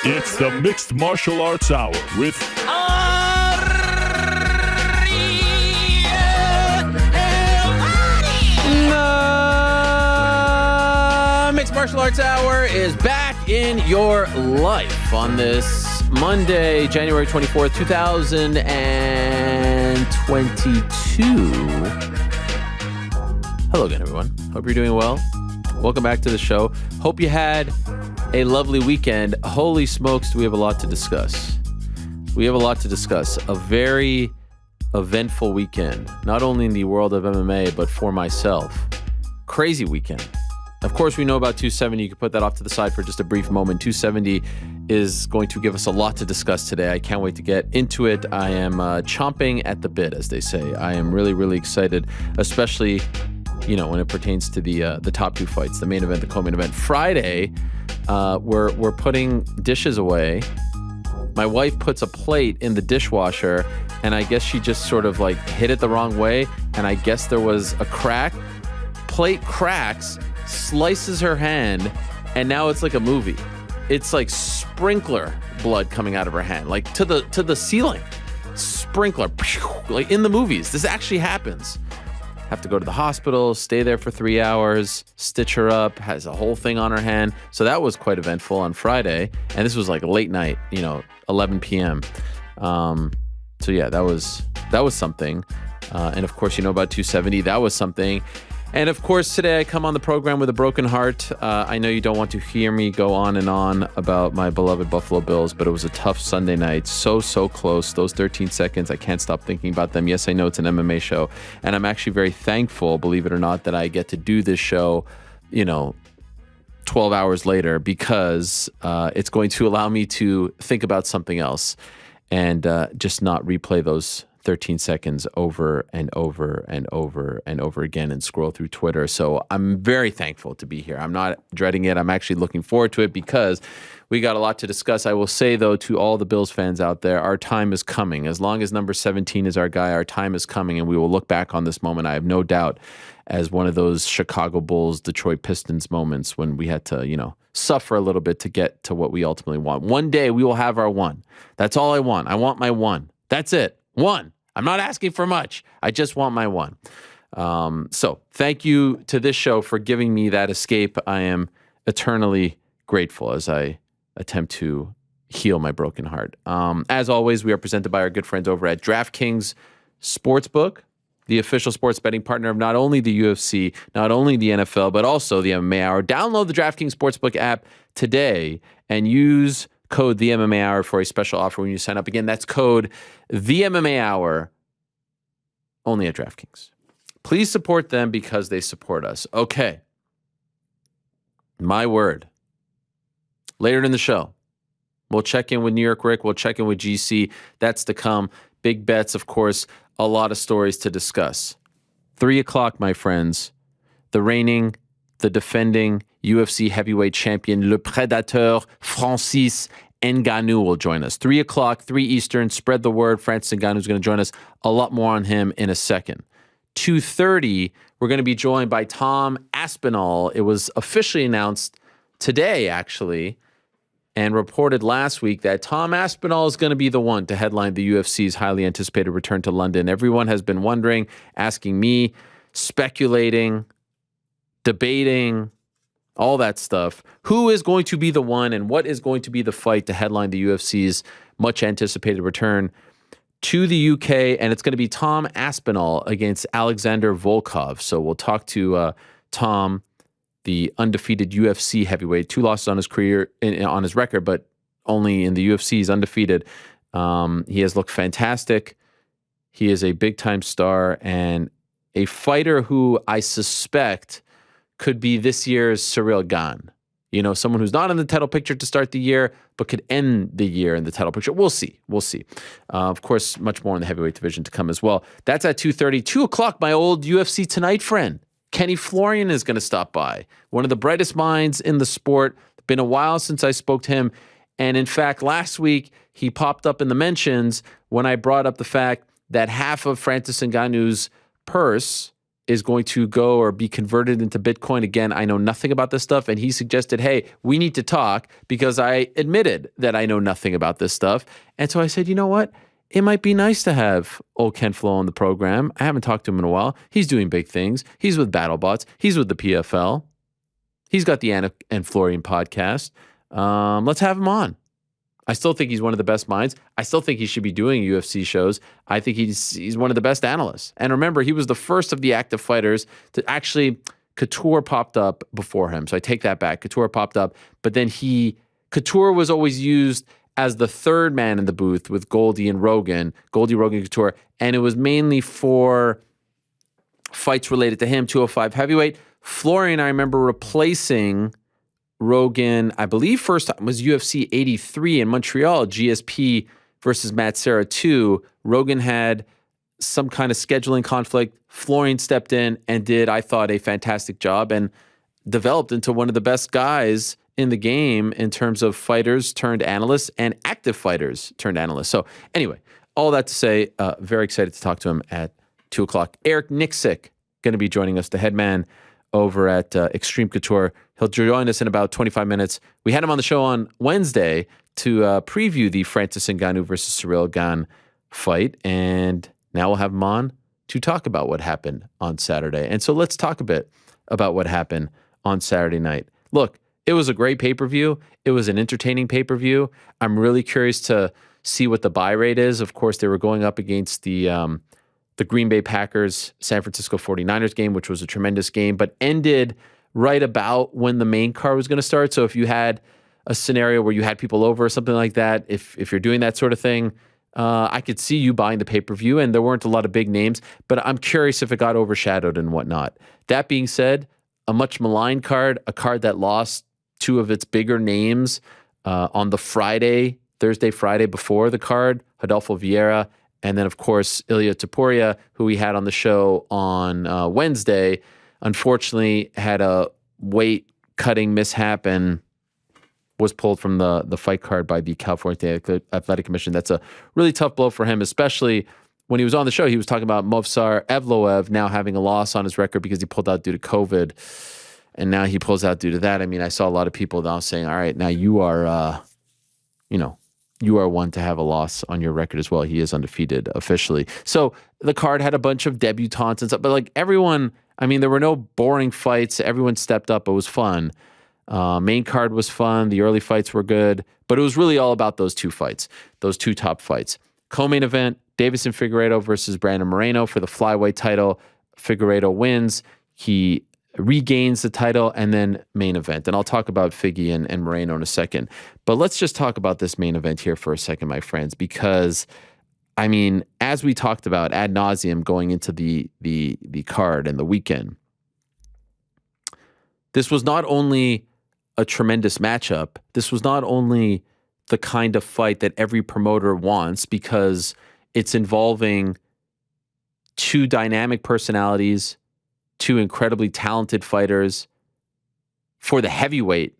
It's the Mixed Martial Arts Hour with Mixed Martial Arts Hour is back in your life on this Monday, January 24th, 2022. Hello again, everyone. Hope you're doing well. Welcome back to the show. Hope you had a lovely weekend. Holy smokes, do we have a lot to discuss. We have a lot to discuss. A very eventful weekend, not only in the world of MMA, but for myself. Crazy weekend. Of course, we know about 270. You can put that off to the side for just a brief moment. 270 is going to give us a lot to discuss today. I can't wait to get into it. I am chomping at the bit, as they say. I am really, really excited, especially, you know, when it pertains to the top two fights, the main event, the co-main event. Friday, we're putting dishes away. My wife puts a plate in the dishwasher, and I guess she just sort of like hit it the wrong way, and I guess there was a crack. Plate cracks, slices her hand, and now it's like a movie. It's like sprinkler blood coming out of her hand, like to the ceiling. Sprinkler, like in the movies. This actually happens. Have to go to the hospital, stay there for 3 hours, stitch her up, has a whole thing on her hand. So that was quite eventful on Friday. And this was like late night, 11 p.m. So yeah, that was something. And of course, you know about 270, that was something. And of course, today I come on the program with a broken heart. I know you don't want to hear me go on and on about my beloved Buffalo Bills, but it was a tough Sunday night. So close. Those 13 seconds, I can't stop thinking about them. Yes, I know it's an MMA show, and I'm actually very thankful, believe it or not, that I get to do this show, 12 hours later, because it's going to allow me to think about something else and just not replay those 13 seconds over and over and over and over again and scroll through Twitter. So I'm very thankful to be here. I'm not dreading it. I'm actually looking forward to it because we got a lot to discuss. I will say, though, to all the Bills fans out there, our time is coming. As long as number 17 is our guy, our time is coming, and we will look back on this moment, I have no doubt, as one of those Chicago Bulls, Detroit Pistons moments when we had to, suffer a little bit to get to what we ultimately want. One day we will have our one. That's all I want. I want my one. That's it. One. I'm not asking for much. I just want my one. So thank you to this show for giving me that escape. I am eternally grateful as I attempt to heal my broken heart. As always, we are presented by our good friends over at DraftKings Sportsbook, the official sports betting partner of not only the UFC, not only the NFL, but also the MMA Hour. Download the DraftKings Sportsbook app today and use code the MMA Hour for a special offer when you sign up. Again, that's code the MMA Hour only at DraftKings. Please support them because they support us. Okay. My word. Later in the show, we'll check in with NewYorkRic. We'll check in with GC. That's to come. Big bets, of course. A lot of stories to discuss. 3 o'clock, my friends. The reigning, the defending UFC heavyweight champion, Le Prédateur, Francis Ngannou will join us. 3 o'clock, 3 Eastern. Spread the word. Francis Ngannou is going to join us. A lot more on him in a second. 2:30, we're going to be joined by Tom Aspinall. It was officially announced today, actually, and reported last week that Tom Aspinall is going to be the one to headline the UFC's highly anticipated return to London. Everyone has been wondering, asking me, speculating, debating, all that stuff. Who is going to be the one and what is going to be the fight to headline the UFC's much anticipated return to the UK? And it's going to be Tom Aspinall against Alexander Volkov. So we'll talk to Tom, the undefeated UFC heavyweight, 2 losses on his career, on his record, but only in the UFC he's undefeated. He has looked fantastic. He is a big-time star and a fighter who I suspect could be this year's Ciryl Gane. Someone who's not in the title picture to start the year, but could end the year in the title picture. We'll see. Of course, much more in the heavyweight division to come as well. That's at 2:30. 2 o'clock, my old UFC Tonight friend, Kenny Florian, is going to stop by. One of the brightest minds in the sport. Been a while since I spoke to him. And in fact, last week, he popped up in the mentions when I brought up the fact that half of Francis Ngannou's purse is going to go or be converted into Bitcoin. Again, I know nothing about this stuff. And he suggested, hey, we need to talk because I admitted that I know nothing about this stuff. And so I said, you know what? It might be nice to have old Ken Flo on the program. I haven't talked to him in a while. He's doing big things. He's with BattleBots. He's with the PFL. He's got the Anna and Florian podcast. Let's have him on. I still think he's one of the best minds. I still think he should be doing UFC shows. I think he's one of the best analysts. And remember, he was the first of the active fighters to actually, Couture popped up before him. So I take that back. Couture popped up, but then Couture was always used as the third man in the booth with Goldie and Rogan, Couture. And it was mainly for fights related to him, 205 heavyweight. Florian, I remember replacing Rogan, I believe first time was UFC 83 in Montreal, GSP versus Matt Serra 2. Rogan had some kind of scheduling conflict. Florian stepped in and did, I thought, a fantastic job and developed into one of the best guys in the game in terms of fighters turned analysts and active fighters turned analysts. So anyway, all that to say, very excited to talk to him at 2 o'clock. Eric Nicksick going to be joining us, the head man over at Extreme Couture. He'll join us in about 25 minutes. We had him on the show on Wednesday to preview the Francis Ngannou versus Ciryl Gane fight, and now we'll have him on to talk about what happened on Saturday. And so let's talk a bit about what happened on Saturday night. Look, it was a great pay-per-view. It was an entertaining pay-per-view. I'm really curious to see what the buy rate is. Of course, they were going up against the Green Bay Packers, San Francisco 49ers game, which was a tremendous game, but ended right about when the main card was going to start. So if you had a scenario where you had people over or something like that, if you're doing that sort of thing, I could see you buying the pay-per-view, and there weren't a lot of big names, but I'm curious if it got overshadowed and whatnot. That being said, a much maligned card, a card that lost two of its bigger names on the Thursday, Friday before the card, Rodolfo Vieira, and then, of course, Ilia Topuria, who we had on the show on Wednesday, unfortunately had a weight-cutting mishap and was pulled from the fight card by the California Athletic Commission. That's a really tough blow for him, especially when he was on the show. He was talking about Movsar Evloev now having a loss on his record because he pulled out due to COVID, and now he pulls out due to that. I mean, I saw a lot of people now saying, all right, now you are, you are one to have a loss on your record as well. He is undefeated officially. So the card had a bunch of debutantes and stuff, but like everyone, I mean, there were no boring fights. Everyone stepped up. It was fun. Main card was fun. The early fights were good, but it was really all about those two fights, those two top fights. Co-main event, Deiveson Figueiredo versus Brandon Moreno for the flyweight title. Figueiredo wins. He regains the title, and then main event. And I'll talk about Figgy and Moreno in a second. But let's just talk about this main event here for a second, my friends, because, I mean, as we talked about ad nauseum going into the card and the weekend, this was not only a tremendous matchup, this was not only the kind of fight that every promoter wants because it's involving two dynamic personalities, two incredibly talented fighters for the heavyweight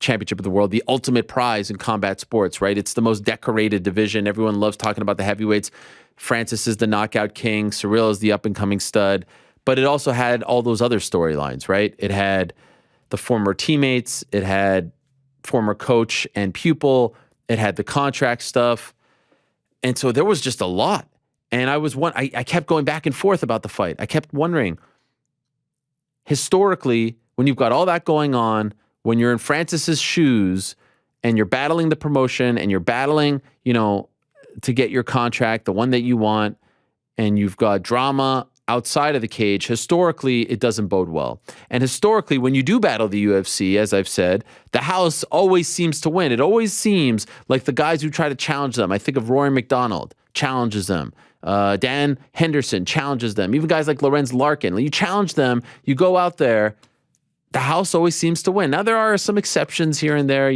championship of the world, the ultimate prize in combat sports, right? It's the most decorated division. Everyone loves talking about the heavyweights. Francis is the knockout king. Ciryl is the up-and-coming stud. But it also had all those other storylines, right? It had the former teammates. It had former coach and pupil. It had the contract stuff. And so there was just a lot. And I kept going back and forth about the fight. I kept wondering, historically, when you've got all that going on, when you're in Francis's shoes and you're battling the promotion and you're battling, to get your contract, the one that you want, and you've got drama outside of the cage, historically, it doesn't bode well. And historically, when you do battle the UFC, as I've said, the house always seems to win. It always seems like the guys who try to challenge them, I think of Rory McDonald, challenges them. Dan Henderson challenges them. Even guys like Lorenz Larkin. You challenge them, you go out there, the house always seems to win. Now, there are some exceptions here and there.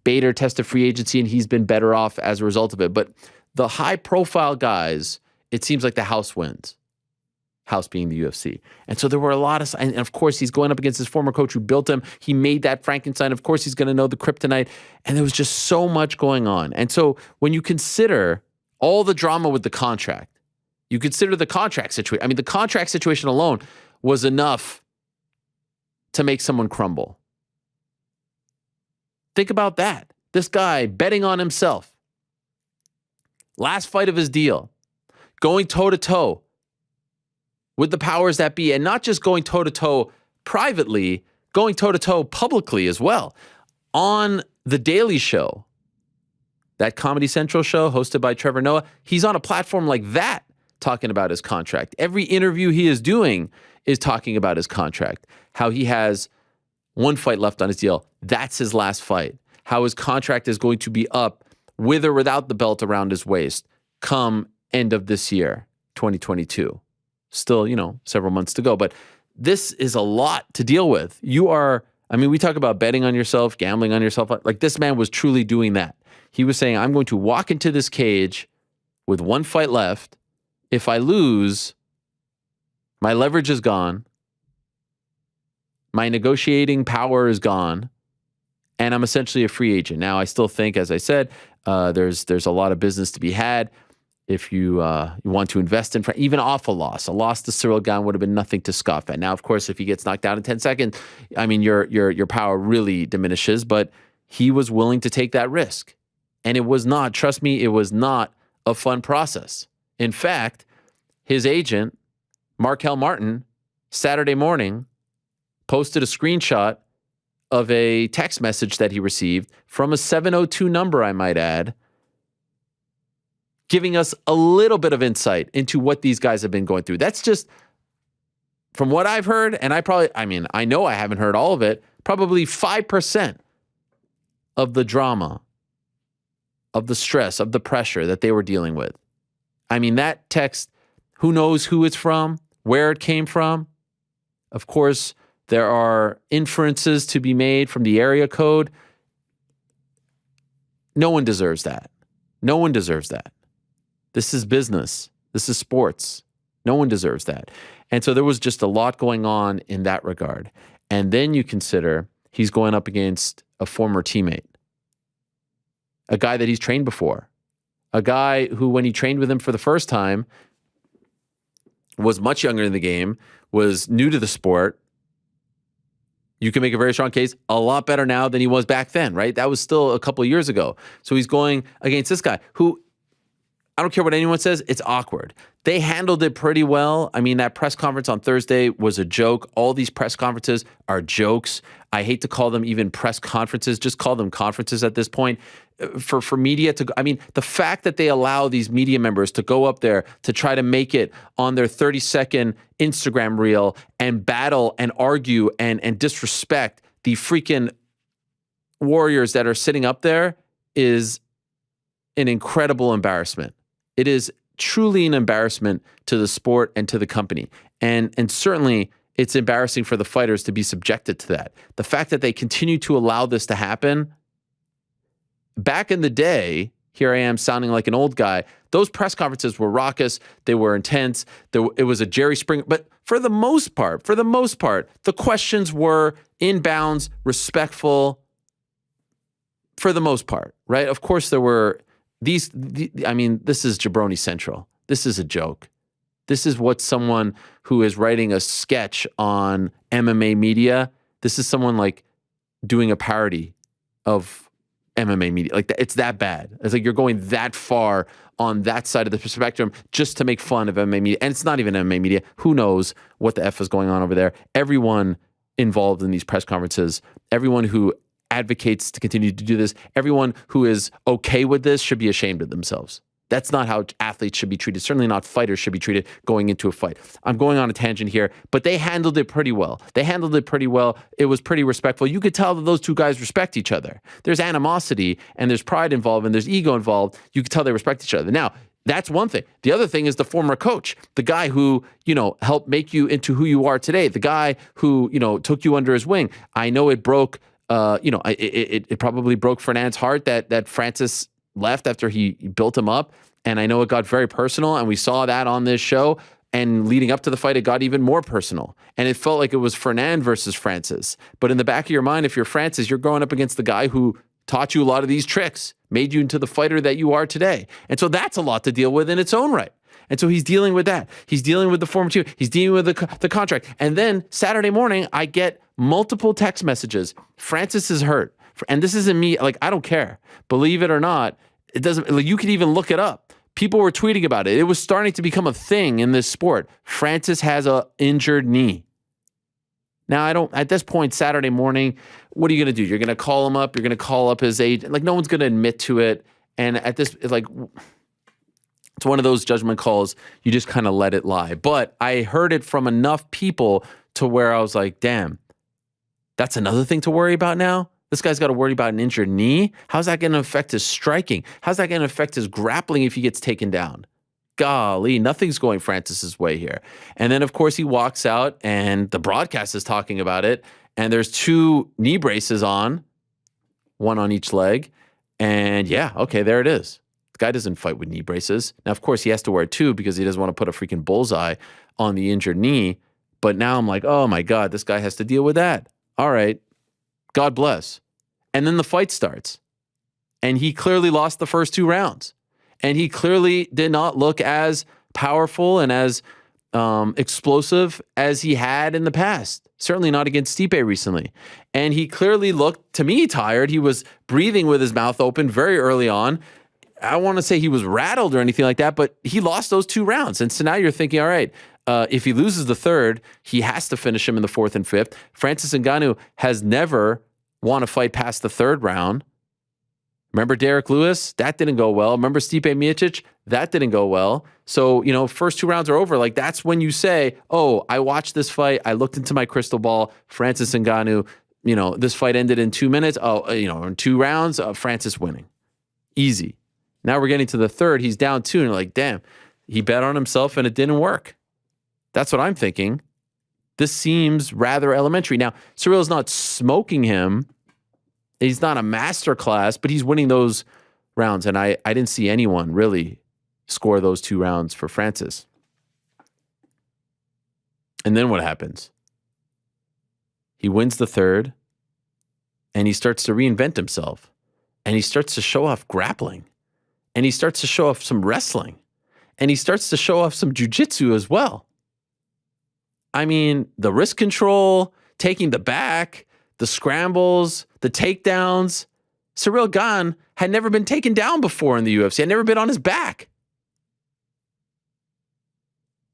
Bader tested free agency, and he's been better off as a result of it. But the high-profile guys, it seems like the house wins. House being the UFC. And so there were a lot of, and of course, he's going up against his former coach who built him. He made that Frankenstein. Of course, he's going to know the kryptonite. And there was just so much going on. And so when you consider all the drama with the contract, You consider the contract situation. I mean, the contract situation alone was enough to make someone crumble. Think about that. This guy betting on himself. Last fight of his deal. Going toe-to-toe with the powers that be. And not just going toe-to-toe privately, going toe-to-toe publicly as well. On The Daily Show, that Comedy Central show hosted by Trevor Noah, he's on a platform like that talking about his contract. Every interview he is doing is talking about his contract. How he has one fight left on his deal. That's his last fight. How his contract is going to be up with or without the belt around his waist come end of this year, 2022. Still, several months to go. But this is a lot to deal with. We talk about betting on yourself, gambling on yourself. Like, this man was truly doing that. He was saying, I'm going to walk into this cage with one fight left. If I lose, my leverage is gone. My negotiating power is gone. And I'm essentially a free agent. Now, I still think, as I said, there's a lot of business to be had. If you want to invest in, even off a loss to Ciryl Gane would have been nothing to scoff at. Now, of course, if he gets knocked out in 10 seconds, your power really diminishes. But he was willing to take that risk, and it was not. Trust me, it was not a fun process. In fact, his agent, Markel Martin, Saturday morning, posted a screenshot of a text message that he received from a 702 number, I might add, giving us a little bit of insight into what these guys have been going through. That's just from what I've heard, and I know I haven't heard all of it, probably 5% of the drama, of the stress, of the pressure that they were dealing with. That text, who knows who it's from, where it came from. Of course, there are inferences to be made from the area code. No one deserves that. No one deserves that. This is business. This is sports. No one deserves that. And so there was just a lot going on in that regard. And then you consider he's going up against a former teammate, a guy that he's trained before, a guy who, when he trained with him for the first time, was much younger in the game, was new to the sport. You can make a very strong case, a lot better now than he was back then, right? That was still a couple of years ago. So he's going against this guy who, I don't care what anyone says, it's awkward. They handled it pretty well. That press conference on Thursday was a joke. All these press conferences are jokes. I hate to call them even press conferences, just call them conferences at this point. For media to, the fact that they allow these media members to go up there to try to make it on their 30-second Instagram reel and battle and argue and disrespect the freaking warriors that are sitting up there is an incredible embarrassment. It is truly an embarrassment to the sport and to the company. And certainly it's embarrassing for the fighters to be subjected to that. The fact that they continue to allow this to happen. Back in the day, here I am sounding like an old guy, those press conferences were raucous, they were intense, it was a Jerry Springer, but for the most part, the questions were in bounds, respectful, for the most part, right? Of course there were this is Jabroni Central. This is a joke. This is what someone who is writing a sketch on MMA media, this is someone like doing a parody of MMA media. Like, it's that bad. It's like you're going that far on that side of the spectrum just to make fun of MMA media. And it's not even MMA media. Who knows what the F is going on over there? Everyone involved in these press conferences, everyone who advocates to continue to do this, everyone who is okay with this should be ashamed of themselves. That's not how athletes should be treated. Certainly not fighters should be treated going into a fight. I'm going on a tangent here, but they handled it pretty well. It was pretty respectful. You could tell that those two guys respect each other. There's animosity and there's pride involved and there's ego involved. You could tell they respect each other. Now, that's one thing. The other thing is the former coach, the guy who, helped make you into who you are today, the guy who, took you under his wing. I know it broke, it probably broke Fernand's heart that Francis left after he built him up. And I know it got very personal, and we saw that on this show. And leading up to the fight, it got even more personal. And it felt like it was Fernand versus Francis. But in the back of your mind, if you're Francis, you're going up against the guy who taught you a lot of these tricks, made you into the fighter that you are today. And so that's a lot to deal with in its own right. And so he's dealing with that. He's dealing with the former team. He's dealing with the contract. And then Saturday morning, I get multiple text messages. Francis is hurt. And this isn't me. Like, I don't care. Believe it or not, it doesn't, like, you could even look it up. People were tweeting about it. It was starting to become a thing in this sport. Francis has an injured knee. Now, at this point, Saturday morning, what are you going to do? You're going to call him up. You're going to call up his agent. Like, no one's going to admit to it. And at this, it's one of those judgment calls. You just kind of let it lie. But I heard it from enough people to where I was like, damn, that's another thing to worry about now? This guy's got to worry about an injured knee? How's that going to affect his striking? How's that going to affect his grappling if he gets taken down? Golly, nothing's going Francis's way here. And then, of course, he walks out and the broadcast is talking about it. And there's 2 knee braces on, one on each leg. And yeah, okay, there it is. The guy doesn't fight with knee braces. Now, of course, he has to wear 2 because he doesn't want to put a freaking bullseye on the injured knee. But now I'm like, oh my God, this guy has to deal with that. All right, God bless. And then the fight starts. And he clearly lost the first 2 rounds. And he clearly did not look as powerful and as explosive as he had in the past. Certainly not against Stipe recently. And he clearly looked, to me, tired. He was breathing with his mouth open very early on. I don't want to say he was rattled or anything like that, but he lost those 2 rounds. And so now you're thinking, all right, if he loses the 3rd, he has to finish him in the 4th and 5th. Francis Ngannou has never won a fight past the 3rd round. Remember Derek Lewis? That didn't go well. Remember Stipe Miocic? That didn't go well. So, first 2 rounds are over. Like, that's when you say, oh, I watched this fight. I looked into my crystal ball. Francis Ngannou, this fight ended in 2 minutes. Oh, in 2 rounds, Francis winning. Easy. Now we're getting to the 3rd. He's down 2. And you're like, damn, he bet on himself and it didn't work. That's what I'm thinking. This seems rather elementary. Now, Cyryl's not smoking him. He's not a masterclass, but he's winning those rounds. And I didn't see anyone really score those 2 rounds for Francis. And then what happens? He wins the 3rd, and he starts to reinvent himself. And he starts to show off grappling. And he starts to show off some wrestling. And he starts to show off some jiu-jitsu as well. I mean, the wrist control, taking the back, the scrambles, the takedowns. Ciryl Gane had never been taken down before in the UFC. Had never been on his back.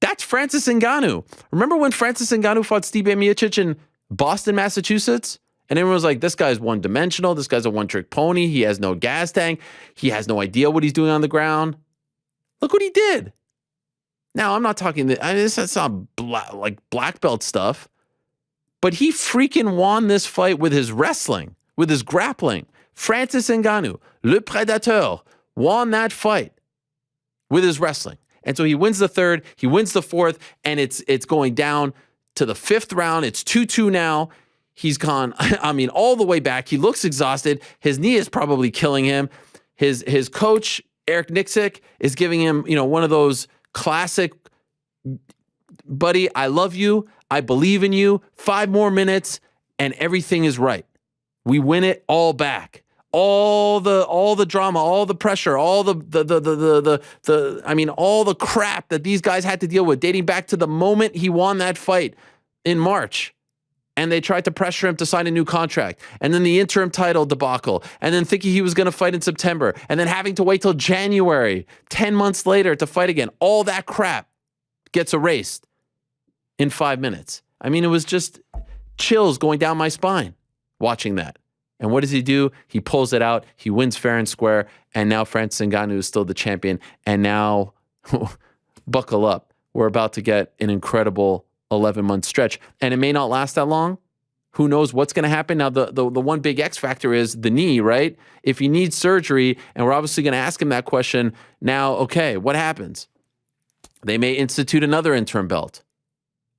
That's Francis Ngannou. Remember when Francis Ngannou fought Stipe Miocic in Boston, Massachusetts? And everyone was like, this guy's one-dimensional. This guy's a one-trick pony. He has no gas tank. He has no idea what he's doing on the ground. Look what he did. Now, I'm not talking, that's not like black belt stuff. But he freaking won this fight with his wrestling, with his grappling. Francis Ngannou, Le Prédateur, won that fight with his wrestling. And so he wins the 3rd, he wins the 4th, and it's going down to the 5th round. It's 2-2 now. He's gone, all the way back. He looks exhausted. His knee is probably killing him. His coach, Eric Nicksick, is giving him, one of those classic, buddy, I love you. I believe in you. 5 more minutes and everything is right. We win it all back. All the drama, all the pressure, all all the crap that these guys had to deal with dating back to the moment he won that fight in March. And they tried to pressure him to sign a new contract. And then the interim title debacle. And then thinking he was going to fight in September. And then having to wait till January, 10 months later to fight again. All that crap gets erased in 5 minutes. It was just chills going down my spine watching that. And what does he do? He pulls it out. He wins fair and square. And now Francis Ngannou is still the champion. And now, buckle up. We're about to get an incredible 11-month stretch. And it may not last that long. Who knows what's going to happen? Now, the one big X factor is the knee, right? If he needs surgery, and we're obviously going to ask him that question, now, okay, what happens? They may institute another interim belt.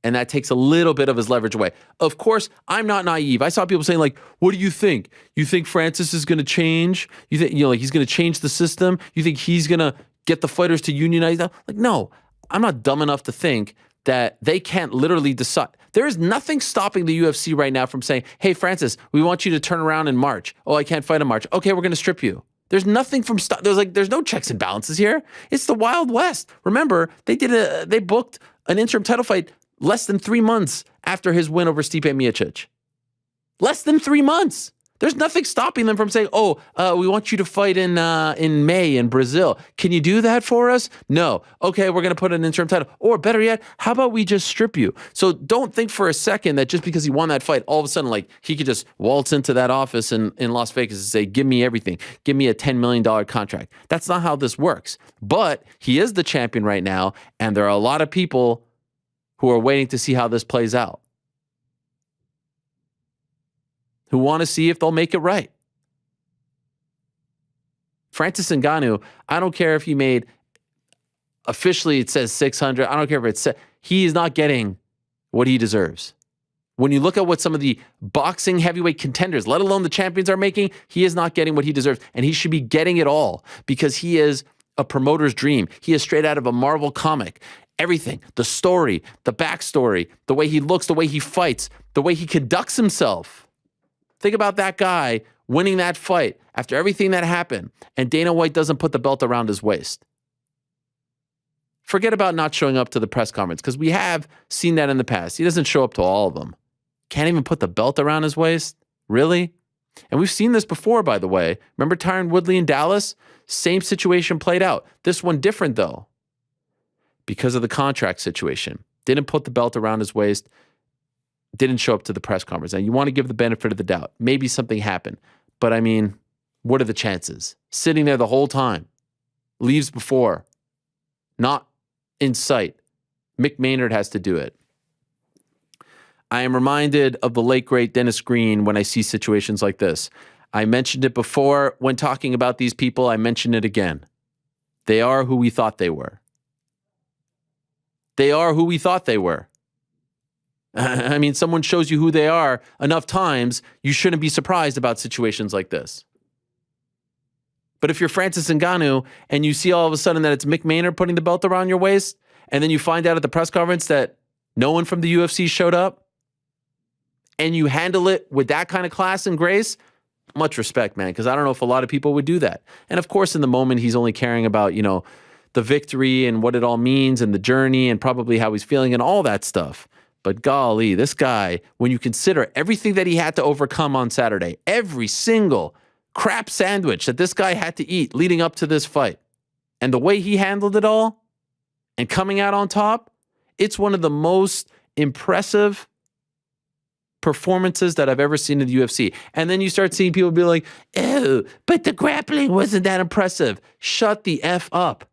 And that takes a little bit of his leverage away. Of course, I'm not naive. I saw people saying, like, what do you think? You think Francis is going to change? You think, he's going to change the system? You think he's going to get the fighters to unionize them? Like, no, I'm not dumb enough to think that they can't literally decide. There is nothing stopping the UFC right now from saying, hey, Francis, we want you to turn around in March. Oh, I can't fight in March. Okay, we're going to strip you. There's nothing from there's no checks and balances here. It's the Wild West. Remember, they booked an interim title fight less than 3 months after his win over Stipe Miocic. Less than 3 months. There's nothing stopping them from saying, we want you to fight in May in Brazil. Can you do that for us? No. Okay, we're going to put an interim title. Or better yet, how about we just strip you? So don't think for a second that just because he won that fight, all of a sudden, like, he could just waltz into that office in Las Vegas and say, give me everything. Give me a $10 million contract. That's not how this works. But he is the champion right now, and there are a lot of people who are waiting to see how this plays out, who want to see if they'll make it right. Francis Ngannou, I don't care if he made, officially it says 600, I don't care if it's, he is not getting what he deserves. When you look at what some of the boxing heavyweight contenders, let alone the champions, are making, he is not getting what he deserves. And he should be getting it all because he is a promoter's dream. He is straight out of a Marvel comic. Everything, the story, the backstory, the way he looks, the way he fights, the way he conducts himself. Think about that guy winning that fight after everything that happened, and Dana White doesn't put the belt around his waist. Forget about not showing up to the press conference, because we have seen that in the past. He doesn't show up to all of them. Can't even put the belt around his waist? Really? And we've seen this before, by the way. Remember Tyron Woodley in Dallas? Same situation played out. This one different, though, because of the contract situation. Didn't put the belt around his waist. Didn't show up to the press conference. Now, you want to give the benefit of the doubt. Maybe something happened. But, I mean, what are the chances? Sitting there the whole time. Leaves before. Not in sight. Mick Maynard has to do it. I am reminded of the late, great Dennis Green when I see situations like this. I mentioned it before when talking about these people. I mention it again. They are who we thought they were. They are who we thought they were. I mean, someone shows you who they are enough times, you shouldn't be surprised about situations like this. But if you're Francis Ngannou and you see all of a sudden that it's Mick Maynard putting the belt around your waist, and then you find out at the press conference that no one from the UFC showed up, and you handle it with that kind of class and grace, much respect, man, because I don't know if a lot of people would do that. And of course, in the moment, he's only caring about, the victory and what it all means and the journey and probably how he's feeling and all that stuff. But golly, this guy, when you consider everything that he had to overcome on Saturday, every single crap sandwich that this guy had to eat leading up to this fight, and the way he handled it all and coming out on top, it's one of the most impressive performances that I've ever seen in the UFC. And then you start seeing people be like, "Oh, but the grappling wasn't that impressive." Shut the F up.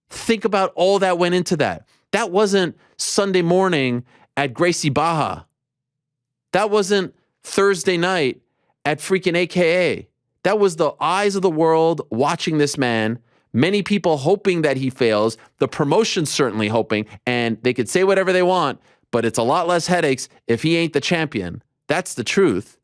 Think about all that went into that. That wasn't Sunday morning at Gracie Barra. That wasn't Thursday night at freaking AKA. That was the eyes of the world watching this man. Many people hoping that he fails. The promotion certainly hoping. And they could say whatever they want, but it's a lot less headaches if he ain't the champion. That's the truth.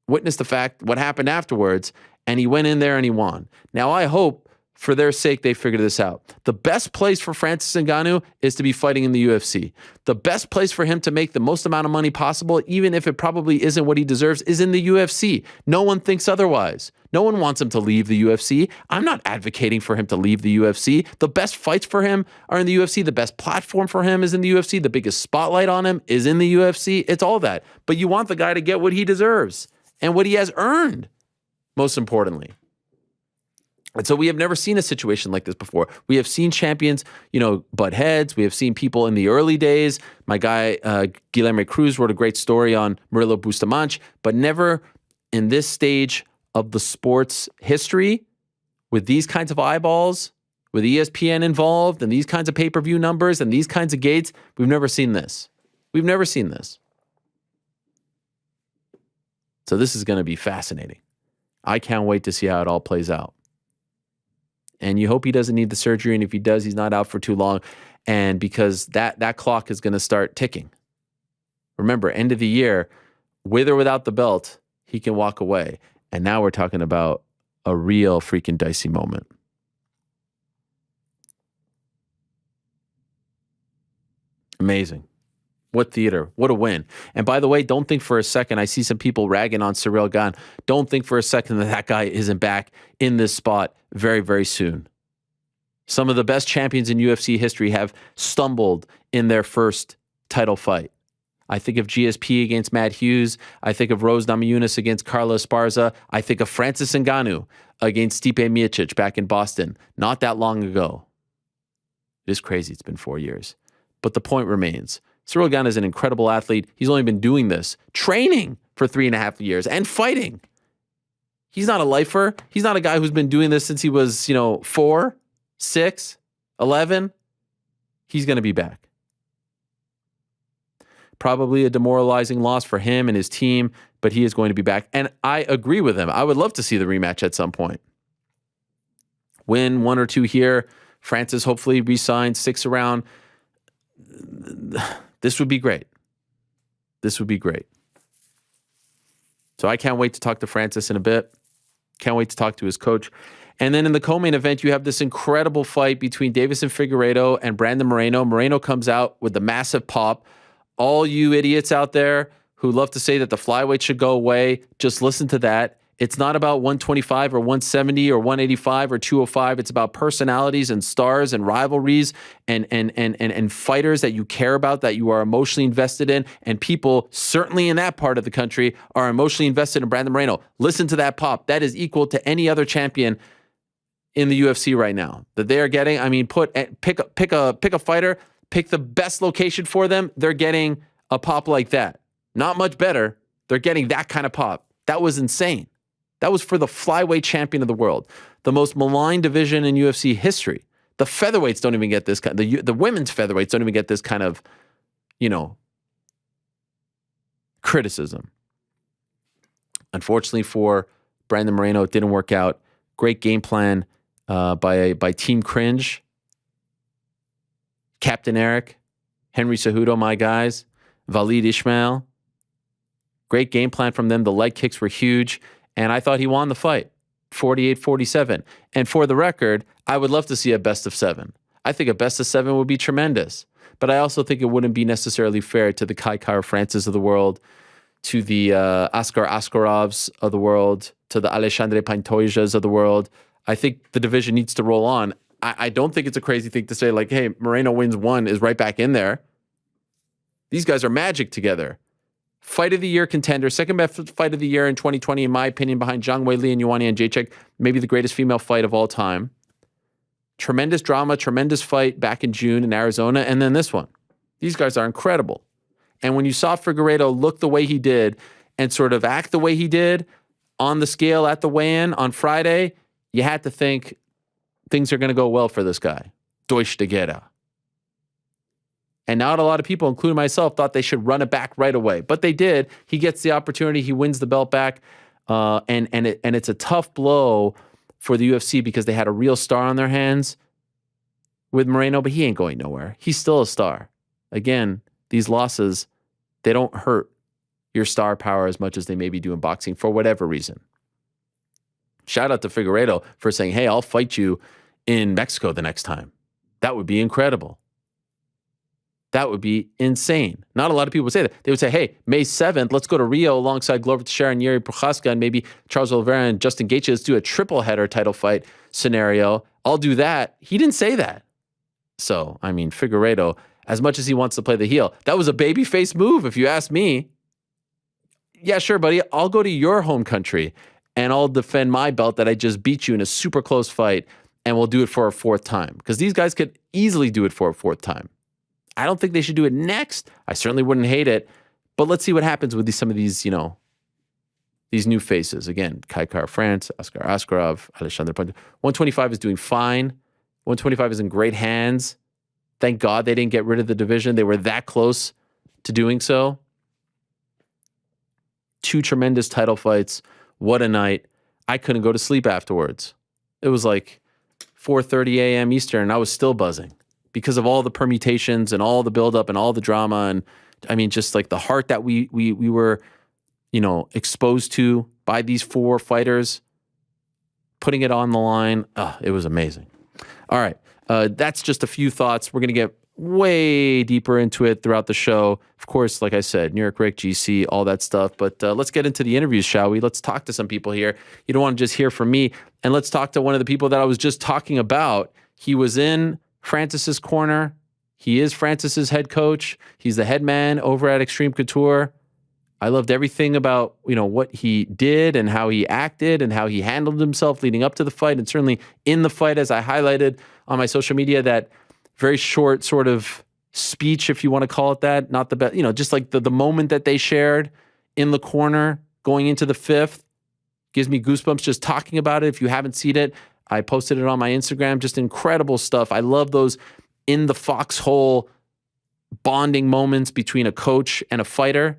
Witness the fact, what happened afterwards, and he went in there and he won. Now, I hope for their sake, they figured this out. The best place for Francis Ngannou is to be fighting in the UFC. The best place for him to make the most amount of money possible, even if it probably isn't what he deserves, is in the UFC. No one thinks otherwise. No one wants him to leave the UFC. I'm not advocating for him to leave the UFC. The best fights for him are in the UFC. The best platform for him is in the UFC. The biggest spotlight on him is in the UFC. It's all that. But you want the guy to get what he deserves and what he has earned, most importantly. And so we have never seen a situation like this before. We have seen champions, butt heads. We have seen people in the early days. My guy, Guilherme Cruz, wrote a great story on Murilo Bustamante, but never in this stage of the sport's history with these kinds of eyeballs, with ESPN involved and these kinds of pay-per-view numbers and these kinds of gates. We've never seen this. We've never seen this. So this is going to be fascinating. I can't wait to see how it all plays out. And you hope he doesn't need the surgery. And if he does, he's not out for too long. And because that clock is going to start ticking. Remember, end of the year, with or without the belt, he can walk away. And now we're talking about a real freaking dicey moment. Amazing. What theater? What a win. And by the way, don't think for a second, I see some people ragging on Ciryl Gane. Don't think for a second that guy isn't back in this spot very, very soon. Some of the best champions in UFC history have stumbled in their first title fight. I think of GSP against Matt Hughes. I think of Rose Namajunas against Carla Esparza. I think of Francis Ngannou against Stipe Miocic back in Boston not that long ago. It is crazy. It's been 4 years. But the point remains. Ciryl Gane is an incredible athlete. He's only been doing this, training for 3.5 years and fighting. He's not a lifer. He's not a guy who's been doing this since he was, 4, 6, 11. He's going to be back. Probably a demoralizing loss for him and his team, but he is going to be back. And I agree with him. I would love to see the rematch at some point. Win 1 or 2 here. Francis hopefully re-signs, sticks around. This would be great. This would be great. So I can't wait to talk to Francis in a bit. Can't wait to talk to his coach. And then in the co-main event, you have this incredible fight between Deiveson Figueiredo and Brandon Moreno. Moreno comes out with the massive pop. All you idiots out there who love to say that the flyweight should go away, just listen to that. It's not about 125 or 170 or 185 or 205. It's about personalities and stars and rivalries and fighters that you care about, that you are emotionally invested in. And people, certainly in that part of the country, are emotionally invested in Brandon Moreno. Listen to that pop. That is equal to any other champion in the UFC right now that they are getting. I mean, pick a fighter, pick the best location for them. They're getting a pop like that. Not much better. They're getting that kind of pop. That was insane. That was for the flyweight champion of the world, the most maligned division in UFC history. The featherweights don't even get this kind. The women's featherweights don't even get this kind of, criticism. Unfortunately for Brandon Moreno, it didn't work out. Great game plan by Team Cringe, Captain Eric, Henry Cejudo, my guys, Valid Ismail. Great game plan from them. The leg kicks were huge. And I thought he won the fight, 48-47. And for the record, I would love to see a best of 7. I think a best of 7 would be tremendous. But I also think it wouldn't be necessarily fair to the Kai Kara Francis of the world, to the Askar Askarovs of the world, to the Alexandre Pantojas of the world. I think the division needs to roll on. I don't think it's a crazy thing to say, like, hey, Moreno wins 1, is right back in there. These guys are magic together. Fight of the year contender, second best fight of the year in 2020, in my opinion, behind Zhang Weili and Ioana Jędrzejczyk, maybe the greatest female fight of all time. Tremendous drama, tremendous fight back in June in Arizona, and then this one. These guys are incredible. And when you saw Figueiredo look the way he did and sort of act the way he did on the scale at the weigh-in on Friday, you had to think things are going to go well for this guy. Deutsch de Guerra. And not a lot of people, including myself, thought they should run it back right away. But they did. He gets the opportunity. He wins the belt back. And it's a tough blow for the UFC because they had a real star on their hands with Moreno, but he ain't going nowhere. He's still a star. Again, these losses, they don't hurt your star power as much as they maybe do in boxing for whatever reason. Shout out to Figueiredo for saying, hey, I'll fight you in Mexico the next time. That would be incredible. That would be insane. Not a lot of people would say that. They would say, hey, May 7th, let's go to Rio alongside Glover Teixeira and Yuri Prochaska and maybe Charles Oliveira and Justin Gaethje. Let's do a triple header title fight scenario. I'll do that. He didn't say that. So, I mean, Figueiredo, as much as he wants to play the heel, that was a babyface move, if you ask me. Yeah, sure, buddy. I'll go to your home country and I'll defend my belt that I just beat you in a super close fight, and we'll do it for a 4th time. Because these guys could easily do it for a 4th time. I don't think they should do it next. I certainly wouldn't hate it. But let's see what happens with some of these, these new faces. Again, Kai Kara France, Askar Askarov, Alexander Pantoja. 125 is doing fine. 125 is in great hands. Thank God they didn't get rid of the division. They were that close to doing so. 2 tremendous title fights. What a night. I couldn't go to sleep afterwards. It was like 4:30 a.m. Eastern, and I was still buzzing because of all the permutations and all the buildup and all the drama. And I mean, just like the heart that we were, exposed to by these 4 fighters, putting it on the line. It was amazing. All right. That's just a few thoughts. We're going to get way deeper into it throughout the show. Of course, like I said, NewYorkRic, GC, all that stuff. But let's get into the interviews, shall we? Let's talk to some people here. You don't want to just hear from me. And let's talk to one of the people that I was just talking about. He was in Francis's corner. He is Francis's head coach. He's the head man over at Extreme Couture. I loved everything about, what he did and how he acted and how he handled himself leading up to the fight, and certainly in the fight, as I highlighted on my social media, that very short sort of speech, if you want to call it that, not the best, just like the moment that they shared in the corner going into the fifth gives me goosebumps just talking about it. If you haven't seen it, I posted it on my Instagram, just incredible stuff. I love those in the foxhole bonding moments between a coach and a fighter,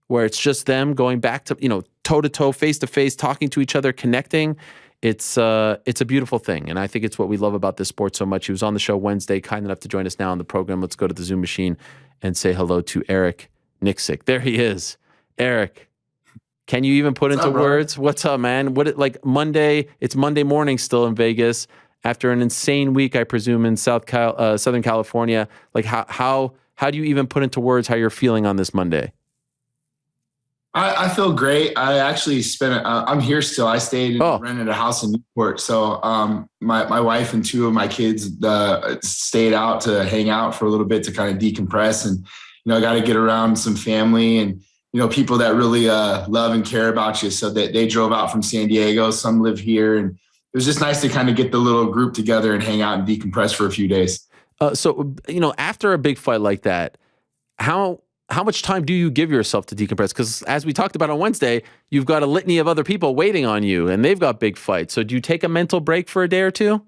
where it's just them going back to, toe-to-toe, face-to-face, talking to each other, connecting. It's a beautiful thing, and I think it's what we love about this sport so much. He was on the show Wednesday, kind enough to join us now on the program. Let's go to the Zoom machine and say hello to Eric Nicksick. There he is. Eric, can you even put into words? What's up, man? Monday, it's Monday morning still in Vegas, after an insane week, I presume, in Southern California. Like, how do you even put into words how you're feeling on this Monday? I feel great. I actually I'm here still. I stayed and rented a house in Newport. So my wife and two of my kids stayed out to hang out for a little bit to kind of decompress. And, I got to get around some family and, people that really love and care about you. So that they drove out from San Diego. Some live here. And it was just nice to kind of get the little group together and hang out and decompress for a few days. So, after a big fight like that, how much time do you give yourself to decompress? Because as we talked about on Wednesday, you've got a litany of other people waiting on you, and they've got big fights. So do you take a mental break for a day or two?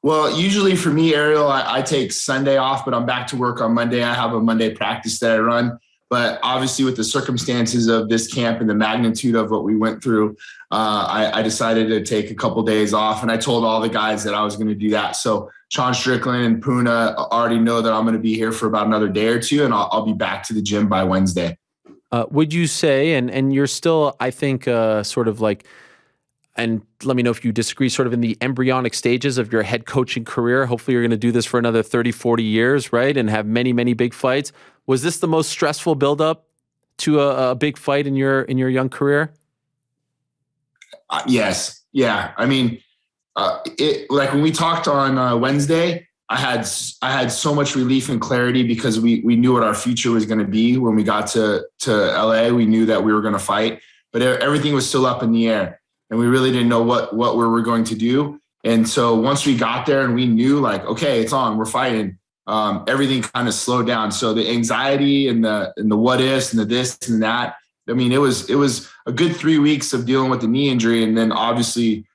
Well, usually for me, Ariel, I take Sunday off, but I'm back to work on Monday. I have a Monday practice that I run. But obviously with the circumstances of this camp and the magnitude of what we went through, I decided to take a couple days off. And I told all the guys that I was going to do that. So Sean Strickland and Puna already know that I'm going to be here for about another day or two, and I'll be back to the gym by Wednesday. Would you say, and you're still, I think, sort of like, and let me know if you disagree, sort of in the embryonic stages of your head coaching career. Hopefully you're going to do this for another 30, 40 years, right? And have many, many big fights. Was this the most stressful buildup to a big fight in your young career? Yes. Yeah. I mean, like when we talked on Wednesday, I had so much relief and clarity because we knew what our future was going to be when we got to LA. We knew that we were going to fight, but everything was still up in the air, and we really didn't know what we were going to do. And so once we got there and we knew, like, okay, it's on, we're fighting, everything kind of slowed down. So the anxiety and the what ifs and the this and that. I mean, it was a good 3 weeks of dealing with the knee injury, and then obviously,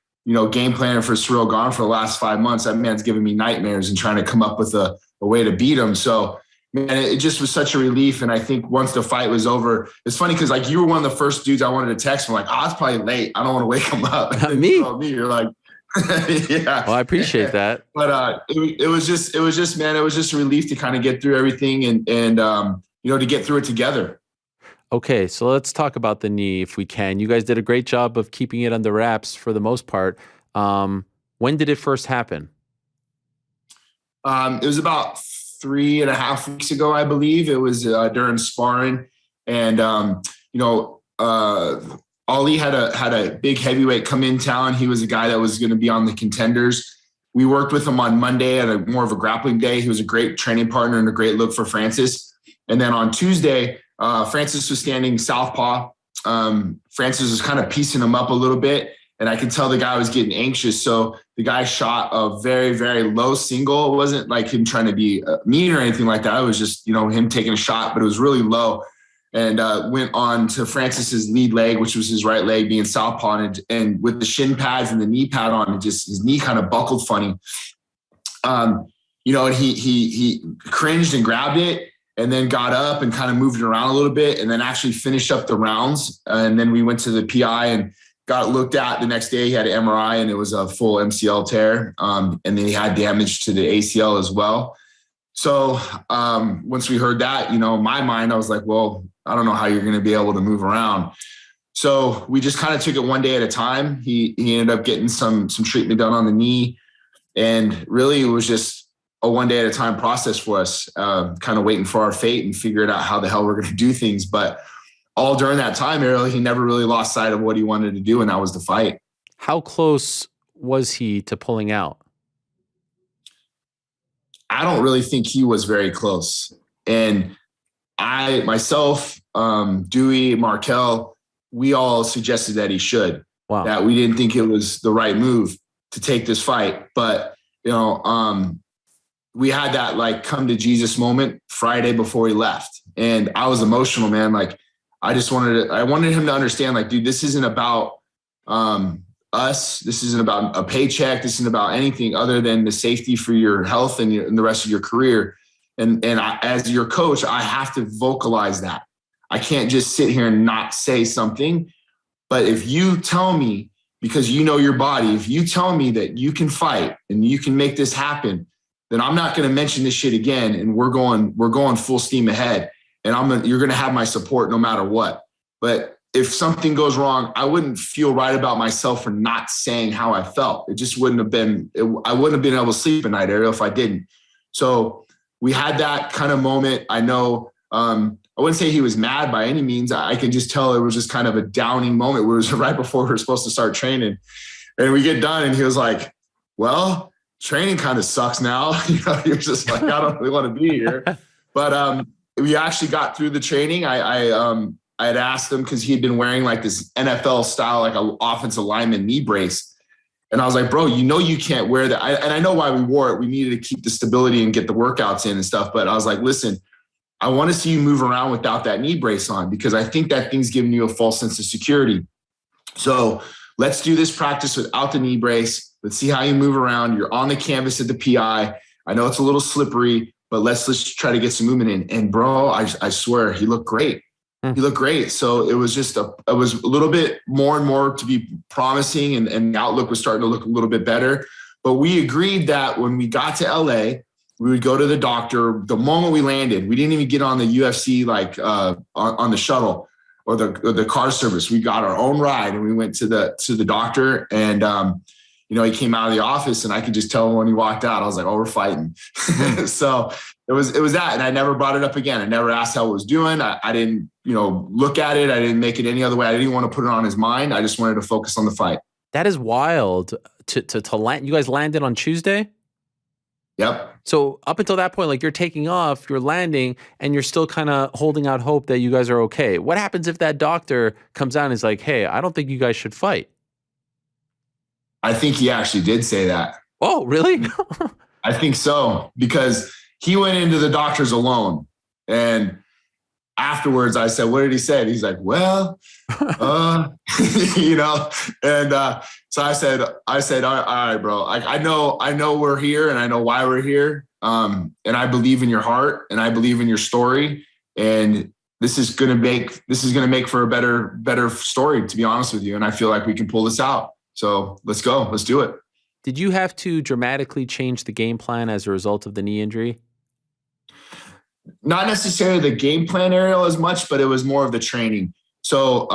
game planning for Ciryl Gane for the last 5 months. That man's giving me nightmares and trying to come up with a way to beat him. So, man, it just was such a relief. And I think once the fight was over, it's funny because, like, you were one of the first dudes I wanted to text. I'm like, it's probably late. I don't want to wake him up. Me? You're like, yeah. Well, I appreciate that. But it was just a relief to kind of get through everything and to get through it together. Okay, so let's talk about the knee if we can. You guys did a great job of keeping it under wraps for the most part. When did it first happen? It was about 3.5 weeks ago, I believe. It was during sparring. And, Ali had a big heavyweight come in town. He was a guy that was going to be on the contenders. We worked with him on Monday at more of a grappling day. He was a great training partner and a great look for Francis. And then on Tuesday, Francis was standing southpaw. Francis was kind of piecing him up a little bit, and I could tell the guy was getting anxious. So the guy shot a very, very low single. It wasn't like him trying to be mean or anything like that. It was just, him taking a shot, but it was really low, and went on to Francis's lead leg, which was his right leg being southpaw, and with the shin pads and the knee pad on, his knee kind of buckled funny. And he cringed and grabbed it, and then got up and kind of moved it around a little bit, and then actually finished up the rounds. And then we went to the PI and got looked at the next day. He had an MRI, and it was a full MCL tear. And then he had damage to the ACL as well. So once we heard that, in my mind, I was like, well, I don't know how you're going to be able to move around. So we just kind of took it one day at a time. He ended up getting some treatment done on the knee. And really it was just a one day at a time process for us, kind of waiting for our fate and figuring out how the hell we're going to do things. But all during that time, Ariel, he never really lost sight of what he wanted to do, and that was the fight. How close was he to pulling out? I don't really think he was very close. And I, myself, Dewey, Markel, we all suggested that he should. Wow. That we didn't think it was the right move to take this fight. But, we had that like come to Jesus moment Friday before he left. And I was emotional, man. Like, I wanted him to understand, like, dude, this isn't about us. This isn't about a paycheck. This isn't about anything other than the safety for your health and the rest of your career. And as your coach, I have to vocalize that. I can't just sit here and not say something. But if you tell me, because you know your body, if you tell me that you can fight and you can make this happen, then I'm not going to mention this shit again. And we're going full steam ahead. And you're going to have my support no matter what. But if something goes wrong, I wouldn't feel right about myself for not saying how I felt. It just wouldn't have been, I wouldn't have been able to sleep at night, Ariel, if I didn't. So we had that kind of moment. I know, I wouldn't say he was mad by any means. I can just tell it was just kind of a downing moment where it was right before we were supposed to start training. And we get done and he was like, well, training kind of sucks now. He was just like, I don't really want to be here. But we actually got through the training. I had asked him because he had been wearing like this NFL style, like an offensive lineman knee brace. And I was like, bro, you can't wear that. And I know why we wore it. We needed to keep the stability and get the workouts in and stuff. But I was like, listen, I want to see you move around without that knee brace on, because I think that thing's giving you a false sense of security. So let's do this practice without the knee brace. Let's see how you move around. You're on the canvas at the PI. I know it's a little slippery, but let's try to get some movement in. And bro, I swear he looked great. He looked great. So it was just it was a little bit more and more to be promising, and the outlook was starting to look a little bit better. But we agreed that when we got to LA, we would go to the doctor the moment we landed. We didn't even get on the UFC on the shuttle or the car service. We got our own ride and we went to the doctor, and he came out of the office and I could just tell when he walked out, I was like, oh, we're fighting. So it was that. And I never brought it up again. I never asked how it was doing. I didn't, look at it. I didn't make it any other way. I didn't want to put it on his mind. I just wanted to focus on the fight. That is wild to land. You guys landed on Tuesday? Yep. So up until that point, like, you're taking off, you're landing, and you're still kind of holding out hope that you guys are okay. What happens if that doctor comes out and is like, hey, I don't think you guys should fight? I think he actually did say that. Oh, really? I think so, because he went into the doctors alone. And afterwards I said, what did he say? And he's like, well, and so I said, all right, bro, I know we're here and I know why we're here. And I believe in your heart and I believe in your story. And this is going to make for a better story, to be honest with you. And I feel like we can pull this out. So let's go. Let's do it. Did you have to dramatically change the game plan as a result of the knee injury? Not necessarily the game plan, Ariel, as much, but it was more of the training. So,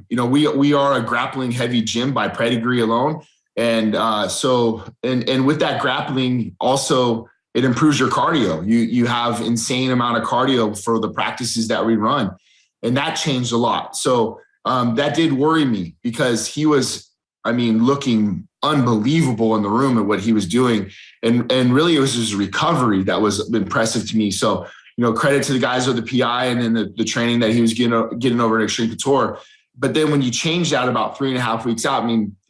we are a grappling heavy gym by pedigree alone. And and with that grappling also, it improves your cardio. You have insane amount of cardio for the practices that we run. And that changed a lot. So that did worry me, because he was, looking unbelievable in the room at what he was doing. And really it was his recovery that was impressive to me. So, credit to the guys with the PI and then the training that he was getting over at Extreme Couture. But then when you change that about 3.5 weeks out,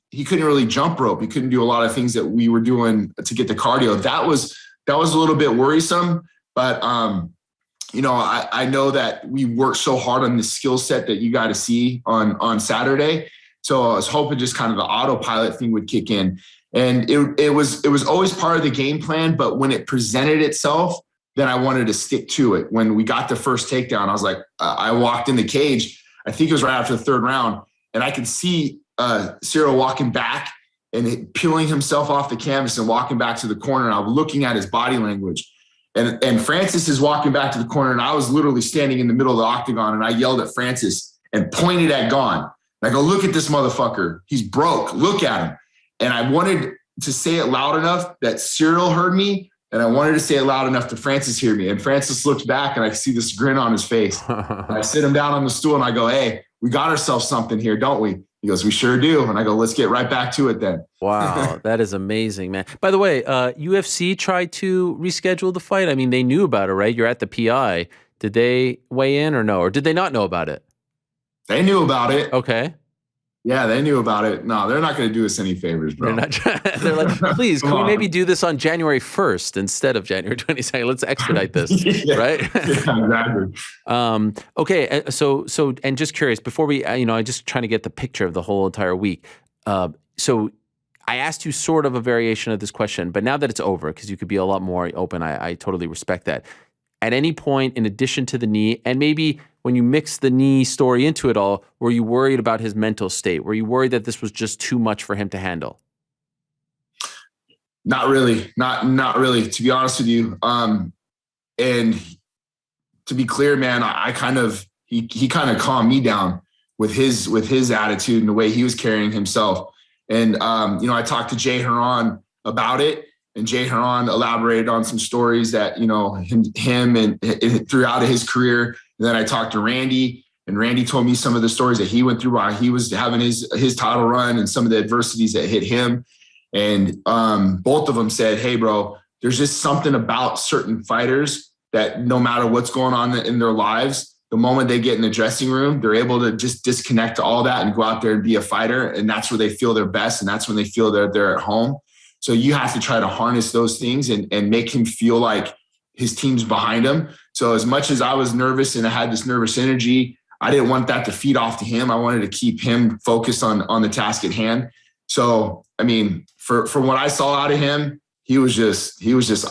he couldn't really jump rope. He couldn't do a lot of things that we were doing to get the cardio. That was a little bit worrisome. But, I know that we worked so hard on the skill set that you got to see on Saturday. So I was hoping just kind of the autopilot thing would kick in. And it was always part of the game plan. But when it presented itself, then I wanted to stick to it. When we got the first takedown, I was like, I walked in the cage. I think it was right after the third round. And I could see Ciryl walking back and peeling himself off the canvas and walking back to the corner. And I was looking at his body language. And Francis is walking back to the corner. And I was literally standing in the middle of the octagon. And I yelled at Francis and pointed at Gane. And I go, look at this motherfucker. He's broke. Look at him. And I wanted to say it loud enough that Ciryl heard me And I wanted to say it loud enough to Francis hear me. And Francis looks back and I see this grin on his face. And I sit him down on the stool and I go, hey, we got ourselves something here, don't we? He goes, we sure do. And I go, let's get right back to it then. Wow, that is amazing, man. By the way, UFC tried to reschedule the fight. I mean, they knew about it, right? You're at the PI. Did they weigh in or no? Or did they not know about it? They knew about it. Okay. Yeah, they knew about it. No, they're not going to do us any favors, bro. They're like, please, can we maybe do this on January 1st instead of January 22nd? Let's expedite this, yeah. right? Yeah, exactly. Okay, so, and just curious, before we, I just trying to get the picture of the whole entire week. So I asked you sort of a variation of this question, but now that it's over, because you could be a lot more open, I totally respect that. At any point, in addition to the knee, and maybe when you mix the knee story into it all, were you worried about his mental state? Were you worried that this was just too much for him to handle? Not really. Not really, to be honest with you. And to be clear, man, he kind of calmed me down with his attitude and the way he was carrying himself. And I talked to Jay Heron about it. And Jay Heron elaborated on some stories that, him and throughout his career. And then I talked to Randy, and Randy told me some of the stories that he went through while he was having his title run and some of the adversities that hit him. And both of them said, hey, bro, there's just something about certain fighters that no matter what's going on in their lives, the moment they get in the dressing room, they're able to just disconnect all that and go out there and be a fighter. And that's where they feel their best. And that's when they feel they're at home. So you have to try to harness those things and make him feel like his team's behind him. So as much as I was nervous and I had this nervous energy, I didn't want that to feed off to him. I wanted to keep him focused on the task at hand. So, I mean, from what I saw out of him, he was just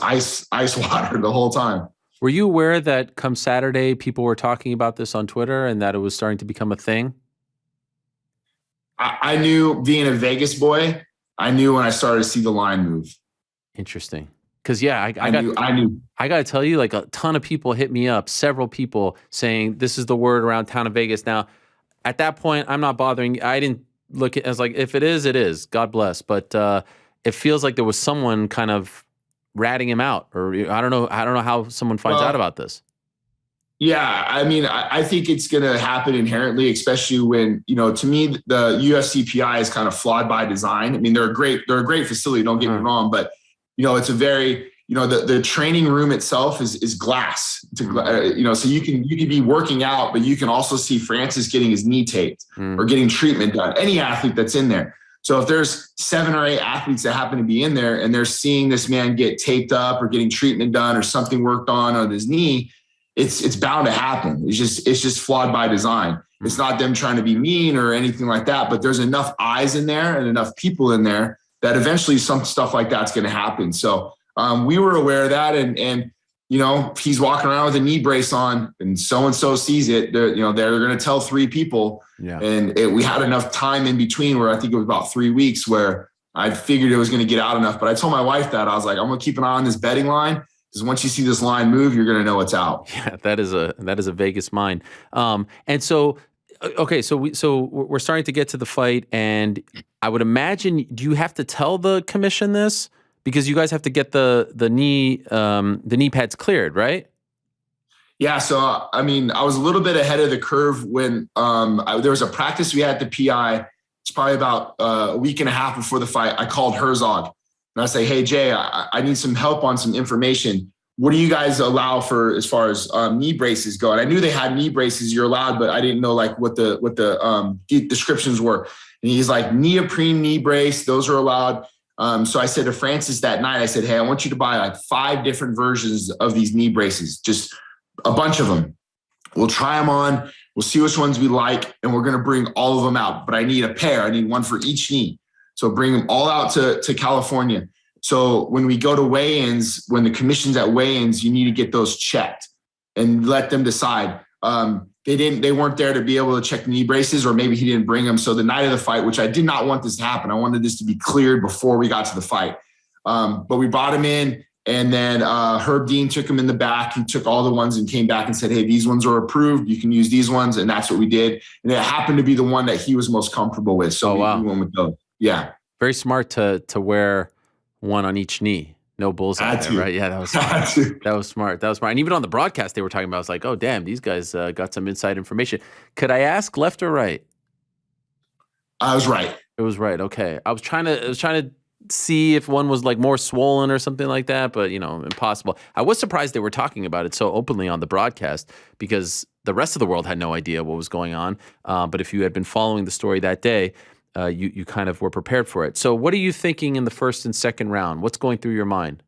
ice water the whole time. Were you aware that come Saturday, people were talking about this on Twitter and that it was starting to become a thing? I knew, being a Vegas boy, I knew when I started to see the line move. Interesting. Because, yeah, I knew. I got to tell you, like, a ton of people hit me up, several people saying this is the word around town of Vegas. Now, at that point, I'm not bothering. I didn't look at it as like, if it is, it is. God bless. But it feels like there was someone kind of ratting him out, or I don't know how someone finds out about this. Yeah, I mean, I think it's going to happen inherently, especially when, to me, the UFC PI is kind of flawed by design. I mean, they're a great facility, don't get me wrong, but, it's a very, the training room itself is glass, so you can be working out, but you can also see Francis getting his knee taped or getting treatment done, any athlete that's in there. So if there's 7 or 8 athletes that happen to be in there and they're seeing this man get taped up or getting treatment done or something worked on his knee, it's bound to happen. It's just flawed by design. It's not them trying to be mean or anything like that, but there's enough eyes in there and enough people in there that eventually some stuff like that's going to happen. So we were aware of that, and he's walking around with a knee brace on, and so sees it. They're going to tell 3 people, and we had enough time in between where I think it was about 3 weeks where I figured it was going to get out enough. But I told my wife that I was like, I'm going to keep an eye on this betting line. Because once you see this line move, you're going to know it's out. Yeah, that is a Vegas mind. And so, okay, so we're starting to get to the fight, and I would imagine, do you have to tell the commission this, because you guys have to get the knee pads cleared, right? Yeah. So I mean, I was a little bit ahead of the curve when there was a practice we had at the PI. It's probably about a week and a half before the fight. I called Herzog. And I say, hey, Jay, I need some help on some information. What do you guys allow for as far as knee braces go? And I knew they had knee braces you're allowed, but I didn't know like what the descriptions were. And he's like, neoprene knee brace, those are allowed. So I said to Francis that night, I said, hey, I want you to buy like 5 different versions of these knee braces, just a bunch of them. We'll try them on. We'll see which ones we like, and we're going to bring all of them out. But I need a pair. I need one for each knee. So bring them all out to California. So when we go to weigh-ins, when the commission's at weigh-ins, you need to get those checked and let them decide. They weren't there to be able to check the knee braces, or maybe he didn't bring them. So the night of the fight, which I did not want this to happen, I wanted this to be cleared before we got to the fight. But we brought him in, and then Herb Dean took him in the back. He took all the ones and came back and said, hey, these ones are approved. You can use these ones. And that's what we did. And it happened to be the one that he was most comfortable with. So we went with those. Yeah. Very smart to wear one on each knee. No bullseye there, right? Yeah, that was smart. That was smart. That was smart. And even on the broadcast, they were talking about, I was like, oh, damn, these guys got some inside information. Could I ask left or right? I was right. It was right. Okay. I was trying to see if one was like more swollen or something like that, but impossible. I was surprised they were talking about it so openly on the broadcast because the rest of the world had no idea what was going on. But if you had been following the story that day, you kind of were prepared for it. So what are you thinking in the first and second round? What's going through your mind?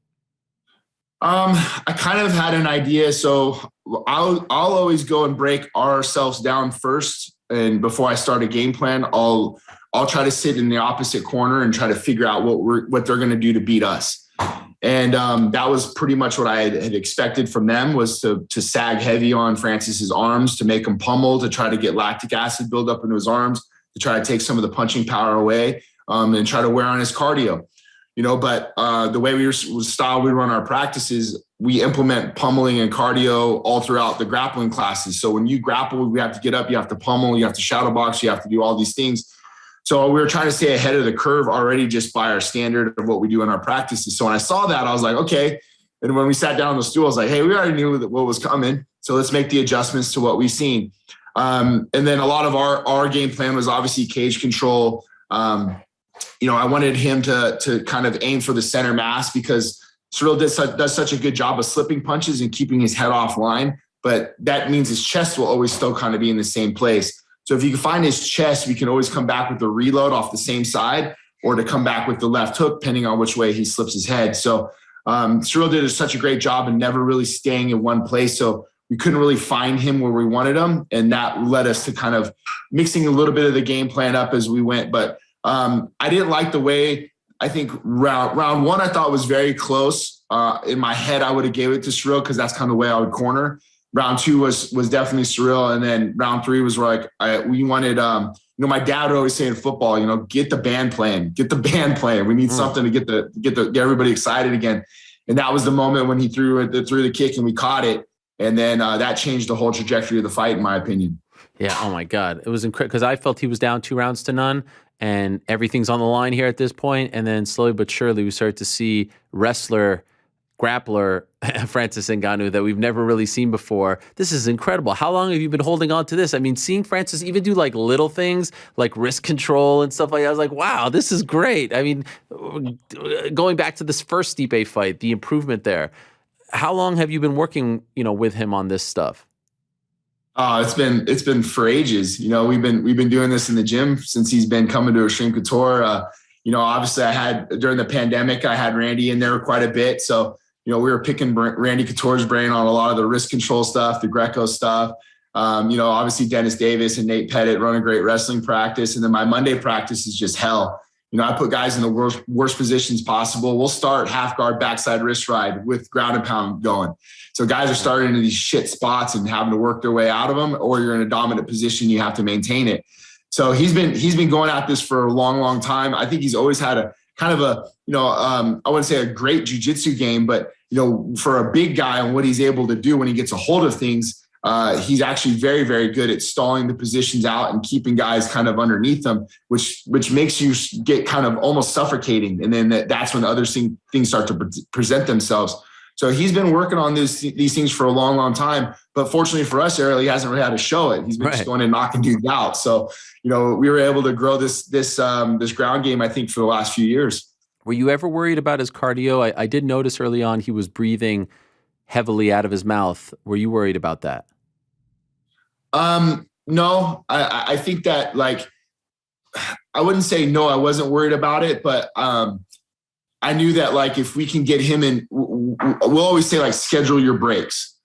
I kind of had an idea. So I'll always go and break ourselves down first. And before I start a game plan, I'll try to sit in the opposite corner and try to figure out what they're going to do to beat us. And that was pretty much what I had expected from them, was to sag heavy on Francis's arms, to make him pummel, to try to get lactic acid build up into his arms, to try to take some of the punching power away, and try to wear on his cardio. But the way we run our practices, we implement pummeling and cardio all throughout the grappling classes. So when you grapple, we have to get up, you have to pummel, you have to shadow box, you have to do all these things. So we were trying to stay ahead of the curve already just by our standard of what we do in our practices. So when I saw that, I was like, okay. And when we sat down on the stool, I was like, hey, we already knew what was coming. So let's make the adjustments to what we've seen. And then a lot of our game plan was obviously cage control. I wanted him to kind of aim for the center mass because Ciryl does such a good job of slipping punches and keeping his head offline, but that means his chest will always still kind of be in the same place. So if you can find his chest, we can always come back with the reload off the same side, or to come back with the left hook, depending on which way he slips his head. So Ciryl did such a great job in never really staying in one place. So we couldn't really find him where we wanted him. And that led us to kind of mixing a little bit of the game plan up as we went. But I didn't like the way, I think round one, I thought was very close. In my head, I would have gave it to Ciryl because that's kind of the way I would corner. Round two was definitely Ciryl. And then round three was where we wanted, my dad would always say in football, get the band playing. We need something to get everybody excited again. And that was the moment when he threw the kick and we caught it. And then that changed the whole trajectory of the fight, in my opinion. Yeah. Oh my God. It was incredible because I felt he was down 2-0 and everything's on the line here at this point. And then slowly but surely we started to see wrestler, grappler Francis Ngannou that we've never really seen before. This is incredible. How long have you been holding on to this? I mean, seeing Francis even do like little things like wrist control and stuff like that, I was like, wow, this is great. I mean, going back to this first Stipe fight, the improvement there. How long have you been working, with him on this stuff? It's been for ages. We've been doing this in the gym since he's been coming to Extreme Couture. Obviously during the pandemic, I had Randy in there quite a bit. So, we were picking Randy Couture's brain on a lot of the wrist control stuff, the Greco stuff. Obviously Dennis Davis and Nate Pettit run a great wrestling practice. And then my Monday practice is just hell. I put guys in the worst positions possible. We'll start half guard backside wrist ride with ground and pound going. So guys are starting into these shit spots and having to work their way out of them, or you're in a dominant position, you have to maintain it. So he's been going at this for a long, long time. I think he's always had a kind of I wouldn't say a great jiu-jitsu game, but, for a big guy and what he's able to do when he gets a hold of things, he's actually very, very good at stalling the positions out and keeping guys kind of underneath them, which makes you get kind of almost suffocating. And then that's when other things start to present themselves. So he's been working on these things for a long, long time. But fortunately for us, Ciryl, he hasn't really had to show it. He's been just going and knocking dudes out. So, we were able to grow this ground game, I think, for the last few years. Were you ever worried about his cardio? I did notice early on he was breathing heavily out of his mouth. Were you worried about that? No, I think that I wouldn't say no, I wasn't worried about it, but I knew that if we can get him in, we'll always say schedule your breaks.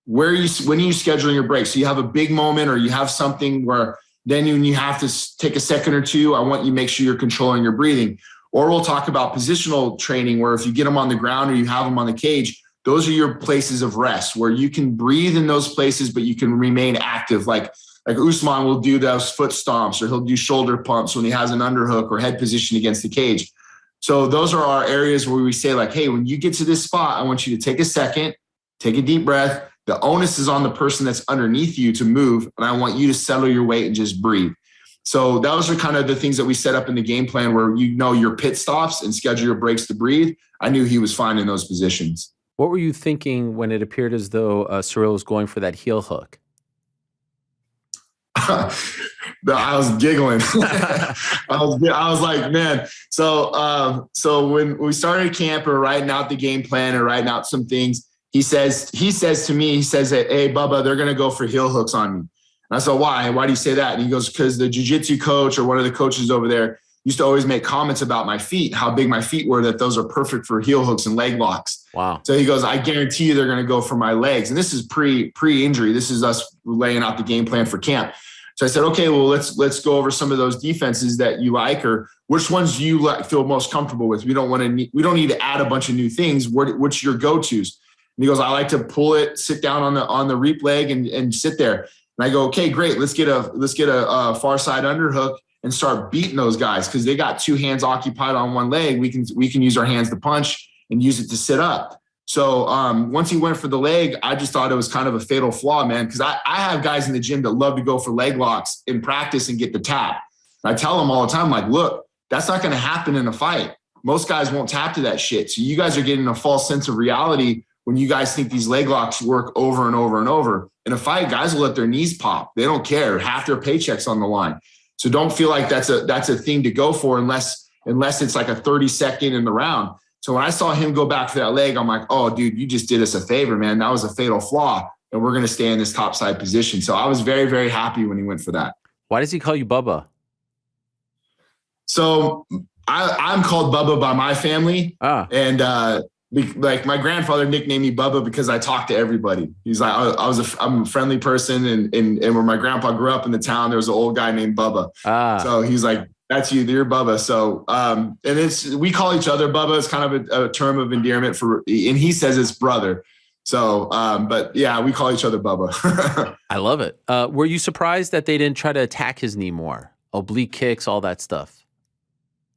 When are you scheduling your breaks? So you have a big moment or you have something where then you have to take a second or two. I want you to make sure you're controlling your breathing. Or we'll talk about positional training where if you get them on the ground or you have them on the cage, those are your places of rest where you can breathe in those places, but you can remain active. Like Usman will do those foot stomps or he'll do shoulder pumps when he has an underhook or head position against the cage. So those are our areas where we say hey, when you get to this spot, I want you to take a second, take a deep breath. The onus is on the person that's underneath you to move. And I want you to settle your weight and just breathe. So those are kind of the things that we set up in the game plan where your pit stops and schedule your breaks to breathe. I knew he was fine in those positions. What were you thinking when it appeared as though Ciryl was going for that heel hook? I was giggling. I was like, man. So when we started camp or writing out the game plan or writing out some things, he says to me, hey, Bubba, they're going to go for heel hooks on me. And I said, why? Why do you say that? And he goes, because the jiu-jitsu coach or one of the coaches over there used to always make comments about my feet, how big my feet were, that those are perfect for heel hooks and leg locks. Wow. So he goes, I guarantee you they're going to go for my legs. And this is pre-injury. This is us laying out the game plan for camp. So I said, okay, well, let's go over some of those defenses that you like, or which ones do you feel most comfortable with? We don't need to add a bunch of new things. What's your go-tos? And he goes, I like to pull it, sit down on the reap leg and sit there. And I go, okay, great. Let's get a far side underhook and start beating those guys because they got two hands occupied on one leg. We can use our hands to punch and use it to sit up. So once he went for the leg, I just thought it was kind of a fatal flaw, man, because I have guys in the gym that love to go for leg locks in practice and get the tap. And I tell them all the time, like, look, that's not going to happen in a fight. Most guys won't tap to that shit. So you guys are getting a false sense of reality when you guys think these leg locks work over and over and over. In a fight, guys will let their knees pop. They don't care. Half their paycheck's on the line. So don't feel like that's a thing to go for unless it's like a 30-second in the round. So when I saw him go back for that leg, I'm like, oh, dude, you just did us a favor, man. That was a fatal flaw, and we're going to stay in this topside position. So I was very, very happy when he went for that. Why does he call you Bubba? So I'm called Bubba by my family. And like my grandfather nicknamed me Bubba because I talk to everybody. He's like, I'm a friendly person. And when my grandpa grew up in the town, there was an old guy named Bubba. So he's like, that's you, you're Bubba. So, and we call each other Bubba. It's kind of a term of endearment and he says it's brother. So, but yeah, we call each other Bubba. I love it. Were you surprised that they didn't try to attack his knee more? Oblique kicks, all that stuff.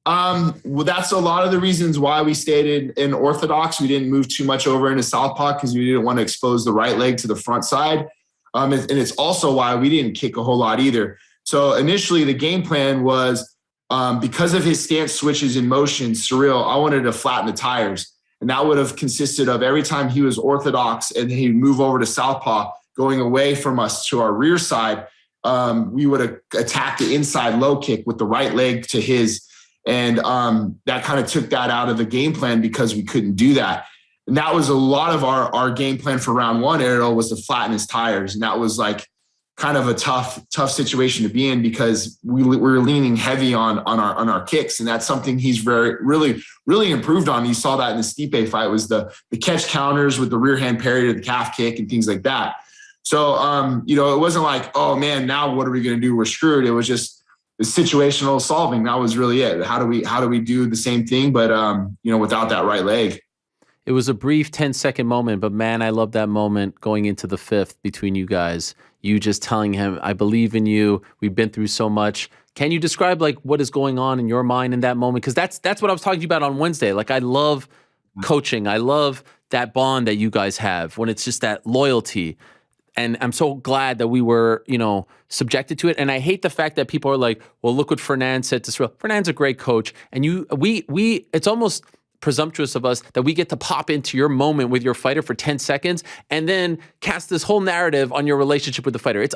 Well, that's a lot of the reasons why we stayed in orthodox. We didn't move too much over into southpaw because we didn't want to expose the right leg to the front side. And it's also why we didn't kick a whole lot either. So initially the game plan was, because of his stance switches in motion, Ciryl, I wanted to flatten the tires. And that would have consisted of every time he was orthodox and he'd move over to southpaw, going away from us to our rear side, we would have attacked the inside low kick with the right leg to his. And that kind of took that out of the game plan because we couldn't do that. And that was a lot of our game plan for round one, Ariel, was to flatten his tires. And that was like kind of a tough situation to be in because we were leaning heavy on our kicks. And that's something he's really improved on. You saw that in the Stipe fight was the catch counters with the rear hand parry to the calf kick and things like that. So, it wasn't like, oh man, now what are we going to do? We're screwed. It was just the situational solving. That was really it. How do we do the same thing, but, without that right leg? It was a brief 10-second moment, but man, I love that moment going into the fifth between you guys. You just telling him, I believe in you. We've been through so much. Can you describe like what is going on in your mind in that moment? Because that's what I was talking to you about on Wednesday. Like I love coaching. I love that bond that you guys have when it's just that loyalty. And I'm so glad that we were, subjected to it. And I hate the fact that people are like, well, look what Fernand said to Ciryl. Fernand's a great coach. And it's almost presumptuous of us that we get to pop into your moment with your fighter for 10 seconds and then cast this whole narrative on your relationship with the fighter. It's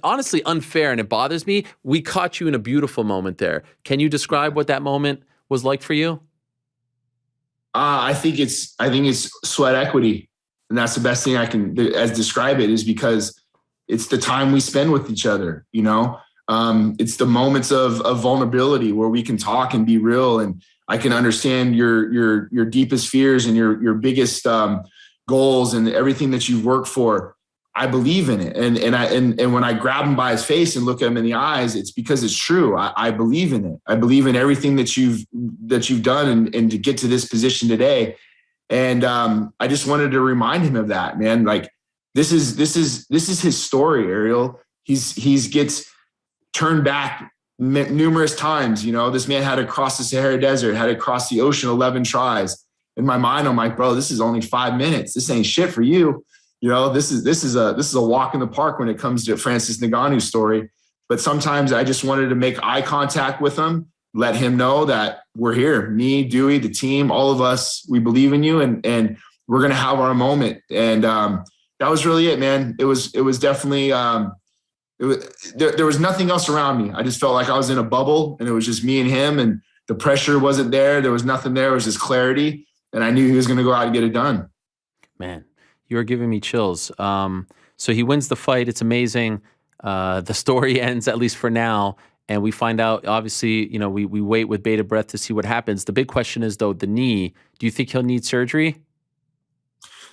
honestly unfair and it bothers me. We caught you in a beautiful moment there. Can you describe what that moment was like for you? I think it's sweat equity. And that's the best thing I can describe it is because it's the time we spend with each other, it's the moments of vulnerability where we can talk and be real. And I can understand your deepest fears and your biggest goals and everything that you've worked for. I believe in it. And when I grab him by his face and look at him in the eyes, it's because it's true. I believe in it. I believe in everything that you've done and to get to this position today. And I just wanted to remind him of that, man. Like this is his story, Ariel. He's gets turned back numerous times. This man had to cross the Sahara Desert, had to cross the ocean 11 tries. In my mind, I'm like, bro, this is only 5 minutes. This ain't shit for you. This is a walk in the park when it comes to Francis Ngannou's story. but sometimes I just wanted to make eye contact with him, let him know that we're here, me, Dewey, the team, all of us, we believe in you, and we're going to have our moment. And that was really it, man. It was definitely, there was nothing else around me. I just felt like I was in a bubble, and it was just me and him, and the pressure wasn't there. There was nothing there. It was just clarity. And I knew he was going to go out and get it done. Man, you're giving me chills. So he wins the fight. It's amazing. The story ends, at least for now. And we find out, obviously, we wait with bated breath to see what happens. The big question is, though, the knee. Do you think he'll need surgery?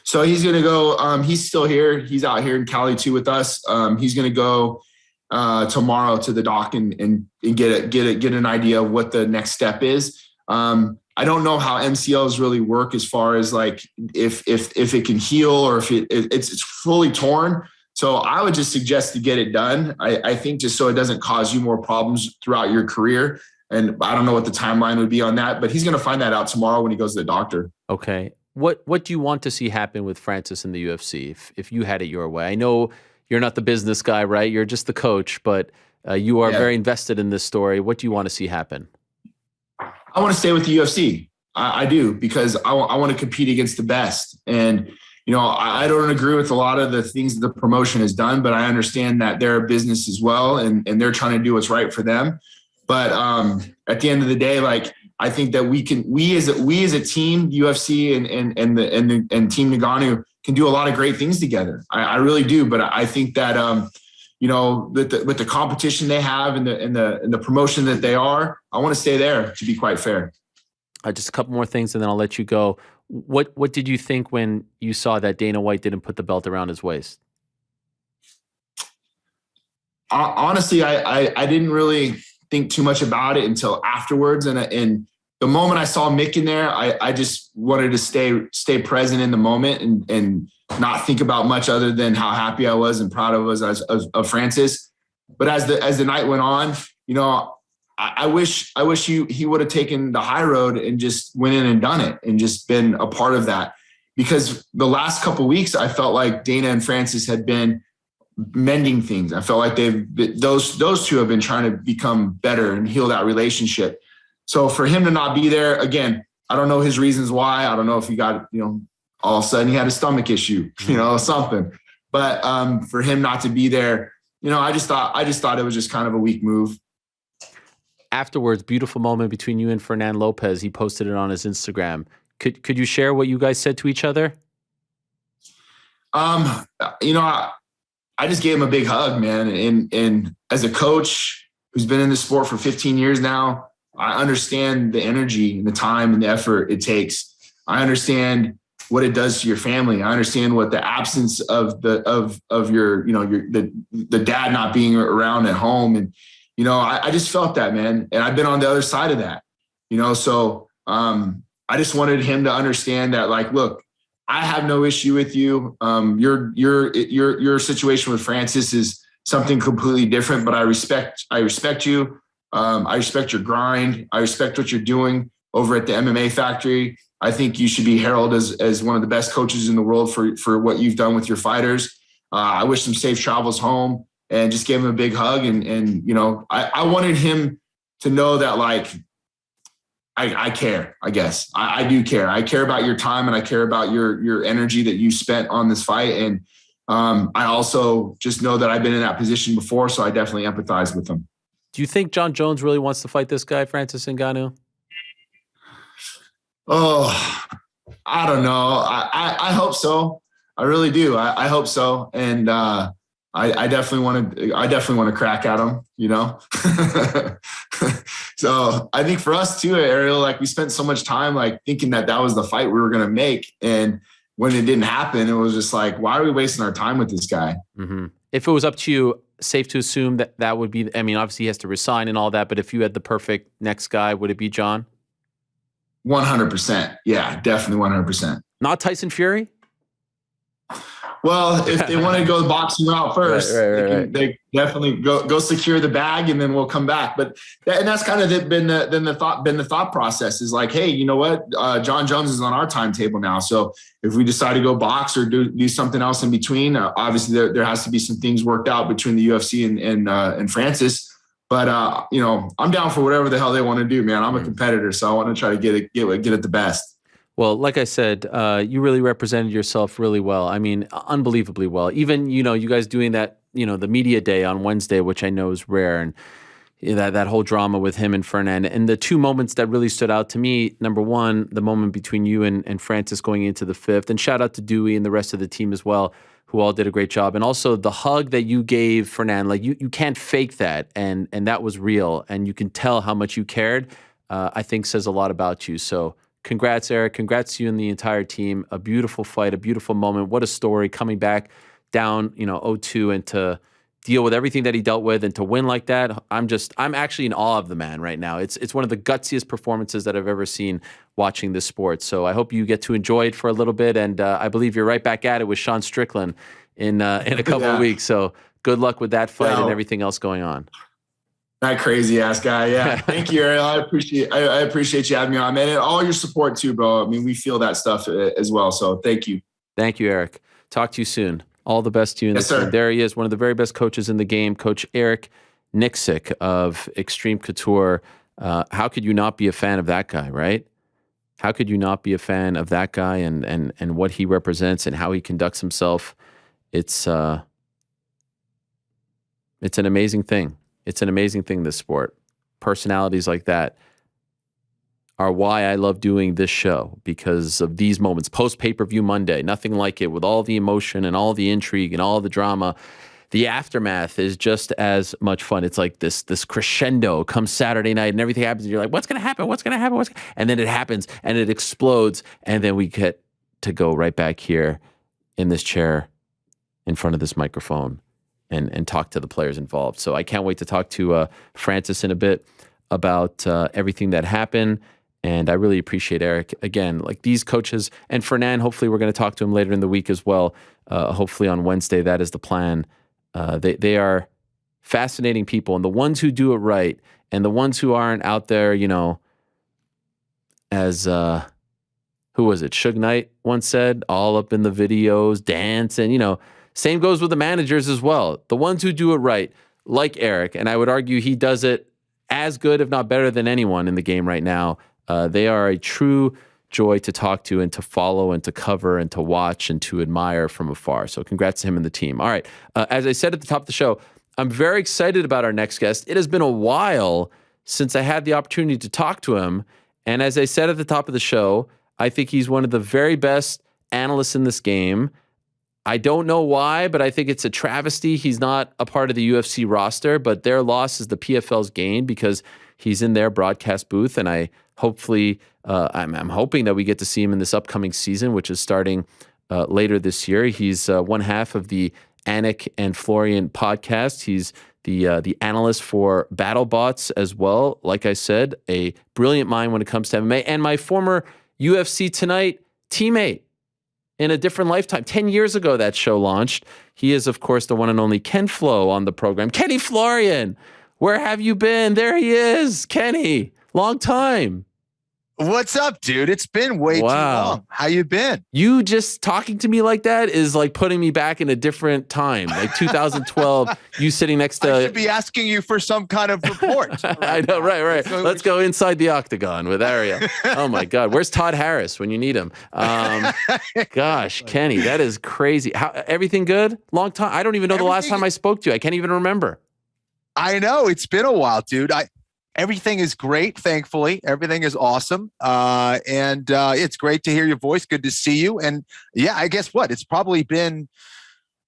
So he's going to go, he's still here. He's out here in Cali too with us. He's going to go tomorrow to the doc and get an idea of what the next step is. I don't know how MCLs really work as far as like if it can heal or if it's fully torn. So I would just suggest to get it done. I think just so it doesn't cause you more problems throughout your career. And I don't know what the timeline would be on that, but he's going to find that out tomorrow when he goes to the doctor. Okay. What do you want to see happen with Francis in the UFC if you had it your way? I know you're not the business guy, right? You're just the coach, but you are very invested in this story. What do you want to see happen? I want to stay with the UFC. I do, because I want to compete against the best. And, I don't agree with a lot of the things that the promotion has done, but I understand that they're a business as well, and they're trying to do what's right for them. But at the end of the day, like, I think that we as a team, UFC and Team Ngannou can do a lot of great things together. I really do. But I think that, with the competition they have and the promotion that they are, I want to stay there, to be quite fair. Just a couple more things and then I'll let you go. What did you think when you saw that Dana White didn't put the belt around his waist? Honestly, I didn't really think too much about it until afterwards. And the moment I saw Mick in there, I just wanted to stay present in the moment and not think about much other than how happy I was and proud I was of Francis. But as the night went on, I wish he would have taken the high road and just went in and done it and just been a part of that. Because the last couple of weeks, I felt like Dana and Francis had been mending things. I felt like those two have been trying to become better and heal that relationship. So for him to not be there, again, I don't know his reasons why. I don't know if he got, all of a sudden he had a stomach issue, something. But for him not to be there, I just thought it was just kind of a weak move. Afterwards, beautiful moment between you and Fernand Lopez. He posted it on his Instagram. Could you share what you guys said to each other? I just gave him a big hug, man. And as a coach who's been in the sport for 15 years now, I understand the energy and the time and the effort it takes. I understand what it does to your family. I understand what the absence of your the dad not being around at home. And, I just felt that, man. And I've been on the other side of that, so I just wanted him to understand that, like, look, I have no issue with you. Your situation with Francis is something completely different, but I respect you. I respect your grind. I respect what you're doing over at the MMA Factory. I think you should be heralded as one of the best coaches in the world for what you've done with your fighters. I wish him safe travels home, and just gave him a big hug. And I wanted him to know that, like, I care, I guess. I do care. I care about your time, and I care about your energy that you spent on this fight. And I also just know that I've been in that position before, so I definitely empathize with him. Do you think John Jones really wants to fight this guy, Francis Ngannou? Oh, I don't know. I hope so. I really do. I hope so. And I definitely want to crack at him, So I think for us too, Ariel, like, we spent so much time like thinking that was the fight we were going to make. And when it didn't happen, it was just like, why are we wasting our time with this guy? Mm-hmm. If it was up to you, safe to assume that would be, obviously he has to resign and all that, but if you had the perfect next guy, would it be John? 100%. Yeah, definitely 100%. Not Tyson Fury? Well, if they want to go the boxing route first, they definitely go secure the bag, and then we'll come back. But that's kind of been the thought process is like, hey, you know what? John Jones is on our timetable now. So if we decide to go box or do something else in between, obviously there has to be some things worked out between the UFC and Francis. But I'm down for whatever the hell they want to do, man. I'm a competitor, so I want to try to get it the best. Well, like I said, you really represented yourself really well. I mean, unbelievably well. Even, you guys doing that, the media day on Wednesday, which I know is rare, and that whole drama with him and Fernand. And the two moments that really stood out to me, number one, the moment between you and Francis going into the fifth, and shout out to Dewey and the rest of the team as well, who all did a great job. And also the hug that you gave Fernand, like you can't fake that. And that was real. And you can tell how much you cared, I think says a lot about you. So congrats, Eric. Congrats to you and the entire team. A beautiful fight, a beautiful moment. What a story, coming back down, 0-2, and to deal with everything that he dealt with and to win like that. I'm actually in awe of the man right now. It's one of the gutsiest performances that I've ever seen watching this sport. So I hope you get to enjoy it for a little bit. And I believe you're right back at it with Sean Strickland in a couple of weeks. So good luck with that fight and everything else going on. That crazy ass guy. Yeah. Thank you, Ariel. I appreciate you having me on, man. And all your support too, bro. I mean, we feel that stuff as well. So thank you. Thank you, Eric. Talk to you soon. All the best to you in the team. There he is, one of the very best coaches in the game, Coach Eric Nicksick of Extreme Couture. How could you not be a fan of that guy, right? How could you not be a fan of that guy and what he represents and how he conducts himself? It's an amazing thing. It's an amazing thing, this sport. Personalities like that are why I love doing this show, because of these moments. Post-pay-per-view Monday, nothing like it, with all the emotion and all the intrigue and all the drama. The aftermath is just as much fun. It's like this crescendo comes Saturday night and everything happens. And you're like, what's going to happen? What's going to happen? And then it happens and it explodes. And then we get to go right back here in this chair in front of this microphone and talk to the players involved. So I can't wait to talk to Francis in a bit about everything that happened. And I really appreciate Eric. Again, like these coaches, and Fernand, hopefully we're going to talk to him later in the week as well. Hopefully on Wednesday, that is the plan. They are fascinating people. And the ones who do it right, and the ones who aren't out there, as, who was it? Suge Knight once said, all up in the videos, dancing, same goes with the managers as well. The ones who do it right, like Eric, and I would argue he does it as good, if not better than anyone in the game right now. They are a true joy to talk to and to follow and to cover and to watch and to admire from afar. So congrats to him and the team. All right. As I said at the top of the show, I'm very excited about our next guest. It has been a while since I had the opportunity to talk to him. And as I said at the top of the show, I think he's one of the very best analysts in this game. I don't know why, but I think it's a travesty he's not a part of the UFC roster, but their loss is the PFL's gain because he's in their broadcast booth, and I'm hoping that we get to see him in this upcoming season, which is starting later this year. He's one half of the Anik and Florian podcast. He's the analyst for BattleBots as well. Like I said, a brilliant mind when it comes to MMA, and my former UFC Tonight teammate in a different lifetime. 10 years ago, that show launched. He is, of course, the one and only Ken Flo on the program. Kenny Florian, where have you been? There he is. Kenny, long time. What's up, dude? It's been way too long. How you been? You just talking to me like that is like putting me back in a different time, like 2012. You sitting next to. I should be asking you for some kind of report. I know, right. Let's go inside the octagon with Ariel. Oh my God, where's Todd Harris when you need him? Gosh, Kenny, that is crazy. Everything good? Long time. I don't even know the last time I spoke to you. I can't even remember. I know it's been a while, dude. Everything is great, thankfully. Everything is awesome. And it's great to hear your voice. Good to see you. And yeah, I guess what? It's probably been,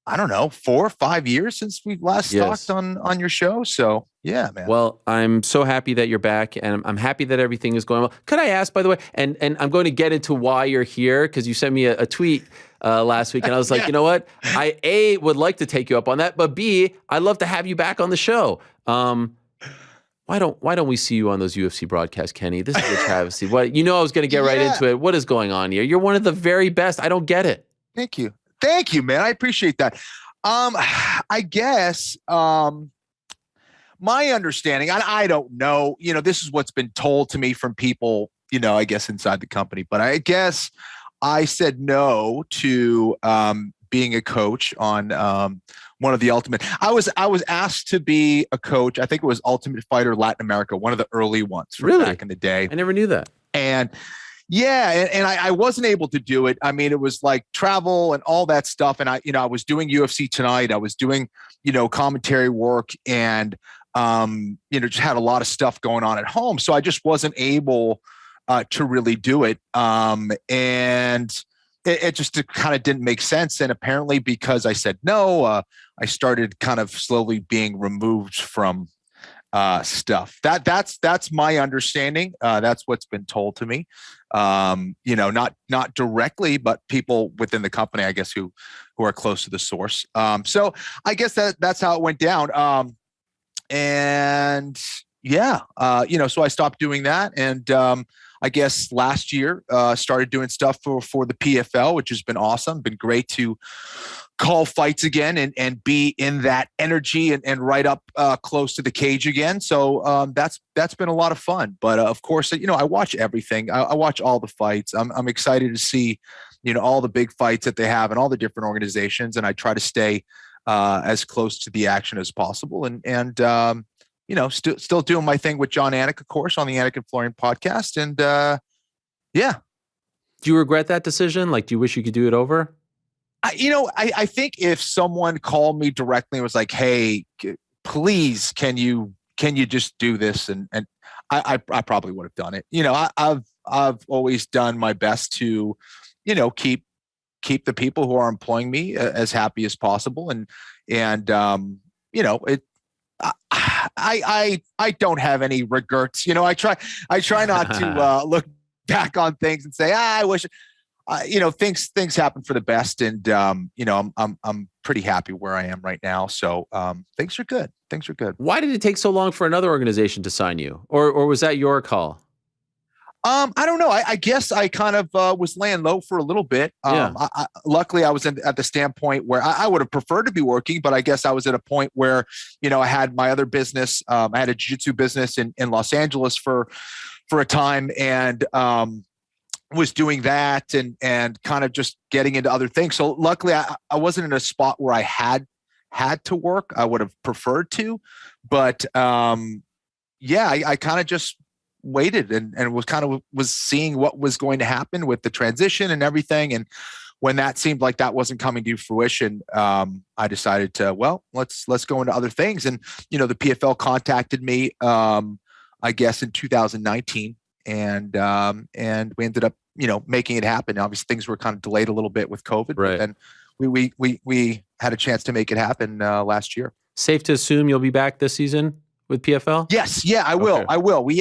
I don't know, 4 or 5 years since we last talked on your show. So yeah, man. Well, I'm so happy that you're back, and I'm happy that everything is going well. Could I ask, by the way, and I'm going to get into why you're here, because you sent me a tweet last week, and I was like, you know what? I, A, would like to take you up on that, but B, I'd love to have you back on the show. Why don't we see you on those UFC broadcasts, Kenny? This is a travesty. I was going to get right into it. What is going on here? You're one of the very best. I don't get it. Thank you. Thank you, man. I appreciate that. I guess my understanding, I don't know, this is what's been told to me from people, I guess inside the company, but I guess I said no to being a coach on one of the Ultimate. I was asked to be a coach. I think it was Ultimate Fighter Latin America, one of the early ones from back in the day. I never knew that. And yeah, and I wasn't able to do it. I mean, it was like travel and all that stuff. And I was doing UFC Tonight. I was doing, commentary work and, just had a lot of stuff going on at home. So I just wasn't able to really do it. And it just kind of didn't make sense. And apparently because I said no, I started kind of slowly being removed from stuff. That's my understanding. That's what's been told to me. Not directly, but people within the company, I guess, who are close to the source. So I guess that's how it went down. So I stopped doing that. And I guess last year started doing stuff for the PFL, which has been awesome. Been great to call fights again and be in that energy and right up close to the cage again. So that's been a lot of fun. But of course, I watch everything. I watch all the fights. I'm excited to see, all the big fights that they have and all the different organizations. And I try to stay as close to the action as possible. And still doing my thing with John Anik, of course, on the Anik and Florian podcast. And yeah. Do you regret that decision? Like, do you wish you could do it over? I think if someone called me directly and was like, "Hey, please, can you just do this?" and I probably would have done it. I've always done my best to, keep the people who are employing me as happy as possible. I don't have any regrets. I try not to look back on things and say, I wish. Things happen for the best, and I'm pretty happy where I am right now. So things are good. Why did it take so long for another organization to sign you, or was that your call? I don't know. I guess I kind of was laying low for a little bit. Luckily, I was at the standpoint where I would have preferred to be working, but I guess I was at a point where I had my other business. I had a jiu-jitsu business in Los Angeles for a time, and was doing that and kind of just getting into other things. So luckily I wasn't in a spot where I had to work. I would have preferred to, but I kind of just waited and was seeing what was going to happen with the transition and everything. And when that seemed like that wasn't coming to fruition, I decided to, let's go into other things. And, the PFL contacted me, I guess in 2019. And we ended up, making it happen. Obviously, things were kind of delayed a little bit with COVID, right. But then we had a chance to make it happen last year. Safe to assume you'll be back this season with PFL? Yes, yeah, I will. Okay. I will. We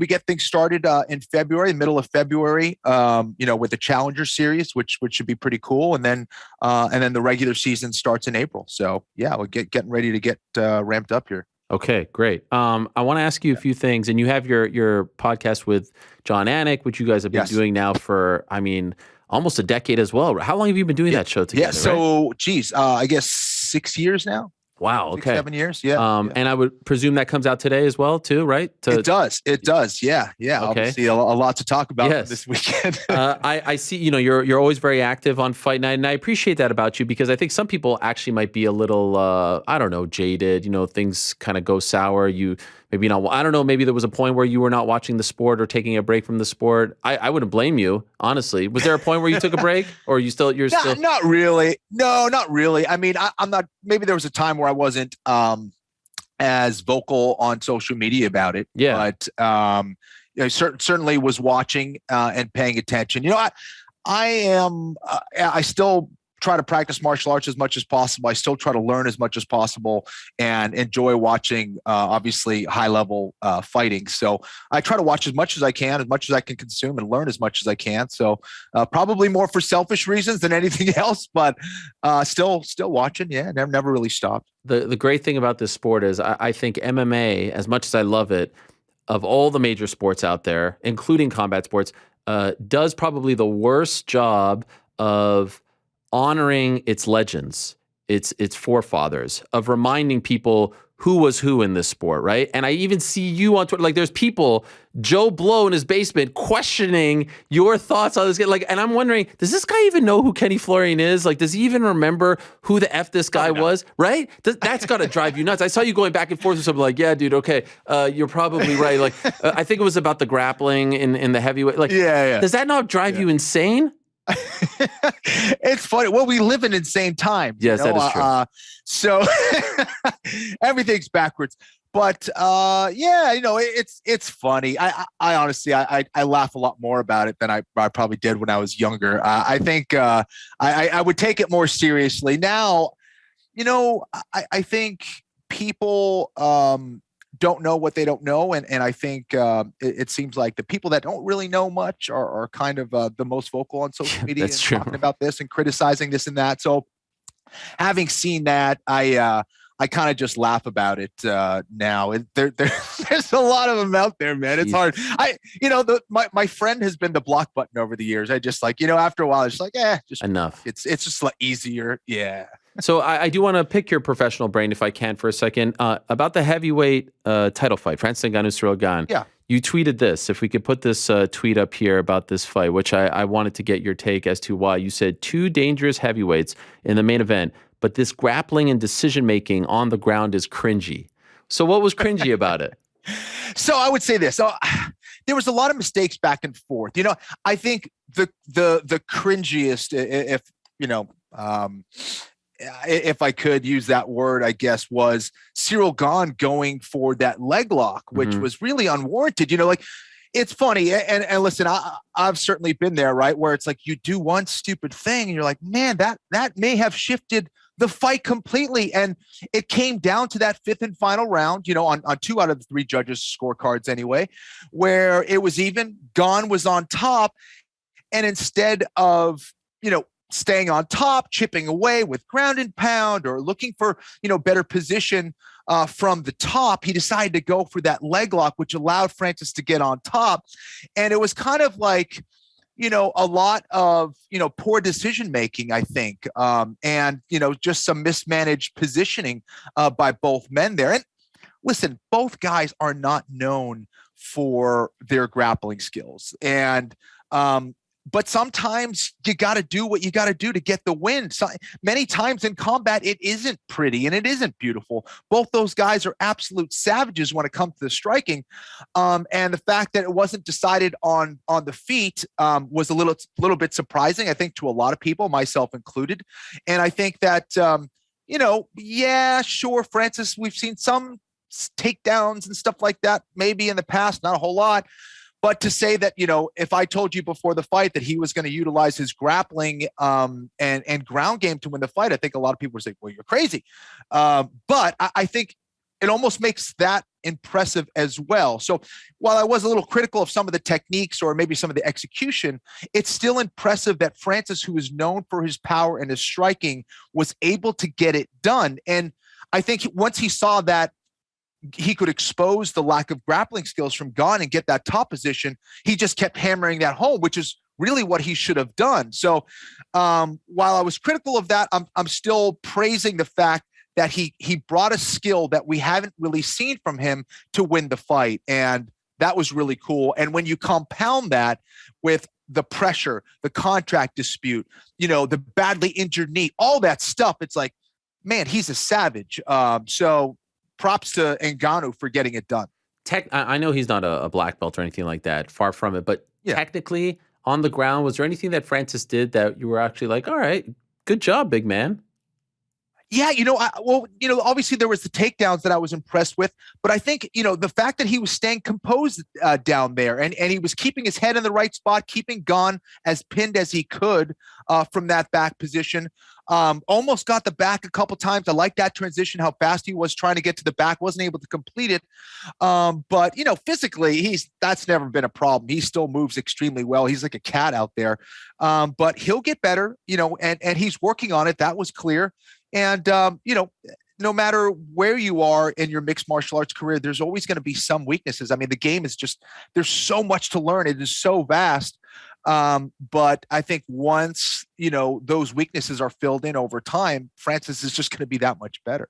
get things started in February, middle of February. With the Challenger Series, which should be pretty cool, and then the regular season starts in April. So yeah, we're getting ready to get ramped up here. Okay, great. I want to ask you a few things, and you have your podcast with John Anik, which you guys have been doing now for, almost a decade as well. How long have you been doing that show together? Yeah, so, I guess 6 years now. Wow. Okay. 6, 7 years. Yeah. And I would presume that comes out today as well, too, right? It does. Yeah. Yeah. Okay. Obviously, a lot to talk about this weekend. I see. You're always very active on Fight Night, and I appreciate that about you because I think some people actually might be a little, jaded. Things kind of go sour. You maybe not. I don't know. Maybe there was a point where you were not watching the sport or taking a break from the sport. I wouldn't blame you, honestly. Was there a point where you took a break, or you're still? Not really. No, not really. I'm not. Maybe there was a time where I wasn't as vocal on social media about it. Yeah. But certainly was watching and paying attention. I am. I still try to practice martial arts as much as possible. I still try to learn as much as possible and enjoy watching, obviously, high-level fighting. So I try to watch as much as I can consume and learn as much as I can. So probably more for selfish reasons than anything else, but still watching. Yeah, never really stopped. The great thing about this sport is I think MMA, as much as I love it, of all the major sports out there, including combat sports, does probably the worst job of honoring its legends, its forefathers, of reminding people who was who in this sport, right? And I even see you on Twitter, like there's people, Joe Blow in his basement, questioning your thoughts on this guy. Like, and I'm wondering, does this guy even know who Kenny Florian is? Like, does he even remember who the F this guy was, right? That's got to drive you nuts. I saw you going back and forth with something like, yeah, dude, okay, you're probably right. Like, I think it was about the grappling in the heavyweight. Like, yeah. Does that not drive you insane? It's funny. Well, we live in insane times. Yes, that is true. So everything's backwards. But it's funny. I honestly I laugh a lot more about it than I probably did when I was younger. I think I would take it more seriously now. I think people don't know what they don't know, and I think it seems like the people that don't really know much are kind of the most vocal on social media and talking about this and criticizing this and that. So having seen that, I kind of just laugh about it now. There's a lot of them out there, man. It's hard. My friend has been the block button over the years. I just after a while, it's like, just enough. It's just like easier. Yeah. So I do want to pick your professional brain, if I can, for a second, about the heavyweight title fight, Francis Ngannou, Ciryl Gane. Yeah. You tweeted this. If we could put this tweet up here about this fight, which I wanted to get your take as to why. You said 2 dangerous heavyweights in the main event, but this grappling and decision-making on the ground is cringy. So what was cringy about it? So I would say this. So there was a lot of mistakes back and forth. I think the cringiest, if I could use that word, I guess, was Ciryl Gane going for that leg lock, which was really unwarranted. It's funny. And listen, I've certainly been there, right? Where it's like you do one stupid thing and you're like, man, that may have shifted the fight completely. And it came down to that 5th and final round, on 2 out of the 3 judges' scorecards anyway, where it was even. Gane was on top. And instead of, staying on top, chipping away with ground and pound or looking for, better position from the top, he decided to go for that leg lock, which allowed Francis to get on top. And it was kind of like, a lot of, poor decision-making, I think. And, just some mismanaged positioning by both men there. And listen, both guys are not known for their grappling skills. And, but sometimes you got to do what you got to do to get the win. So many times in combat, it isn't pretty and it isn't beautiful. Both those guys are absolute savages when it comes to the striking. And the fact that it wasn't decided on the feet was a little bit surprising, I think, to a lot of people, myself included. And I think that, sure, Francis, we've seen some takedowns and stuff like that, maybe in the past, not a whole lot. But to say that, if I told you before the fight that he was going to utilize his grappling and ground game to win the fight, I think a lot of people would say, well, you're crazy. But I think it almost makes that impressive as well. So while I was a little critical of some of the techniques or maybe some of the execution, it's still impressive that Francis, who is known for his power and his striking, was able to get it done. And I think once he saw that he could expose the lack of grappling skills from Gane and get that top position, he just kept hammering that home, which is really what he should have done. So while I was critical of that, I'm still praising the fact that he brought a skill that we haven't really seen from him to win the fight. And that was really cool. And when you compound that with the pressure, the contract dispute, the badly injured knee, all that stuff, it's like, man, he's a savage. So props to Ngannou for getting it done. I know he's not a black belt or anything like that, far from it, but technically on the ground, was there anything that Francis did that you were actually like, all right, good job, big man? Yeah, obviously there was the takedowns that I was impressed with, but I think, the fact that he was staying composed down there and he was keeping his head in the right spot, keeping Gane as pinned as he could from that back position, almost got the back a couple times. I like that transition, how fast he was trying to get to the back, wasn't able to complete it. But, physically, that's never been a problem. He still moves extremely well. He's like a cat out there. But he'll get better, and he's working on it. That was clear. And, no matter where you are in your mixed martial arts career, there's always going to be some weaknesses. I mean, the game is there's so much to learn. It is so vast. But I think once, those weaknesses are filled in over time, Francis is just going to be that much better.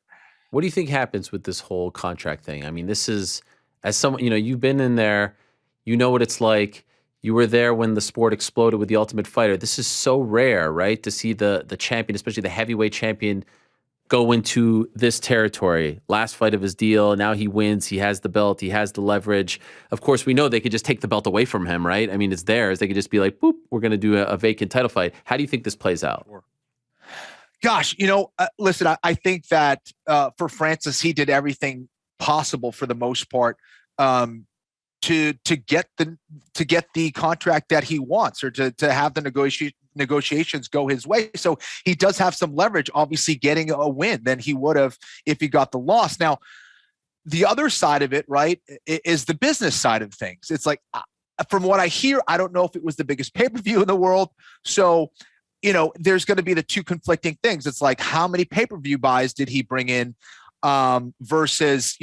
What do you think happens with this whole contract thing? I mean, this is, as someone, you've been in there, you know what it's like. You were there when the sport exploded with The Ultimate Fighter. This is so rare, right? To see the champion, especially the heavyweight champion, go into this territory. Last fight of his deal, now he wins, he has the belt, he has the leverage. Of course, we know they could just take the belt away from him, right? I mean, it's theirs. They could just be like, boop, we're going to do a vacant title fight. How do you think this plays out? Gosh, listen, I think that for Francis, he did everything possible for the most part to get the contract that he wants, or to have the negotiations go his way. So he does have some leverage, obviously, getting a win than he would have if he got the loss. Now, the other side of it, right, is the business side of things. It's like, from what I hear, I don't know if it was the biggest pay-per-view in the world. So, there's going to be the two conflicting things. It's like, how many pay-per-view buys did he bring in versus,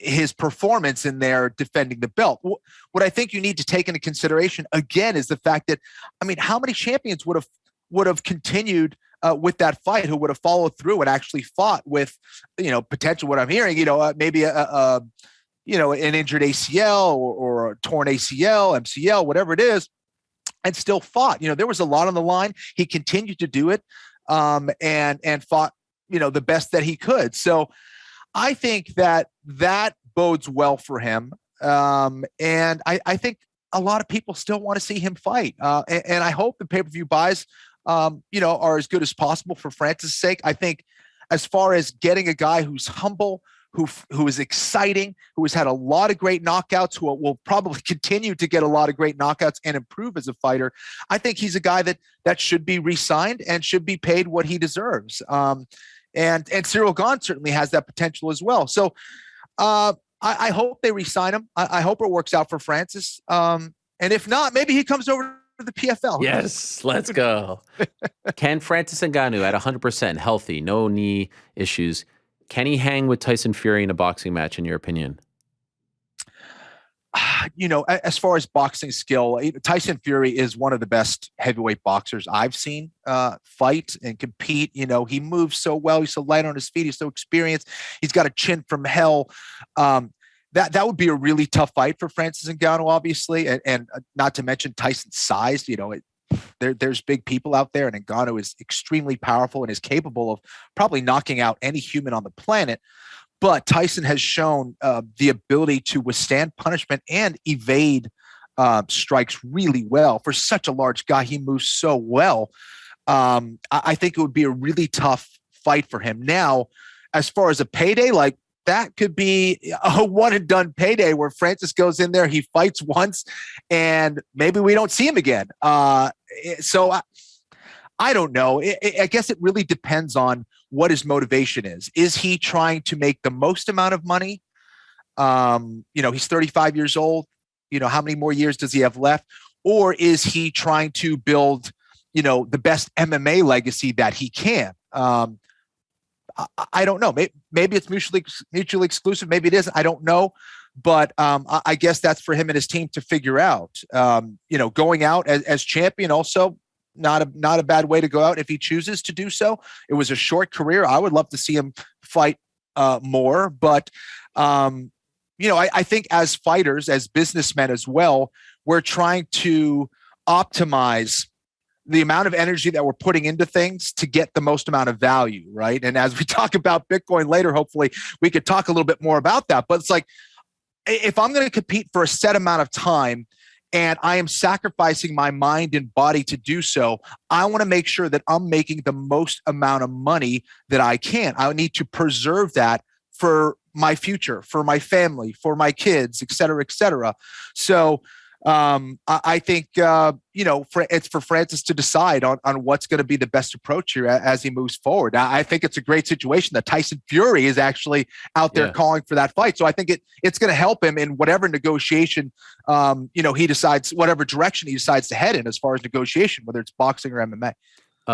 his performance in there defending the belt. What I think you need to take into consideration again is the fact that, how many champions would have continued with that fight, who would have followed through and actually fought with, potential, what I'm hearing, maybe an injured ACL or a torn ACL, MCL, whatever it is, and still fought. There was a lot on the line. He continued to do it and fought, the best that he could. So I think that bodes well for him. And I think a lot of people still want to see him fight. And I hope the pay-per-view buys, are as good as possible for Francis' sake. I think as far as getting a guy who's humble, who is exciting, who has had a lot of great knockouts, who will probably continue to get a lot of great knockouts and improve as a fighter, I think he's a guy that should be re-signed and should be paid what he deserves. And Ciryl Gane certainly has that potential as well. So I hope they re-sign him. I hope it works out for Francis. And if not, maybe he comes over to the PFL. Yes, let's go. Can Francis Ngannou at 100% healthy, no knee issues, can he hang with Tyson Fury in a boxing match, in your opinion? As far as boxing skill, Tyson Fury is one of the best heavyweight boxers I've seen fight and compete. He moves so well. He's so light on his feet. He's so experienced. He's got a chin from hell. That would be a really tough fight for Francis Ngannou, obviously, and not to mention Tyson's size. There's big people out there, and Ngannou is extremely powerful and is capable of probably knocking out any human on the planet. But Tyson has shown the ability to withstand punishment and evade strikes really well. For such a large guy, he moves so well. I think it would be a really tough fight for him. Now, as far as a payday, like that could be a one and done payday where Francis goes in there, he fights once, and maybe we don't see him again. So I don't know. I guess it really depends on what his motivation is. Is he trying to make the most amount of money? He's 35 years old. How many more years does he have left? Or is he trying to build, the best MMA legacy that he can? I don't know. Maybe it's mutually exclusive. Maybe it isn't. I don't know. But I guess that's for him and his team to figure out. Going out as champion also, not a bad way to go out if he chooses to do so. It was a short career. I would love to see him fight more, but I think as fighters, as businessmen as well, we're trying to optimize the amount of energy that we're putting into things to get the most amount of value, right? And as we talk about Bitcoin later, hopefully we could talk a little bit more about that. But it's like, if I'm going to compete for a set amount of time and I am sacrificing my mind and body to do so, I want to make sure that I'm making the most amount of money that I can. I need to preserve that for my future, for my family, for my kids, et cetera, et cetera. So I think, it's for Francis to decide on what's going to be the best approach here as he moves forward. I think it's a great situation that Tyson Fury is actually out there calling for that fight. So I think it's going to help him in whatever negotiation, he decides, whatever direction he decides to head in as far as negotiation, whether it's boxing or MMA.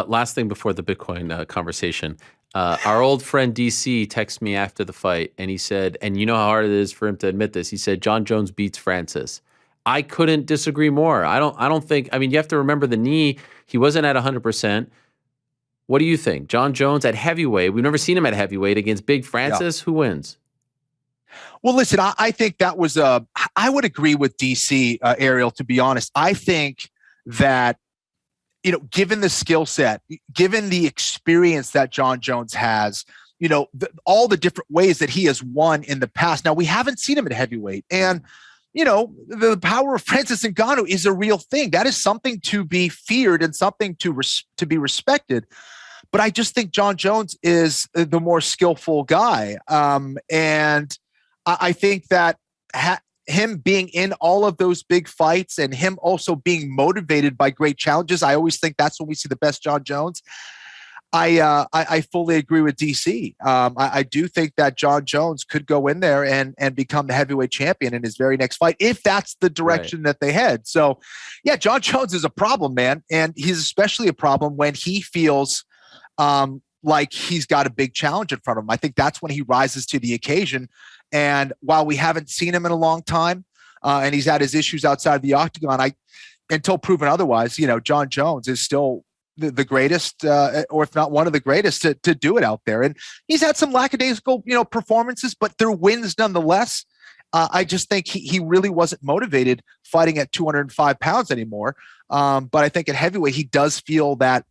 Last thing before the Bitcoin conversation. Our old friend DC texted me after the fight, and he said, and you know how hard it is for him to admit this, he said, John Jones beats Francis. I couldn't disagree more. I don't think, I mean, you have to remember the knee, he wasn't at 100%. What do you think? John Jones at heavyweight, we've never seen him at heavyweight against Big Francis. Who wins? Well, listen, I think that was I would agree with DC, Ariel, to be honest. I think that, given the skill set, given the experience that John Jones has, all the different ways that he has won in the past. Now, we haven't seen him at heavyweight. And, the power of Francis Ngannou is a real thing. That is something to be feared and something to be respected. But I just think John Jones is the more skillful guy. And I think that him being in all of those big fights and him also being motivated by great challenges, I always think that's when we see the best John Jones. I fully agree with DC. I do think that John Jones could go in there and become the heavyweight champion in his very next fight, if that's the direction that they head. So, yeah, John Jones is a problem, man. And he's especially a problem when he feels like he's got a big challenge in front of him. I think that's when he rises to the occasion. And while we haven't seen him in a long time, and he's had his issues outside the octagon, until proven otherwise, John Jones is still the greatest, or if not one of the greatest to do it out there. And he's had some lackadaisical, performances, but they're wins nonetheless. I just think he really wasn't motivated fighting at 205 pounds anymore. But I think at heavyweight, he does feel that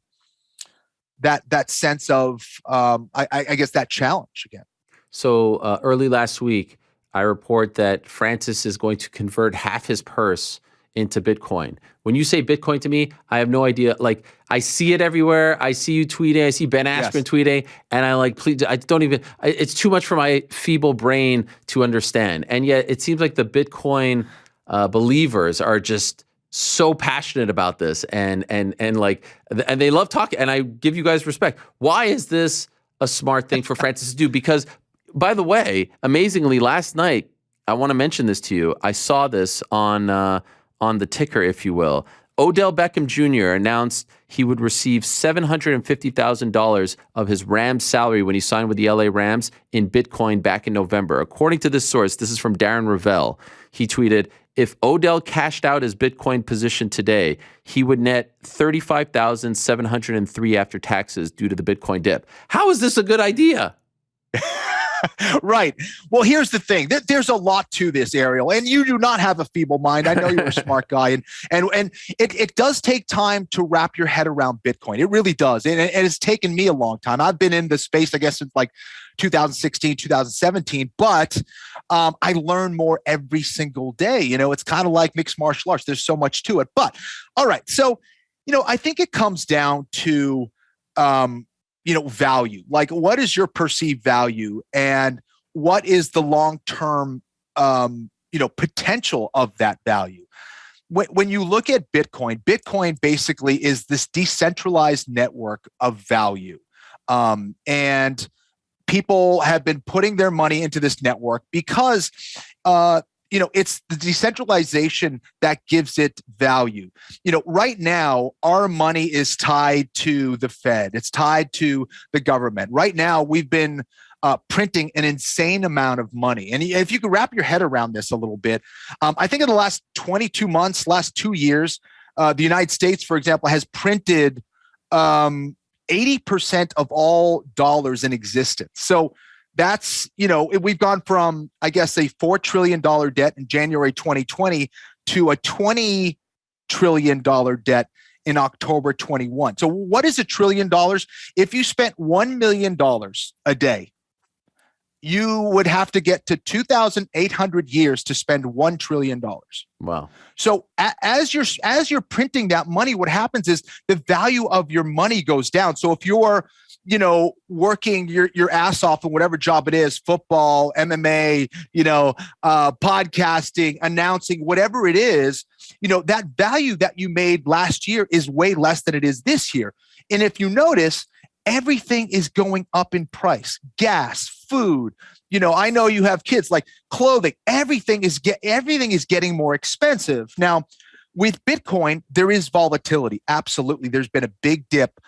sense of, I guess, that challenge again. So early last week, I report that Francis is going to convert half his purse into Bitcoin. When you say Bitcoin to me, I have no idea. Like, I see it everywhere. I see you tweeting. I see Ben Askren tweeting. And I don't even, it's too much for my feeble brain to understand. And yet it seems like the Bitcoin believers are just so passionate about this and they love talking. And I give you guys respect. Why is this a smart thing for Francis to do? Because, by the way, amazingly, last night, I want to mention this to you. I saw this on the ticker, if you will. Odell Beckham Jr. announced he would receive $750,000 of his Rams salary when he signed with the LA Rams in Bitcoin back in November. According to this source, this is from Darren Ravel. He tweeted, if Odell cashed out his Bitcoin position today, he would net $35,703 after taxes due to the Bitcoin dip. How is this a good idea? Right. Well, here's the thing. There's a lot to this, Ariel, and you do not have a feeble mind. I know you're a smart guy, and it does take time to wrap your head around Bitcoin. It really does, and it's taken me a long time. I've been in the space, I guess, since like 2016, 2017, but I learn more every single day. It's kind of like mixed martial arts. There's so much to it. But all right, so I think it comes down to value. Like, what is your perceived value and what is the long-term, potential of that value? When you look at Bitcoin basically is this decentralized network of value. And people have been putting their money into this network because, it's the decentralization that gives it value. Right now, our money is tied to the Fed. It's tied to the government. Right now, we've been printing an insane amount of money. And if you could wrap your head around this a little bit, I think in the last 22 months, last 2 years, the United States, for example, has printed 80% of all dollars in existence. So that's, we've gone from, I guess, a $4 trillion debt in January 2020 to a $20 trillion debt in October 21. So what is $1 trillion? If you spent $1 million a day, you would have to get to 2,800 years to spend $1 trillion. Wow. So as you're printing that money, what happens is the value of your money goes down. So if you're working your ass off in whatever job it is, football, MMA, podcasting, announcing, whatever it is, that value that you made last year is way less than it is this year. And if you notice, everything is going up in price. Gas, food, I know you have kids, like clothing, everything is getting more expensive. Now, with Bitcoin, there is volatility. Absolutely. There's been a big dip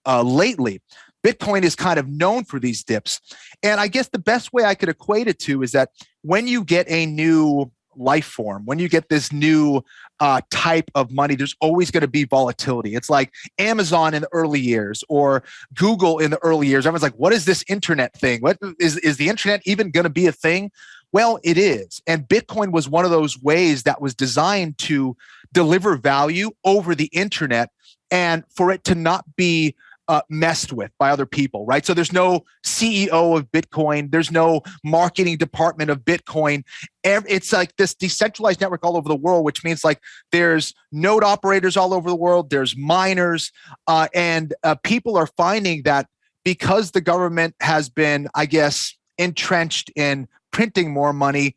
lately. Bitcoin is kind of known for these dips. And I guess the best way I could equate it to is that when you get a new life form, when you get this new type of money, there's always going to be volatility. It's like Amazon in the early years or Google in the early years. Everyone's like, what is this internet thing? What is the internet even going to be a thing? Well, it is. And Bitcoin was one of those ways that was designed to deliver value over the internet and for it to not be messed with by other people, right? So there's no CEO of Bitcoin. There's no marketing department of Bitcoin. It's like this decentralized network all over the world, which means like there's node operators all over the world. There's miners, and people are finding that because the government has been, I guess, entrenched in printing more money,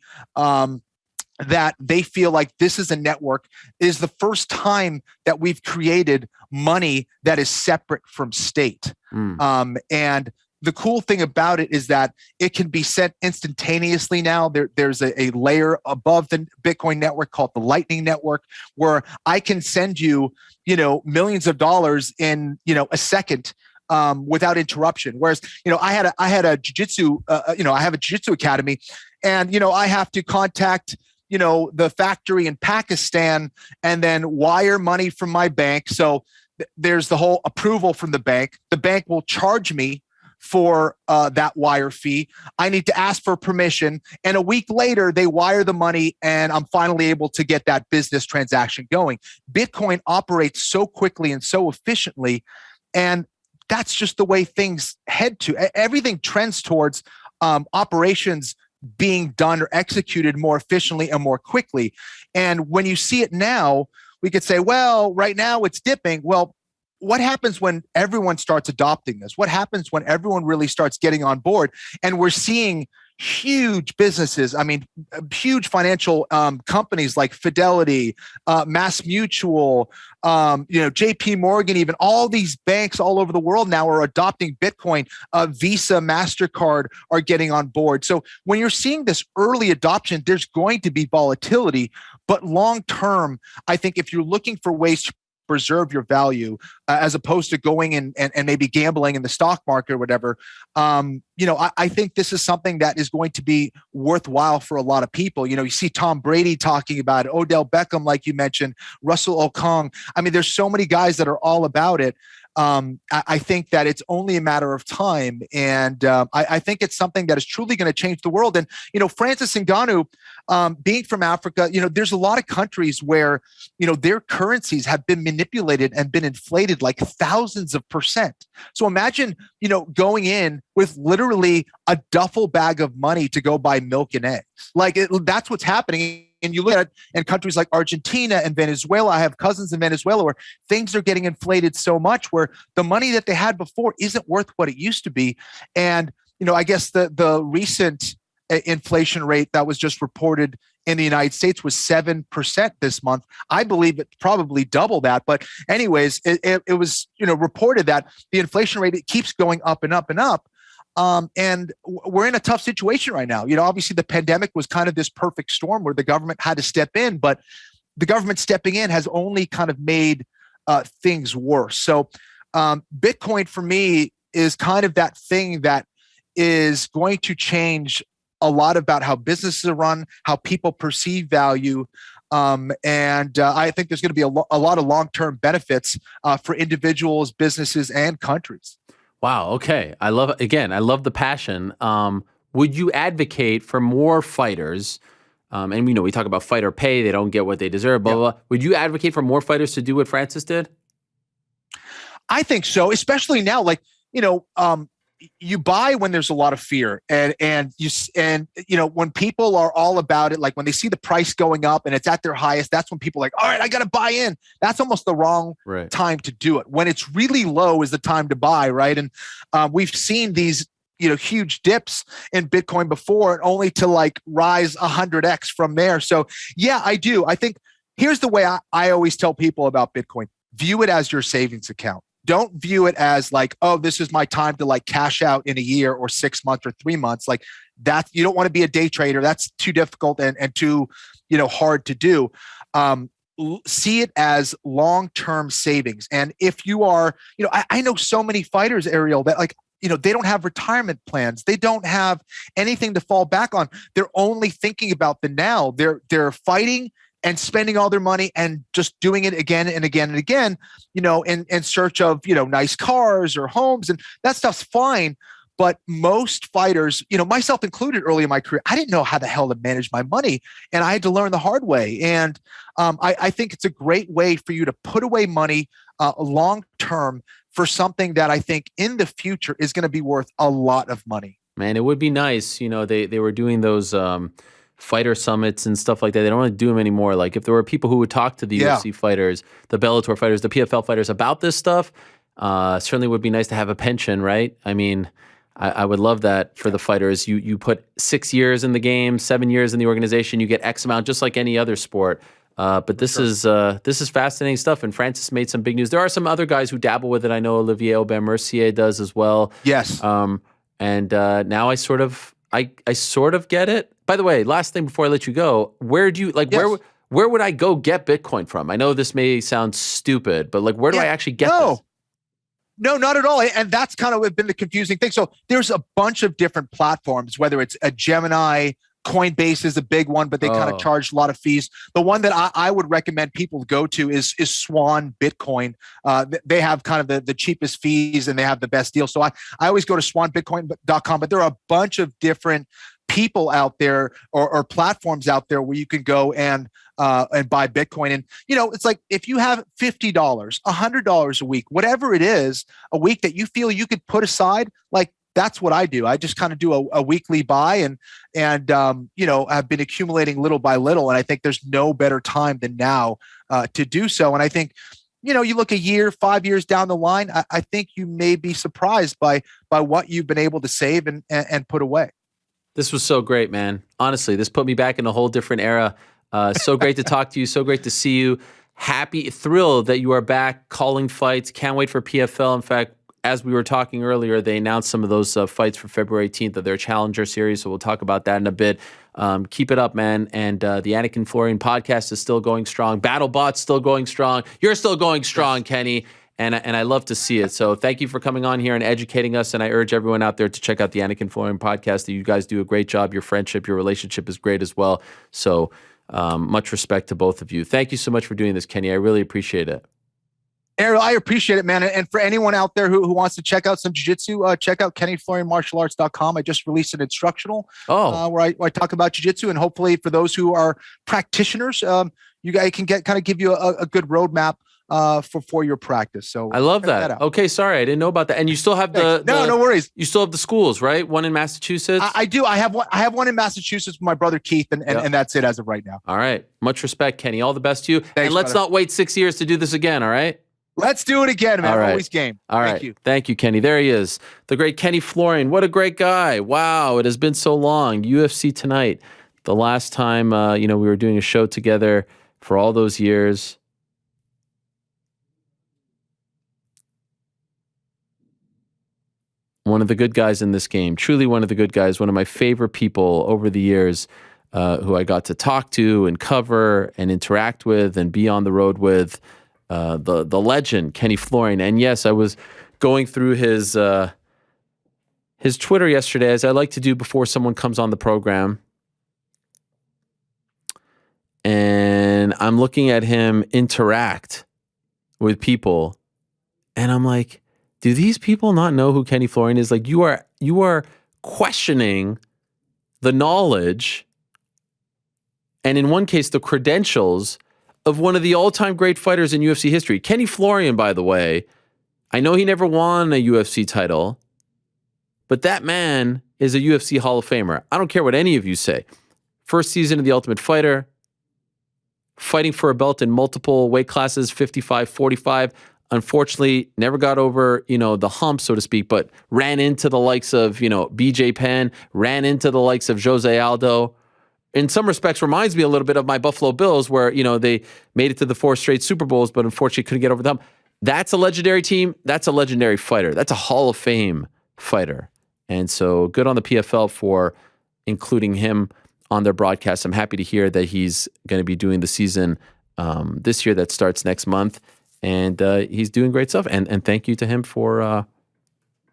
that they feel like this is a network. It is the first time that we've created money that is separate from state. And the cool thing about it is that it can be sent instantaneously now. There's a layer above the Bitcoin network called the Lightning Network, where I can send you, millions of dollars in, a second. Without interruption. Whereas, I had a jiu-jitsu, I have a jiu-jitsu academy, and, I have to contact, the factory in Pakistan and then wire money from my bank. So there's the whole approval from the bank. The bank will charge me for that wire fee. I need to ask for permission. And a week later, they wire the money and I'm finally able to get that business transaction going. Bitcoin operates so quickly and so efficiently. And that's just the way things head to. Everything trends towards operations being done or executed more efficiently and more quickly. And when you see it now, we could say, well, right now it's dipping. Well, what happens when everyone starts adopting this? What happens when everyone really starts getting on board? And we're seeing huge businesses, huge financial companies like Fidelity, Mass Mutual, JP Morgan, even all these banks all over the world now are adopting Bitcoin. Visa, MasterCard are getting on board. So when you're seeing this early adoption, there's going to be volatility. But long term, I think if you're looking for ways to preserve your value as opposed to going and maybe gambling in the stock market or whatever, I think this is something that is going to be worthwhile for a lot of people. You see Tom Brady talking about it, Odell Beckham, like you mentioned, Russell Okung. There's so many guys that are all about it. I think that it's only a matter of time. And I think it's something that is truly going to change the world. And, Francis Ngannou, being from Africa, there's a lot of countries where, their currencies have been manipulated and been inflated like thousands of %. So imagine, going in with literally a duffel bag of money to go buy milk and eggs. That's what's happening. And you look at it in countries like Argentina and Venezuela. I have cousins in Venezuela where things are getting inflated so much where the money that they had before isn't worth what it used to be. And, I guess the recent inflation rate that was just reported in the United States was 7% this month. I believe it's probably double that. But anyways, it was, reported that the inflation rate, it keeps going up and up and up. And we're in a tough situation right now. Obviously the pandemic was kind of this perfect storm where the government had to step in, but the government stepping in has only kind of made things worse. So Bitcoin for me is kind of that thing that is going to change a lot about how businesses are run, how people perceive value. And I think there's going to be a lot of long-term benefits for individuals, businesses, and countries. Wow. Okay. I love the passion. Would you advocate for more fighters? And we talk about fighter pay. They don't get what they deserve, blah, blah, blah. Would you advocate for more fighters to do what Francis did? I think so, especially now, you buy when there's a lot of fear and when people are all about it, like when they see the price going up and it's at their highest, that's when people are like, all right, I got to buy in. That's almost the wrong time to do it. When it's really low is the time to buy. Right. And we've seen these, huge dips in Bitcoin before, only to rise 100x from there. So yeah, I do. I think here's the way I always tell people about Bitcoin. View it as your savings account. Don't view it as oh, this is my time to cash out in a year or 6 months or 3 months. That you don't want to be a day trader. That's too difficult and too, hard to do. See it as long-term savings. And if you are, I know so many fighters, Ariel, that they don't have retirement plans. They don't have anything to fall back on. They're only thinking about the now. They're fighting and spending all their money and just doing it again and again and again, in search of, nice cars or homes, and that stuff's fine. But most fighters, myself included early in my career, I didn't know how the hell to manage my money, and I had to learn the hard way. And I think it's a great way for you to put away money long-term for something that I think in the future is going to be worth a lot of money. Man, it would be nice. They were doing those fighter summits and stuff like that. They don't really do them anymore. Like if there were people who would talk to the UFC fighters, the Bellator fighters, the PFL fighters about this stuff, certainly would be nice to have a pension, right? I mean, I would love that for the fighters. You put 6 years in the game, 7 years in the organization, you get X amount, just like any other sport. But this is fascinating stuff. And Francis made some big news. There are some other guys who dabble with it. I know Olivier Aubin-Mercier does as well. Yes. And now I sort of get it. By the way, last thing before I let you go, where do you where would I go get Bitcoin from? I know this may sound stupid, but where do I actually get this? No, not at all. And that's kind of been the confusing thing. So there's a bunch of different platforms, whether it's a Gemini, Coinbase is a big one, but they kind of charge a lot of fees. The one that I would recommend people go to is Swan Bitcoin. They have kind of the cheapest fees and they have the best deal. So I always go to swanbitcoin.com, but there are a bunch of different people out there or platforms out there where you can go and buy Bitcoin. And, it's like if you have $50, $100 a week, whatever it is, a week that you feel you could put aside, that's what I do. I just kind of do a weekly buy and I've been accumulating little by little. And I think there's no better time than now to do so. And I think, you look a year, 5 years down the line, I think you may be surprised by what you've been able to save and put away. This was so great, man. Honestly, this put me back in a whole different era. So great to talk to you. So great to see you. Thrilled that you are back calling fights. Can't wait for PFL. In fact, as we were talking earlier, they announced some of those fights for February 18th of their Challenger Series, so we'll talk about that in a bit. Keep it up, man. And the Anakin Florian podcast is still going strong. BattleBot's still going strong. You're still going strong, Kenny. And I love to see it. So thank you for coming on here and educating us. And I urge everyone out there to check out the Anakin Florian podcast. You guys do a great job. Your friendship, your relationship is great as well. So much respect to both of you. Thank you so much for doing this, Kenny. I really appreciate it. Ariel, I appreciate it, man. And for anyone out there who wants to check out some jiu-jitsu, check out kennyflorianmartialarts.com. I just released an instructional where I talk about jiu-jitsu, and hopefully for those who are practitioners, you guys can give you a good roadmap for your practice. So I love that. Okay, sorry, I didn't know about that. And you still have no worries. You still have the schools, right? One in Massachusetts. I do. I have one in Massachusetts with my brother Keith, and that's it as of right now. All right. Much respect, Kenny. All the best to you. Thanks, and let's not wait 6 years to do this again. All right. Let's do it again, man. All right. Always game. All right. Thank you. Thank you, Kenny. There he is. The great Kenny Florian. What a great guy. Wow. It has been so long. UFC Tonight. The last time, we were doing a show together for all those years. One of the good guys in this game. Truly one of the good guys. One of my favorite people over the years who I got to talk to and cover and interact with and be on the road with. The legend Kenny Florian. And yes, I was going through his Twitter yesterday, as I like to do before someone comes on the program, and I'm looking at him interact with people, and I'm like, do these people not know who Kenny Florian is? Like, you are questioning the knowledge, and in one case the credentials of one of the all-time great fighters in UFC history. Kenny Florian, by the way, I know he never won a UFC title, but that man is a UFC Hall of Famer. I don't care what any of you say. First season of The Ultimate Fighter, fighting for a belt in multiple weight classes, 55, 45. Unfortunately, never got over, the hump, so to speak, but ran into the likes of, BJ Penn, ran into the likes of Jose Aldo. In some respects, reminds me a little bit of my Buffalo Bills, where, they made it to the 4 straight Super Bowls, but unfortunately couldn't get over the hump. That's a legendary team. That's a legendary fighter. That's a Hall of Fame fighter. And so good on the PFL for including him on their broadcast. I'm happy to hear that he's going to be doing the season this year that starts next month. And he's doing great stuff. And thank you to him for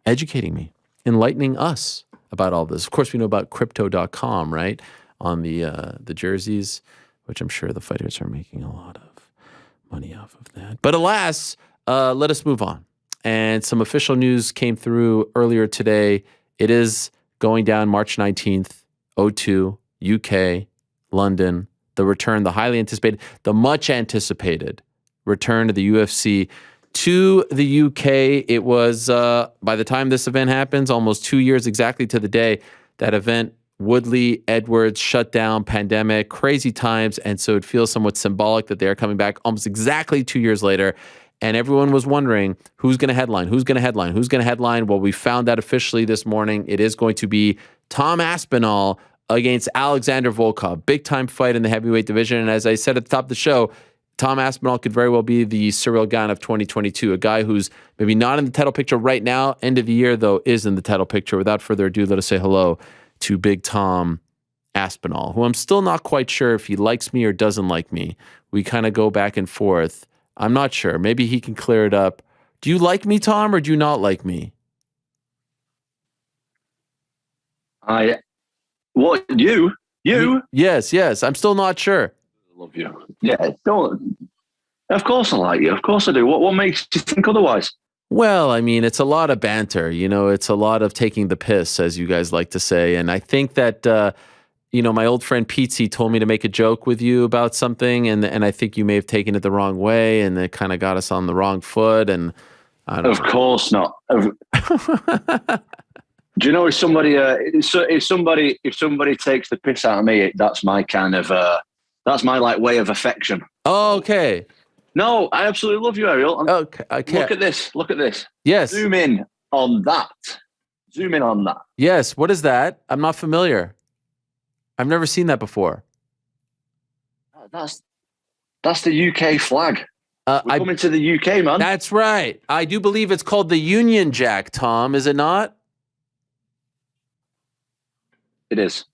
educating me. enlightening us about all this. Of course, we know about crypto.com, right? On the jerseys, which I'm sure the fighters are making a lot of money off of that. But alas, let us move on. And some official news came through earlier today. It is going down March 19th, O2, UK, London. The return, the highly anticipated, the much anticipated return of the UFC to the UK. It was, by the time this event happens, almost 2 years exactly to the day. That event, Woodley, Edwards, shut down, pandemic, crazy times. And so it feels somewhat symbolic that they're coming back almost exactly 2 years later. And everyone was wondering who's going to headline, who's going to headline, who's going to headline. Well, we found out officially this morning. It is going to be Tom Aspinall against Alexander Volkov. Big time fight in the heavyweight division. And as I said at the top of the show, Tom Aspinall could very well be the Ciryl Gane of 2022, a guy who's maybe not in the title picture right now. End of the year, though, is in the title picture. Without further ado, let us say hello to Big Tom Aspinall, who I'm still not quite sure if he likes me or doesn't like me. We kind of go back and forth. I'm not sure. Maybe he can clear it up. Do you like me, Tom, or do you not like me? What, you? Yes. I'm still not sure. I love you. Yeah, don't. Of course I like you. Of course I do. What makes you think otherwise? Well, I mean, it's a lot of banter. You know, it's a lot of taking the piss, as you guys like to say. And I think that, my old friend Pete told me to make a joke with you about something, and I think you may have taken it the wrong way, and it kind of got us on the wrong foot. And I don't know. Of course not. Do you know if somebody takes the piss out of me, that's my kind of that's my like way of affection. Oh, okay. No, I absolutely love you, Ariel. Okay. Look at this. Yes. Zoom in on that. Yes. What is that? I'm not familiar. I've never seen that before. That's the UK flag. We're coming to the UK, man. That's right. I do believe it's called the Union Jack, Tom. Is it not? It is.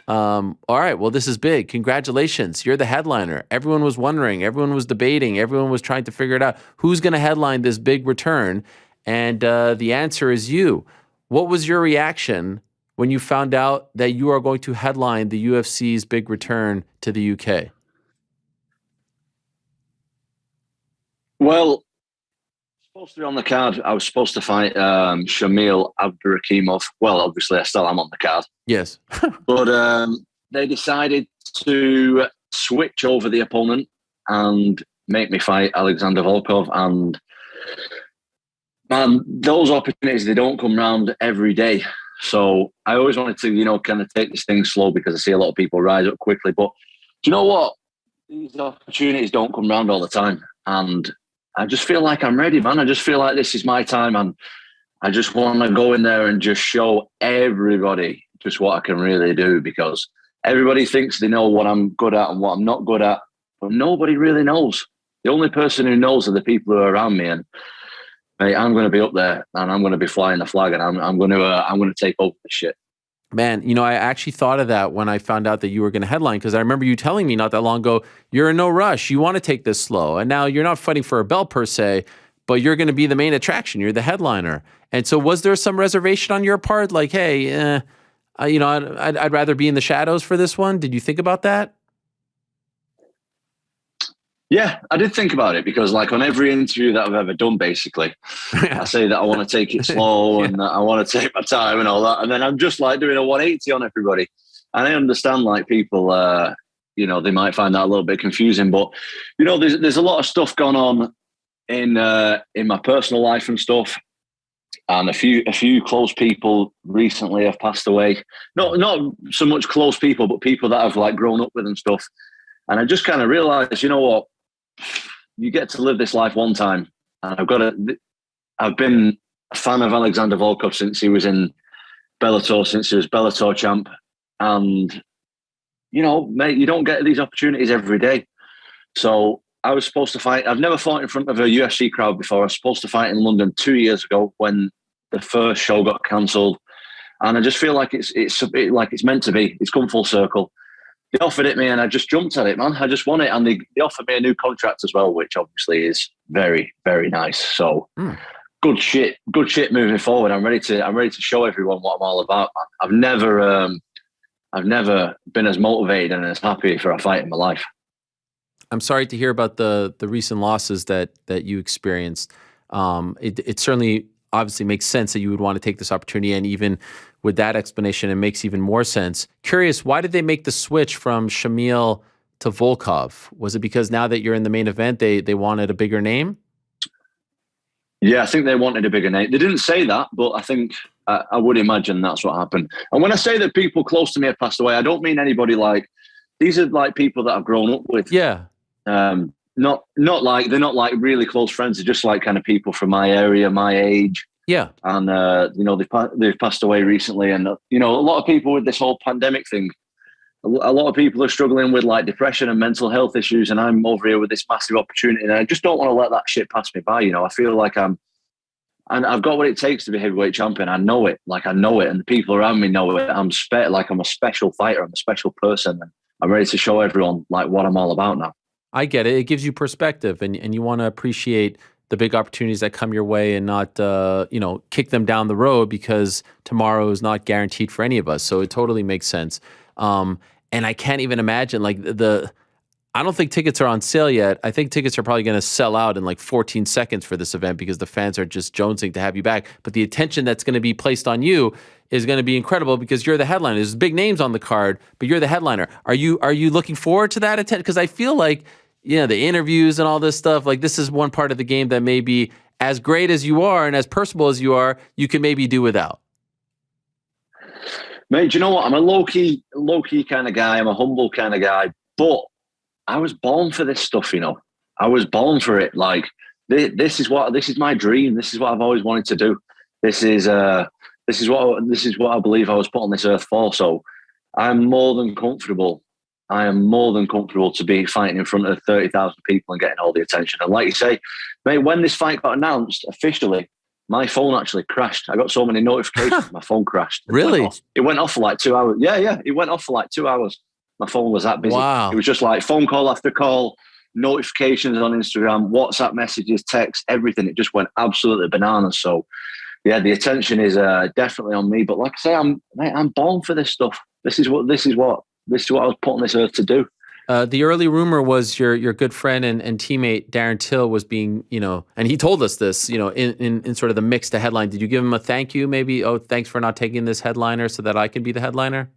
All right. Well, this is big. Congratulations. You're the headliner. Everyone was wondering. Everyone was debating. Everyone was trying to figure it out. Who's going to headline this big return? And the answer is you. What was your reaction when you found out that you are going to headline the UFC's big return to the UK? Well, supposed to be on the card. I was supposed to fight Shamil Abdurakhimov. Well, obviously, I still am on the card. Yes. But they decided to switch over the opponent and make me fight Alexander Volkov. And, man, those opportunities, they don't come round every day. So I always wanted to, kind of take this thing slow because I see a lot of people rise up quickly. But do you know what? These opportunities don't come round all the time. And I just feel like I'm ready, man. I just feel like this is my time, and I just want to go in there and just show everybody just what I can really do, because everybody thinks they know what I'm good at and what I'm not good at, but nobody really knows. The only person who knows are the people who are around me, and mate, I'm going to be up there and I'm going to be flying the flag, and I'm going to take over the shit. Man, I actually thought of that when I found out that you were going to headline, because I remember you telling me not that long ago, you're in no rush. You want to take this slow. And now you're not fighting for a belt per se, but you're going to be the main attraction. You're the headliner. And so was there some reservation on your part? Like, hey, I'd rather be in the shadows for this one. Did you think about that? Yeah, I did think about it, because like on every interview that I've ever done, basically, I say that I want to take it slow and I want to take my time and all that. And then I'm just like doing a 180 on everybody. And I understand like people, they might find that a little bit confusing, but there's a lot of stuff going on in my personal life and stuff. And a few close people recently have passed away. Not so much close people, but people that I've like grown up with and stuff. And I just kind of realized, you know what? You get to live this life one time, and I've been a fan of Alexander Volkov since he was in Bellator, since he was Bellator champ. And, mate, you don't get these opportunities every day. So I was supposed to fight. I've never fought in front of a UFC crowd before. I was supposed to fight in London 2 years ago when the first show got cancelled. And I just feel like it's meant to be. It's come full circle. They offered it me and I just jumped at it, man. I just want it. And they offered me a new contract as well, which obviously is very, very nice. So good shit moving forward. I'm ready to show everyone what I'm all about. I've never been as motivated and as happy for a fight in my life. I'm sorry to hear about the recent losses that you experienced. It certainly obviously makes sense that you would want to take this opportunity, and even with that explanation, it makes even more sense. Curious, why did they make the switch from Shamil to Volkov? Was it because now that you're in the main event, they wanted a bigger name? Yeah, I think they wanted a bigger name. They didn't say that, but I think I would imagine that's what happened. And when I say that people close to me have passed away, I don't mean anybody like, these are like people that I've grown up with. Yeah. Not like, they're not like really close friends. They're just like kind of people from my area, my age. Yeah. And, they've passed away recently. And, a lot of people with this whole pandemic thing, a lot of people are struggling with like depression and mental health issues. And I'm over here with this massive opportunity. And I just don't want to let that shit pass me by. I feel like and I've got what it takes to be heavyweight champion. I know it. Like I know it. And the people around me know it. I'm a special fighter. I'm a special person. And I'm ready to show everyone like what I'm all about now. I get it. It gives you perspective, and you want to appreciate the big opportunities that come your way and not, kick them down the road because tomorrow is not guaranteed for any of us. So it totally makes sense. And I can't even imagine I don't think tickets are on sale yet. I think tickets are probably going to sell out in like 14 seconds for this event because the fans are just jonesing to have you back. But the attention that's going to be placed on you is going to be incredible because you're the headliner. There's big names on the card, but you're the headliner. Are you looking forward to that attention? Because I feel like, the interviews and all this stuff, like this is one part of the game that may be as great as you are and as personable as you are, you can maybe do without. Mate, do you know what? I'm a low-key kind of guy. I'm a humble kind of guy, but I was born for this stuff, I was born for it. Like this is my dream. This is what I've always wanted to do. This is what I believe I was put on this earth for. So I'm more than comfortable. I am more than comfortable to be fighting in front of 30,000 people and getting all the attention. And like you say, mate, when this fight got announced officially, my phone actually crashed. I got so many notifications, my phone crashed. Really? It went off for like 2 hours. Yeah. It went off for like 2 hours. My phone was that busy. Wow. It was just like phone call after call, notifications on Instagram, WhatsApp messages, text, everything. It just went absolutely bananas. So, yeah, the attention is definitely on me. But like I say, I'm born for this stuff. This is what I was put on this earth to do. The early rumor was your good friend and teammate Darren Till was being, and he told us this, in sort of the mix to headline. Did you give him a thank you? Maybe, thanks for not taking this headliner so that I can be the headliner?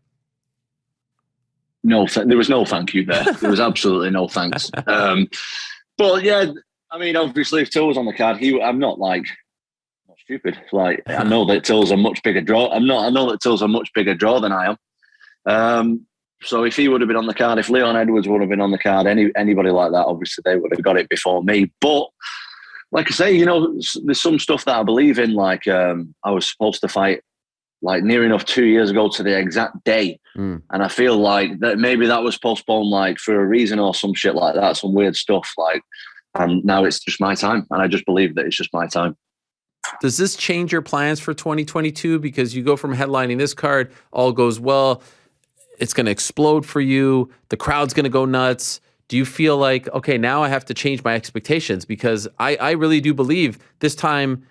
No, there was no thank you there. There was absolutely no thanks. But yeah, I mean, obviously, if Till was on the card, I'm not stupid. Like I know that Till's a much bigger draw. I know that Till's a much bigger draw than I am. So if he would have been on the card, if Leon Edwards would have been on the card, anybody like that, obviously they would have got it before me. But like I say, there's some stuff that I believe in. Like I was supposed to fight like near enough 2 years ago to the exact day. And I feel like that maybe that was postponed like for a reason or some shit like that, some weird stuff like, and now it's just my time. And I just believe that it's just my time. Does this change your plans for 2022? Because you go from headlining this card, all goes well, it's going to explode for you, the crowd's going to go nuts. Do you feel like, okay, now I have to change my expectations? Because I really do believe this time,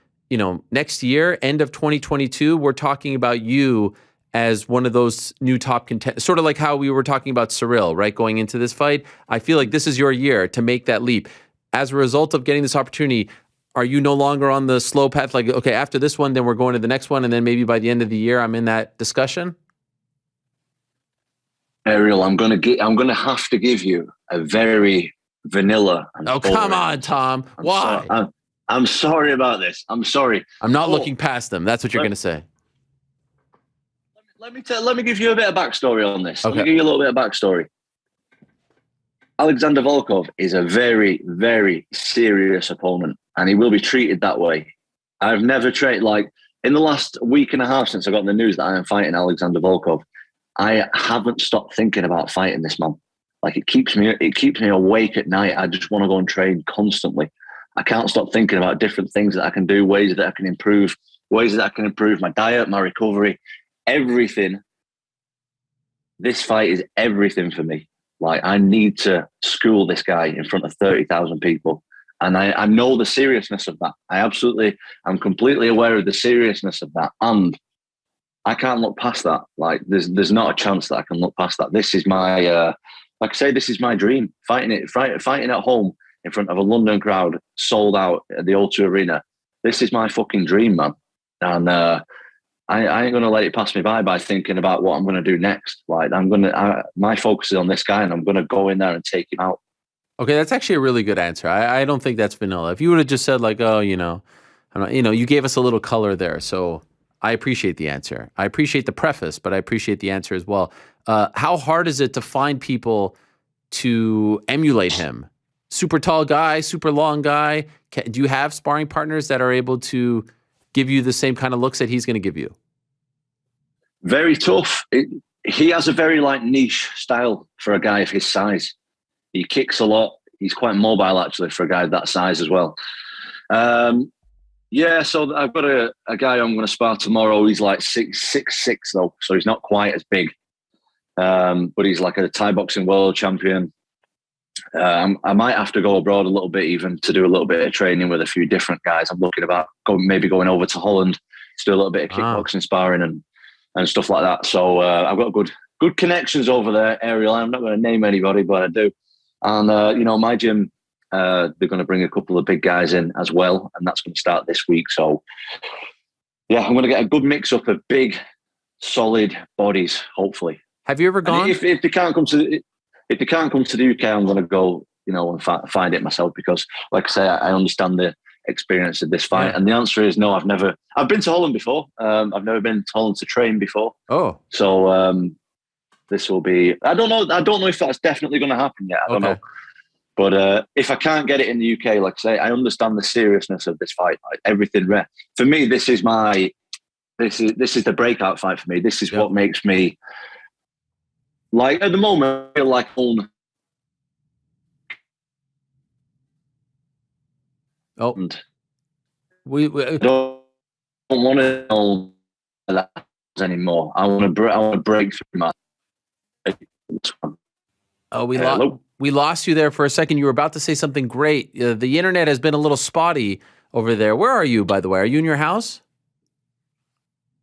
next year, end of 2022, we're talking about you as one of those new top contenders, sort of like how we were talking about Ciryl, right? Going into this fight, I feel like this is your year to make that leap. As a result of getting this opportunity, are you no longer on the slow path? Like, okay, after this one, then we're going to the next one. And then maybe by the end of the year, I'm in that discussion. Ariel, I'm going to have to give you a very vanilla. Come on, Tom. Why? I'm sorry about this. I'm sorry. I'm not looking past them. That's what you're going to say. Let me give you a bit of backstory on this. Okay. Let me give you a little bit of backstory. Alexander Volkov is a very, very serious opponent, and he will be treated that way. I've never trained, like, in the last week and a half since I got the news that I am fighting Alexander Volkov, I haven't stopped thinking about fighting this man. Like, it keeps me awake at night. I just want to go and train constantly. I can't stop thinking about different things that I can do, ways that I can improve my diet, my recovery, everything. This fight is everything for me. Like, I need to school this guy in front of 30,000 people. And I know the seriousness of that. I'm completely aware of the seriousness of that. And I can't look past that. Like there's not a chance that I can look past that. This is my, like I say, this is my dream. Fighting at home in front of a London crowd, sold out at the O2 Arena. This is my fucking dream, man. And I ain't going to let it pass me by thinking about what I'm going to do next. Like my focus is on this guy, and I'm going to go in there and take him out. Okay, that's actually a really good answer. I don't think that's vanilla. If you would have just said like, oh, you gave us a little color there. So I appreciate the answer. I appreciate the preface, but I appreciate the answer as well. How hard is it to find people to emulate him? Super tall guy, super long guy. Do you have sparring partners that are able to give you the same kind of looks that he's going to give you? Very tough. He has a very niche style for a guy of his size. He kicks a lot. He's quite mobile, actually, for a guy that size as well. So I've got a guy I'm going to spar tomorrow. He's like 6'6", though, so he's not quite as big. But he's like a Thai boxing world champion. I might have to go abroad a little bit even to do a little bit of training with a few different guys. I'm looking about going over to Holland to do a little bit of kickboxing sparring and stuff like that. So I've got good connections over there, Ariel. I'm not going to name anybody, but I do. And, my gym, they're going to bring a couple of big guys in as well. And that's going to start this week. So, yeah, I'm going to get a good mix up of big, solid bodies, hopefully. Have you ever gone? If they can't come to the UK, I'm going to go, and find it myself because, like I say, I understand the experience of this fight. Yeah. And the answer is no, I've been to Holland before. I've never been to Holland to train before. Oh. So, this will be, I don't know if that's definitely going to happen yet. I don't know. But if I can't get it in the UK, like I say, I understand the seriousness of this fight. Like, everything for me, this is the breakout fight for me. This is what makes me, like, at the moment, I feel like own. Oh, and we don't want to own that anymore. I want to break through my. Oh, we lost you there for a second. You were about to say something great. The internet has been a little spotty over there. Where are you, by the way? Are you in your house?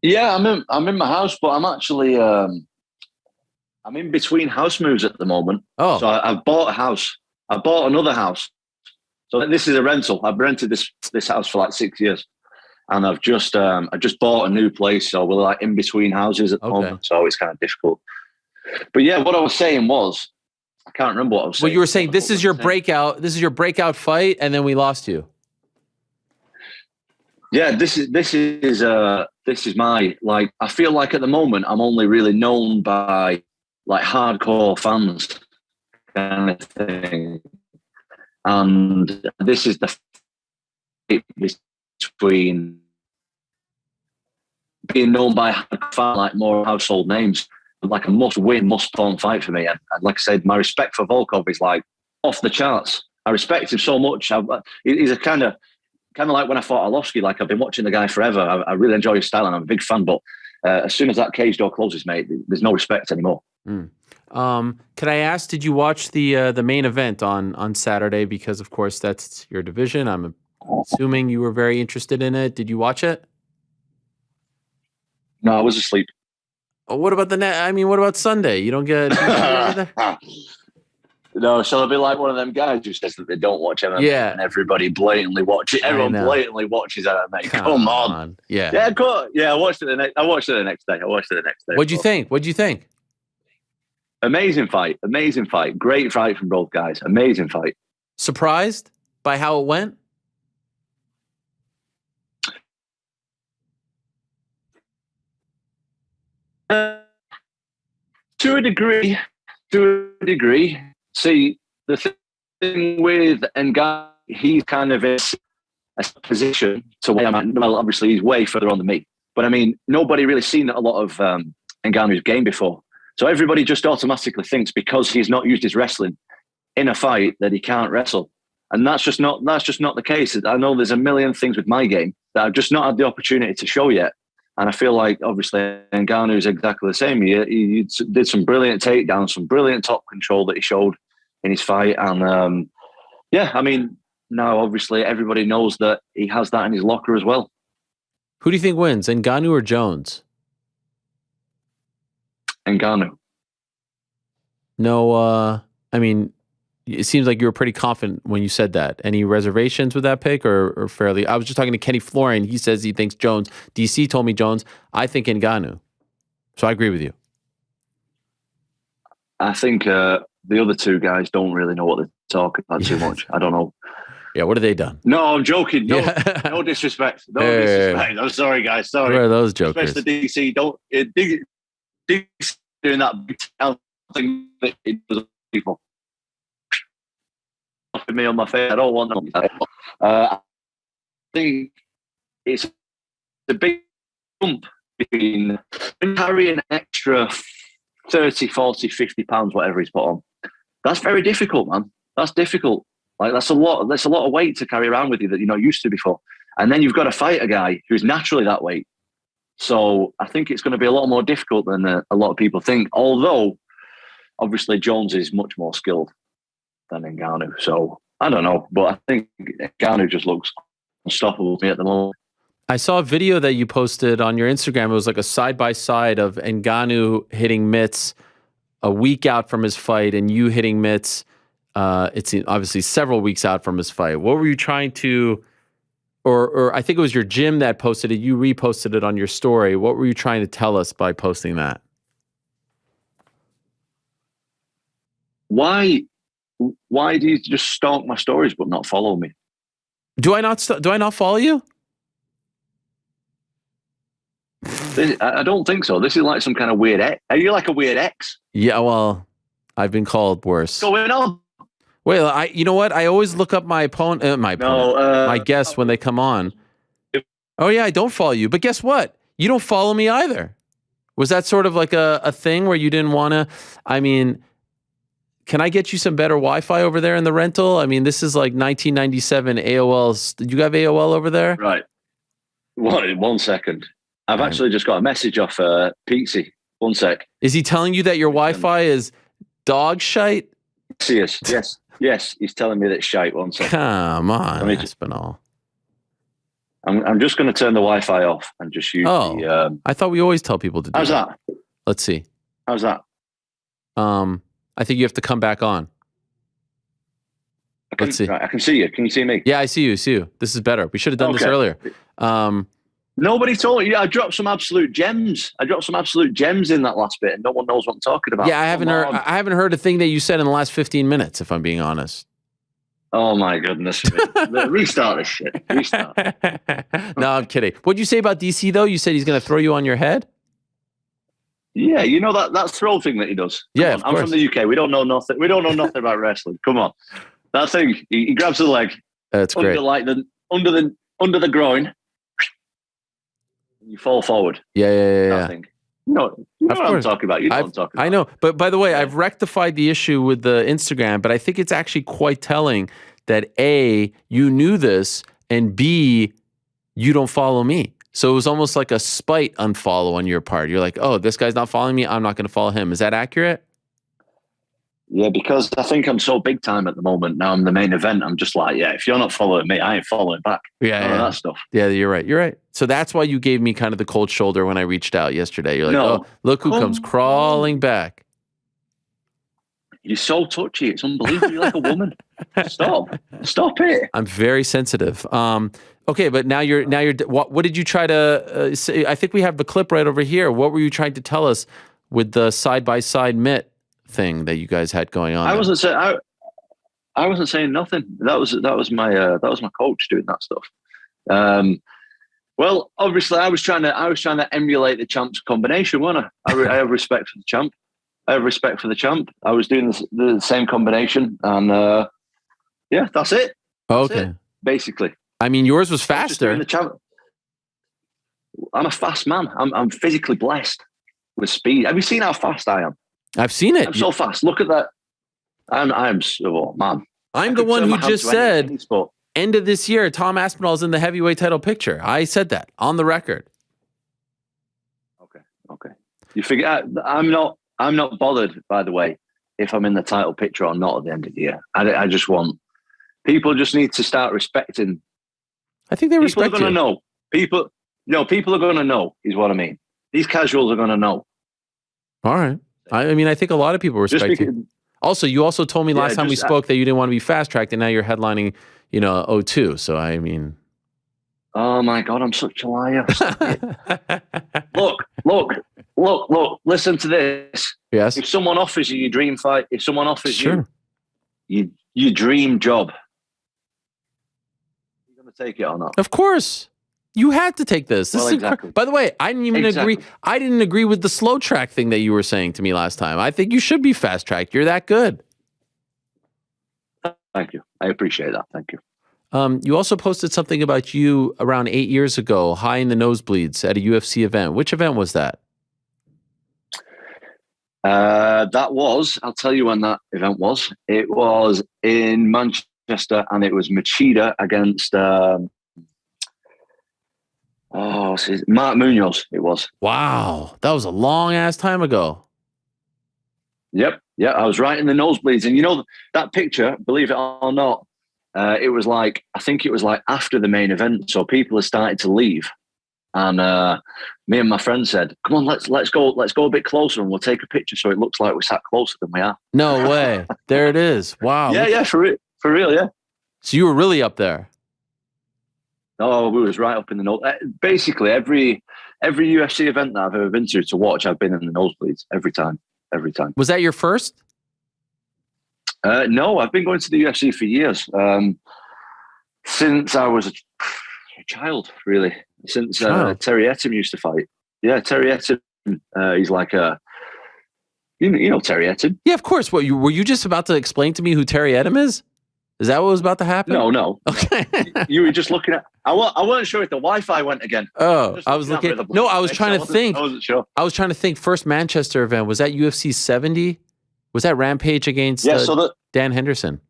Yeah, I'm in my house, but I'm actually I'm in between house moves at the moment. Oh, so I've bought a house. I bought another house. So this is a rental. I've rented this house for like 6 years, and I just bought a new place. So we're like in between houses at the moment. So it's kind of difficult. But yeah, what I was saying was, I can't remember what I was saying. Well, you were saying this is your breakout. This is your breakout fight, and then we lost you. Yeah, this is my, like, I feel like at the moment I'm only really known by like hardcore fans kind of thing, and this is the fight between being known by fans, like more household names. Like a must-win, must-perform fight for me. And like I said, my respect for Volkov is like off the charts. I respect him so much. He's a kind of like when I fought Arlovsky. Like, I've been watching the guy forever. I really enjoy his style, and I'm a big fan. But as soon as that cage door closes, mate, there's no respect anymore. Can I ask? Did you watch the main event on Saturday? Because of course that's your division. I'm assuming you were very interested in it. Did you watch it? No, I was asleep. Oh, what about what about Sunday? You don't get... No, shall I be like one of them guys who says that they don't watch MMA and everybody blatantly watches? Everyone blatantly watches MMA. Come on. Yeah. Yeah, cool. Yeah, I watched it the next day. What'd you think? Amazing fight. Great fight from both guys. Amazing fight. Surprised by how it went? To a degree. See, the thing with Ngannou, he's kind of in a position to where I'm at. Well, obviously, he's way further on than me. But I mean, nobody really seen a lot of Ngannou's game before. So everybody just automatically thinks because he's not used his wrestling in a fight that he can't wrestle. And that's just not the case. I know there's a million things with my game that I've just not had the opportunity to show yet. And I feel like, obviously, Ngannou is exactly the same. He did some brilliant takedowns, some brilliant top control that he showed in his fight. And, I mean, now obviously everybody knows that he has that in his locker as well. Who do you think wins, Ngannou or Jones? Ngannou. No, I mean, it seems like you were pretty confident when you said that. Any reservations with that pick or fairly? I was just talking to Kenny Florian. He says he thinks Jones. DC told me Jones. I think Ngannou. So I agree with you. I think the other two guys don't really know what they're talking about too much. I don't know. Yeah, what have they done? No, I'm joking. No, Yeah. no disrespect. No disrespect. I'm sorry, guys. Sorry. Where are those jokers? Especially DC. Don't DC doing that big thing that it does people. Me on my face. I don't want them. I think it's a big jump between carrying an extra 30, 40, 50 pounds, whatever he's put on. That's very difficult, man. That's difficult. Like that's a lot of weight to carry around with you that you're not used to before. And then you've got to fight a guy who's naturally that weight. So I think it's going to be a lot more difficult than a lot of people think. Although, obviously, Jones is much more skilled than Ngannou. So I don't know, but I think Ngannou just looks unstoppable to me at the moment. I saw a video that you posted on your Instagram. It was like a side-by-side of Ngannou hitting mitts a week out from his fight and you hitting mitts, it's obviously several weeks out from his fight. What were you trying to, or I think it was your gym that posted it, you reposted it on your story. What were you trying to tell us by posting that? Why do you just stalk my stories but not follow me? Do I not follow you? I don't think so. This is like some kind of weird ex. Are you like a weird ex? Yeah, well, I've been called worse. What's going on? Well, you know what? I always look up my my guests when they come on. Oh yeah, I don't follow you, but guess what? You don't follow me either. Was that sort of like a thing where you didn't want to? I mean, can I get you some better Wi-Fi over there in the rental? I mean, this is like 1997 AOL. You have AOL over there? Right. 1 second. I've actually just got a message off Pizzi. 1 sec. Is he telling you that your Wi-Fi is dog shite? Yes. He's telling me that it's shite. 1 second. Come on, Aspinall. I'm just going to turn the Wi-Fi off and just use the... I thought we always tell people to do How's that? Let's see. How's that? I think you have to come back on. Let's see. Right, I can see you. Can you see me? Yeah, I see you. This is better. We should have done this earlier. Nobody told you. I dropped some absolute gems. In that last bit, and no one knows what I'm talking about. Yeah, I haven't heard a thing that you said in the last 15 minutes, if I'm being honest. Oh my goodness. Restart this shit. Restart. No, I'm kidding. What'd you say about DC though? You said he's going to throw you on your head? Yeah, you know that throw thing that he does. Yeah, I'm from the UK. We don't know nothing. We don't know nothing about wrestling. Come on, that thing. He grabs the leg. That's great. Under the groin. You fall forward. Yeah. Thing. You know what I'm talking about. You know what I'm talking about. I know. But by the way, I've rectified the issue with the Instagram, but I think it's actually quite telling that A, you knew this, and B, you don't follow me. So it was almost like a spite unfollow on your part. You're like, oh, this guy's not following me. I'm not going to follow him. Is that accurate? Yeah, because I think I'm so big time at the moment. Now I'm the main event. I'm just like, yeah, if you're not following me, I ain't following back. Yeah. That stuff. Yeah, you're right. So that's why you gave me kind of the cold shoulder when I reached out yesterday. You're like, oh, look who comes crawling back. You're so touchy. It's unbelievable. You're like a woman. Stop it. I'm very sensitive. Okay, but now you're. What did you try to say? I think we have the clip right over here. What were you trying to tell us with the side-by-side mitt thing that you guys had going on? I wasn't saying nothing. That was my coach doing that stuff. Well, obviously, I was trying to emulate the champ's combination, wasn't I? I have respect for the champ. I was doing the same combination, and yeah, that's it. Okay. Basically. I mean, yours was faster. I'm a fast man. I'm physically blessed with speed. Have you seen how fast I am? I've seen it. I'm so fast. Look at that. I'm so man. I'm the one who just said end of this year, Tom Aspinall's in the heavyweight title picture. I said that on the record. Okay. You figure I'm not bothered, by the way, if I'm in the title picture or not at the end of the year. I just want People just need to start respecting. I think they respect People are going to know. People are going to know, is what I mean. These casuals are going to know. All right. I mean, I think a lot of people respect you. Also, you also told me last time we spoke that you didn't want to be fast-tracked, and now you're headlining, O2. So, I mean... Oh, my God, I'm such a liar. Look, listen to this. Yes. If someone offers you your dream fight, if someone offers you your dream job, you're going to take it or not? Of course. You had to take this. Exactly. By the way, I didn't even agree. I didn't agree with the slow track thing that you were saying to me last time. I think you should be fast tracked. You're that good. Thank you. I appreciate that. Thank you. You also posted something about you around 8 years ago, high in the nosebleeds at a UFC event. Which event was that? I'll tell you when that event was. It was in Manchester, and it was Machida against... Mark Munoz, it was. Wow. That was a long-ass time ago. Yep. Yeah, I was right in the nosebleeds. And that picture, believe it or not, I think it was like after the main event, so people had started to leave. And me and my friend said, come on, let's go a bit closer and we'll take a picture so it looks like we sat closer than we are. No way. There it is. Wow. Yeah, for real, yeah. So you were really up there. No, we was right up in the nose. Basically, every UFC event that I've ever been to watch, I've been in the nosebleeds every time. Was that your first? No, I've been going to the UFC for years. Since I was a child, really. Since Terry Etim used to fight. Yeah, Terry Etim. He's like a... You know Terry Etim? Yeah, of course. Were you just about to explain to me who Terry Etim is? Is that what was about to happen? No. Okay. You were just looking at... I wasn't sure if the Wi-Fi went again. Oh, I was looking... No, I was trying to think. I wasn't sure. I was trying to think. First Manchester event, was that UFC 70? Was that Rampage against Dan Henderson?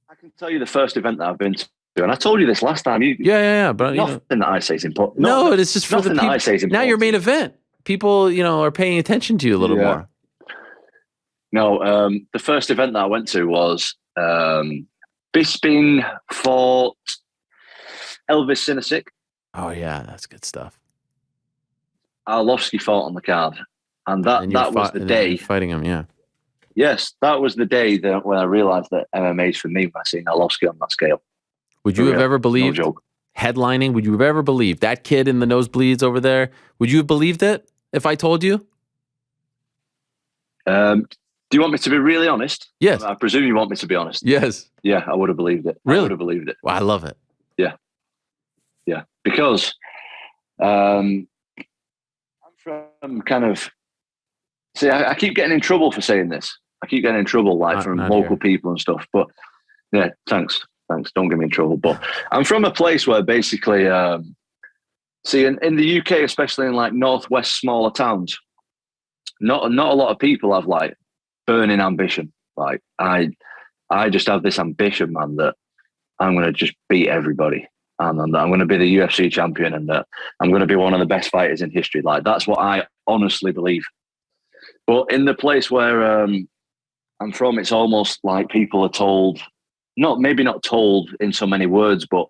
I can tell you the first event that I've been to, and I told you this last time. Yeah. But nothing that I say is important. No, it's just for the people. That I say is important. Now your main event. People, are paying attention to you a little more. No, the first event that I went to was... Bisping fought Elvis Sinisic. Oh yeah, that's good stuff. Arlovsky fought on the card, and that was the day fighting him. Yeah. Yes, that was the day when I realized that MMA is for me. When I seen Arlovsky on that scale. Would you have ever believed headlining? Would you have ever believed that kid in the nosebleeds over there? Would you have believed it if I told you? Do you want me to be really honest? Yes. I presume you want me to be honest. Yes. Yeah, I would have believed it. Really? I would have believed it. Well, I love it. Yeah. Because I'm from kind of... See, I keep getting in trouble for saying this. I keep getting in trouble from local people and stuff. But yeah, thanks. Don't get me in trouble. But I'm from a place where basically... see, in the UK, especially in like northwest smaller towns, not a lot of people have like burning ambition. Like I just have this ambition, man, that I'm going to just beat everybody, and I'm going to be the UFC champion, and that I'm going to be one of the best fighters in history. Like that's what I honestly believe. But in the place where I'm from, it's almost like people are told, maybe not told in so many words, but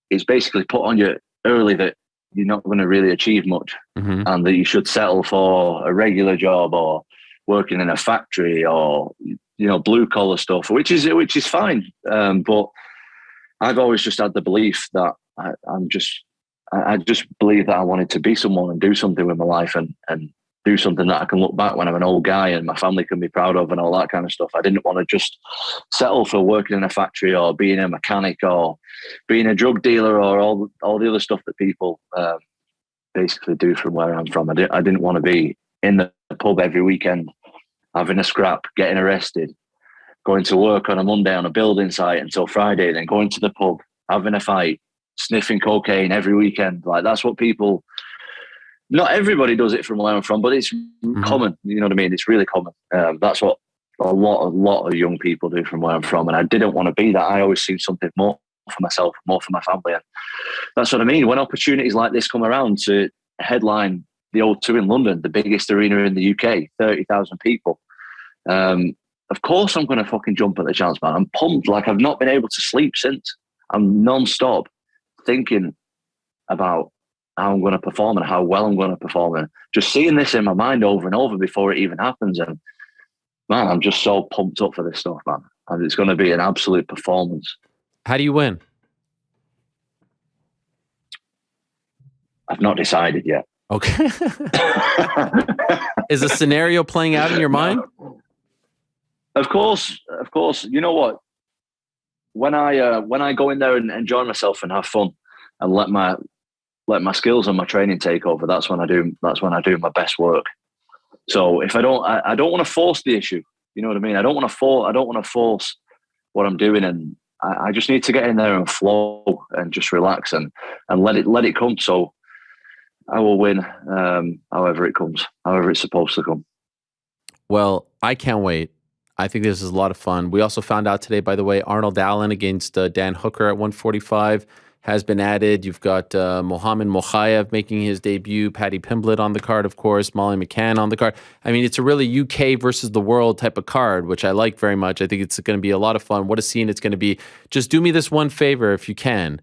it's basically put on you early that you're not going to really achieve much, and that you should settle for a regular job or working in a factory or blue collar stuff, which is fine. But I've always just had the belief that I just believe that I wanted to be someone and do something with my life and do something that I can look back when I'm an old guy and my family can be proud of and all that kind of stuff. I didn't want to just settle for working in a factory or being a mechanic or being a drug dealer or all the other stuff that people basically do from where I'm from. I didn't want to be in the pub every weekend, having a scrap, getting arrested, going to work on a Monday on a building site until Friday, then going to the pub, having a fight, sniffing cocaine every weekend. Like that's what people... Not everybody does it from where I'm from, but it's common. You know what I mean? It's really common. That's what a lot of young people do from where I'm from. And I didn't want to be that. I always seen something more for myself, more for my family. And that's what I mean. When opportunities like this come around to headline the O2 in London, the biggest arena in the UK, 30,000 people, of course I'm going to fucking jump at the chance, man. I'm pumped. Like, I've not been able to sleep since. I'm non-stop thinking about how I'm going to perform and how well I'm going to perform, and just seeing this in my mind over and over before it even happens. And man, I'm just so pumped up for this stuff, man. And it's going to be an absolute performance. How do you win? I've not decided yet. Okay. Is a scenario playing out in your mind? Of course. You know what? When I go in there and enjoy myself and have fun and let my skills and my training take over, that's when I do my best work. So if I don't want to force the issue. You know what I mean? I don't want to force what I'm doing, and I just need to get in there and flow and just relax and let it come. So I will win however it comes, however it's supposed to come. Well, I can't wait. I think this is a lot of fun. We also found out today, by the way, Arnold Allen against Dan Hooker at 145 has been added. You've got Mohamed Mokaev making his debut, Paddy Pimblett on the card, of course, Molly McCann on the card. I mean, it's a really UK versus the world type of card, which I like very much. I think it's going to be a lot of fun. What a scene it's going to be. Just do me this one favor if you can,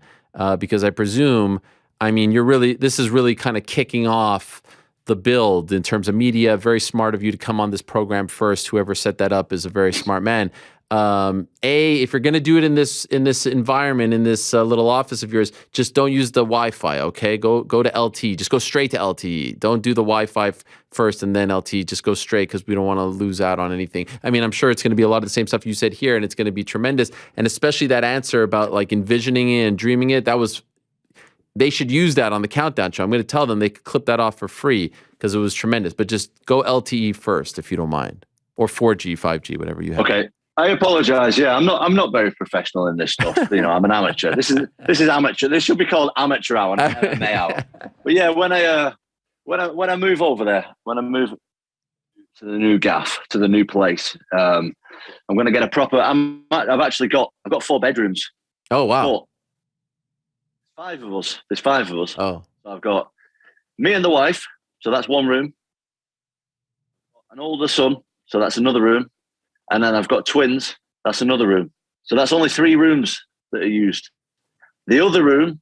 because I presume, I mean, this is really kind of kicking off the build in terms of media. Very smart of you to come on this program first. Whoever set that up is a very smart man. If you're going to do it in this environment, in this little office of yours, just don't use the Wi-Fi, okay? Go to LT. Just go straight to LT. Don't do the Wi-Fi first and then LT. Just go straight, because we don't want to lose out on anything. I mean, I'm sure it's going to be a lot of the same stuff you said here, and it's going to be tremendous. And especially that answer about like envisioning it and dreaming it, they should use that on the countdown show. I'm going to tell them they could clip that off for free because it was tremendous. But just go LTE first, if you don't mind, or 4G, 5G, whatever you have. Okay. I apologize. Yeah, I'm not very professional in this stuff. You know, I'm an amateur. This is amateur. This should be called Amateur Hour, not MMA Hour. But yeah, when I move over there, when I move to the new gaff, to the new place, I'm going to get a proper. I've got 4 bedrooms. Oh wow. 5 of us. There's 5 of us. Oh. So I've got me and the wife. So that's one room. An older son. So that's another room. And then I've got twins. That's another room. So that's only 3 rooms that are used. The other room,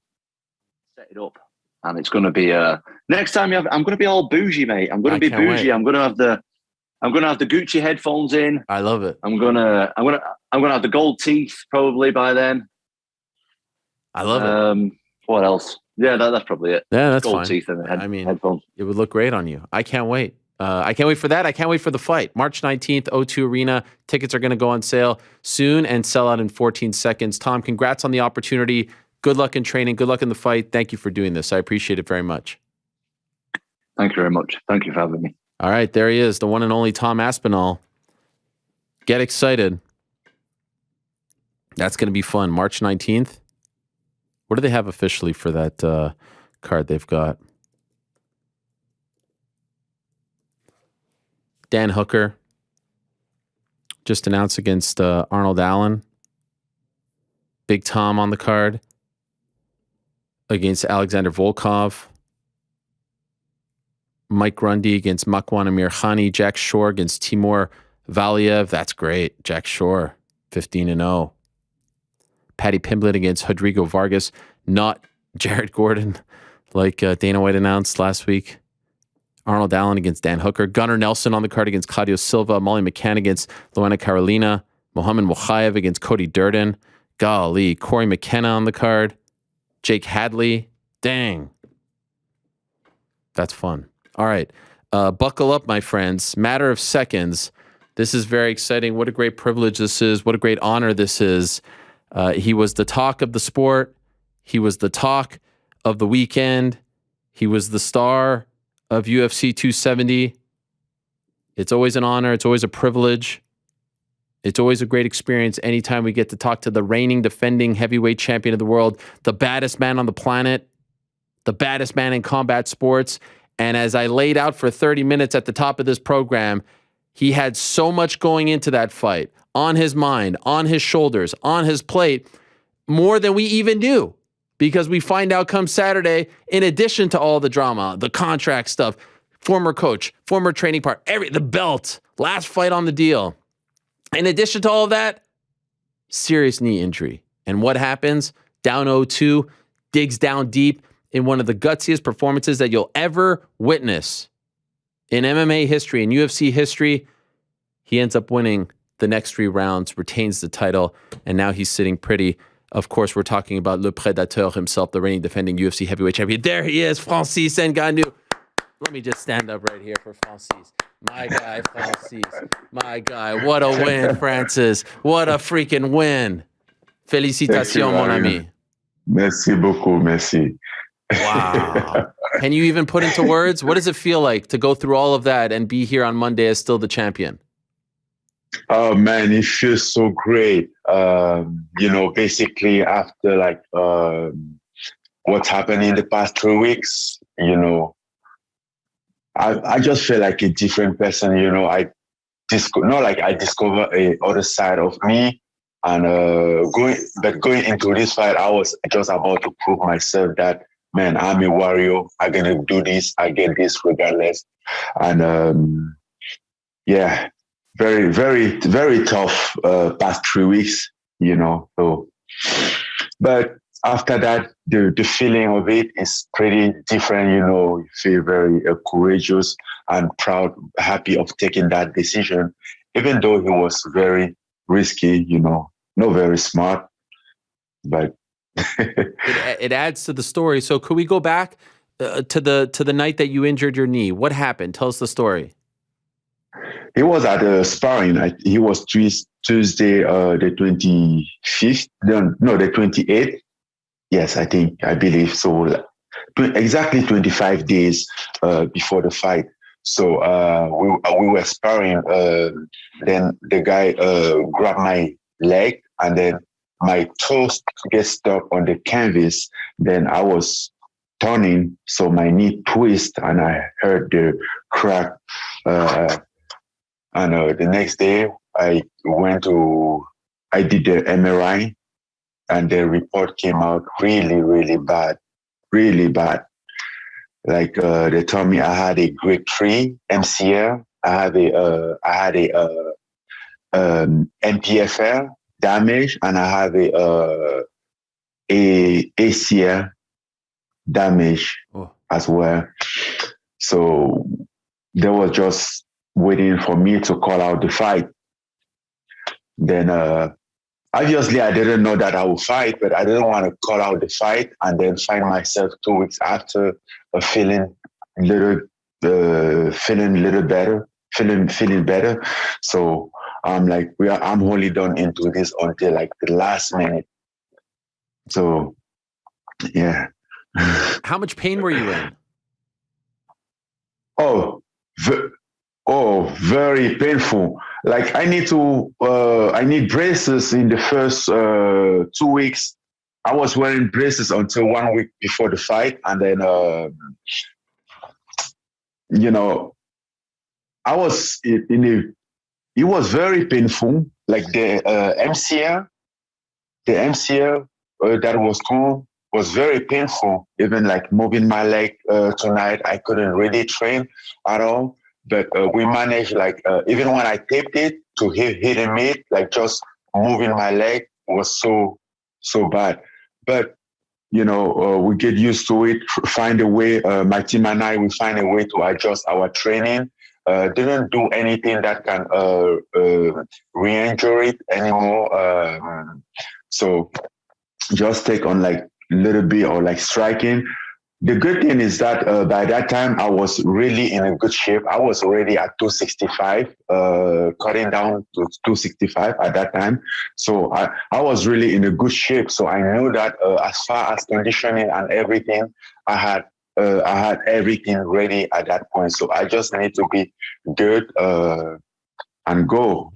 set it up, and it's going to be next time I'm going to be all bougie, mate. I'm going to be bougie. Wait. I'm going to have the Gucci headphones in. I love it. I'm gonna have the gold teeth probably by then. I love it. What else? Yeah, that's probably it. Yeah, that's gold fine. Teeth and headphones. It would look great on you. I can't wait. I can't wait for that. I can't wait for the fight. March 19th, O2 Arena. Tickets are going to go on sale soon and sell out in 14 seconds. Tom, congrats on the opportunity. Good luck in training. Good luck in the fight. Thank you for doing this. I appreciate it very much. Thank you very much. Thank you for having me. All right, there he is, the one and only Tom Aspinall. Get excited. That's going to be fun. March 19th. What do they have officially for that card they've got? Dan Hooker just announced against Arnold Allen. Big Tom on the card against Alexander Volkov. Mike Grundy against Makwan Amirkhani. Jack Shore against Timur Valiev. That's great. Jack Shore, 15-0. Paddy Pimblett against Rodrigo Vargas. Not Jared Gordon, like Dana White announced last week. Arnold Allen against Dan Hooker. Gunnar Nelson on the card against Claudio Silva. Molly McCann against Luana Carolina. Mohamed Mokaev against Cody Durden. Golly. Corey McKenna on the card. Jake Hadley. Dang. That's fun. All right. Buckle up, my friends. Matter of seconds. This is very exciting. What a great privilege this is. What a great honor this is. He was the talk of the sport. He was the talk of the weekend. He was the star of UFC 270. It's always an honor. It's always a privilege. It's always a great experience anytime we get to talk to the reigning, defending heavyweight champion of the world, the baddest man on the planet, the baddest man in combat sports. And as I laid out for 30 minutes at the top of this program, he had so much going into that fight, on his mind, on his shoulders, on his plate, more than we even knew. Because we find out come Saturday, in addition to all the drama, the contract stuff, former coach, former training partner, the belt, last fight on the deal. In addition to all of that, serious knee injury. And what happens? Down 0-2, digs down deep in one of the gutsiest performances that you'll ever witness in MMA history, in UFC history. He ends up winning the next 3 rounds, retains the title, and now he's sitting pretty. Of course, we're talking about Le Prédateur himself, the reigning defending UFC heavyweight champion. There he is, Francis Ngannou. Let me just stand up right here for Francis. My guy, Francis. My guy. What a win, Francis. What a freaking win. Félicitations, mon ami. Merci beaucoup. Merci. Wow. Can you even put into words? What does it feel like to go through all of that and be here on Monday as still the champion? Oh man, it feels so great. Basically after what's happened in the past 3 weeks, I just feel like a different person. I discover a other side of me, and going into this fight, I was just about to prove myself that, man, I'm a warrior. I'm gonna do this. I get this regardless. And very, very, very tough past 3 weeks, So, but after that, the feeling of it is pretty different. You feel very courageous and proud, happy of taking that decision, even though it was very risky. Not very smart, but it adds to the story. So, could we go back to the night that you injured your knee? What happened? Tell us the story. He was at a sparring. He was Tuesday, the 25th. No, the 28th. Yes, I believe so. Exactly 25 days before the fight. So we were sparring. Then the guy grabbed my leg, and then my toes get stuck on the canvas. Then I was turning, so my knee twisted, and I heard the crack. And the next day, I did the MRI, and the report came out really, really bad, really bad. Like they told me I had a grade 3 MCL, I had a MPFL damage, and I have a ACL damage as well. So they were just waiting for me to call out the fight. Then obviously I didn't know that I would fight, but I didn't want to call out the fight and then find myself 2 weeks after feeling better. So I'm like, I'm only done into this until like the last minute. So yeah. How much pain were you in? Very painful. Like I need braces in the first 2 weeks. I was wearing braces until 1 week before the fight. And then, I was it was very painful. Like the MCL that was torn was very painful. Even like moving my leg tonight, I couldn't really train at all. But we managed, like, even when I taped it to hit a mid, like just moving my leg was so bad. But, we get used to it, find a way, my team and I, we find a way to adjust our training. Didn't do anything that can re-injure it anymore. So just take on like a little bit or like striking. The good thing is that by that time, I was really in a good shape. I was already at 265, cutting down to 265 at that time. So I was really in a good shape. So I knew that as far as conditioning and everything, I had everything ready at that point. So I just need to be good and go,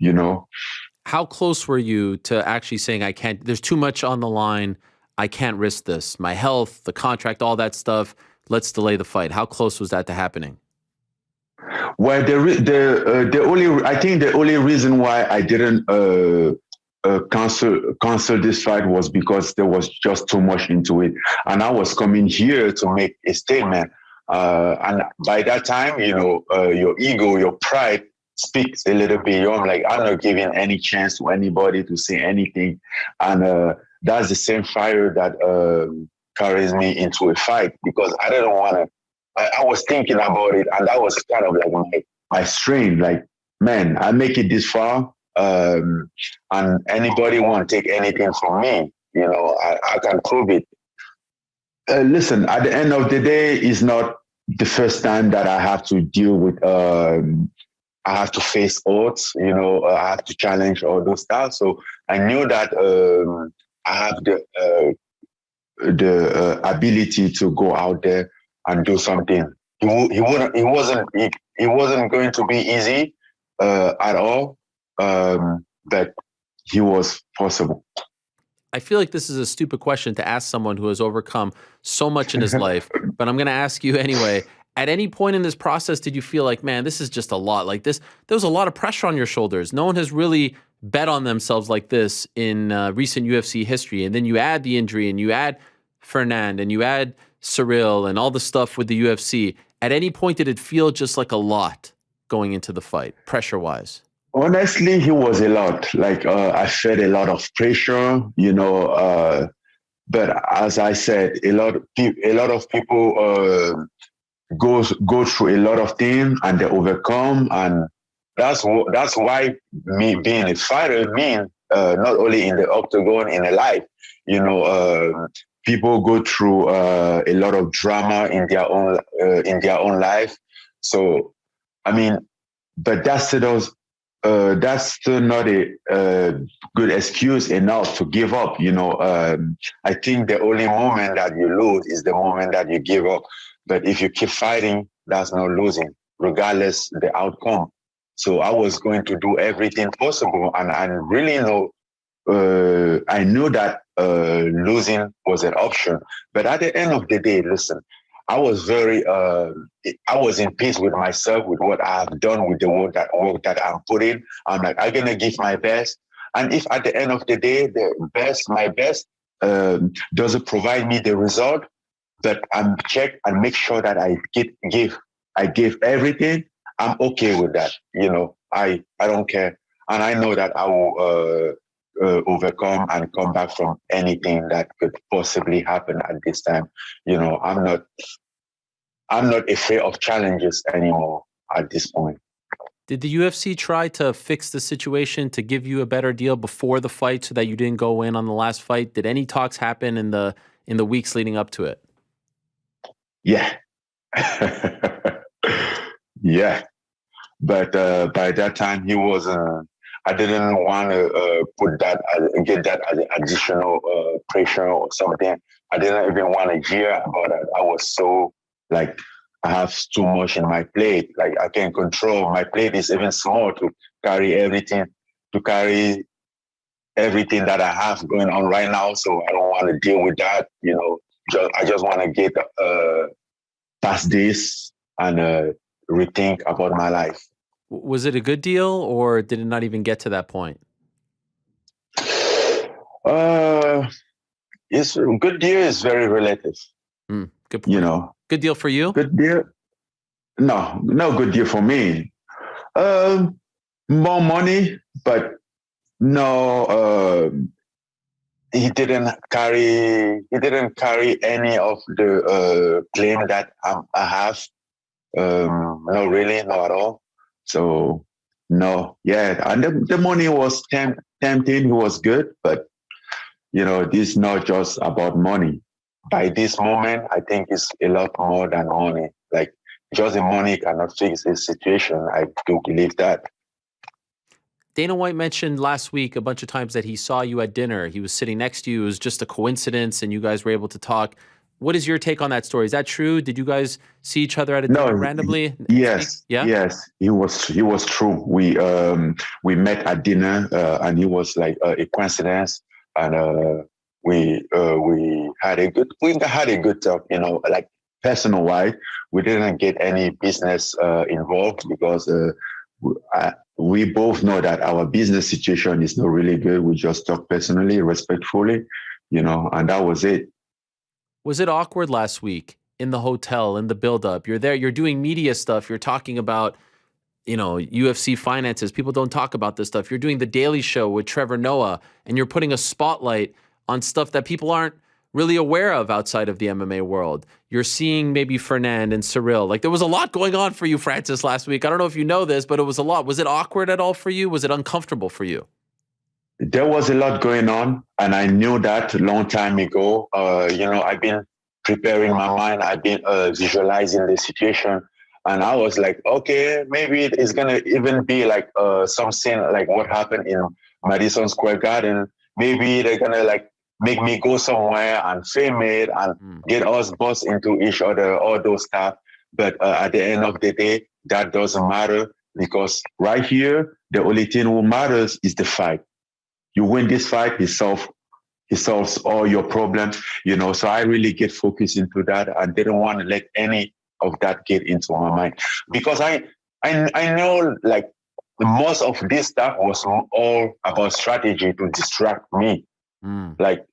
How close were you to actually saying, I can't, there's too much on the line, I can't risk this, my health, the contract, all that stuff, let's delay the fight? How close was that to happening? Well, I think the only reason why I didn't cancel this fight was because there was just too much into it, and I was coming here to make a statement. And by that time, your ego, your pride speaks a little bit. I'm like, I'm not giving any chance to anybody to say anything. And that's the same fire that carries me into a fight, because I didn't want to. I was thinking about it, and that was kind of like my strain. Like, man, I make it this far, and anybody want to take anything from me, I can prove it. Listen, at the end of the day, it's not the first time that I have to deal with. I have to face odds. I have to challenge all those stuff. So I knew that I have the ability to go out there and do something. It wasn't going to be easy at all, but he was possible. I feel like this is a stupid question to ask someone who has overcome so much in his life, but I'm going to ask you anyway. At any point in this process, did you feel like, man, this is just a lot? Like this, there was a lot of pressure on your shoulders. No one has really bet on themselves like this in recent UFC history. And then you add the injury, and you add Fernand, and you add Ciryl, and all the stuff with the UFC. At any point, did it feel just like a lot going into the fight, pressure-wise? Honestly, he was a lot. Like, I felt a lot of pressure, but as I said, a lot of people go through a lot of things and they overcome, and that's why me being a fighter means not only in the octagon, in a life, people go through a lot of drama in their own life. So, I mean, but that's still not a good excuse enough to give up. I think the only moment that you lose is the moment that you give up. But if you keep fighting, that's not losing, regardless the outcome. So I was going to do everything possible, and I really I knew that losing was an option. But at the end of the day, listen, I was in peace with myself, with what I have done, with the work that I'm putting. I'm like, I'm gonna give my best, and if at the end of the day, my best doesn't provide me the result, but I'm check and make sure that I give everything, I'm okay with that. I don't care, and I know that I will overcome and come back from anything that could possibly happen at this time. I'm not afraid of challenges anymore at this point. Did the UFC try to fix the situation to give you a better deal before the fight so that you didn't go in on the last fight? Did any talks happen in the weeks leading up to it? Yeah. Yeah. But by that time, he was. I didn't want to get that as additional pressure or something. I didn't even want to hear about it. I was so like, I have too much in my plate. Like, I can't control. My plate is even small to carry everything that I have going on right now. So I don't want to deal with that. I just want to get past this and rethink about my life. Was it a good deal, or did it not even get to that point? It's good deal is very relative. Good point. Good deal for you? Good deal? No good deal for me. More money, but no. He didn't carry any of the claim that I have. No, really, not at all. So, no, yeah. And the money was tempting. It was good, but, this is not just about money. By this moment, I think it's a lot more than money. Like, just the money cannot fix the situation. I do believe that. Dana White mentioned last week a bunch of times that he saw you at dinner. He was sitting next to you. It was just a coincidence, and you guys were able to talk. What is your take on that story? Is that true? Did you guys see each other at a dinner randomly? Yes. Yeah? Yes. It was true. We met at dinner, and it was like a coincidence, and we had a good talk. Like personal wise, we didn't get any business involved because we both know that our business situation is not really good. We just talk personally, respectfully, and that was it. Was it awkward last week in the hotel, in the buildup? You're there, you're doing media stuff, you're talking about UFC finances. People don't talk about this stuff. You're doing the Daily Show with Trevor Noah, and you're putting a spotlight on stuff that people aren't really aware of outside of the MMA world. You're seeing maybe Fernand and Ciryl. Like, there was a lot going on for you, Francis, last week. I don't know if you know this, but it was a lot. Was it awkward at all for you? Was it uncomfortable for you? There was a lot going on, and I knew that a long time ago. I've been preparing my mind. I've been visualizing the situation. And I was like, okay, maybe it's going to even be like something like what happened in Madison Square Garden. Maybe they're going to like make me go somewhere and film it and get us bust into each other, all those stuff. But at the end of the day, that doesn't matter, because right here, the only thing that matters is the fight. You win this fight, he solves all your problems, So I really get focused into that. I didn't want to let any of that get into my mind, because I know like most of this stuff was all about strategy to distract me. Like,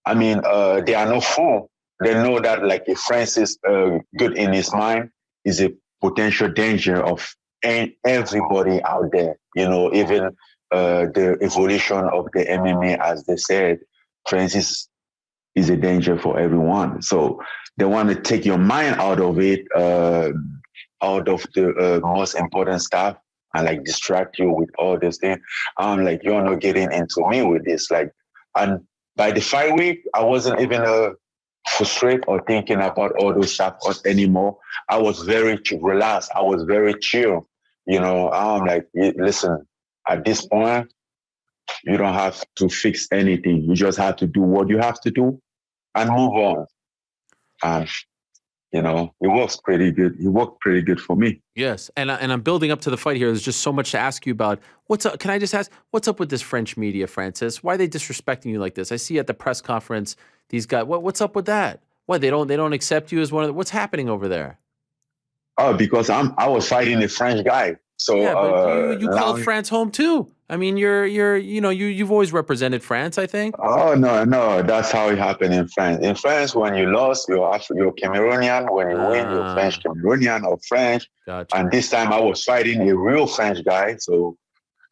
I mean, they are no fool. They know that like if Francis good in his mind is a potential danger of everybody out there, even the evolution of the MMA, as they said, Francis is a danger for everyone. So they want to take your mind out of it, out of the most important stuff, and like distract you with all this thing. I'm like, you're not getting into me with this. Like, and by the fight week, I wasn't even frustrated or thinking about all those stuff anymore. I was very relaxed. I was very chill. I'm like, listen, at this point, you don't have to fix anything. You just have to do what you have to do and move on. And, it works pretty good. It worked pretty good for me. Yes. And I'm building up to the fight here. There's just so much to ask you about. What's up? Can I just ask, what's up with this French media, Francis? Why are they disrespecting you like this? I see at the press conference, these guys, what's up with that? Why they don't accept you as one of the, what's happening over there? Oh, because I was fighting a French guy. So yeah, but you called France home too. I mean, you've always represented France, I think. Oh no, that's how it happened in France. In France, when you lost, you're Cameroonian. When you win, you're French Cameroonian or French. Gotcha. And this time, I was fighting a real French guy. So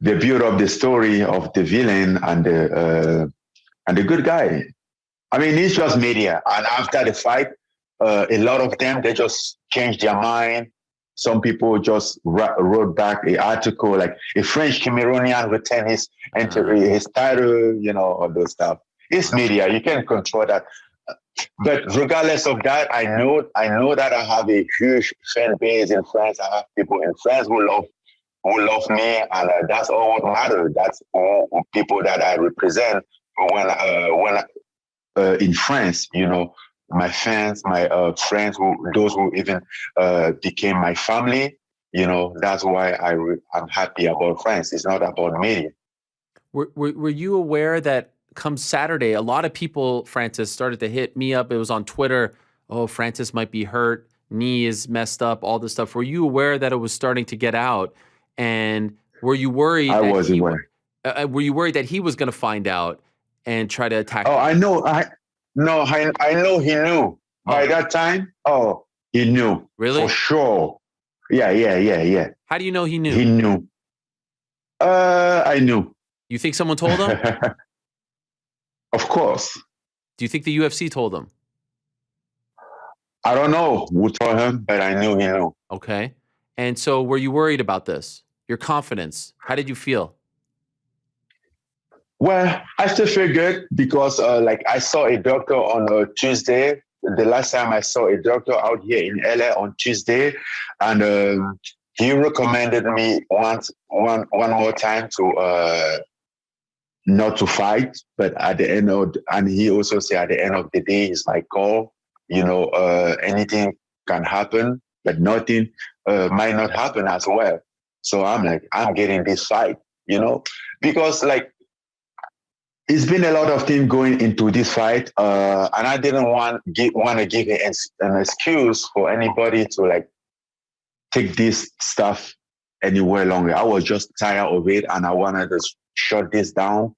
they built up the story of the villain and the good guy. I mean, it's just media. And after the fight, a lot of them, they just changed their mind. Some people just wrote back an article like a French Cameroonian retained his title, all those stuff. It's media. You can't control that. But regardless of that, I know that I have a huge fan base in France. I have people in France who love me, and that's all what matters. That's all people that I represent when in France, my fans, my friends, those who even became my family, that's why I'm happy about France. It's not about me. Were you aware that come Saturday, a lot of people, Francis, started to hit me up. It was on Twitter. Oh, Francis might be hurt. Knee is messed up, all this stuff. Were you aware that it was starting to get out? And were you worried? I was aware. Were you worried that he was going to find out and try to attack? Oh, I know. I know he knew. By that time, he knew. Really? For sure. Yeah. How do you know he knew? He knew. I knew. You think someone told him? Of course. Do you think the UFC told him? I don't know who told him, but I knew he knew. Okay. And so were you worried about this? Your confidence? How did you feel? Well, I still feel good because I saw a doctor on Tuesday. The last time I saw a doctor out here in LA on Tuesday, and he recommended me one more time to not to fight, but at the end of, and he also said at the end of the day, it's my call. Anything can happen, but nothing might not happen as well. So I'm getting this fight, because it's been a lot of things going into this fight, and I didn't want to give an excuse for anybody to take this stuff anywhere longer. I was just tired of it, and I wanted to shut this down,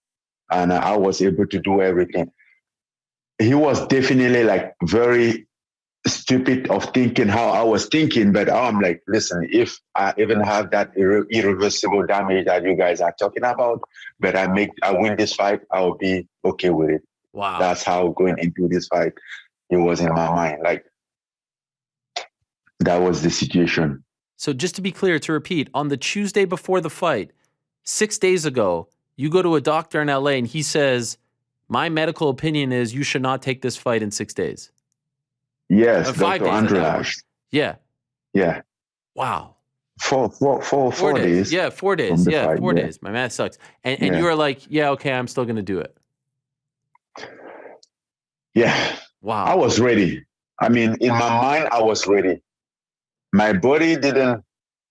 and I was able to do everything. He was definitely very stupid of thinking how I was thinking, but I'm like, listen, if I even have that irreversible damage that you guys are talking about, but I win this fight, I'll be okay with it. Wow. That's how going into this fight, it was in my mind. Like, that was the situation. So just to be clear, to repeat, on the Tuesday before the fight, 6 days ago, you go to a doctor in LA and he says, my medical opinion is you should not take this fight in 6 days. Yes, 5 Dr. days. Andrade. Yeah. Yeah. Wow. 4 days. Yeah, 4 days. Yeah, fight, 4 days. My math sucks. And you were like, yeah, okay, I'm still going to do it. Yeah. Wow. I was ready. I mean, in my mind, I was ready. My body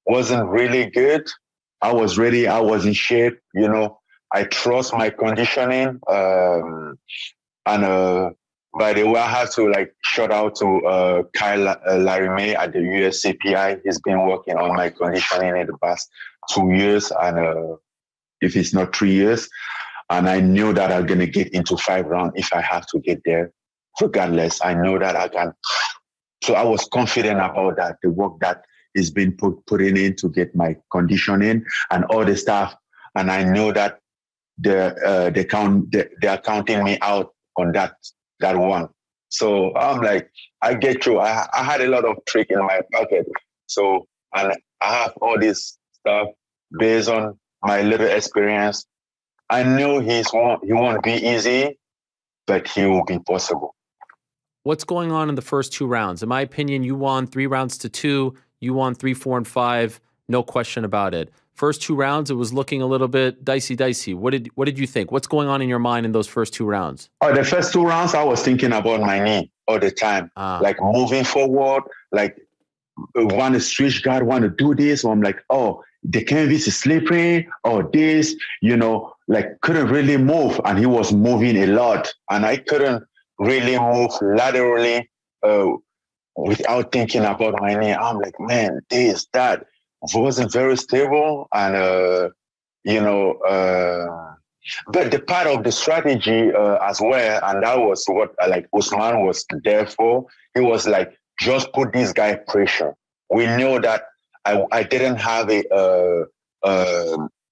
wasn't really good. I was ready. I was in shape. You know, I trust my conditioning. By the way, I have to shout out to Kyle Larimé at the UFC PI. He's been working on my conditioning in the past 2 years, and if it's not 3 years. And I knew that I'm going to get into 5 rounds if I have to get there. Regardless, I know that I can. So I was confident about that, the work that is being putting in to get my conditioning and all the stuff. And I know that they are counting me out on that one. So I'm like, I get through. I had a lot of trick in my pocket. So, and I have all this stuff based on my little experience. I know he won't be easy, but he will be possible. What's going on in the first 2 rounds? In my opinion, you won 3 rounds to 2. You won 3, 4, and 5. No question about it. First 2 rounds, it was looking a little bit dicey. What did you think? What's going on in your mind in those first 2 rounds? Oh, the first 2 rounds, I was thinking about my knee all the time. Like moving forward, like want to switch guard, want to do this. So I'm like, oh, the canvas is slippery, or this, couldn't really move. And he was moving a lot. And I couldn't really move laterally without thinking about my knee. I'm like, man, that wasn't very stable. And, but the part of the strategy as well, and that was what Usman was there for. He was like, just put this guy pressure. We know that I didn't have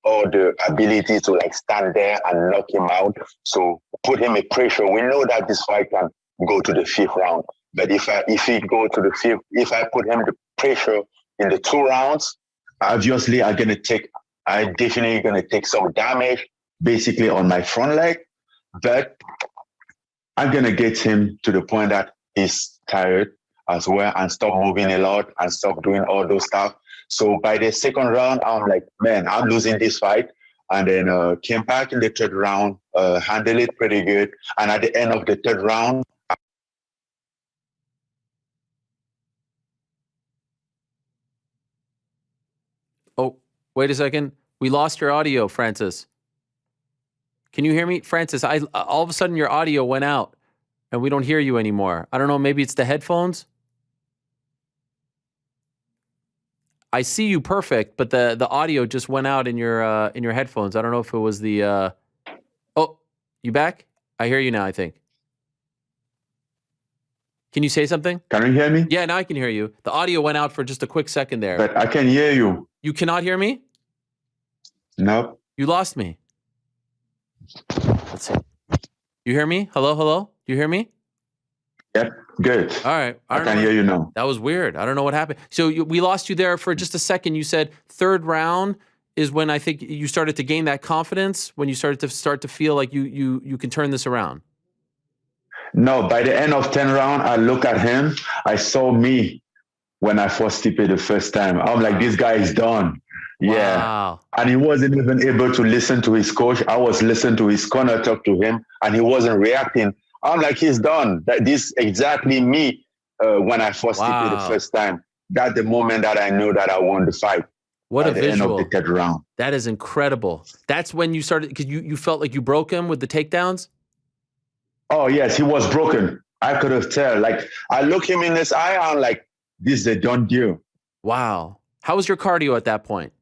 all the ability to stand there and knock him out. So put him in pressure. We know that this fight can go to the 5th round. But if he go to the 5th, if I put him the pressure in the 2 rounds, obviously I'm definitely gonna take some damage, basically on my front leg. But I'm gonna get him to the point that he's tired as well and stop moving a lot and stop doing all those stuff. So by the 2nd round, I'm like, man, I'm losing this fight. And then came back in the 3rd round, handled it pretty good. And at the end of the 3rd round, Oh, wait a second. We lost your audio, Francis. Can you hear me? Francis, all of a sudden your audio went out and we don't hear you anymore. I don't know, maybe it's the headphones? I see you perfect, but the audio just went out in your headphones. I don't know if it was the Oh, you back? I hear you now, I think. Can you say something? Can you hear me? Yeah, now I can hear you. The audio went out for just a quick second there. But I can hear you. You cannot hear me? No. You lost me. Let's see. You hear me? Hello? You hear me? Yep, good. All right. I can hear you now. That was weird. I don't know what happened. So we lost you there for just a second. You said 3rd round is when I think you started to gain that confidence, when you started to feel like you can turn this around. No, by the end of 10 round, I look at him. I saw me when I first tipped it the first time. I'm like, this guy is done. Yeah. Wow. And he wasn't even able to listen to his coach. I was listening to his corner talk to him, and he wasn't reacting. I'm like, he's done. This exactly me when I first tipped it the first time. That's the moment that I knew that I won the fight. What a visual. End of the 3rd round. That is incredible. That's when you started, because you felt like you broke him with the takedowns? Oh, yes, he was broken. I could have tell. Like, I look him in his eye, I'm like, this is a done deal. Wow. How was your cardio at that point?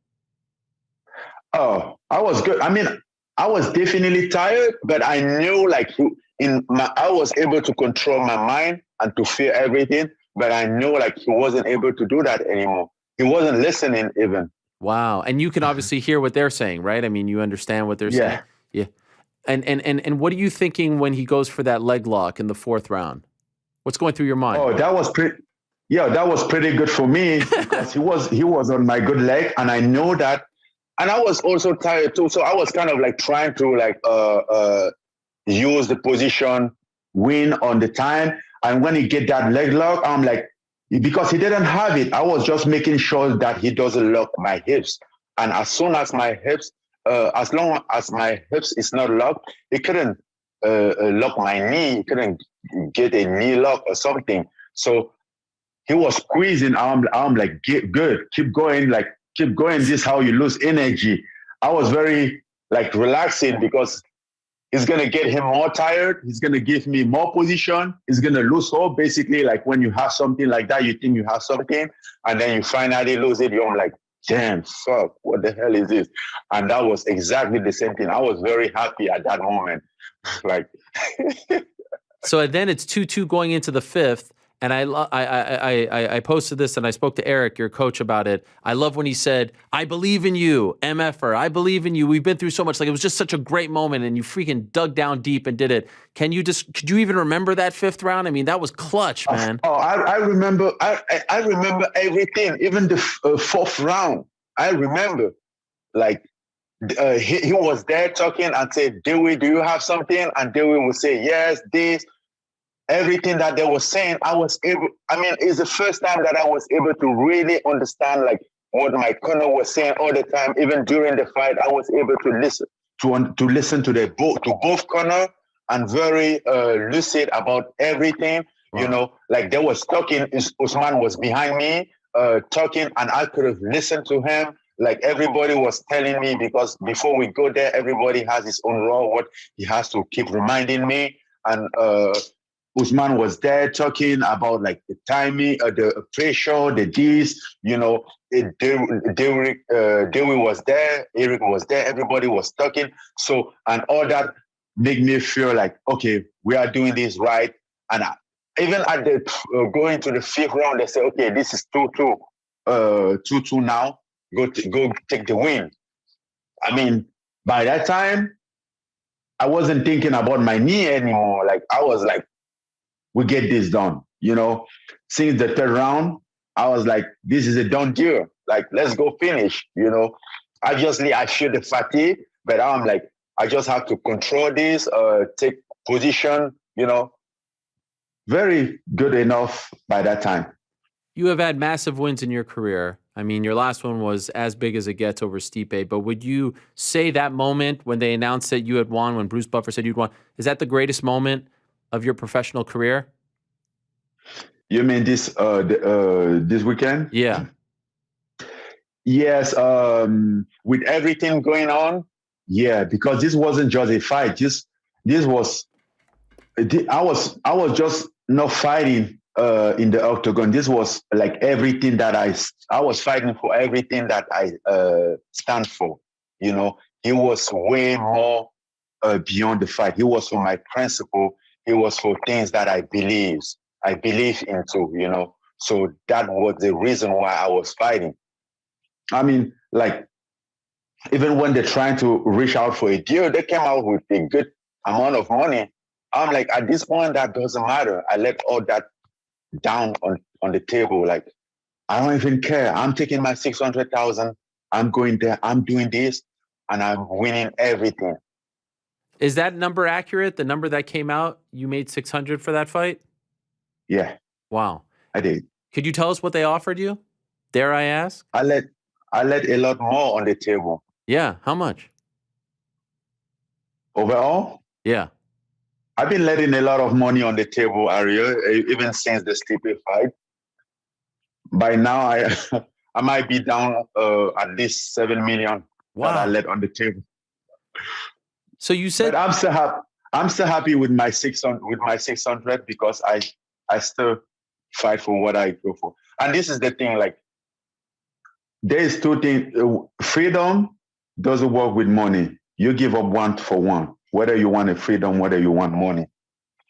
Oh, I was good. I mean, I was definitely tired, but I knew I was able to control my mind and to feel everything. but I know like he wasn't able to do that anymore. He wasn't listening even. Wow. And you can obviously hear what they're saying, right? I mean, you understand what they're saying. Yeah. And what are you thinking when he goes for that leg lock in the 4th round? What's going through your mind? Oh, that was pretty good for me because he was on my good leg, and I know that. And I was also tired too, so I was kind of like trying to like use the position, win on the time. And when he get that leg lock, I'm like, because he didn't have it, I was just making sure that he doesn't lock my hips. And as soon as my hips, as long as my hips is not locked, he couldn't lock my knee. He couldn't get a knee lock or something. So he was squeezing. I'm like, good, keep going, like keep going. This is how you lose energy. I was very like relaxing because it's gonna get him more tired. He's gonna give me more position. He's gonna lose hope. Basically, like when you have something like that, you think you have something, and then you finally lose it. You're like, damn, fuck, what the hell is this? And that was exactly the same thing. I was very happy at that moment. Like, so then it's 2-2 going into the 5th. And I posted this and I spoke to Eric, your coach, about it. I love when he said, I believe in you, MFer. I believe in you. We've been through so much. Like, it was just such a great moment and you freaking dug down deep and did it. Could you even remember that 5th round? I mean, that was clutch, man. I remember. I remember everything, even the 4th round. I remember, like, he was there talking and said, Dewey, do you have something? And Dewey would say, yes, this. Everything that they were saying, it's the first time that I was able to really understand like what my corner was saying all the time. Even during the fight, I was able to listen to both corner and very lucid about everything. Wow. You know, like they was talking. Usman was behind me talking, and I could have listened to him. Like everybody was telling me, because before we go there, everybody has his own role, what he has to keep reminding me. And Usman was there talking about like the timing, the pressure, the this, you know, Dewey was there, Eric was there, everybody was talking. So, and all that made me feel like, okay, we are doing this right. And even at the going to the 5th round, they say, okay, this is 2-2, 2-2 now, go take the win. I mean, by that time, I wasn't thinking about my knee anymore. Like, I was like, we get this done, you know. Since the 3rd round, I was like, this is a done deal. Like, let's go finish, you know. Obviously, I feel the fatigue, but I'm like, I just have to control this, take position, you know. Very good enough by that time. You have had massive wins in your career. I mean, your last one was as big as it gets over Stipe, but would you say that moment when they announced that you had won, when Bruce Buffer said you'd won, is that the greatest moment of your professional career? You mean this weekend? Yeah. Yes, with everything going on, yeah, because this wasn't just a fight. I was just not fighting in the octagon. This was like everything that I was fighting for, everything that I stand for. You know, he was way more beyond the fight. He was for my principle. It was for things that I believe into, you know. So that was the reason why I was fighting. I mean, like, even when they're trying to reach out for a deal, they came out with a good amount of money. I'm like, at this point, that doesn't matter. I let all that down on the table. Like, I don't even care. I'm taking my 600,000. I'm going there. I'm doing this, and I'm winning everything. Is that number accurate? The number that came out, you made 600 for that fight? Yeah. Wow. I did. Could you tell us what they offered you? Dare I ask? I let a lot more on the table. Yeah. How much? Overall? Yeah. I've been letting a lot of money on the table, Ariel, even since the Stipe fight. By now, I might be down at least 7 million that I let on the table. So you said, but I'm still happy with my 600 because I still fight for what I go for. And this is the thing, like, there's 2 things. Freedom doesn't work with money. You give up one for one. Whether you want a freedom, whether you want money,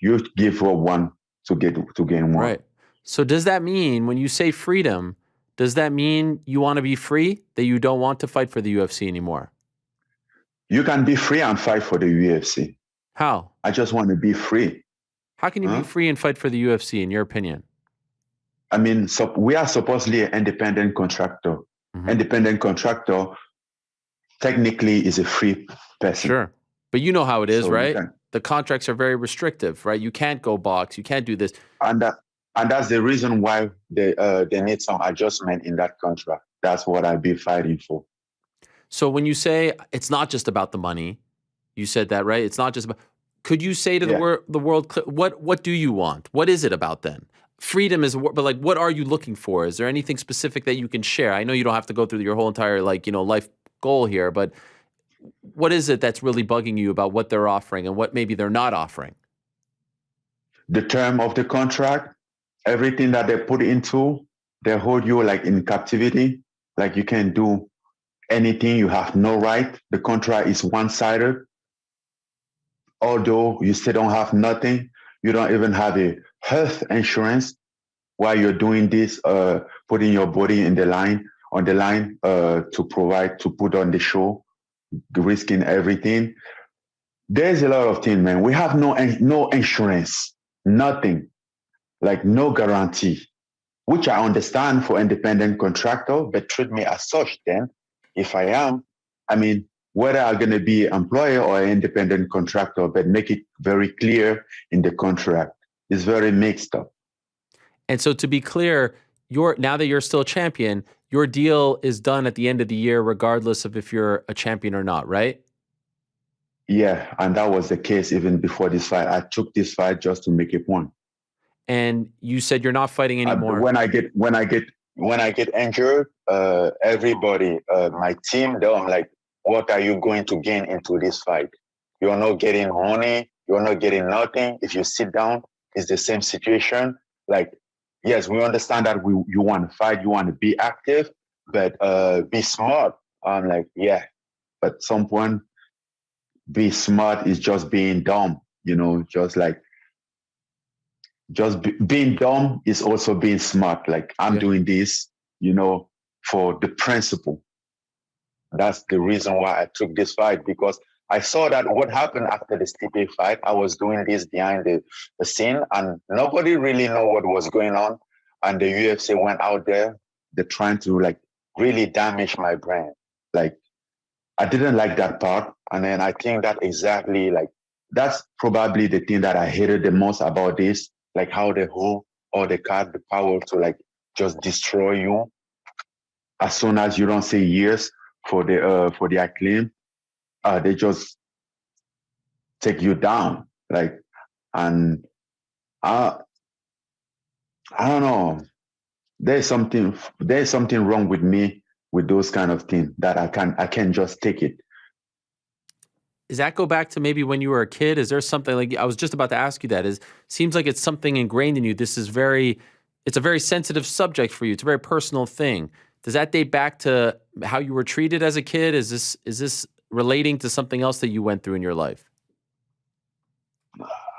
you give up one to gain one. Right. So does that mean when you say freedom, does that mean you want to be free, that you don't want to fight for the UFC anymore? You can be free and fight for the UFC. How? I just want to be free. How can you be free and fight for the UFC, in your opinion? I mean, so we are supposedly an independent contractor. Mm-hmm. Independent contractor technically is a free person. Sure. But you know how it is, So right? The contracts are very restrictive, right? You can't go box. You can't do this. And that's the reason why they need some adjustment in that contract. That's what I've been fighting for. So when you say it's not just about the money, you said that, right? It's not just about. Could you say to the world, what do you want? What is it about then? Freedom is, but like, what are you looking for? Is there anything specific that you can share? I know you don't have to go through your whole entire life goal here, but what is it that's really bugging you about what they're offering and what maybe they're not offering? The term of the contract, everything that they put into, they hold you like in captivity. Like you can't do anything. You have no right. The contract is one-sided. Although you still don't have nothing, you don't even have a health insurance while you're doing this, putting your body on the line to put on the show, risking everything. There's a lot of things, man. We have no insurance, nothing, like no guarantee, which I understand for independent contractor, but treat me as such then. If I am, I mean, whether I'm going to be an employer or an independent contractor, but make it very clear in the contract. It's very mixed up. And so to be clear, now that you're still a champion, your deal is done at the end of the year, regardless of if you're a champion or not, right? Yeah, and that was the case even before this fight. I took this fight just to make a point. And you said you're not fighting anymore. When I get injured, everybody, my team, I'm like, what are you going to gain into this fight? You're not getting money. You're not getting nothing. If you sit down, it's the same situation. Like, yes, we understand that you want to fight, you want to be active, but be smart. I'm like, yeah, but at some point, be smart is just being dumb. Being dumb is also being smart. Like I'm doing this, for the principle. That's the reason why I took this fight, because I saw that what happened after the Stipe fight, I was doing this behind the scene and nobody really know what was going on. And the UFC went out there, they're trying to like really damage my brand. Like I didn't like that part. And then I think that exactly that's probably the thing that I hated the most about this, like how they hold all the card, the power to like just destroy you as soon as you don't say yes for the acclaim. They just take you down. And I don't know. There's something wrong with me with those kind of things that I can't just take it. Does that go back to maybe when you were a kid? Is there something like, I was just about to ask you that, seems like it's something ingrained in you. It's a very sensitive subject for you. It's a very personal thing. Does that date back to how you were treated as a kid? Is this relating to something else that you went through in your life?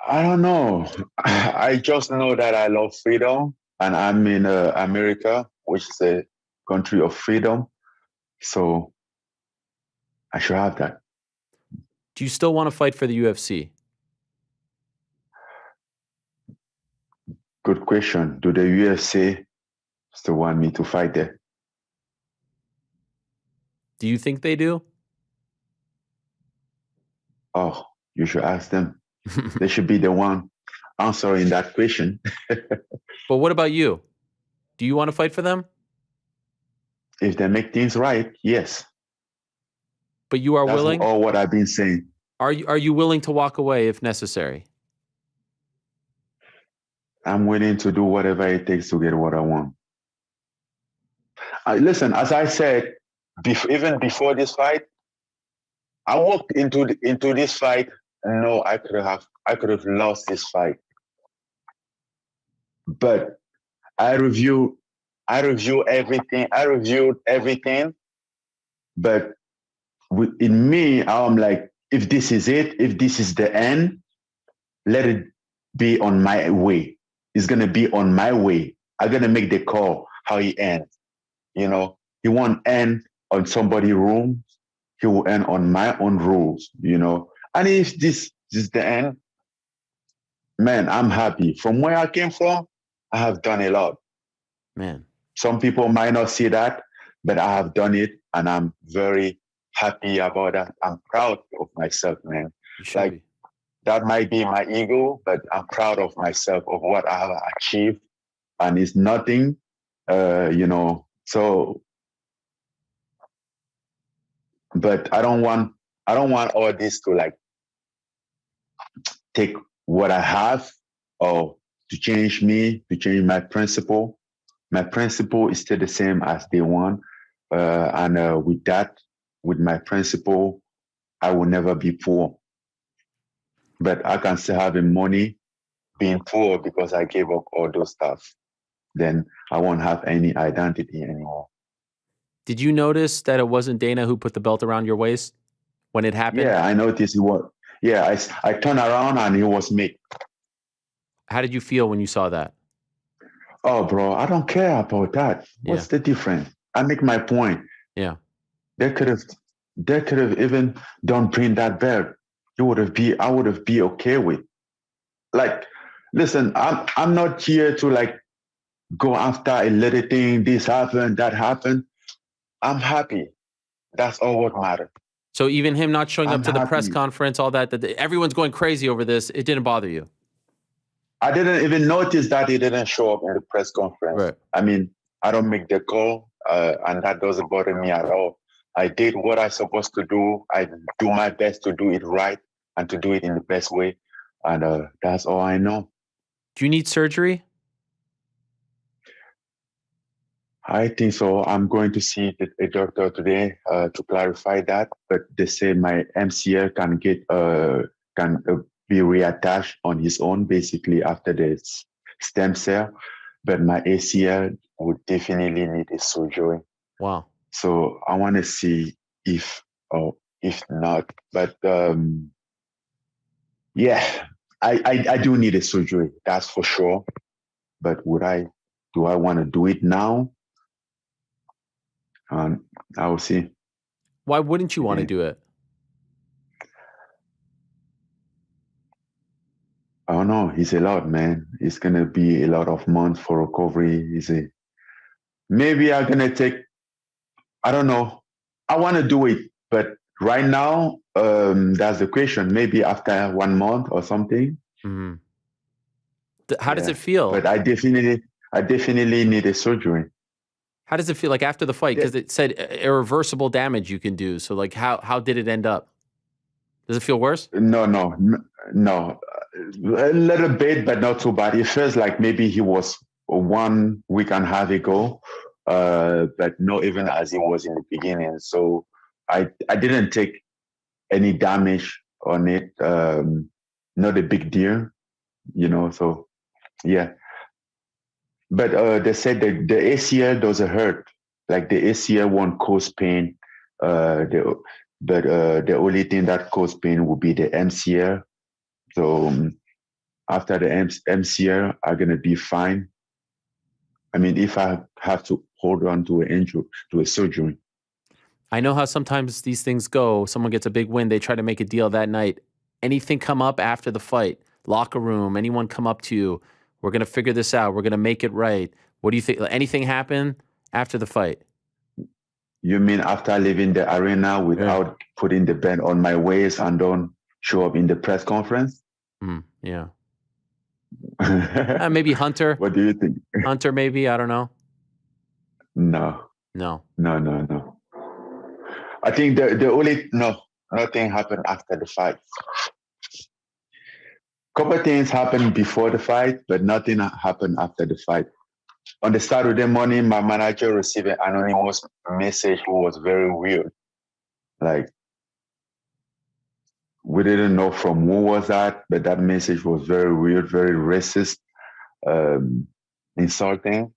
I don't know. I just know that I love freedom, and I'm in America, which is a country of freedom. So I should have that. Do you still want to fight for the UFC? Good question. Do the UFC still want me to fight there? Do you think they do? Oh, you should ask them. They should be the one answering that question. But what about you? Do you want to fight for them? If they make things right, yes. But you are willing? That's all what I've been saying. Are you willing to walk away if necessary? I'm willing to do whatever it takes to get what I want. Listen, as I said, even before this fight, I walked into this fight and know I could have lost this fight. But I reviewed everything. I reviewed everything. But in me, I'm like, if this is it, if this is the end, let it be on my way. is going to be on my way. I'm going to make the call how he ends. You know, he won't end on somebody's room. He will end on my own rules, you know. And if this is the end, man, I'm happy. From where I came from, I have done a lot. Man. Some people might not see that, but I have done it, and I'm very happy about that. I'm proud of myself, man. You should Like, be. that might be my ego, but I'm proud of myself, of what I have achieved. And it's nothing, you know. So, but I don't want all this to like take what I have or to change me, to change my principle. My principle is still the same as day one. And with that, with my principle, I will never be poor. But I can still have the money being poor because I gave up all those stuff. Then I won't have any identity anymore. Did you notice that it wasn't Dana who put the belt around your waist when it happened? Yeah, I noticed he was. Yeah, I turned around and it was me. How did you feel when you saw that? Oh, bro, I don't care about that. What's the difference? I make my point. Yeah. They could have even don't bring that belt. I would have be okay with. Like, listen, I'm not here to like go after a little thing, this happened, that happened. I'm happy. That's all what matters. So even him not showing I'm up to the press happy. conference, all that everyone's going crazy over this, it didn't bother you? I didn't even notice that he didn't show up in the press conference. Right. I mean, I don't make the call, and that doesn't bother me at all. I did what I'm supposed to do. I do my best to do it right and to do it in the best way. And that's all I know. Do you need surgery? I think so. I'm going to see a doctor today to clarify that. But they say my MCL can be reattached on his own, basically after the stem cell. But my ACL would definitely need a surgery. Wow. So I want to see if not. But yeah, I do need a surgery. That's for sure. But do I want to do it now? I will see. Why wouldn't you want to do it? I don't know. It's a lot, man. It's gonna be a lot of months for recovery. Maybe I'm gonna take. I don't know. I want to do it, but right now, that's the question. Maybe after 1 month or something. Mm-hmm. How does it feel? But I definitely need a surgery. How does it feel like after the fight? Because it said irreversible damage you can do. So like, how did it end up? Does it feel worse? No. A little bit, but not too bad. It feels like maybe he was 1 week and a half ago, but not even as it was in the beginning. So I didn't take any damage on it. Not a big deal, you know. So yeah. But they said that the ACL doesn't hurt. Like the ACL won't cause pain. But the only thing that causes pain will be the MCL. So after the MCL, I'm gonna be fine. I mean, if I have to hold on to a surgery. I know how sometimes these things go. Someone gets a big win, they try to make a deal that night. Anything come up after the fight? Locker room, anyone come up to you? We're going to figure this out. We're going to make it right. What do you think? Anything happen after the fight? You mean after leaving the arena without putting the band on my waist and don't show up in the press conference? Yeah. Maybe Hunter. What do you think? Hunter, maybe. I don't know. No. I think nothing happened after the fight. Couple things happened before the fight, but nothing happened after the fight. On the Saturday morning, my manager received an anonymous message who was very weird. Like, we didn't know from who was that, but that message was very weird, very racist, insulting.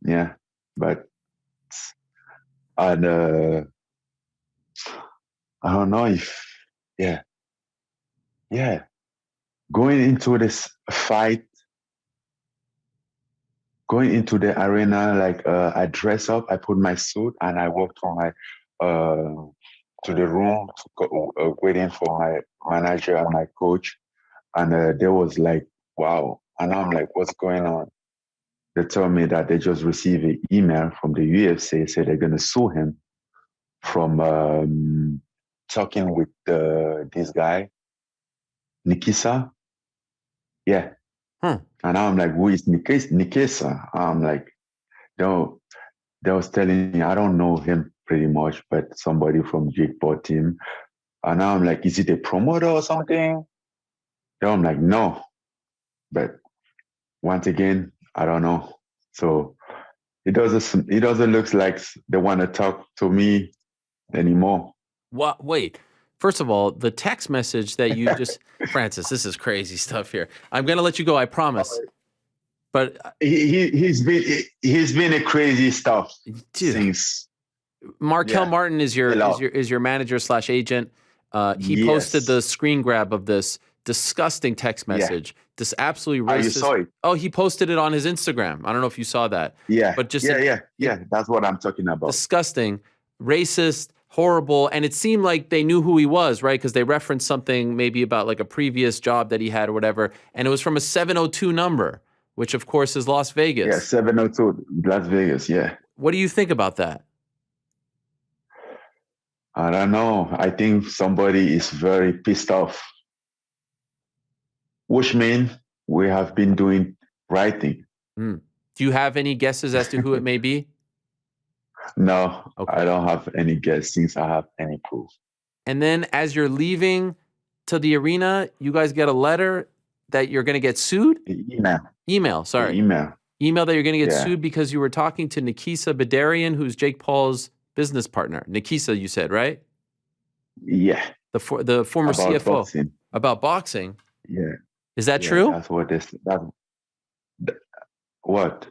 Yeah, and I don't know if, yeah. Going into this fight, going into the arena, like I dress up, I put my suit, and I walk to my to the room, waiting for my manager and my coach. And they was like, wow. And I'm like, what's going on? They told me that they just received an email from the UFC, say they're going to sue him from talking with this guy, Nikisa. Yeah. Hmm. And I'm like, who is Nikisa? I'm like, no, they was telling me, I don't know him pretty much, but somebody from Jake bought him. And I'm like, is it a promoter or something? Then I'm like, no. But once again, I don't know. So it doesn't look like they want to talk to me anymore. What? Wait. First of all, the text message that you just, Francis, this is crazy stuff here. I'm gonna let you go, I promise. But he's been a crazy stuff since. Markel Martin is your manager / agent. He posted the screen grab of this disgusting text message. This absolutely racist. You saw it? Oh, he posted it on his Instagram. I don't know if you saw that. Yeah. But just That's what I'm talking about. Disgusting, racist, horrible, and it seemed like they knew who he was, right? Because they referenced something maybe about like a previous job that he had or whatever, and it was from a 702 number, which of course is Las Vegas. Yeah, 702 Las Vegas. Yeah. What do you think about that? I don't know. I think somebody is very pissed off. Which means we have been doing right thing. Do you have any guesses as to who it may be? No, okay. I don't have any guess since I have any proof. And then as you're leaving to the arena, you guys get a letter that you're going to get sued? Email that you're going to get sued because you were talking to Nikisa Bedarian, who's Jake Paul's business partner. Nikisa, you said, right? Yeah. The former about CFO. Boxing. About boxing? Yeah. Is that true? That's what this. What?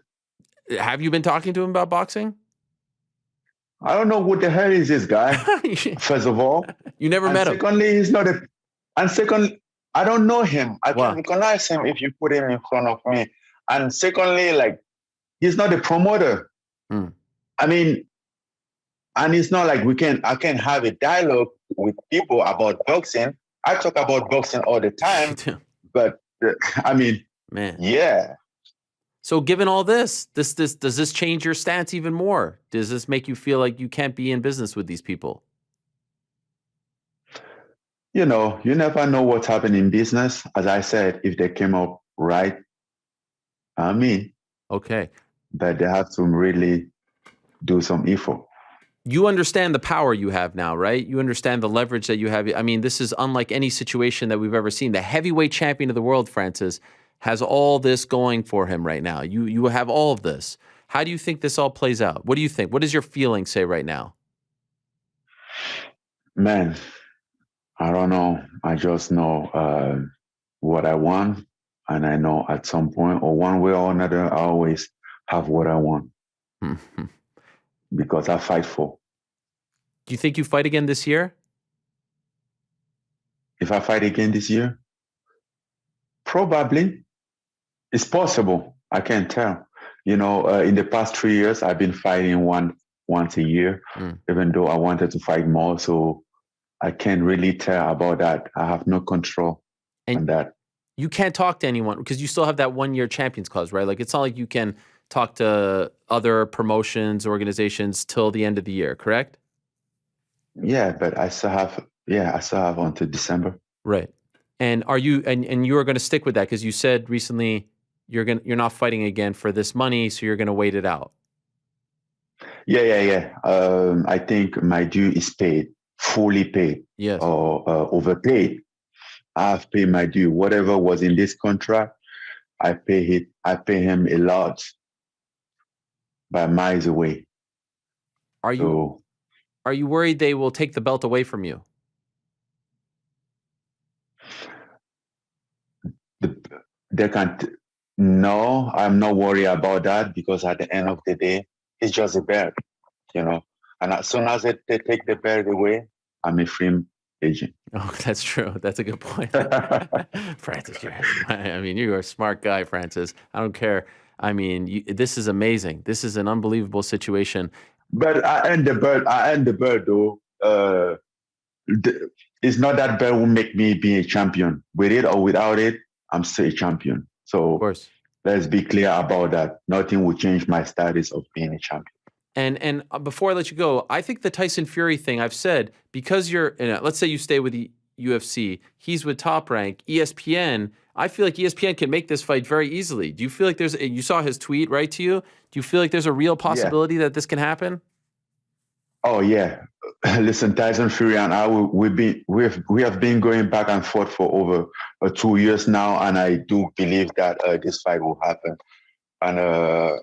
Have you been talking to him about boxing? I don't know what the hell is this guy. First of all, you never met him. Secondly, he's not a. And second, I don't know him. I can't recognize him if you put him in front of me. And secondly, like, he's not a promoter. I mean, and it's not like I can have a dialogue with people about boxing. I talk about boxing all the time, but I mean, yeah. So given all this, does this change your stance even more? Does this make you feel like you can't be in business with these people? You know, you never know what's happening in business. As I said, if they came up right, I mean, okay, but they have to really do some effort. You understand the power you have now, right? You understand the leverage that you have. I mean, this is unlike any situation that we've ever seen. The heavyweight champion of the world, Francis, has all this going for him right now. You have all of this. How do you think this all plays out? What do you think? What does your feeling say right now? Man, I don't know. I just know what I want. And I know at some point or one way or another, I always have what I want. Because I fight for. Do you think you fight again this year? If I fight again this year? Probably. It's possible. I can't tell. You know, in the past 3 years, I've been fighting once a year, even though I wanted to fight more. So I can't really tell about that. I have no control on that. You can't talk to anyone because you still have that 1 year champions clause, right? Like, it's not like you can talk to other promotions, organizations till the end of the year, correct? Yeah, but I still have until December. Right. And are you and you are going to stick with that because you said recently you're not fighting again for this money, so you're going to wait it out. Yeah. I think my due is paid, fully paid, yes, or overpaid. I've paid my due. Whatever was in this contract, I pay it. I pay him a lot, by miles away. Are you worried they will take the belt away from you? They can't. No, I'm not worried about that because at the end of the day, it's just a belt, you know. And as soon as they take the belt away, I'm a free agent. Oh, that's true. That's a good point. Francis, I mean, you're a smart guy, Francis. I don't care. I mean, this is amazing. This is an unbelievable situation. But I earned the belt though. It's not that belt will make me be a champion. With it or without it, I'm still a champion. So Of course. let's be clear about that. Nothing will change my status of being a champion. And before I let you go, I think the Tyson Fury thing, I've said, because let's say you stay with the UFC, he's with Top Rank, ESPN. I feel like ESPN can make this fight very easily. Do you feel like you saw his tweet right to you? Do you feel like there's a real possibility that this can happen? Oh yeah. Listen, Tyson Fury and I, we have been going back and forth for over 2 years now, and I do believe that this fight will happen. And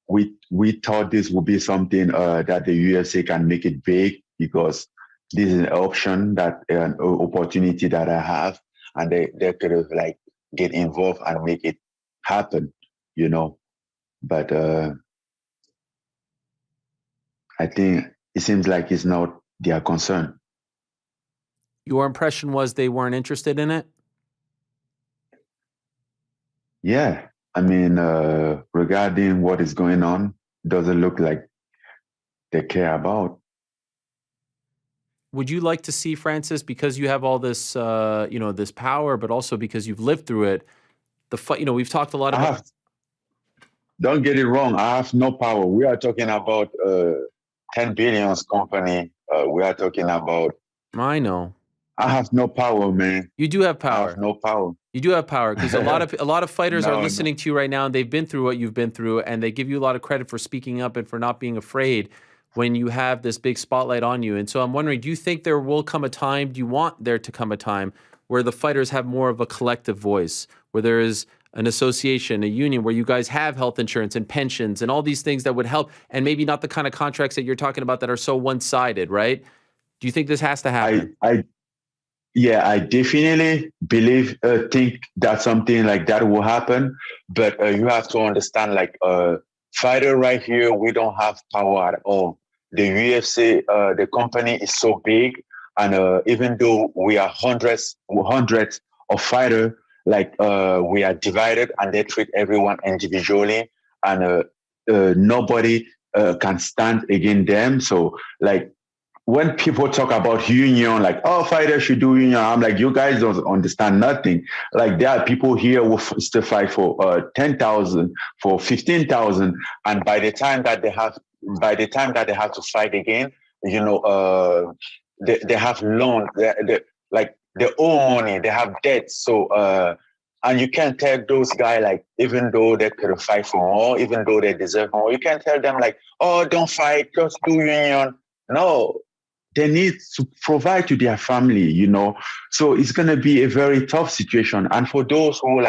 we thought this would be something that the UFC can make it big, because this is an option, an opportunity that I have, and they could have get involved and make it happen, But I think it seems like it's not their concern. Your impression was they weren't interested in it? Yeah. I mean, regarding what is going on, doesn't look like they care about. Would you like to see, Francis, because you have all this, this power, but also because you've lived through it, the fight, we've talked a lot about... Don't get it wrong. I have no power. We are talking about 10 billion company. We are talking about... I know. I have no power, man. You do have power. I have no power. You do have power, because a lot of fighters are listening to you right now, and they've been through what you've been through, and they give you a lot of credit for speaking up and for not being afraid when you have this big spotlight on you. And so I'm wondering, do you think there will come a time, do you want there to come a time where the fighters have more of a collective voice, where there is an association, a union, where you guys have health insurance and pensions and all these things that would help, and maybe not the kind of contracts that you're talking about that are so one-sided, right? Do you think this has to happen? I definitely think that something like that will happen. But you have to understand, fighter right here, we don't have power at all. The UFC, the company is so big, and even though we are hundreds of fighters, we are divided, and they treat everyone individually, and nobody can stand against them. So when people talk about union, fighters should do union, I'm like, you guys don't understand nothing. There are people here who still fight for 10,000, for 15,000, and by the time that they have to fight again, they have loan, they owe money, they have debt. So and you can't tell those guys, even though they could fight for more, even though they deserve more, you can't tell them oh, don't fight, just do union. No. They need to provide to their family, So it's going to be a very tough situation. And for those who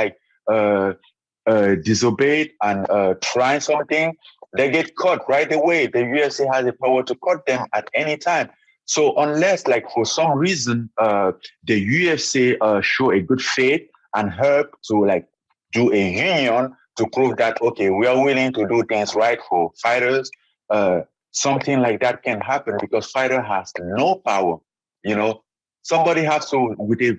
disobeyed and try something, they get caught right away. The UFC has the power to cut them at any time. So unless, for some reason, the UFC show a good faith and help to do a union to prove that, okay, we are willing to do things right for fighters, something like that can happen, because fighter has no power. Somebody has to, with a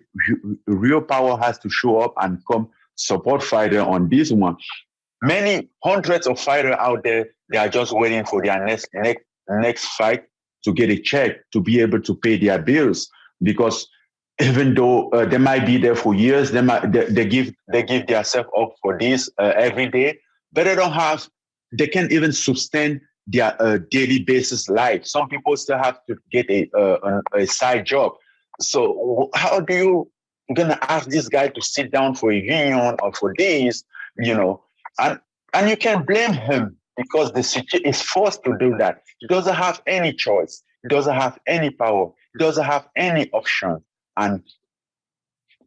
real power, has to show up and come support fighter on this one. Many hundreds of fighters out there, they are just waiting for their next fight to get a check to be able to pay their bills, because even though they might be there for years, they give themselves up for this every day, but they can't even sustain their daily basis life. Some people still have to get a side job. So how do you gonna ask this guy to sit down for a union or for this, and you can't blame him, because the city is forced to do that. He doesn't have any choice. He doesn't have any power. He doesn't have any option, and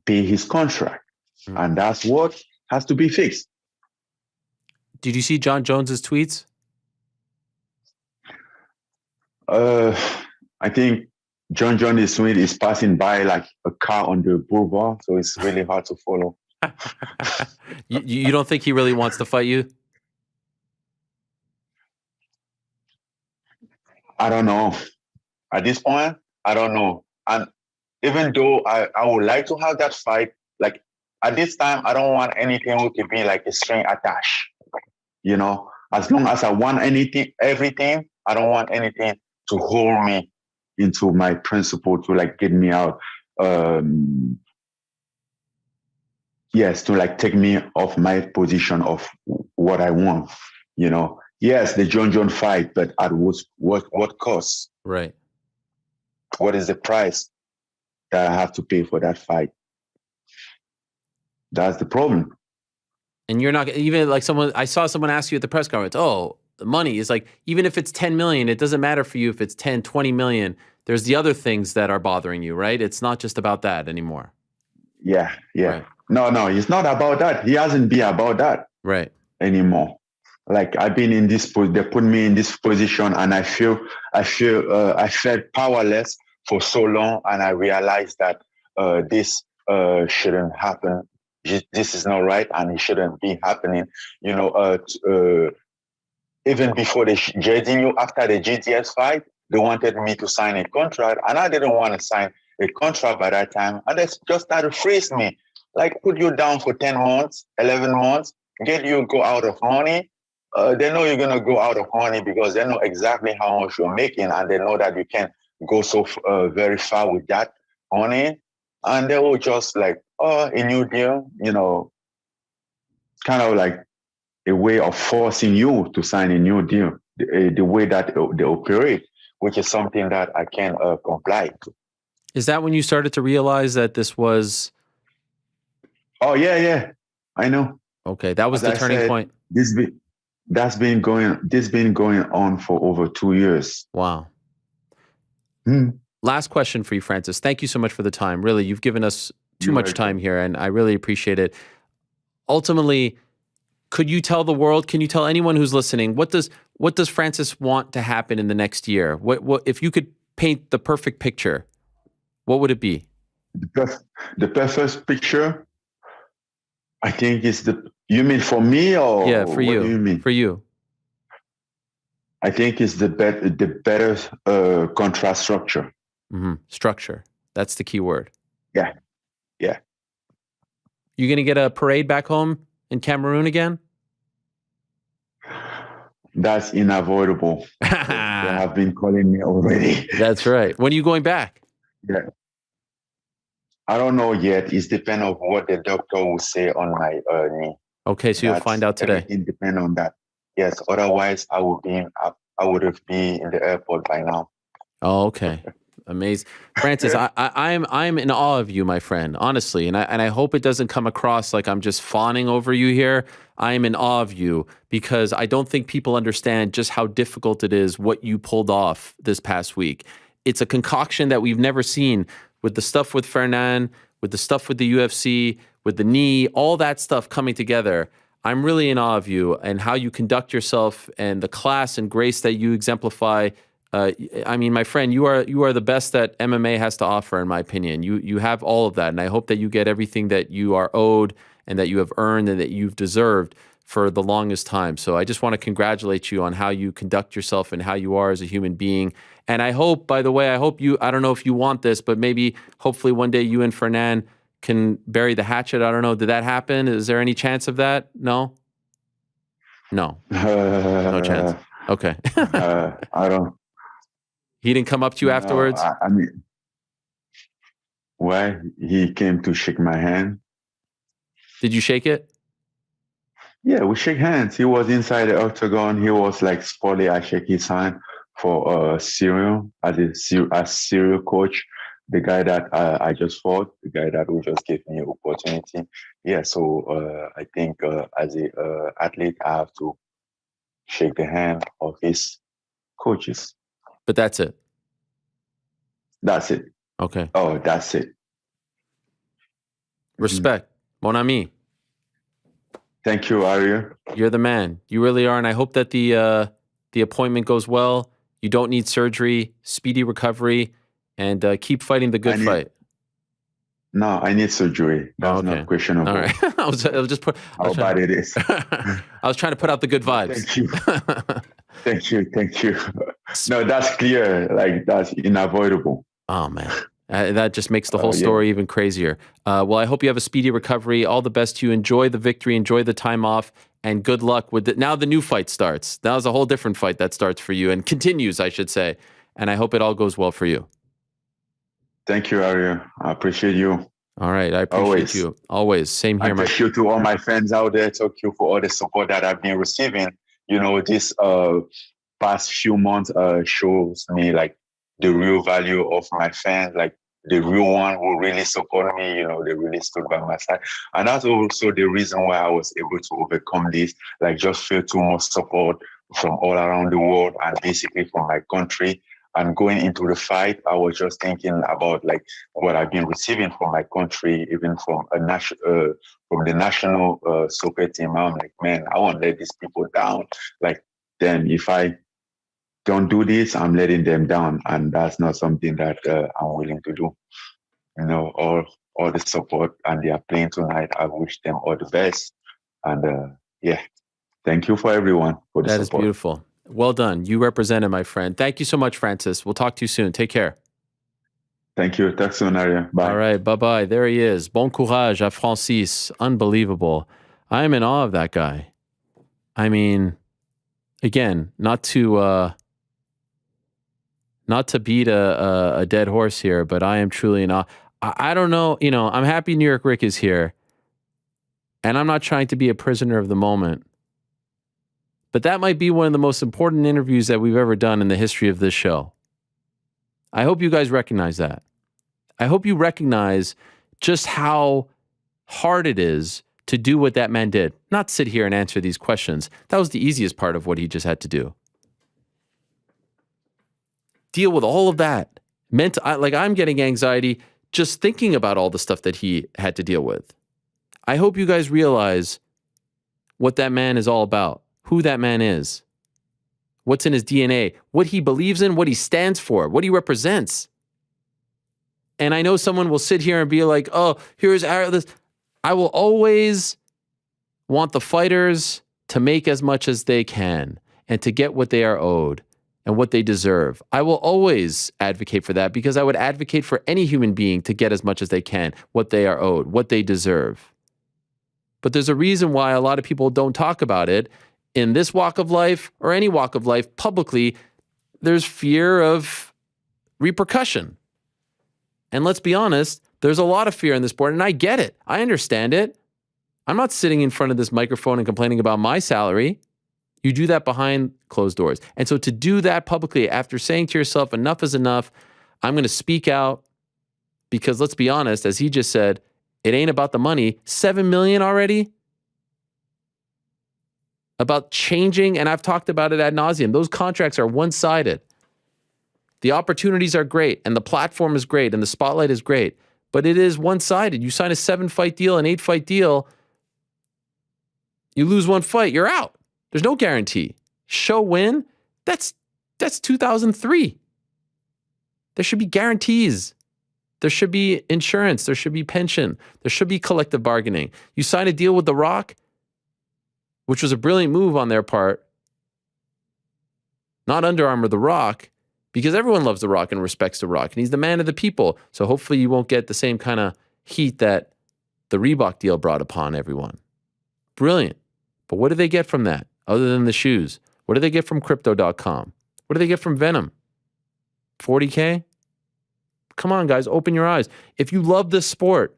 pay his contract. Mm-hmm. And that's what has to be fixed. Did you see John Jones's tweets? I think John Jones is passing by like a car on the boulevard, so it's really hard to follow. You don't think he really wants to fight you? I don't know. At this point, I don't know. And even though I would like to have that fight, like at this time, I don't want anything to be like a string attached. You know, as long as I want everything, I don't want anything to hold me into my principle to like get me out. Yes, to like take me off my position of what I want. You know, yes, the John fight, but at what cost? Right. What is the price that I have to pay for that fight? That's the problem. And you're not even like I saw someone ask you at the press conference, oh, the money is like, even if it's 10 million, it doesn't matter for you if it's 10, 20 million. There's the other things that are bothering you, right? It's not just about that anymore. Yeah. Right. No, it's not about that. He hasn't been about that right anymore. Like I've been in this, they put me in this position, and I felt powerless for so long, and I realized that this shouldn't happen. This is not right, and it shouldn't be happening. You know, even before the JDU, after the GTS fight, they wanted me to sign a contract, and I didn't want to sign a contract by that time, and they just started to freeze me, like put you down for 10 months, 11 months, get you go out of money. They know you're going to go out of money because they know exactly how much you're making, and they know that you can go so very far with that money. And they will just like, oh, a new deal, you know, kind of like a way of forcing you to sign a new deal, the way that they operate, which is something that I can't comply to. Is that when you started to realize that this was... Oh, yeah. I know. Okay, that was the turning point. This been going on for over 2 years. Wow. Last question for you, Francis. Thank you so much for the time. Really, you've given us too much time here, and I really appreciate it. Ultimately, could you tell the world, can you tell anyone who's listening, what does Francis want to happen in the next year? What if you could paint the perfect picture, what would it be? The perfect picture, I think, is you mean for me, or yeah, for you? What do you mean? For you. I think it's the better contract structure. Structure. That's the key word. Yeah. You going to get a parade back home in Cameroon again? That's unavoidable. They have been calling me already. That's right. When are you going back? Yeah. I don't know yet. It's depend on what the doctor will say on my knee. Okay, so you'll find out today. It depends on that. Yes. Otherwise, I would have been in the airport by now. Oh, okay. Amazing. Francis, I'm in awe of you, my friend, honestly. And I hope it doesn't come across like I'm just fawning over you here. I am in awe of you because I don't think people understand just how difficult it is what you pulled off this past week. It's a concoction that we've never seen, with the stuff with Fernand, with the stuff with the UFC, with the knee, all that stuff coming together. I'm really in awe of you and how you conduct yourself and the class and grace that you exemplify. I mean, my friend, you are the best that MMA has to offer, in my opinion. You have all of that, and I hope that you get everything that you are owed and that you have earned and that you've deserved for the longest time. So I just want to congratulate you on how you conduct yourself and how you are as a human being. And I hope, by the way, I don't know if you want this, but maybe hopefully one day you and Fernand can bury the hatchet. I don't know. Did that happen? Is there any chance of that? No? No. No chance. Okay. I don't. He didn't come up to you afterwards? I mean, well, he came to shake my hand. Did you shake it? Yeah, we shake hands. He was inside the octagon. He was like sporty. I shake his hand for Ciryl as Ciryl coach, the guy that I just fought, the guy that will just give me opportunity. Yeah, so I think as a athlete, I have to shake the hand of his coaches. But that's it. That's it. Okay. Oh, that's it. Respect. Mon ami. Thank you, Ariel. You're the man. You really are. And I hope that the appointment goes well. You don't need surgery, speedy recovery, and keep fighting the good fight. No, I need surgery. That's not questionable. All right. I was how bad it is. I was trying to put out the good vibes. Thank you. No, that's clear. Like, that's unavoidable. Oh, man. That just makes the whole story even crazier. Well, I hope you have a speedy recovery. All the best to you. Enjoy the victory. Enjoy the time off. And good luck with it. Now the new fight starts. Now is a whole different fight that starts for you and continues, I should say. And I hope it all goes well for you. Thank you, Ariel. I appreciate you. All right. I appreciate you. Always. Same here. Thank you to all my friends out there. Thank you for all the support that I've been receiving. This past few months shows me like the real value of my fans, like the real one who really support me, they really stood by my side. And that's also the reason why I was able to overcome this, like just feel too much support from all around the world and basically from my country. And going into the fight, I was just thinking about like what I've been receiving from my country, even from the national soccer team. I'm like, man, I won't let these people down. Like, then if I don't do this, I'm letting them down, and that's not something that I'm willing to do. All the support, and they are playing tonight. I wish them all the best, and thank you for everyone for the support. That is beautiful. Well done. You represented, my friend. Thank you so much, Francis. We'll talk to you soon. Take care. Thank you. Talk soon, Aria. Bye. All right. Bye-bye. There he is. Bon courage à Francis. Unbelievable. I am in awe of that guy. I mean, again, not to beat a dead horse here, but I am truly in awe. I don't know. I'm happy NewYorkRic is here, and I'm not trying to be a prisoner of the moment. But that might be one of the most important interviews that we've ever done in the history of this show. I hope you guys recognize that. I hope you recognize just how hard it is to do what that man did. Not sit here and answer these questions. That was the easiest part of what he just had to do. Deal with all of that. I'm getting anxiety just thinking about all the stuff that he had to deal with. I hope you guys realize what that man is all about. Who that man is, what's in his DNA, what he believes in, what he stands for, what he represents. And I know someone will sit here and be like, oh, here's this. I will always want the fighters to make as much as they can and to get what they are owed and what they deserve. I will always advocate for that because I would advocate for any human being to get as much as they can, what they are owed, what they deserve. But there's a reason why a lot of people don't talk about it. In this walk of life or any walk of life publicly, there's fear of repercussion. And let's be honest, there's a lot of fear in this sport, and I get it. I understand it. I'm not sitting in front of this microphone and complaining about my salary. You do that behind closed doors. And so to do that publicly after saying to yourself, enough is enough, I'm going to speak out because let's be honest, as he just said, it ain't about the money. $7 million already? About changing, and I've talked about it ad nauseum. Those contracts are one-sided. The opportunities are great, and the platform is great, and the spotlight is great, but it is one-sided. You sign a 7-fight deal, an 8-fight deal, you lose one fight, you're out. There's no guarantee. Show win, that's 2003. There should be guarantees. There should be insurance. There should be pension. There should be collective bargaining. You sign a deal with The Rock, which was a brilliant move on their part. Not Under Armour, The Rock, because everyone loves The Rock and respects The Rock, and he's the man of the people. So hopefully you won't get the same kind of heat that the Reebok deal brought upon everyone. Brilliant. But what do they get from that other than the shoes? What do they get from Crypto.com? What do they get from Venom? $40K? Come on, guys, open your eyes. If you love this sport,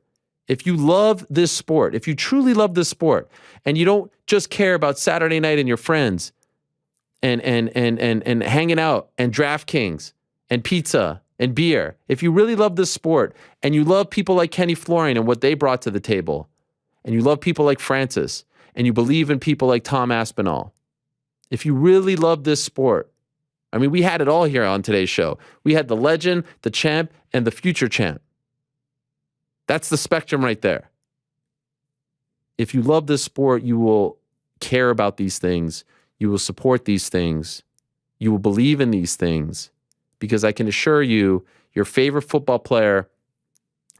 if you truly love this sport, and you don't just care about Saturday night and your friends and hanging out and DraftKings and pizza and beer, if you really love this sport and you love people like Kenny Florian and what they brought to the table, and you love people like Francis, and you believe in people like Tom Aspinall, if you really love this sport, I mean, we had it all here on today's show. We had the legend, the champ, and the future champ. That's the spectrum right there. If you love this sport, you will care about these things. You will support these things. You will believe in these things. Because I can assure you, your favorite football player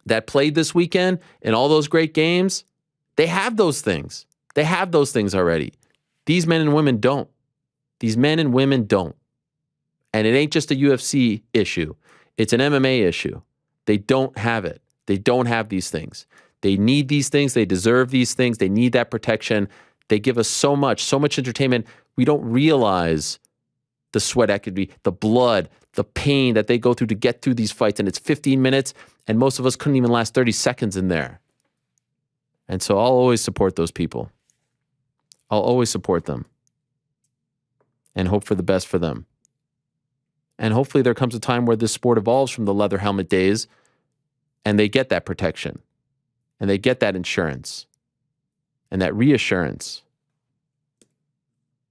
that played this weekend in all those great games, they have those things. They have those things already. These men and women don't. These men and women don't. And it ain't just a UFC issue. It's an MMA issue. They don't have it. They don't have these things. They need these things. They deserve these things. They need that protection. They give us so much entertainment. We don't realize the sweat equity, the blood, the pain that they go through to get through these fights. And it's 15 minutes, and most of us couldn't even last 30 seconds in there. And so I'll always support those people. I'll always support them and hope for the best for them. And hopefully there comes a time where this sport evolves from the leather helmet days and they get that protection and they get that insurance and that reassurance.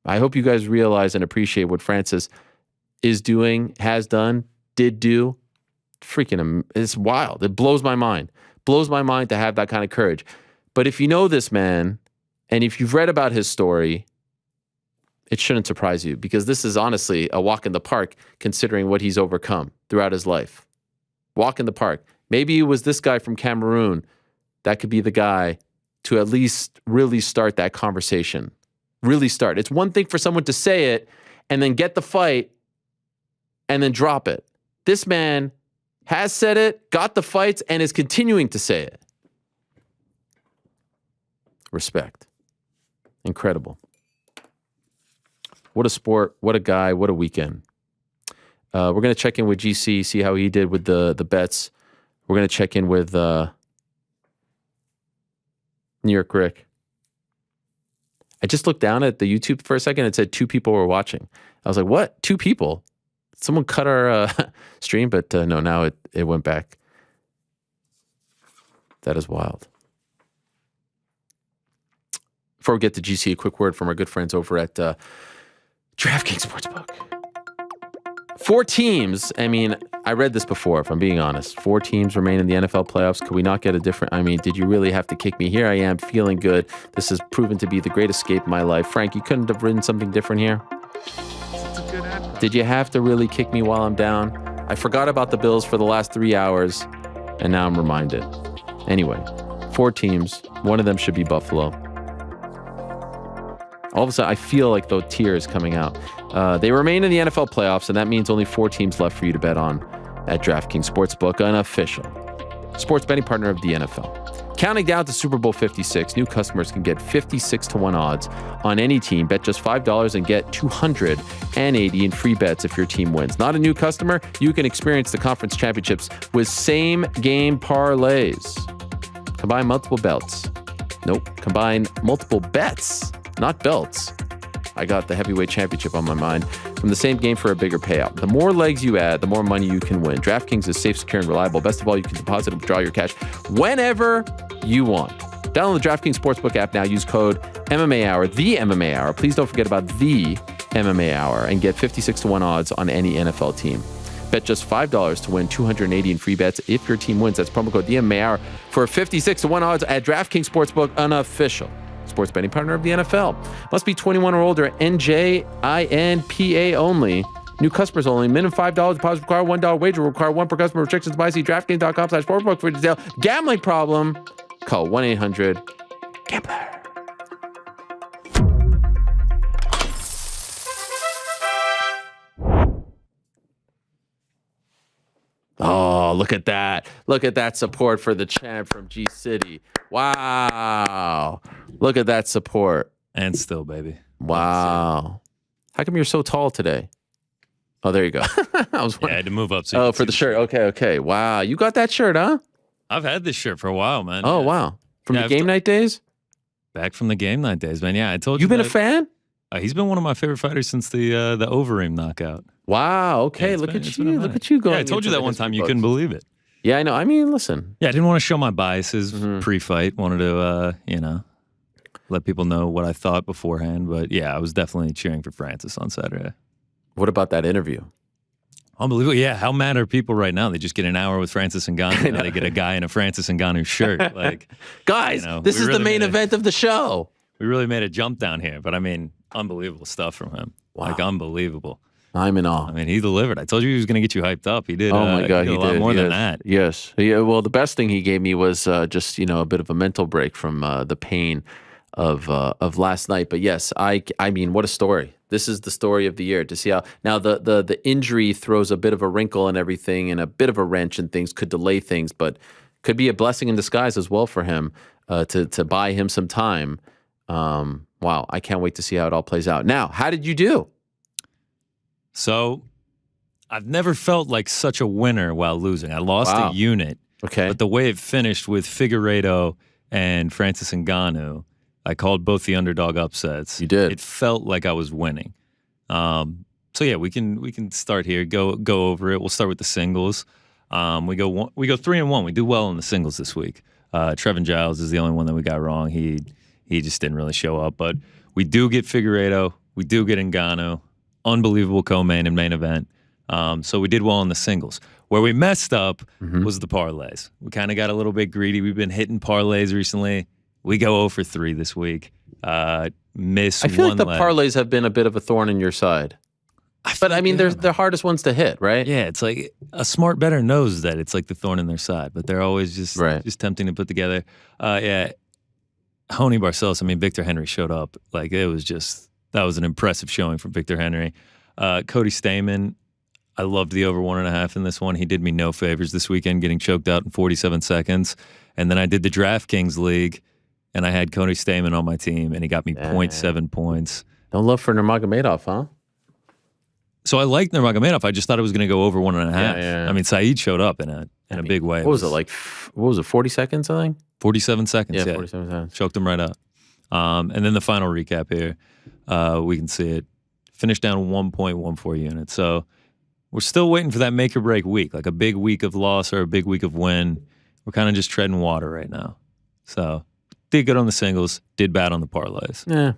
I hope you guys realize and appreciate what Francis is doing, has done, did do. Freaking, it's wild. It blows my mind. Blows my mind to have that kind of courage. But if you know this man, and if you've read about his story, it shouldn't surprise you, because this is honestly a walk in the park considering what he's overcome throughout his life. Walk in the park. Maybe it was this guy from Cameroon that could be the guy to at least really start that conversation. Really start. It's one thing for someone to say it and then get the fight and then drop it. This man has said it, got the fights, and is continuing to say it. Respect. Incredible. What a sport. What a guy. What a weekend. We're going to check in with GC, see how he did with the bets. We're going to check in with NewYorkRic. I just looked down at the YouTube for a second. It said 2 people were watching. I was like, what? 2 people? Someone cut our stream, but no, now it went back. That is wild. Before we get to GC, a quick word from our good friends over at DraftKings Sportsbook. 4 teams. I mean, I read this before, if I'm being honest. 4 teams remain in the NFL playoffs. Could we not get a different... I mean, did you really have to kick me? Here I am, feeling good. This has proven to be the great escape of my life. Frank, you couldn't have written something different here? Did you have to really kick me while I'm down? I forgot about the Bills for the last 3 hours, and now I'm reminded. Anyway, 4 teams. One of them should be Buffalo. All of a sudden, I feel like the tears coming out. They remain in the NFL playoffs, and that means only 4 teams left for you to bet on at DraftKings Sportsbook, an official sports betting partner of the NFL. Counting down to Super Bowl 56, new customers can get 56-1 odds on any team. Bet just $5 and get $280 in free bets if your team wins. Not a new customer? You can experience the conference championships with same-game parlays. Combine multiple belts. Nope. Combine multiple bets. Not belts. I got the heavyweight championship on my mind from the same game for a bigger payout. The more legs you add, the more money you can win. DraftKings is safe, secure, and reliable. Best of all, you can deposit and withdraw your cash whenever you want. Download the DraftKings Sportsbook app now. Use code MMA Hour, the MMA Hour. Please don't forget about the MMA Hour and get 56-1 odds on any NFL team. Bet just $5 to win $280 in free bets if your team wins. That's promo code the MMA Hour for 56-1 odds at DraftKings Sportsbook, unofficial sports betting partner of the NFL. Must be 21 or older. NJINPA only. New customers only. Minimum $5 deposit required. $1 wager required. 1 per customer. Restrictions by see DraftKings.com/sportsbook for detail. Gambling problem? Call 1-800-GAMBLER. Oh, look at that. Look at that support for the champ from G City. Wow. Look at that support. And still, baby. Wow. How come you're so tall today? Oh, there you go. I had to move up. So for the shirt. Okay. Wow. You got that shirt, huh? I've had this shirt for a while, man. Oh, wow. From the game night days? Back from the game night days, man. Yeah, I told you. You've been a fan? He's been one of my favorite fighters since the Overeem knockout. Wow. Okay. Yeah, look at you. Look at you going. Yeah, I told you that one time. You couldn't believe it. Yeah, I know. I mean, listen. Yeah, I didn't want to show my biases pre-fight. Wanted to, let people know what I thought beforehand. But yeah, I was definitely cheering for Francis on Saturday. What about that interview? Unbelievable. Yeah, how mad are people right now? They just get an hour with Francis Ngannou. Now they get a guy in a Francis Ngannou shirt. Like, guys, this is really the main event of the show. We really made a jump down here. But I mean, unbelievable stuff from him. Wow. Like, unbelievable. I'm in awe. I mean, he delivered. I told you he was going to get you hyped up. He did. Oh my God, he did a lot more than that. Yes. Yeah. Well, the best thing he gave me was just a bit of a mental break from the pain of last night. But yes, I mean, what a story. This is the story of the year, to see how now the injury throws a bit of a wrinkle and everything, and a bit of a wrench, and things could delay things, but could be a blessing in disguise as well for him, to buy him some time. Wow, I can't wait to see how it all plays out. Now, how did you do? So I've never felt like such a winner while losing. I lost a unit. Okay. But the way it finished with Figueiredo and Francis Ngannou, I called both the underdog upsets. You did. It felt like I was winning. So yeah, we can start here. Go over it. We'll start with the singles. We go 3-1. We do well in the singles this week. Trevin Giles is the only one that we got wrong. He just didn't really show up. But we do get Figueiredo. We do get Ngannou. Unbelievable co-main and main event. So we did well in the singles. Where we messed up was the parlays. We kind of got a little bit greedy. We've been hitting parlays recently. We go 0 for 3 this week. Miss I feel one like the leg. parlays have been a bit of a thorn in your side. But I mean, they're the hardest ones to hit, right? Yeah, it's like a smart bettor knows that it's like the thorn in their side, but they're always just tempting to put together. Yeah, Hony Barcelos. I mean, Victor Henry showed up. Like that was an impressive showing from Victor Henry. Cody Stamen. I loved the over 1.5 in this one. He did me no favors this weekend, getting choked out in 47 seconds. And then I did the DraftKings League, and I had Cody Stamen on my team, and he got me 0.7 points. No love for Nurmagomedov, huh? So I liked Nurmagomedov. I just thought it was going to go over 1.5. Yeah. I mean, Saeed showed up in a big way. What was it, like, 40 seconds, I think? 47 seconds, yeah. 47 seconds. Choked him right up. And then the final recap here, we can see it. Finished down 1.14 units. So we're still waiting for that make or break week, like a big week of loss or a big week of win. We're kind of just treading water right now. So did good on the singles, did bad on the parlays. Yeah.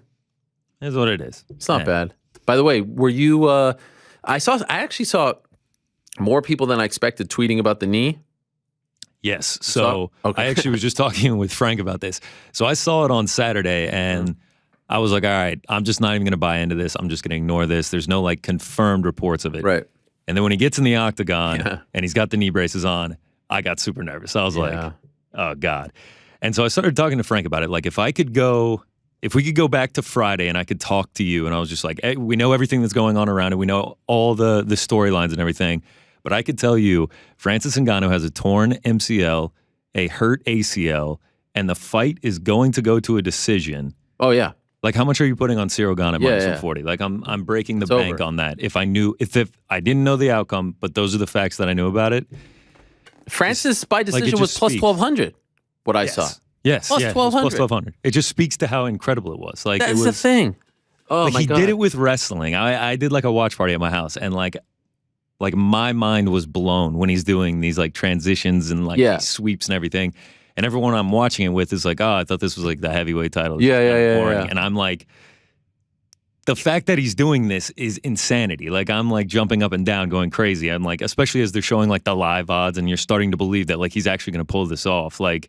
Is what it is. It's not bad. By the way, were you I actually saw more people than I expected tweeting about the knee. Yes. So I actually was just talking with Frank about this. So I saw it on Saturday and I was like, all right, I'm just not even going to buy into this. I'm just going to ignore this. There's no like confirmed reports of it. Right. And then when he gets in the octagon and he's got the knee braces on, I got super nervous. I was like, oh God. And so I started talking to Frank about it. Like if we could go back to Friday and I could talk to you, and I was just like, hey, we know everything that's going on around it. We know all the storylines and everything. But I could tell you, Francis Ngannou has a torn MCL, a hurt ACL, and the fight is going to go to a decision. Oh, yeah. Like, how much are you putting on Ciryl Gane at minus 140? Like, I'm breaking the bank on that. If I didn't know the outcome, but those are the facts that I knew about it. Francis by decision was plus 1,200. What I saw. Yes, plus 1,200. Plus 1,200. It just speaks to how incredible it was. Like that's the thing. Oh like my God. He did it with wrestling. I did like a watch party at my house, and like my mind was blown when he's doing these like transitions and like these sweeps and everything. And everyone I'm watching it with is like, oh, I thought this was like the heavyweight title. Yeah. And I'm like, the fact that he's doing this is insanity. Like I'm like jumping up and down, going crazy. I'm like, especially as they're showing like the live odds, and you're starting to believe that like he's actually going to pull this off. Like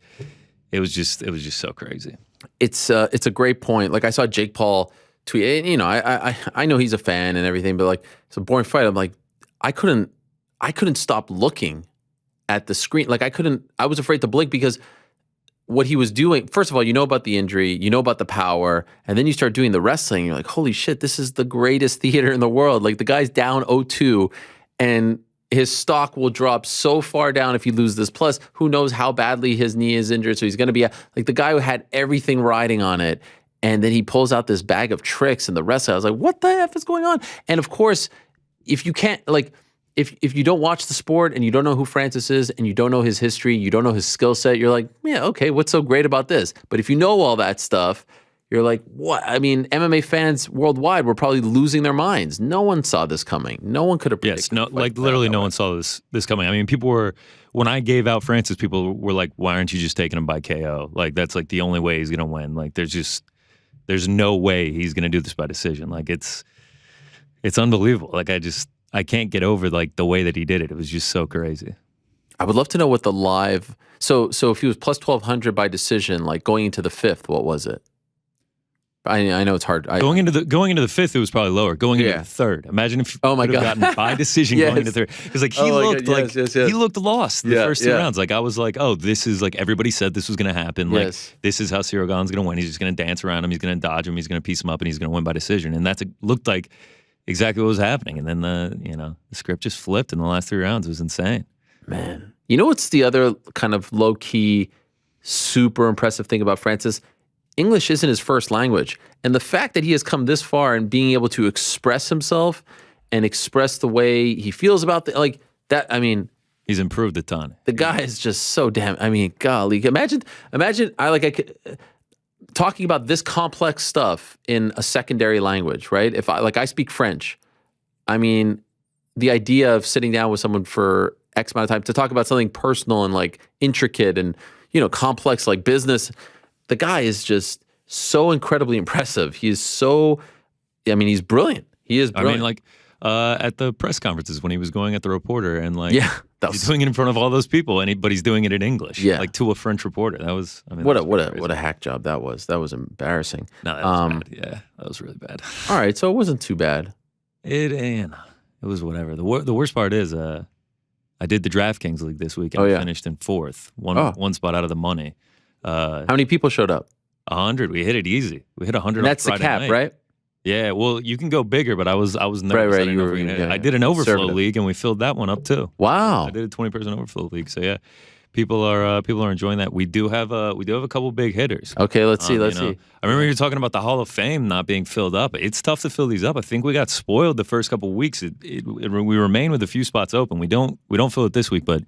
it was just so crazy. It's a great point. Like I saw Jake Paul tweet. You know, I know he's a fan and everything, but like it's a boring fight. I'm like, I couldn't stop looking at the screen. Like I was afraid to blink because what he was doing, first of all, you know about the injury, you know about the power, and then you start doing the wrestling, you're like, holy shit, this is the greatest theater in the world. Like the guy's down 0-2, and his stock will drop so far down if you lose this. Plus, who knows how badly his knee is injured, so he's going to be like the guy who had everything riding on it, and then he pulls out this bag of tricks in the wrestling. I was like, what the F is going on? And of course, if you can't, like, if you don't watch the sport and you don't know who Francis is and you don't know his history, you don't know his skill set, you're like, yeah, okay, what's so great about this? But if you know all that stuff, you're like, what? I mean, MMA fans worldwide were probably losing their minds. No one saw this coming. No one could have predicted. Yes, no, like literally no one saw this coming. I mean, people were, when I gave out Francis, people were like, why aren't you just taking him by KO? Like, that's like the only way he's going to win. Like, there's no way he's going to do this by decision. Like, it's unbelievable. Like, I can't get over like the way that he did it. It was just so crazy. I would love to know what the live. So if he was plus 1,200 by decision, like going into the fifth, what was it? I know it's hard. Going into the fifth, it was probably lower. Going into the third, imagine if you could have gotten by decision going into third, because like he looked he looked lost the first two rounds. Like I was like, oh, this is like everybody said this was going to happen. Like this is how Ciryl Gane's going to win. He's just going to dance around him. He's going to dodge him. He's going to piece him up, and he's going to win by decision. And looked like exactly what was happening. And then the script just flipped in the last 3 rounds. It was insane. Man, you know what's the other kind of low key, super impressive thing about Francis? English isn't his first language. And the fact that he has come this far and being able to express himself and express the way he feels about he's improved a ton. The guy is just so damn, golly. Imagine talking about this complex stuff in a secondary language, right? If I speak French, the idea of sitting down with someone for X amount of time to talk about something personal and like intricate and, complex like business, the guy is just so incredibly impressive. He's he's brilliant. He is brilliant. At the press conferences when he was going at the reporter and he's doing it in front of all those people, but he's doing it in English, to a French reporter. That was, what a hack job that was. That was embarrassing. No, that was bad. Yeah, that was really bad. All right, so it wasn't too bad. It was whatever. The worst part is, I did the DraftKings League this week and I finished in 4th, one spot out of the money. How many people showed up? 100. We hit it easy. We hit 100. That's on the Friday cap, night. right? Yeah. Well, you can go bigger, but I was nervous. Right. I did an overflow league and we filled that one up too. Wow. I did a 20-person overflow league. So yeah, people are enjoying that. We do have a couple big hitters. Okay, let's see. I remember you were talking about the Hall of Fame not being filled up. It's tough to fill these up. I think we got spoiled the first couple of weeks. We remain with a few spots open. We don't fill it this week, but.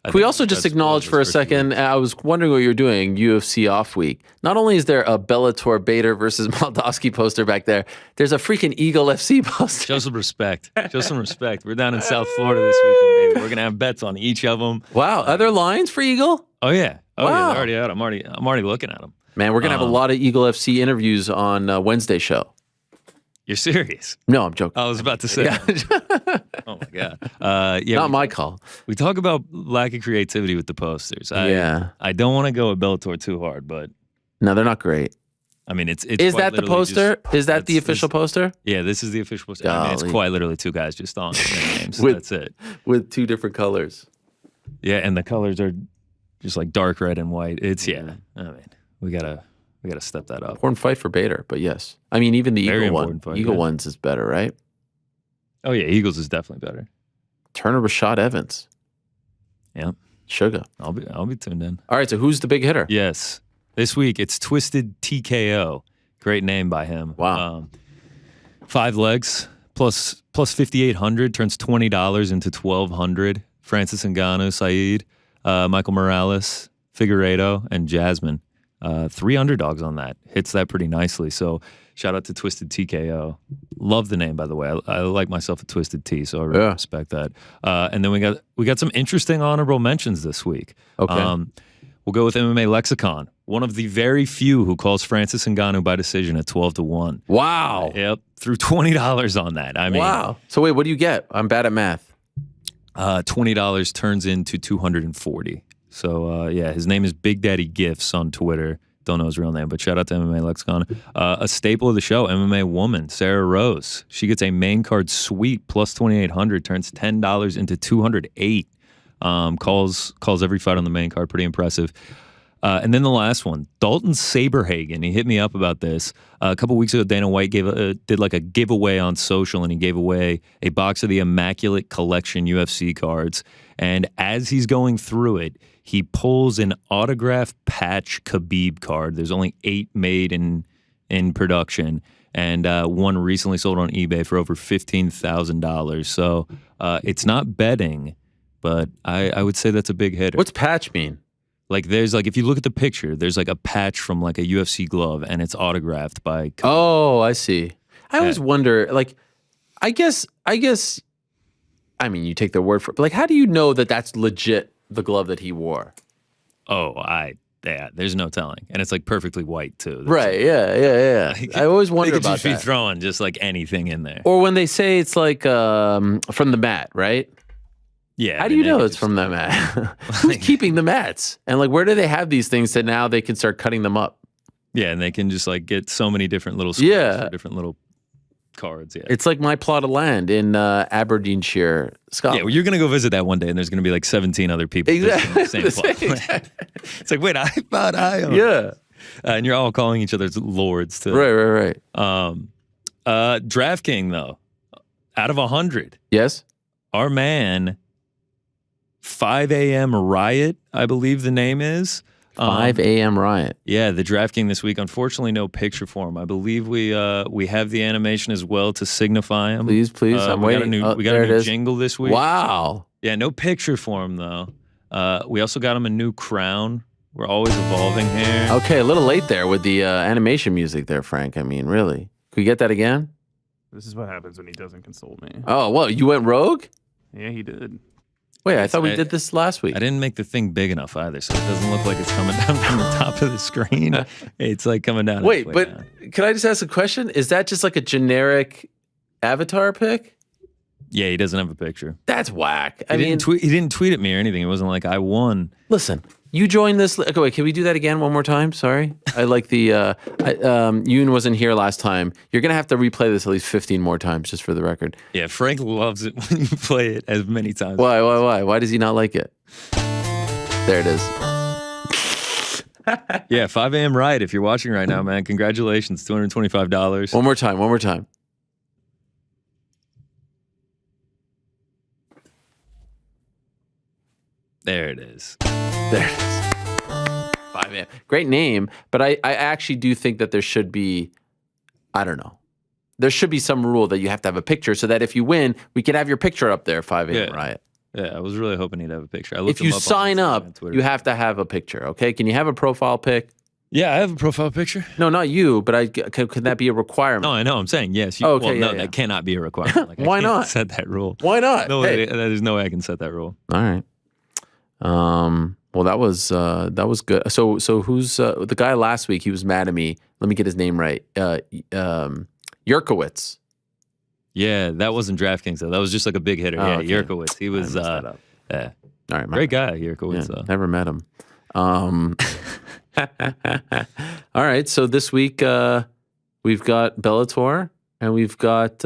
Can we also just acknowledge for a second, I was wondering what you were doing, UFC off week. Not only is there a Bellator Bader versus Moldavsky poster back there, there's a freaking Eagle FC poster. Show some respect. We're down in South Florida this weekend, baby. We're going to have bets on each of them. Wow. Other lines for Eagle? Oh, yeah. Wow. Yeah, they're already out. I'm already looking at them. Man, we're going to have a lot of Eagle FC interviews on Wednesday show. You're serious? No, I'm joking. I was about to say. Yeah. Oh my god. Not my call. We talk about lack of creativity with the posters. I don't want to go with Bellator too hard, but no, they're not great. It's. Is that the poster? Is that the official poster? Yeah, this is the official poster. It's quite literally two guys just on their names. That's it. With two different colors. Yeah, and the colors are just like dark red and white. We gotta step that up. Important fight for Bader, but yes. Even the Eagle one. Eagle ones is better, right? Oh yeah, Eagles is definitely better. Turner Rashad Evans. Yeah. Sugar. I'll be tuned in. All right, so who's the big hitter? Yes. This week it's Twisted TKO. Great name by him. Wow. 5 legs plus 5,800 turns $20 into 1,200. Francis Ngannou, Saeed, Michael Morales, Figueiredo, and Jasmine. 3 underdogs on that. Hits that pretty nicely. So shout out to Twisted TKO. Love the name, by the way. I like myself a Twisted T, so I really respect that. And then we got some interesting honorable mentions this week. Okay. We'll go with MMA Lexicon. One of the very few who calls Francis Ngannou by decision at 12-1. Wow. Yep. Threw $20 on that. Wow. So wait, what do you get? I'm bad at math. $20 turns into 240. So, his name is Big Daddy Gifts on Twitter. Don't know his real name, but shout out to MMA Lexicon. A staple of the show, MMA Woman, Sarah Rose. She gets a main card suite plus 2,800, turns $10 into 208. Calls every fight on the main card. Pretty impressive. And then the last one, Dalton Saberhagen. He hit me up about this. A couple weeks ago, Dana White did like a giveaway on social, and he gave away a box of the Immaculate Collection UFC cards. And as he's going through it, he pulls an autograph patch Khabib card. There's only 8 made in production, and one recently sold on eBay for over $15,000. So it's not betting, but I would say that's a big hitter. What's patch mean? Like there's like, if you look at the picture, there's like a patch from like a UFC glove, and it's autographed by Khabib. Oh, I see. I always wonder, like, I guess, you take their word for it, but like, how do you know that that's legit, the glove that he wore? Oh, there's no telling. And it's like perfectly white too. Right, yeah. I always wonder about that. They could just be throwing just like anything in there. Or when they say it's like from the mat, right? Yeah. How do you know it's from the mat? Who's keeping the mats? And like, where do they have these things that now they can start cutting them up? Yeah, and they can just like get so many different little squares for different little cards. Yeah, It's like my plot of land in Aberdeenshire, yeah. Scotland. Well, you're gonna go visit that one day, and there's gonna be like 17 other people Exactly. visiting the same plot. of land. It's like, wait, I thought I owned. Yeah. And you're all calling each other lords too. Right. DraftKings though, out of 100, Yes. our man, 5 a.m. Riot, I believe the name is. 5 a.m. Riot. Yeah, the DraftKings this week. Unfortunately, no picture for him. I believe we have the animation as well to signify him. Please. I'm waiting. We got a new jingle this week. Wow. Yeah, no picture for him though. We also got him a new crown. We're always evolving here. Okay, a little late there with the animation music there, Frank. I mean, really. Could we get that again? This is what happens when he doesn't consult me. Oh, well, you went rogue? Yeah, he did. Wait, I thought we did this last week. I didn't make the thing big enough either, so it doesn't look like it's coming down from the top of the screen. It's like coming down. Wait, halfway but down. can I just ask a question? Is that just like a generic avatar pic? Yeah, he doesn't have a picture. That's whack. He didn't tweet at me or anything. It wasn't like I won. Listen, you joined this. Okay, wait, can we do that again one more time? Sorry. I like the, Yoon wasn't here last time. You're going to have to replay this at least 15 more times, just for the record. Yeah, Frank loves it when you play it as many times. Why? Why does he not like it? There it is. Yeah, 5 a.m. Riot. If you're watching right now, man, congratulations, $225. One more time. There it is. There it is. 5 a.m. Great name, but I actually do think that there should be, I don't know, there should be some rule that you have to have a picture so that if you win, we can have your picture up there, 5 a.m. Riot. Yeah, I was really hoping he'd have a picture. If you sign up, you have to have a picture, okay? Can you have a profile pic? Yeah, I have a profile picture. No, not you, but could that be a requirement? No, I know. I'm saying yes. Oh, okay, well, no, yeah. that cannot be a requirement. Like, Why I can't not? set that rule? Why not? No, Hey. there's no way I can set that rule. All right. Well, that was good. So who's the guy last week? He was mad at me. Let me get his name right. Yurkowitz. Yeah, that wasn't DraftKings though. That was just like a big hitter. Oh, Yeah, okay. Yurkowitz. He was All right, great guy, Yurkowitz. Yeah, never met him. All right, so this week we've got Bellator and we've got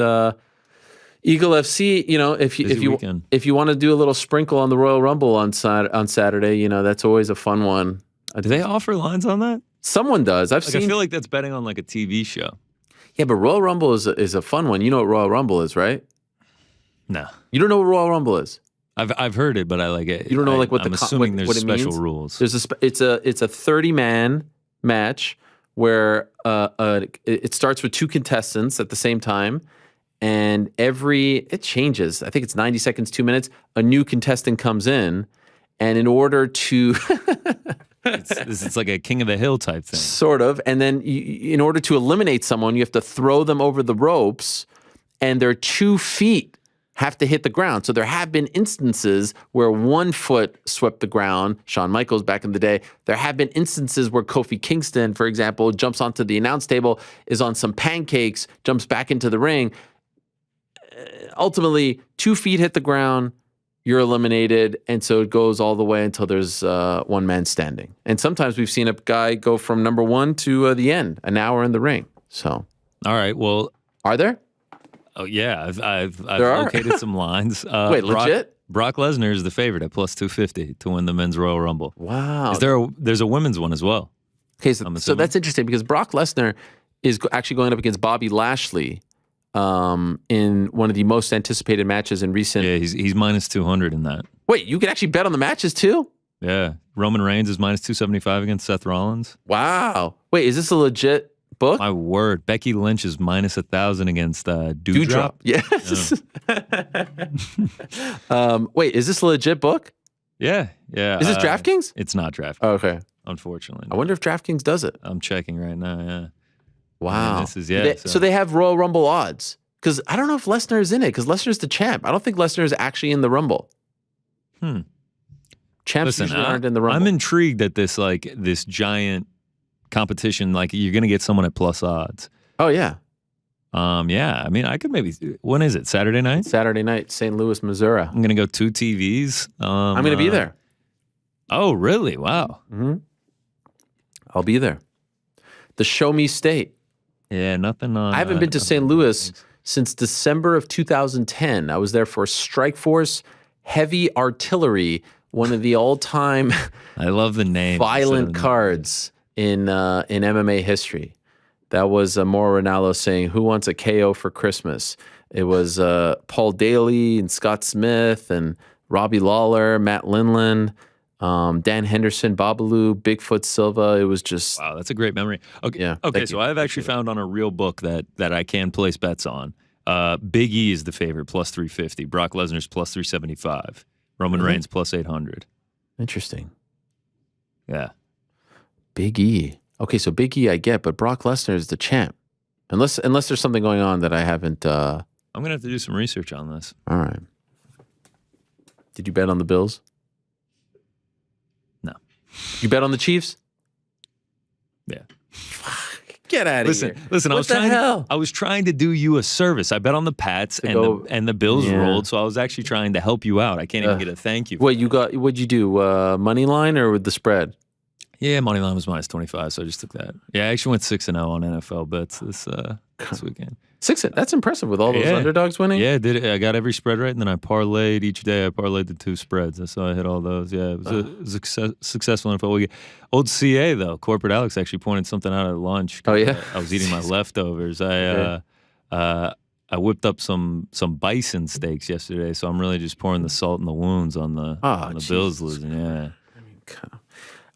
Eagle FC. You know, if you want to do a little sprinkle on the Royal Rumble on Saturday, you know that's always a fun one. Do they offer lines on that? Someone does. I've seen. I feel like that's betting on like a TV show. Yeah, but Royal Rumble is a fun one. You know what Royal Rumble is, right? No, you don't know what Royal Rumble is. I've heard it, but I like it. You don't know like what I'm assuming there's what it special means? rules. There's it's a 30-man match where it starts with two contestants at the same time, and it changes. I think it's 90 seconds, 2 minutes. A new contestant comes in, and in order to it's like a King of the Hill type thing, sort of. And then in order to eliminate someone, you have to throw them over the ropes, and their 2 feet have to hit the ground. So there have been instances where 1 foot swept the ground. Shawn Michaels back in the day. There have been instances where Kofi Kingston, for example, jumps onto the announce table, is on some pancakes, jumps back into the ring. Ultimately, 2 feet hit the ground, you're eliminated, and so it goes all the way until there's one man standing. And sometimes we've seen a guy go from number 1 to the end, an hour in the ring. So, all right. Well, are there? Oh yeah, I've located some lines. Wait, legit? Brock Lesnar is the favorite at plus 250 to win the men's Royal Rumble. Wow. There's a women's one as well. Okay, so that's interesting because Brock Lesnar is actually going up against Bobby Lashley in one of the most anticipated matches in recent. Yeah, he's minus 200 in that. Wait, you can actually bet on the matches too? Yeah, Roman Reigns is minus 275 against Seth Rollins. Wow. Wait, is this a legit book? My word, Becky Lynch is minus 1,000 against Doudrop. Yes. Wait, is this a legit book? Yeah. Is this DraftKings? It's not DraftKings. Oh, okay. Unfortunately. I wonder if DraftKings does it. I'm checking right now, yeah. Wow. This is, so they have Royal Rumble odds. Because I don't know if Lesnar is in it, because Lesnar's the champ. I don't think Lesnar is actually in the Rumble. Champs usually aren't in the Rumble. I'm intrigued at this giant competition. Like, you're going to get someone at plus odds. Oh, yeah. Yeah, I mean, I could maybe. When is it? Saturday night? Saturday night, St. Louis, Missouri. I'm going to go 2 TVs. I'm going to be there. Oh, really? Wow. Mm-hmm. I'll be there. the Show Me State. Yeah, nothing on. I haven't been to St. Louis since December of 2010. I was there for Strikeforce Heavy Artillery, one of the all-time I love the name. violent cards in MMA history. That was Mauro Ranallo saying, "Who wants a KO for Christmas?" It was Paul Daly and Scott Smith and Robbie Lawler, Matt Linland, Dan Henderson, Babalu, Bigfoot Silva. It was just wow. That's a great memory. Okay, Yeah, okay. thank So you. I've actually found on a real book that I can place bets on. Big E is the favorite, plus 350. Brock Lesnar's plus 375. Roman Reigns plus 800. interesting. Yeah. Big E. Okay, so Big E I get, but Brock Lesnar is the champ. Unless there's something going on that I haven't. I'm gonna have to do some research on this. All right. Did you bet on the Bills? No. You bet on the Chiefs? Yeah. Get out of here. Listen. What the hell? I was trying to do you a service. I bet on the Pats and the Bills Yeah. rolled, so I was actually trying to help you out. I can't even get a thank you. What you got? What'd you do? Money line or with the spread? Yeah, money line was minus 25, so I just took that. Yeah, I actually went 6-0 on NFL bets this weekend. That's impressive with all those underdogs winning. Yeah, did it. I got every spread right, and then I parlayed each day. I parlayed the 2 spreads. That's how I hit all those. Yeah, it was a successful NFL weekend. Old CA though, corporate Alex actually pointed something out at lunch. Oh yeah, I was eating my leftovers. I whipped up some bison steaks yesterday, so I'm really just pouring the salt in the wounds on the Bills losing. Yeah.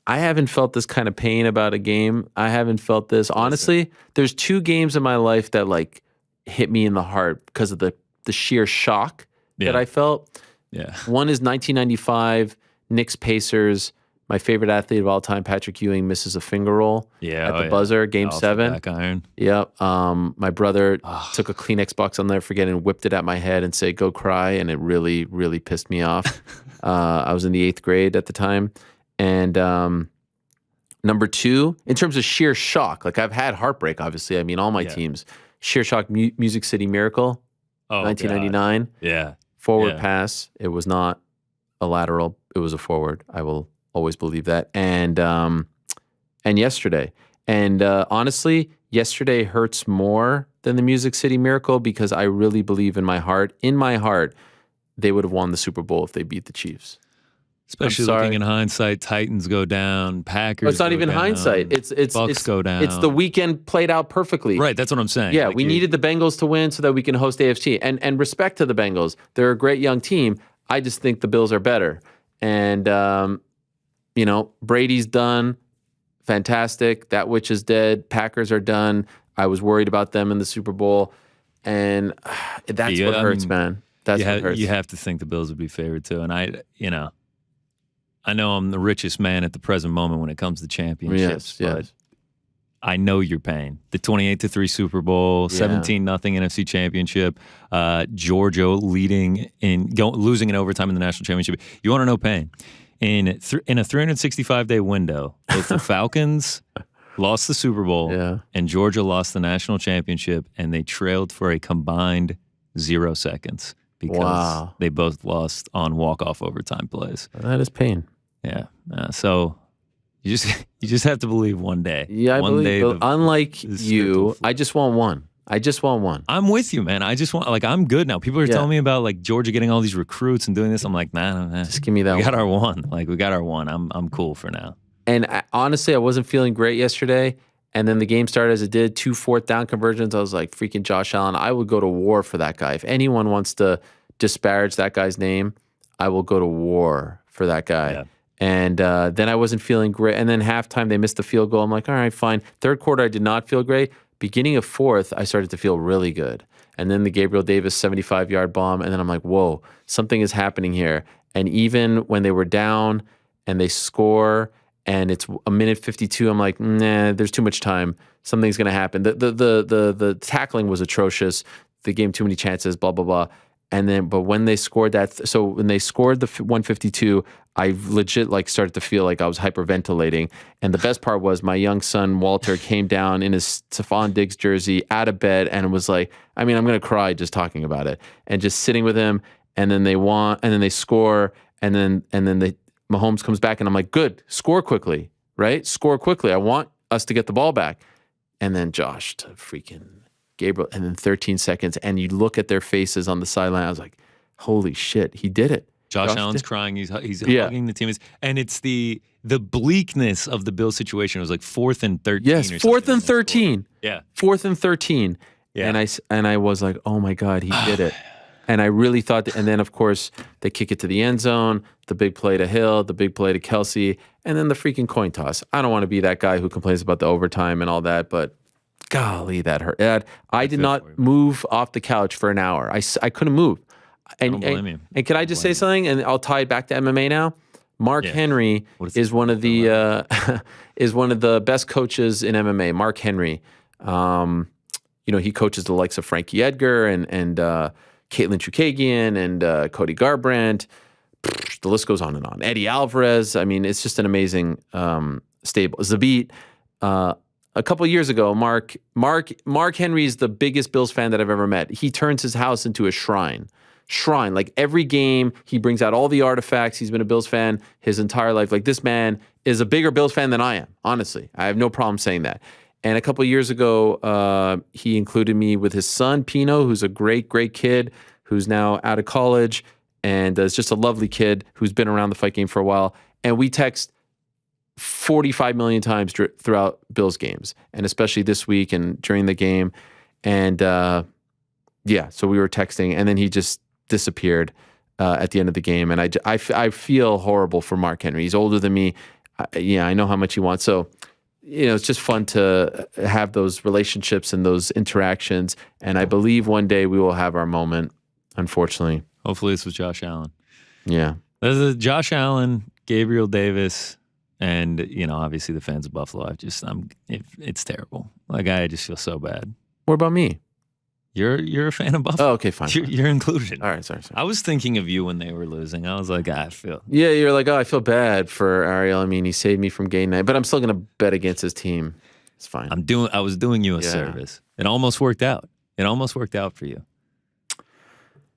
I haven't felt this kind of pain about a game. I haven't felt this. Honestly, there's 2 games in my life that like hit me in the heart because of the sheer shock that I felt. Yeah. One is 1995 Knicks Pacers. My favorite athlete of all time, Patrick Ewing, misses a finger roll at the buzzer, Game 7. Back iron. Yep. My brother took a Kleenex box on there, forget, and whipped it at my head and said, "Go cry," and it really, really pissed me off. I was in the 8th grade at the time. And number 2, in terms of sheer shock, like I've had heartbreak, obviously. I mean, all my teams. Sheer shock, Music City Miracle, 1999. God. Yeah. Forward pass. It was not a lateral. It was a forward. I will always believe that. And yesterday. And honestly, yesterday hurts more than the Music City Miracle because I really believe in my heart, they would have won the Super Bowl if they beat the Chiefs. Especially looking in hindsight, Titans go down, Packers. It's not even hindsight. It's Bucks go down. It's the weekend played out perfectly. Right, that's what I'm saying. Yeah, we needed the Bengals to win so that we can host AFC. And respect to the Bengals, they're a great young team. I just think the Bills are better. And Brady's done, fantastic. That witch is dead. Packers are done. I was worried about them in the Super Bowl, and that's what hurts, man. That's what hurts. You have to think the Bills would be favored too, and I know I'm the richest man at the present moment when it comes to championships, but I know your pain. The 28-3 Super Bowl, 17-0 NFC Championship, Georgia losing in overtime in the national championship. You want to know pain? In a 365-day window, both the Falcons lost the Super Bowl and Georgia lost the national championship, and they trailed for a combined 0 seconds. Because they both lost on walk-off overtime plays. That is pain. Yeah. So you just have to believe one day. Yeah, I believe. Unlike you, I just want one. I'm with you, man. I just want, I'm good now. People are telling me about Georgia getting all these recruits and doing this. I'm like, nah. Just give me that. We got our one. We got our one. I'm cool for now. And honestly, I wasn't feeling great yesterday. And then the game started as it did, 2 4th down conversions. I was like, freaking Josh Allen. I would go to war for that guy. If anyone wants to disparage that guy's name, I will go to war for that guy. Yeah. And then I wasn't feeling great. And then halftime, they missed the field goal. I'm like, all right, fine. 3rd quarter, I did not feel great. Beginning of 4th, I started to feel really good. And then the Gabriel Davis 75-yard bomb. And then I'm like, whoa, something is happening here. And even when they were down and they score and it's a minute 52, I'm like, nah, there's too much time. Something's going to happen. The tackling was atrocious. They gave him too many chances, blah, blah, blah. And then, but when they scored when they scored the 152, I legit started to feel like I was hyperventilating. And the best part was my young son, Walter, came down in his Stephon Diggs jersey out of bed and was like, I'm going to cry just talking about it. And just sitting with him, and then they won, and then they score, and then Mahomes comes back, and I'm like, good, score quickly, right? Score quickly. I want us to get the ball back. and then Josh to freaking Gabriel, and then 13 seconds, and you look at their faces on the sideline. I was like, holy shit, he did it. Josh Allen's crying. He's hugging the teammates, and it's the bleakness of the Bill situation. It was like 4th and 13. Yes, 4th and 13. Yeah, 4th and 13. Yeah. And I was like, oh my God, he did it. And I really thought that, and then of course they kick it to the end zone, the big play to Hill, the big play to Kelsey, and then the freaking coin toss. I don't want to be that guy who complains about the overtime and all that, but golly, that hurt. I did not move off the couch for an hour. I couldn't move. And can I just say something? And I'll tie it back to MMA now. Mark Henry is one of the is one of the best coaches in MMA. Mark Henry, he coaches the likes of Frankie Edgar and Caitlin Chukagian and Cody Garbrandt. The list goes on and on. Eddie Alvarez. I mean, it's just an amazing stable. Zabit. A couple of years ago, Mark Henry is the biggest Bills fan that I've ever met. He turns his house into a shrine. Like every game, he brings out all the artifacts. He's been a Bills fan his entire life. Like this man is a bigger Bills fan than I am, honestly. I have no problem saying that. And a couple of years ago, he included me with his son, Pino, who's a great, great kid who's now out of college and is just a lovely kid who's been around the fight game for a while. And we text 45 million times throughout Bills games, and especially this week and during the game. And so we were texting, and then he just disappeared at the end of the game. And I feel horrible for Mark Henry. He's older than me. I know how much he wants. So, it's just fun to have those relationships and those interactions. And I believe one day we will have our moment, unfortunately. Hopefully it's with Josh Allen. Yeah. There's Josh Allen, Gabriel Davis, and, obviously the fans of Buffalo. It's terrible. Like, I just feel so bad. What about me? You're a fan of Buffalo. Oh, okay, fine. You're included. All right, sorry. I was thinking of you when they were losing. I was like, I feel. Yeah, you're like, oh, I feel bad for Ariel. I mean, he saved me from Gane night, but I'm still going to bet against his team. It's fine. I was doing you a service. It almost worked out. It almost worked out for you.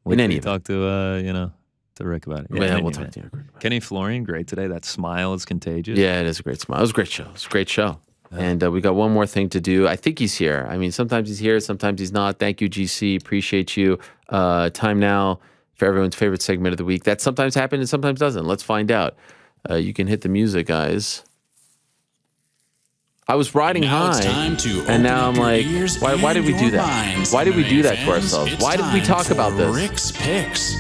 In any event. Talk to Rick about it. Yeah, we'll talk to you. Kenny Florian, great today. That smile is contagious. Yeah, it is a great smile. It was a great show. It's a great show. And we got one more thing to do. I think he's here. I mean, sometimes he's here, sometimes he's not. Thank you, GC. Appreciate you. Time now for everyone's favorite segment of the week. That sometimes happens and sometimes doesn't. Let's find out. You can hit the music, guys. I was riding high, and now I'm like, why did we do that? Why did we do that to ourselves? Why did we talk about this? Rick's Picks.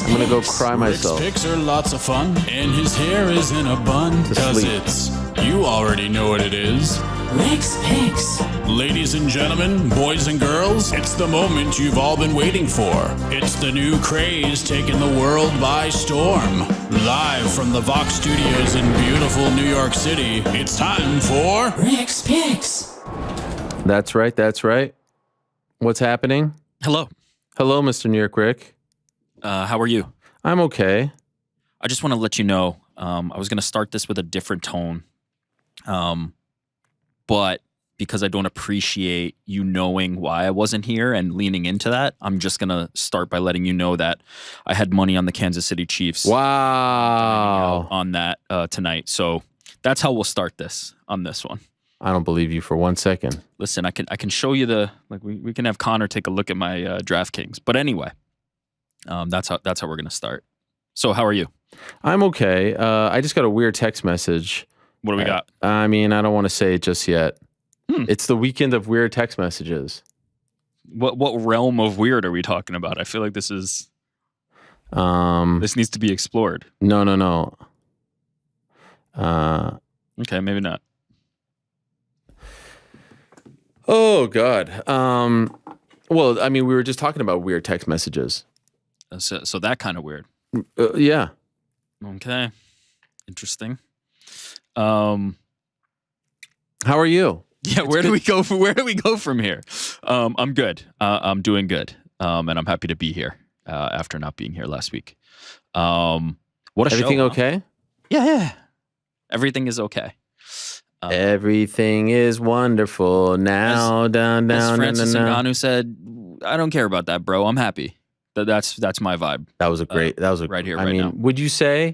I'm going to go cry myself. Rick's Picks are lots of fun, and his hair is in a bun, because you already know what it is. Rick's Picks. Ladies and gentlemen, boys and girls, it's the moment you've all been waiting for. It's the new craze taking the world by storm. Live from the Vox Studios in beautiful New York City, it's time for Rick's Picks. That's right. What's happening? Hello, Mr. NewYorkRic. how are you? I'm okay. I just want to let you know, I was going to start this with a different tone, but because I don't appreciate you knowing why I wasn't here and leaning into that, I'm just going to start by letting you know that I had money on the Kansas City Chiefs. Wow. On that tonight. So that's how we'll start this on this one. I don't believe you for 1 second. Listen, I can show you we can have Connor take a look at my DraftKings. But anyway, that's how we're going to start. So how are you? I'm okay. I just got a weird text message. What do we got? I mean, I don't want to say it just yet. It's the weekend of weird text messages. What realm of weird are we talking about? I feel like this is this needs to be explored. No. Okay, maybe not. Oh God. Well, I mean, we were just talking about weird text messages. So that kind of weird. Yeah. Okay. Interesting. How are you? Yeah, where do we go from here? I'm good. I'm doing good. And I'm happy to be here after not being here last week. What a Everything show, okay? Huh? Yeah. Everything is okay. Everything is wonderful now. Down. As Francis Ngannou said, I don't care about that, bro. I'm happy. That's my vibe. That was a great. Right here, I right mean, now. would you say,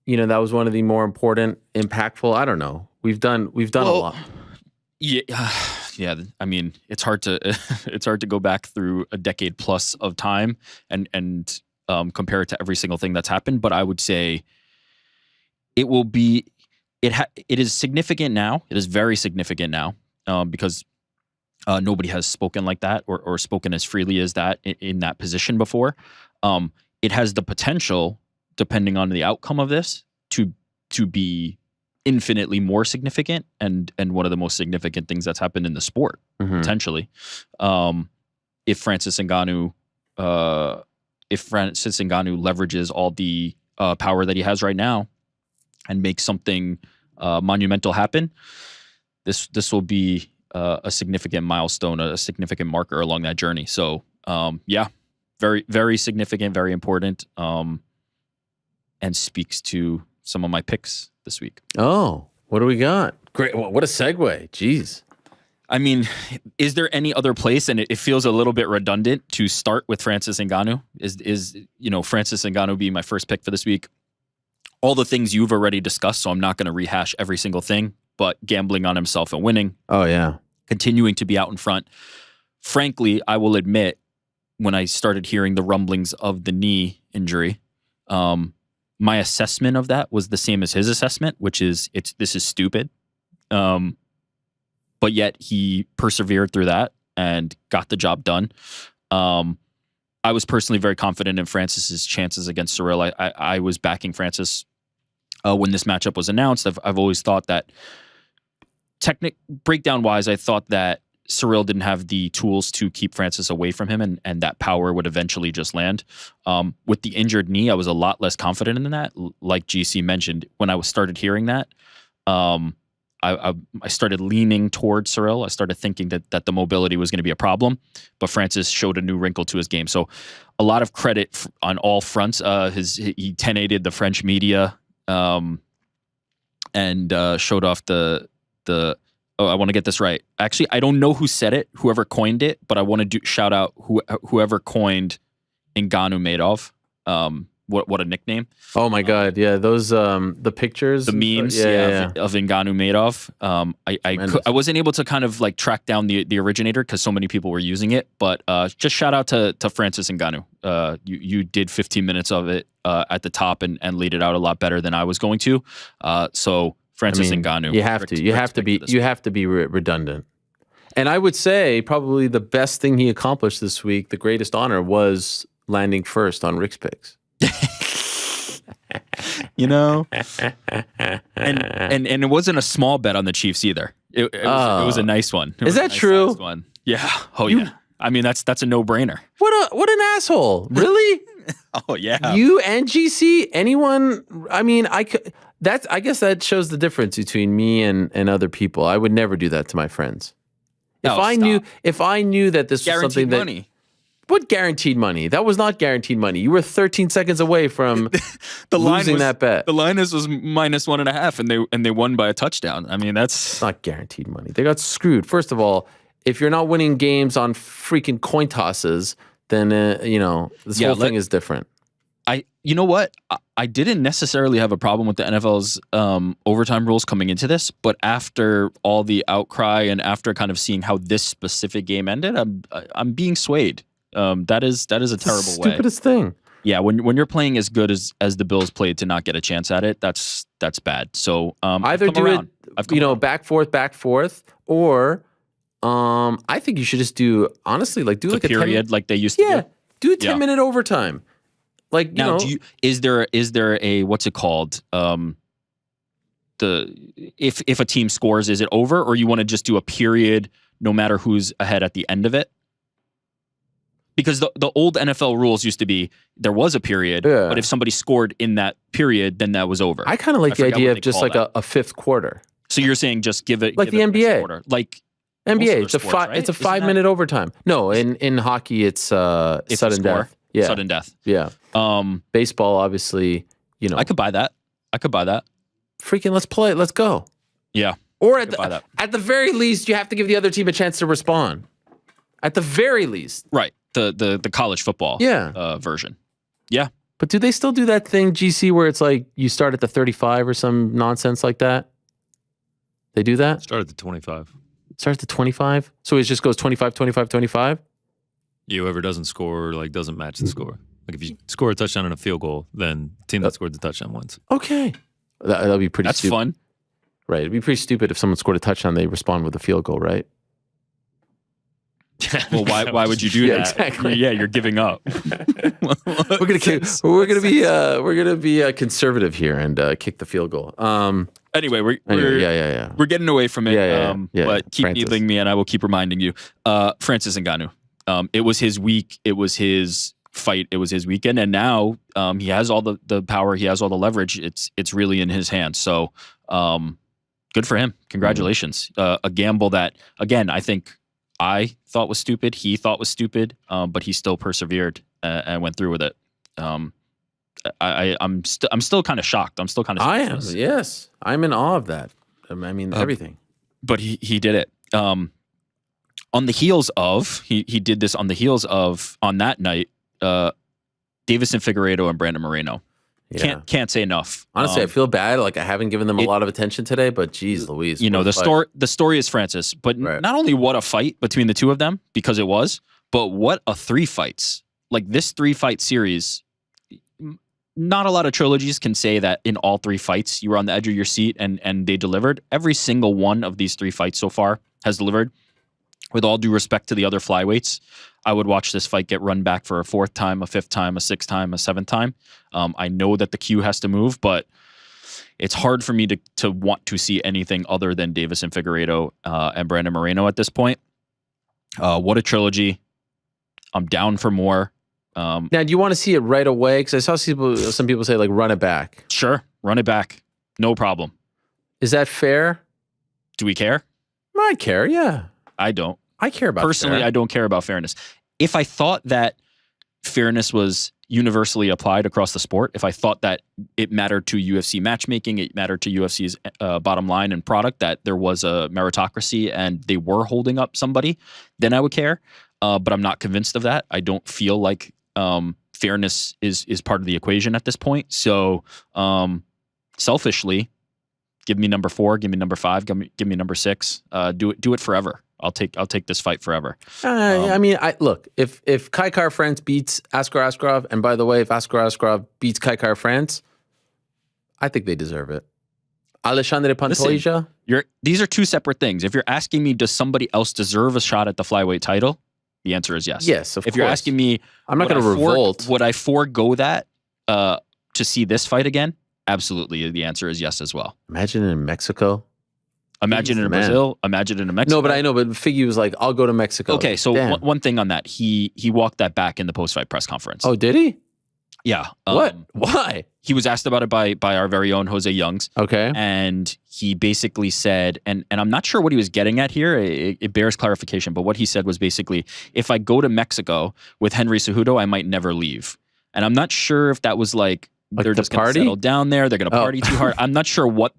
that was one of the more important, impactful? I don't know. We've done a lot. Yeah. I mean, it's hard to go back through a decade plus of time and compare it to every single thing that's happened. But I would say it will be. It is significant now. It is very significant now because nobody has spoken like that or spoken as freely as that in that position before. It has the potential, depending on the outcome of this, to be infinitely more significant and one of the most significant things that's happened in the sport potentially. If Francis Ngannou leverages all the power that he has right now and makes something monumental happen, this will be a significant milestone, a significant marker along that journey. So very, very significant, very important, and speaks to some of my picks this week. Oh, what do we got? Great. Well, what a segue. Jeez. I mean, is there any other place? And it feels a little bit redundant to start with Francis Ngannou. Is Francis Ngannou being my first pick for this week? All the things you've already discussed, so I'm not going to rehash every single thing, but gambling on himself and winning. Oh, yeah. Continuing to be out in front. Frankly, I will admit, when I started hearing the rumblings of the knee injury, my assessment of that was the same as his assessment, which is this is stupid. But yet he persevered through that and got the job done. I was personally very confident in Francis's chances against Ciryl. I was backing Francis when this matchup was announced. I've always thought that breakdown wise, I thought that Ciryl didn't have the tools to keep Francis away from him, and that power would eventually just land. With the injured knee, I was a lot less confident in that. Like GC mentioned, when I started hearing that, I started leaning towards Ciryl. I started thinking that the mobility was going to be a problem, but Francis showed a new wrinkle to his game. So a lot of credit on all fronts. He 1080'd the French media and showed off the I want to get this right. Actually, I don't know who said it, whoever coined it, but I want to shout out whoever coined Ngannou Madoff. What a nickname. Oh my God. Yeah. Those, the pictures. The memes of Ngannou Madoff. I wasn't able to kind of like track down the originator because so many people were using it, but just shout out to Francis Ngannou. You did 15 minutes of it at the top and laid it out a lot better than I was going to. So Francis Ngannou. You have to be redundant. And I would say probably the best thing he accomplished this week, the greatest honor, was landing first on Rick's picks. And it wasn't a small bet on the Chiefs either. It was a nice one. Is that true? One. Yeah. Yeah. I mean, that's a no-brainer. What an asshole. Really? Oh yeah. You and GC, anyone? I mean, I guess that shows the difference between me and other people. I would never do that to my friends. If I knew that this was something that money. What guaranteed money? That was not guaranteed money. You were 13 seconds away from losing that bet. The line was -1.5, and they won by a touchdown. I mean, that's not guaranteed money. They got screwed. First of all, if you're not winning games on freaking coin tosses, then this whole thing is different. You know what? I didn't necessarily have a problem with the NFL's overtime rules coming into this, but after all the outcry and after kind of seeing how this specific game ended, I'm being swayed. That is a terrible way. Stupidest thing. Yeah, when you're playing as good as the Bills played to not get a chance at it, that's bad. So either do it, back forth, or I think you should just do a period like they used to. Yeah, do a 10-minute overtime. Like now, is there a what's it called? If a team scores, is it over, or you want to just do a period no matter who's ahead at the end of it? Because the old NFL rules used to be there was a period, but if somebody scored in that period, then that was over. I kind of like the idea of just like a fifth quarter. So you're saying just give it like the NBA, quarter. Like NBA. It's a 5-minute overtime. No, in hockey it's sudden death. Yeah, sudden death. Yeah. Baseball, obviously, I could buy that. Freaking let's play. Let's go. Yeah. Or at the very least, you have to give the other team a chance to respond. At the very least. Right. The college football version. Yeah. But do they still do that thing, GC, where it's like you start at the 35 or some nonsense like that? They do that? Start at the 25. Starts at 25? So it just goes 25, 25, 25? Whoever doesn't score, like, doesn't match the score. Like, if you score a touchdown and a field goal, then the team that scored the touchdown wins. Okay. That'll be pretty stupid. That's fun. Right. It'd be pretty stupid if someone scored a touchdown, they respond with a field goal, right? Well, why would you do that? Exactly. Yeah, you're giving up. We're gonna be conservative here and kick the field goal. Anyway, we're getting away from it. But keep Francis. needling me, and I will keep reminding you. Francis Ngannou. It was his week. It was his fight. It was his weekend, and now he has all the power. He has all the leverage. It's really in his hands. So good for him. Congratulations. A gamble that, again, I think I thought was stupid. He thought was stupid, but he still persevered and went through with it. I'm still kind of shocked. I'm still kind of. I am. Yes, I'm in awe of that. I mean, everything. But he did it. On the heels of he did this on the heels of on that night. Deiveson, Figueiredo, and Brandon Moreno. Yeah. Can't say enough. Honestly, I feel bad. Like I haven't given them a lot of attention today, but geez, Louise. The story is Francis, but not only what a fight between the two of them, because it was, but what a 3 fights. Like this 3-fight series, not a lot of trilogies can say that in all 3 fights you were on the edge of your seat and they delivered. Every single one of these 3 fights so far has delivered. With all due respect to the other flyweights, I would watch this fight get run back for a 4th time, a 5th time, a 6th time, a 7th time. I know that the queue has to move, but it's hard for me to want to see anything other than Deiveson, Figueiredo, and Brandon Moreno at this point. What a trilogy. I'm down for more. Now, do you want to see it right away? Because I saw some people say, like, run it back. Sure, run it back. No problem. Is that fair? Do we care? I care, yeah. I don't. I care about Personally, fair. I don't care about fairness. If I thought that fairness was universally applied across the sport, if I thought that it mattered to UFC matchmaking, it mattered to UFC's bottom line and product, that there was a meritocracy and they were holding up somebody, then I would care. But I'm not convinced of that. I don't feel like fairness is part of the equation at this point. So selfishly, give me number 4, give me number 5, give me number 6. Do it forever. I'll take this fight forever. I mean, look, if Kai Kara-France beats Askar Askarov, and by the way, if Askar Askarov beats Kai Kara-France, I think they deserve it. Alexandre Pantoja? These are 2 separate things. If you're asking me, does somebody else deserve a shot at the flyweight title? The answer is yes. Yes, of course. If you're asking me, I'm not going to revolt. Would I forego that to see this fight again? Absolutely. The answer is yes as well. Imagine it in Mexico. Imagine it in Brazil. Imagine it in Mexico. No, but I know. But Figgy was like, "I'll go to Mexico." Okay, so one thing on that, he walked that back in the post-fight press conference. Oh, did he? Yeah. What? Why? He was asked about it by our very own Jose Youngs. Okay. And he basically said, and I'm not sure what he was getting at here. It bears clarification, but what he said was basically, if I go to Mexico with Henry Cejudo, I might never leave. And I'm not sure if that was like they're just going to settle down there. They're going to party too hard. I'm not sure what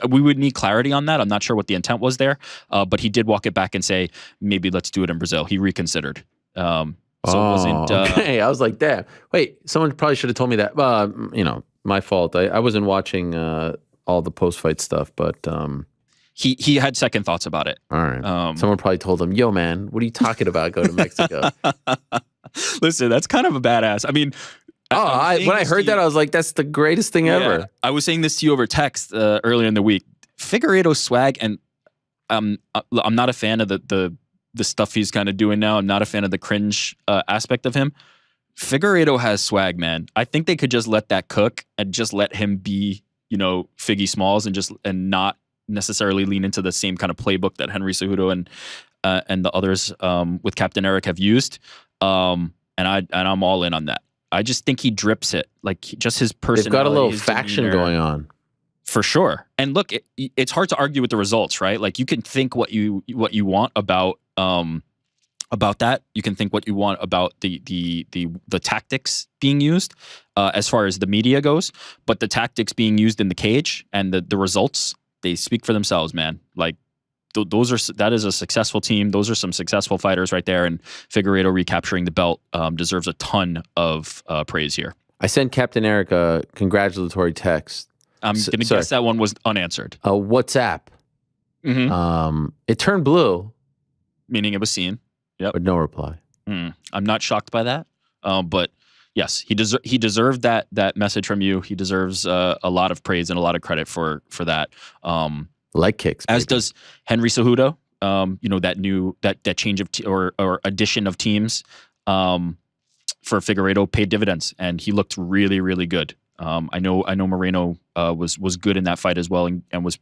we would need clarity on that. I'm not sure what the intent was there, but he did walk it back and say, maybe let's do it in Brazil. He reconsidered. So it wasn't... okay. I was like, damn. Wait, someone probably should have told me that. My fault. I wasn't watching all the post-fight stuff, but... He had second thoughts about it. All right. Someone probably told him, yo, man, what are you talking about? Go to Mexico. Listen, that's kind of a badass. I mean... when I heard that, I was like, that's the greatest thing ever. I was saying this to you over text earlier in the week. Figueiredo's swag, and I'm not a fan of the stuff he's kind of doing now. I'm not a fan of the cringe aspect of him. Figueiredo has swag, man. I think they could just let that cook and just let him be, Figgy Smalls and not necessarily lean into the same kind of playbook that Henry Cejudo and the others with Captain Eric have used. And I'm all in on that. I just think he drips it, like just his personality. They've got a little faction going on, for sure. And look, it's hard to argue with the results, right? Like you can think what you want about that. You can think what you want about the tactics being used as far as the media goes, but the tactics being used in the cage and the results, they speak for themselves, man. Like. That is a successful team. Those are some successful fighters right there. And Figueiredo recapturing the belt deserves a ton of praise here. I sent Captain Eric a congratulatory text. I'm going to guess that one was unanswered. WhatsApp. It turned blue, meaning it was seen. Yep. but no reply. I'm not shocked by that. But yes, he deserved that message from you. He deserves a lot of praise and a lot of credit for that. Leg kicks, as baby. does Henry Cejudo. That change of or addition of teams for Figueiredo paid dividends, and he looked really, really good. I know Moreno was good in that fight as well, and was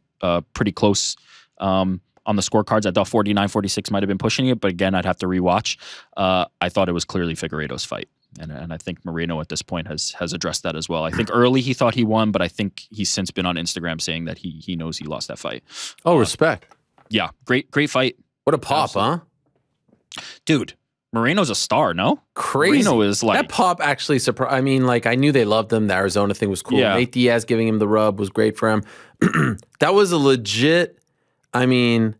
pretty close on the scorecards. I thought 49-46 might have been pushing it, but again, I'd have to rewatch. I thought it was clearly Figueiredo's fight, and I think Moreno at this point has addressed that as well. I think early he thought he won, but I think he's since been on Instagram saying that he knows he lost that fight. Oh, respect. Yeah, great fight. What a pop, Absolutely. Huh? Dude, Moreno's a star, no? Crazy. Moreno is like... That pop actually surprised. I mean, like, I knew they loved him. The Arizona thing was cool. Yeah. Nate Diaz giving him the rub was great for him. That was a legit, I mean,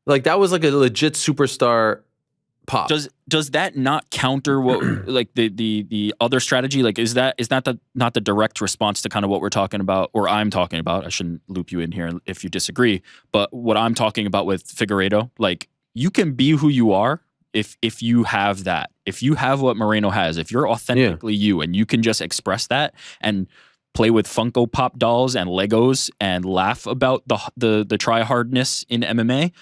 like, that was like a legit superstar pop. Does that not counter what like the other strategy? Like, is that not the direct response to kind of what we're talking about, or I'm talking about? I shouldn't loop you in here if you disagree, but what I'm talking about with Figueiredo, like, you can be who you are if you have that. If you have what Moreno has, if you're authentically you, and you can just express that and play with Funko Pop dolls and Legos and laugh about the try hardness in MMA,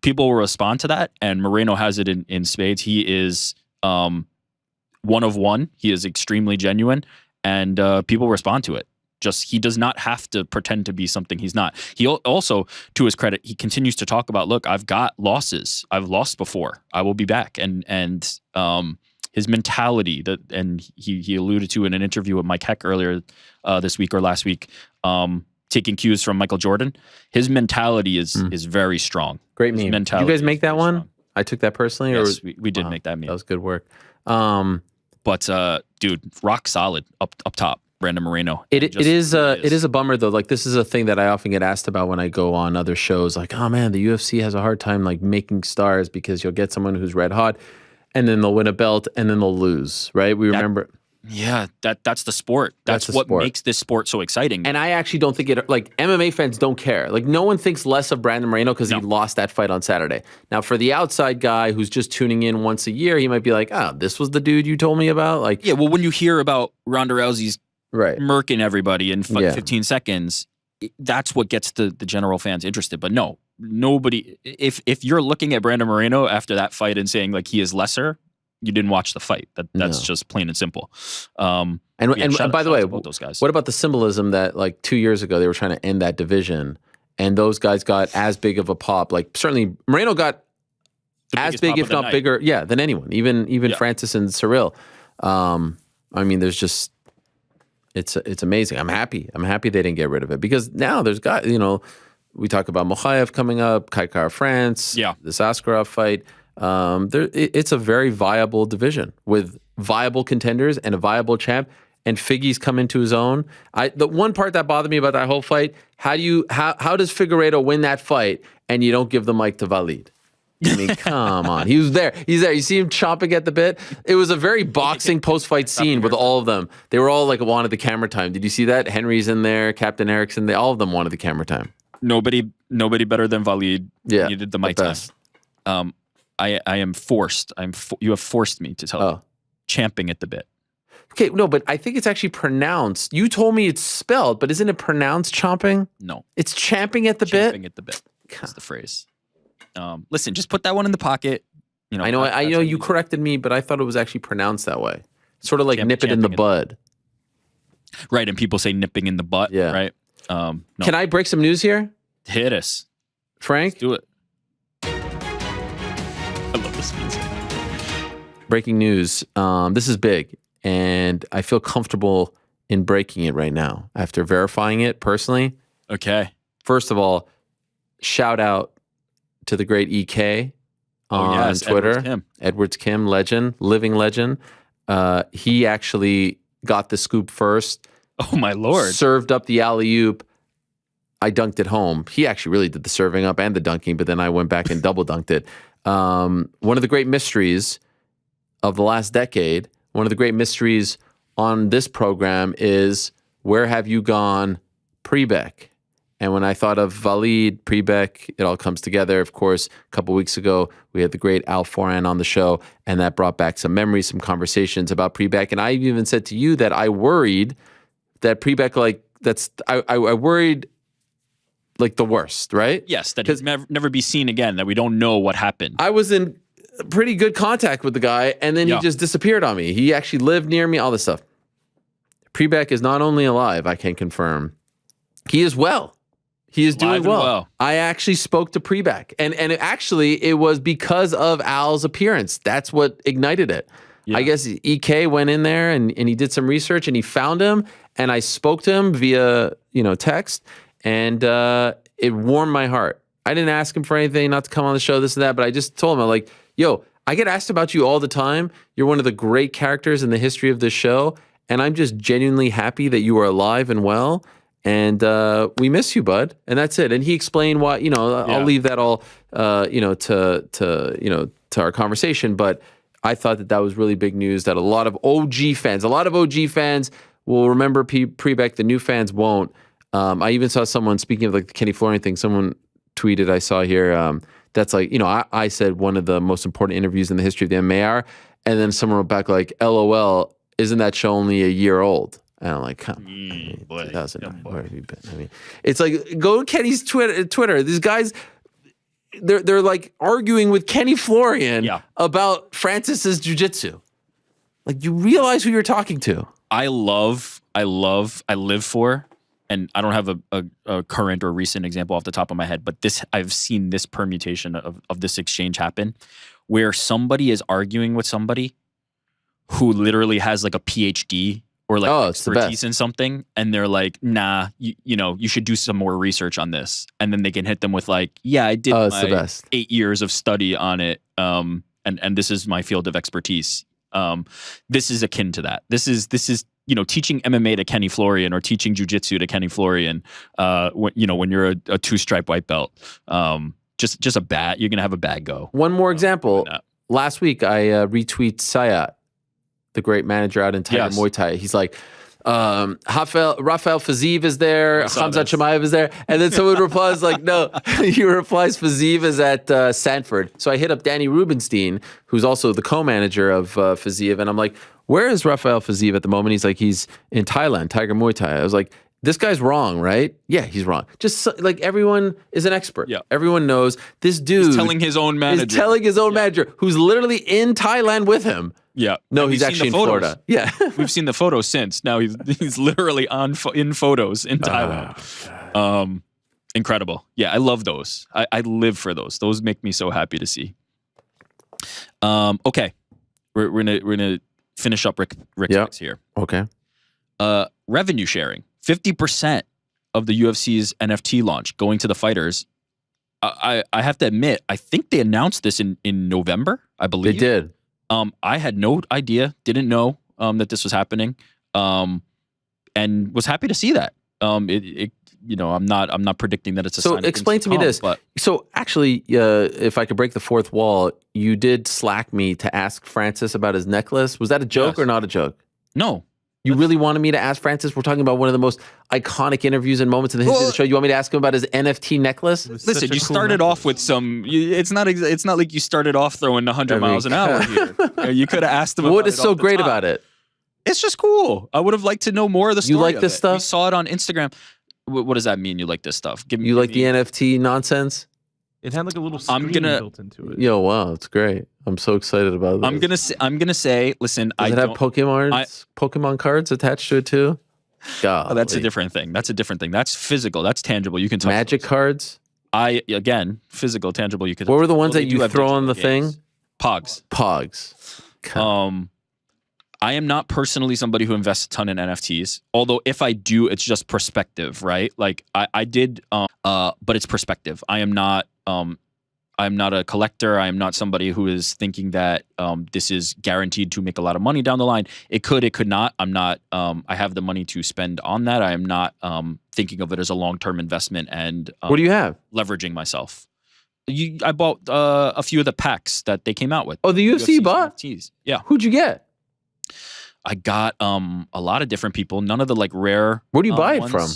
people will respond to that, and Moreno has it in spades. He is one of one. He is extremely genuine, and people respond to it. Just, he does not have to pretend to be something he's not. He also, to his credit, he continues to talk about, look, I've got losses. I've lost before. I will be back. And his mentality, and he alluded to in an interview with Mike Heck earlier this week or last week, taking cues from Michael Jordan. His mentality is very strong. Great meme. Did you guys make that one? Strong. I took that personally. Yes, we did make that meme. That was good work. But dude, rock solid up top. Brandon Moreno. It is a bummer though. Like, this is a thing that I often get asked about when I go on other shows. Like, oh man, the UFC has a hard time like making stars, because you'll get someone who's red hot, and then they'll win a belt, and then they'll lose. Right? Remember. Yeah, that's the sport. That's what makes this sport so exciting. And I actually don't think like, MMA fans don't care. Like, no one thinks less of Brandon Moreno because he lost that fight on Saturday. Now, for the outside guy who's just tuning in once a year, he might be like, oh, this was the dude you told me about. Like, yeah, well, when you hear about Ronda Rousey's murking everybody in 15 seconds, that's what gets the general fans interested. But no, nobody, if you're looking at Brandon Moreno after that fight and saying like he is lesser, you didn't watch the fight. That's just plain and simple. And by the way, those guys. What about the symbolism that like 2 years ago they were trying to end that division, and those guys got as big of a pop? Like, certainly Moreno got as big, if not bigger, than anyone, even Francis and Ciryl. I mean, there's just, it's amazing. I'm happy they didn't get rid of it, because now there's guys, we talk about Mokaev coming up, Kai Kara France, the Askarov fight. It's a very viable division with viable contenders and a viable champ, and Figgy's come into his own. The one part that bothered me about that whole fight, how does Figueiredo win that fight and you don't give the mic to Walid? I mean, come on. He's there. You see him chomping at the bit. It was a very boxing post-fight scene with all of them. They were all like wanted the camera time. Did you see that? Henry's in there, Captain Eric's in there. All of them wanted the camera time. Nobody better than Walid needed the mic time. I am forced. You have forced me to tell you. Champing at the bit. Okay, no, but I think it's actually pronounced. You told me it's spelled, but isn't it pronounced chomping? No. It's champing at the bit? Champing at the bit. That's the phrase. Listen, just put that one in the pocket. I know you corrected me, but I thought it was actually pronounced that way. Sort of like nip it in the bud. Right, and people say nipping in the butt, right? No. Can I break some news here? Hit us. Frank? Let's do it. I love this music. Breaking news. This is big, and I feel comfortable in breaking it right now after verifying it personally. Okay. First of all, shout out to the great EK on Twitter. Edwards Kim, legend, living legend. He actually got the scoop first. Oh, my Lord. Served up the alley-oop. I dunked it home. He actually really did the serving up and the dunking, but then I went back and double dunked it. One of the great mysteries of the last decade, one of the great mysteries on this program is, where have you gone pre-Beck? And when I thought of Walid, Pribeck, it all comes together. Of course, a couple weeks ago, we had the great Al Foran on the show, and that brought back some memories, some conversations about Pribeck. And I even said to you that I worried that Pribeck, I worried like the worst, right? Yes, that he'd never be seen again, that we don't know what happened. I was in pretty good contact with the guy, and then he just disappeared on me. He actually lived near me, all this stuff. Pribeck is not only alive, I can confirm, he is well. He is doing well. I actually spoke to Pribeck, and it was because of Al's appearance. That's what ignited it. Yeah. I guess EK went in there and he did some research and he found him, and I spoke to him via text, and it warmed my heart. I didn't ask him for anything, not to come on the show, this and that, but I just told him, I'm like, yo, I get asked about you all the time. You're one of the great characters in the history of this show, and I'm just genuinely happy that you are alive and well. And we miss you, bud. And that's it. And he explained why. I'll leave that all, to our conversation. But I thought that was really big news. That a lot of OG fans will remember Pribeck. The new fans won't. I even saw someone, speaking of like the Kenny Florian thing. Someone tweeted, I saw here. That's like, I said one of the most important interviews in the history of the MMA Hour, and then someone wrote back like, "LOL, isn't that show only a year old?" And I'm like, come on, 2009, where have you been? I mean, it's like, go to Kenny's Twitter. These guys, they're like arguing with Kenny Florian about Francis's jiu-jitsu. Like, you realize who you're talking to. I live for, and I don't have a current or recent example off the top of my head, but I've seen this permutation of this exchange happen, where somebody is arguing with somebody who literally has like a PhD or like expertise in something, and they're like, nah, you should do some more research on this. And then they can hit them with like, yeah, I did my 8 years of study on it, and this is my field of expertise. This is akin to that. This is teaching MMA to Kenny Florian or teaching jiu-jitsu to Kenny Florian, when you're a 2-stripe white belt. Just you're gonna have a bad go. One more example. Last week I retweet Sayat, the great manager out in Tiger Muay Thai. He's like, Rafael Fiziev is there, Khamzat Chimaev is there, and then someone replies like, no, he replies Fiziev is at Sanford. So I hit up Danny Rubenstein, who's also the co-manager of Fiziev, and I'm like, where is Rafael Fiziev at the moment? He's like, he's in Thailand, Tiger Muay Thai. I was like, this guy's wrong, right? Yeah, he's wrong. Just like everyone is an expert. Yeah. Everyone knows this dude. He's telling his own manager. Who's literally in Thailand with him. Yeah. No, he's actually in Florida. Yeah. We've seen the photos since. Now he's literally in photos in Thailand. Incredible. Yeah, I love those. I live for those. Those make me so happy to see. Okay. We're gonna finish up Rick's picks here. Okay. Revenue sharing. 50% of the UFC's NFT launch going to the fighters. I have to admit, I think they announced this in November, I believe. They did. I had no idea, didn't know that this was happening, and was happy to see that. I'm not predicting that it's a sign. So explain to me this. So actually, if I could break the fourth wall, you did Slack me to ask Francis about his necklace. Was that a joke or not a joke? No. You really wanted me to ask Francis? We're talking about one of the most iconic interviews and moments in the history of the show. You want me to ask him about his NFT necklace? Listen, you started off with some. It's not like you started off throwing 100 miles an hour here. You could have asked him. What is so great about it? It's just cool. I would have liked to know more of the story. You like this stuff? We saw it on Instagram. What does that mean? You like this stuff? The NFT nonsense? It had like a little screen built into it. Yo, wow, it's great. I'm so excited about this. I'm gonna say, listen, Does it have Pokemon cards attached to it too? God, that's a different thing. That's physical. That's tangible. You can touch Magic cards. Physical, tangible. You can. What were the ones that you throw on the thing? Pogs. I am not personally somebody who invests a ton in NFTs. Although if I do, it's just perspective, right? Like I did, but it's perspective. I am not a collector. I am not somebody who is thinking that this is guaranteed to make a lot of money down the line. It could, it could not. I'm not. I have the money to spend on that. I am not thinking of it as a long-term investment and what do you have? Leveraging myself. I bought a few of the packs that they came out with. Oh, the UFC bought? NFTs. Yeah. Who'd you get? I got a lot of different people. None of the like rare. Where do you buy it from?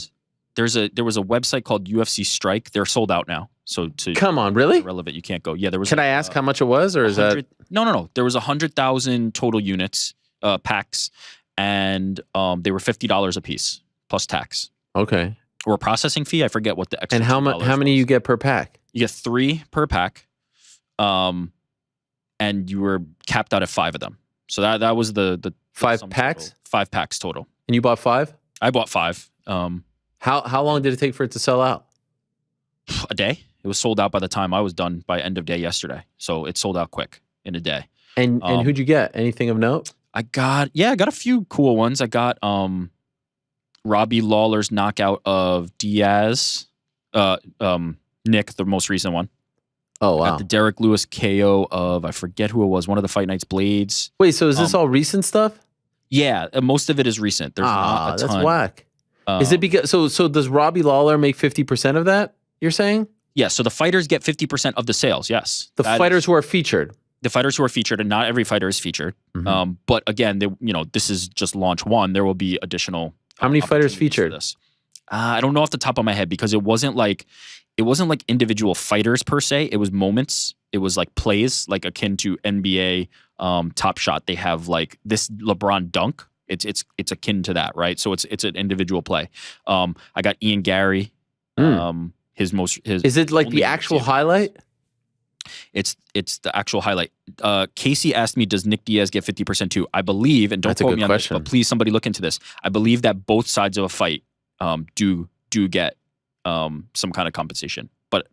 there was a website called UFC Strike. They're sold out now. So come on, really? Irrelevant. You can't go. Yeah, there was. Can I ask how much it was, or is that? No. There was 100,000 total units, packs, and they were $50 a piece plus tax. Okay. Or a processing fee. I forget what the extra. And how many you get per pack? You get 3 per pack, and you were capped out at 5 of them. So that was the 5 packs. Total. 5 packs total. And you bought 5? I bought 5. How long did it take for it to sell out? A day. It was sold out by the time I was done by end of day yesterday. So it sold out quick in a day. And who'd you get? Anything of note? I got a few cool ones. I got Robbie Lawler's knockout of Diaz. Nick, the most recent one. Oh, wow. Got the Derek Lewis KO of, I forget who it was, one of the Fight Nights Blades. Wait, so is this all recent stuff? Yeah, most of it is recent. There's not a ton. That's whack. Is it because so does Robbie Lawler make 50% of that, you're saying? Yeah, so the fighters get 50% of the sales, yes. The fighters who are featured. The fighters who are featured, and not every fighter is featured. Mm-hmm. But again, this is just launch 1. There will be additional. How many fighters featured? This. I don't know off the top of my head because it wasn't like individual fighters per se. It was moments. It was like plays, like akin to NBA Top Shot. They have like this LeBron dunk. It's akin to that, right? So it's an individual play. I got Ian Gary. His is it like the actual highlight? It's the actual highlight. Casey asked me, does Nick Diaz get 50% too? I believe, and don't quote me on this, but please somebody look into this. I believe that both sides of a fight do get some kind of compensation. But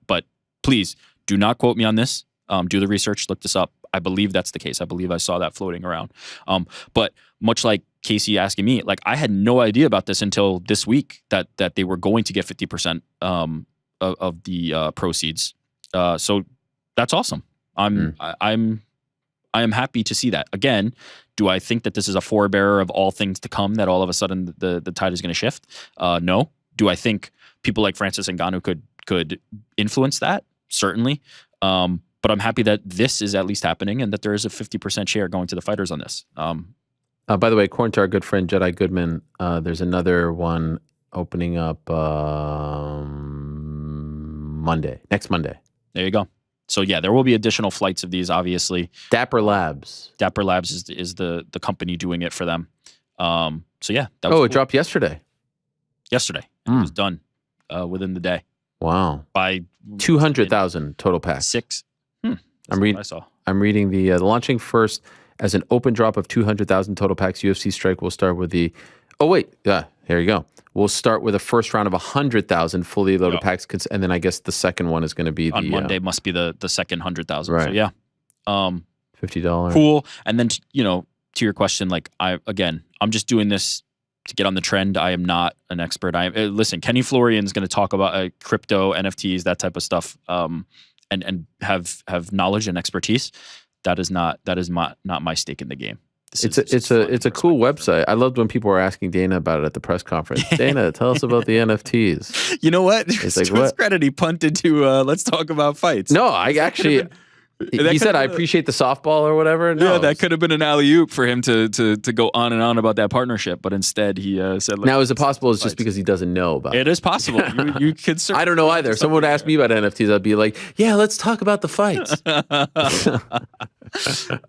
please do not quote me on this. Do the research, look this up. I believe that's the case. I believe I saw that floating around. But much like Casey asking me, like I had no idea about this until this week that they were going to get 50% of the proceeds. So that's awesome. I am happy to see that. Again, do I think that this is a forebearer of all things to come, that all of a sudden the tide is going to shift? No. Do I think people like Francis Ngannou could influence that? Certainly. But I'm happy that this is at least happening and that there is a 50% share going to the fighters on this. By the way, according to our good friend Jedi Goodman, there's another one opening up next Monday. There you go. So yeah, there will be additional flights of these, obviously. Dapper Labs. Dapper Labs is the company doing it for them. So yeah. That was cool. It dropped yesterday. Yesterday. It was done within the day. Wow. By 200,000 total packs. 6. I'm reading the launching first as an open drop of 200,000 total packs. UFC Strike will start with the. Oh wait, yeah, here you go. We'll start with a first round of 100,000 fully loaded packs, and then I guess the second one is going to be on Monday. Must be the second 100,000. Right. So yeah, $50. Cool. And then to your question, like I'm just doing this to get on the trend. I am not an expert. Listen, Kenny Florian is going to talk about crypto, NFTs, that type of stuff, and have knowledge and expertise. That is not my stake in the game. It's a cool website. I loved when people were asking Dana about it at the press conference. Dana, tell us about the NFTs. You know what? It's like, to his credit, he punted to let's talk about fights. No, I actually. He said, "I appreciate the softball" or whatever. No, yeah, that could have been an alley-oop for him to go on and on about that partnership, but instead he said. Now, is it possible it's just because he doesn't know about it? It is possible. You could. I don't know either. If someone would ask me about NFTs, I'd be like, "Yeah, let's talk about the fights."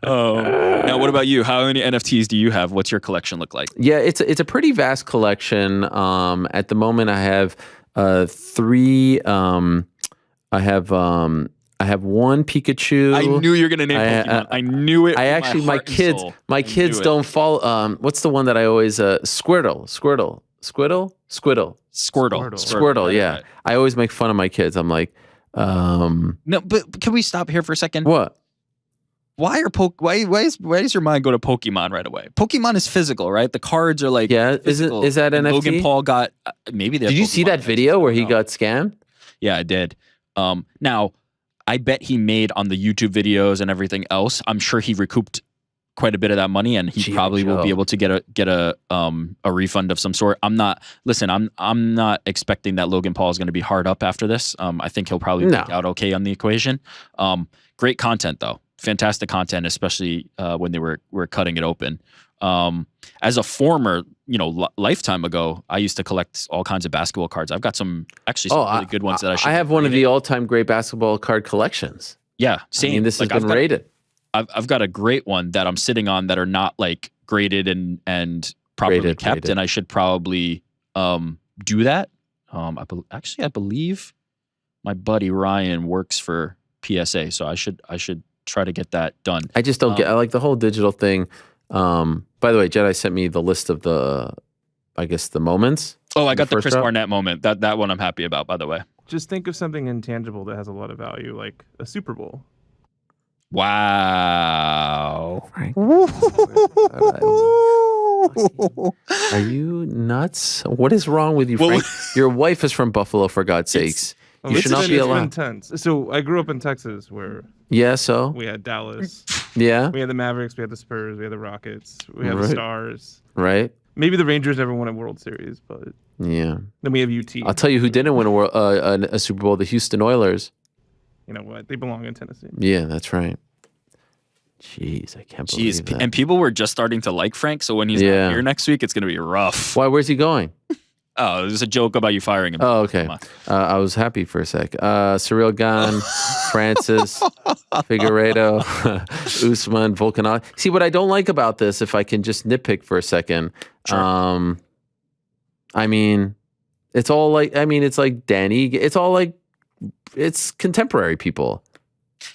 Now what about you? How many NFTs do you have? What's your collection look like? Yeah, it's a pretty vast collection. At the moment, I have 3. I have 1 Pikachu. I knew you were going to name Pokemon. I knew it. My kids don't follow. What's the one that I always Squirtle. Yeah, right. I always make fun of my kids. I'm like, no, but can we stop here for a second? What? Why does your mind go to Pokemon right away? Pokemon is physical, right? The cards are like physical. Is that NFT? Logan Paul got maybe. Did you see that video where he got scammed? Yeah, I did. Now, I bet he made on the YouTube videos and everything else. I'm sure he recouped quite a bit of that money, and he probably will be able to get a refund of some sort. I'm not expecting that Logan Paul is going to be hard up after this. I think he'll probably work out okay on the equation. Great content though, fantastic content, especially when they were cutting it open. As a former, lifetime ago, I used to collect all kinds of basketball cards. I've got some really good ones that I should. I have one of the all-time great basketball card collections. Yeah, same. I mean, this has been rated. I've got a great one that I'm sitting on that are not like graded and properly kept, and I should probably do that. I believe my buddy Ryan works for PSA, so I should try to get that done. I just don't get. I like the whole digital thing. By the way, Jedi sent me the list of the moments. Oh, I got the Chris Barnett moment. That one I'm happy about, by the way. Just think of something intangible that has a lot of value, like a Super Bowl. Wow. Are you nuts? What is wrong with you, Frank? Your wife is from Buffalo, for God's sakes. You should not be allowed. Intense. So I grew up in Texas, where we had Dallas. Yeah. We had the Mavericks, we had the Spurs, we had the Rockets, we had the Stars. Right. Maybe the Rangers never won a World Series, but yeah. Then we have UT. I'll tell you who didn't win a Super Bowl: the Houston Oilers. You know what? They belong in Tennessee. Yeah, that's right. Jeez, I can't believe that. And people were just starting to like Frank, so when he's not here next week, it's going to be rough. Why? Where's he going? Oh, there's a joke about you firing him. Oh, okay. I was happy for a sec. Ciryl, Gane, Francis, Figueiredo, Usman, Volkov. See, what I don't like about this, if I can just nitpick for a second, Sure. I mean, it's all like, it's like Danny. It's all like, it's contemporary people.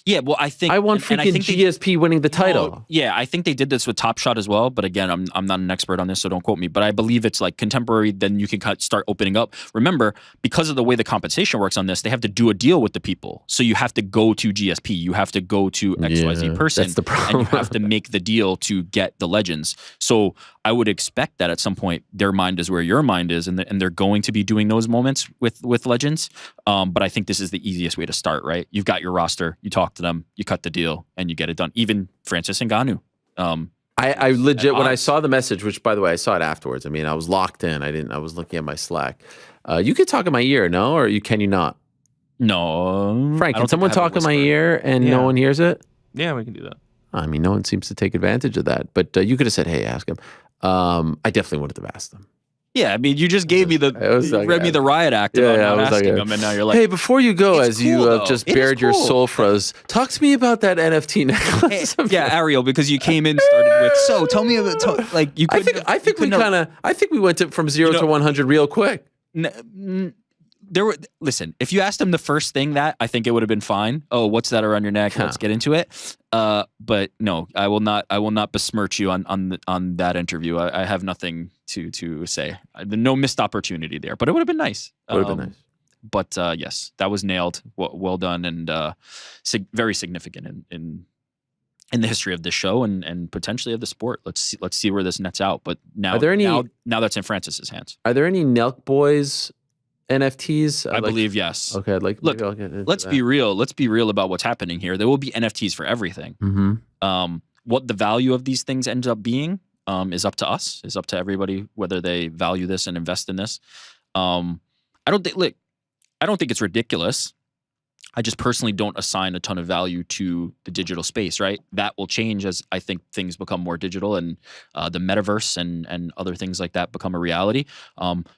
Yeah, well, I think I want freaking GSP winning the title. Yeah, I think they did this with Top Shot as well. But again, I'm not an expert on this, so don't quote me. But I believe it's like contemporary. Then you can start opening up. Remember, because of the way the compensation works on this, they have to do a deal with the people. So you have to go to GSP. You have to go to XYZ person. That's the problem. And you have to make the deal to get the legends. So I would expect that at some point their mind is where your mind is, and they're going to be doing those moments with legends. But I think this is the easiest way to start. Right? You've got your roster. You talk to them, you cut the deal, and you get it done. Even Francis Ngannou. I legit, when I saw the message, which by the way, I saw it afterwards. I mean, I was locked in. I was looking at my Slack. You could talk in my ear, no? Or can you not? No. Frank, can someone talk in my ear and no one hears it? Yeah, we can do that. I mean, no one seems to take advantage of that. But you could have said, hey, ask him. I definitely would have asked them. Yeah, I mean, you just gave me read me the riot act about not asking them, and now you're like, hey, before you go, as cool, you though. just bared your soul for us, talk to me about that NFT necklace. Yeah, Ariel, because you came in started with, so tell me about you. I think we went from 0 to 100 real quick. Listen, if you asked him the first thing I think it would have been fine. Oh, what's that around your neck? Let's get into it. But no, I will not besmirch you on that interview. I have nothing to say. No missed opportunity there, but it would have been nice. But yes, that was nailed. Well done, and very significant in the history of this show and potentially of the sport. Let's see where this nets out. But now, now that's in Francis's hands. Are there any Nelk Boys NFTs? I believe yes. Okay, look. Let's be real. Let's be real about what's happening here. There will be NFTs for everything. Mm-hmm. What the value of these things ends up being is up to us. Is up to everybody whether they value this and invest in this. I don't think it's ridiculous. I just personally don't assign a ton of value to the digital space, right? That will change as I think things become more digital and the metaverse and other things like that become a reality.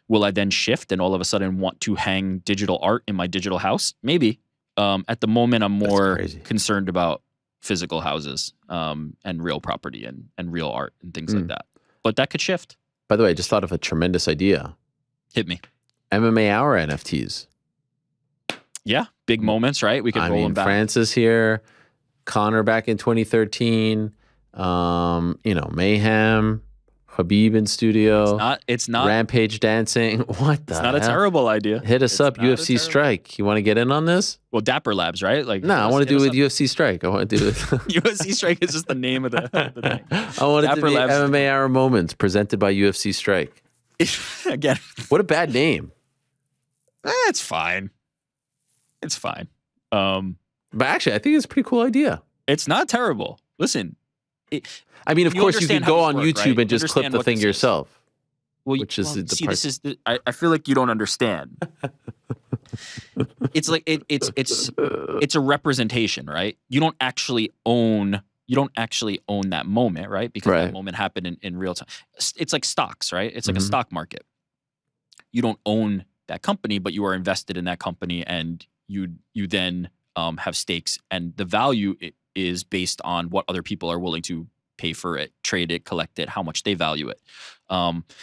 Will I then shift and all of a sudden want to hang digital art in my digital house? Maybe. At the moment, I'm more concerned about physical houses and real property and real art and things like that. But that could shift. By the way, I just thought of a tremendous idea. Hit me. MMA Hour NFTs. Yeah, big moments, right? We could roll them back. Francis here, Connor back in 2013, Mayhem, Habib in studio. It's not Rampage dancing. What the It's not a terrible idea. Hit us up, UFC Strike. You want to get in on this? Well, Dapper Labs, right? No, I want to do it with UFC Strike. I want to do it. UFC Strike is just the name of the thing. I want it to be MMA Hour Moments presented by UFC Strike. Again. What a bad name. It's fine. It's fine. But actually, I think it's a pretty cool idea. It's not terrible. Listen. Of course, you can go on YouTube and just clip the thing yourself. Well, I feel like you don't understand. It's like it's a representation, right? You don't actually own actually own that moment, right? Because that moment happened in real time. It's like stocks, right? It's like a stock market. You don't own that company, but you are invested in that company, and you then have stakes, and the value is based on what other people are willing to pay for it, trade it, collect it, how much they value it.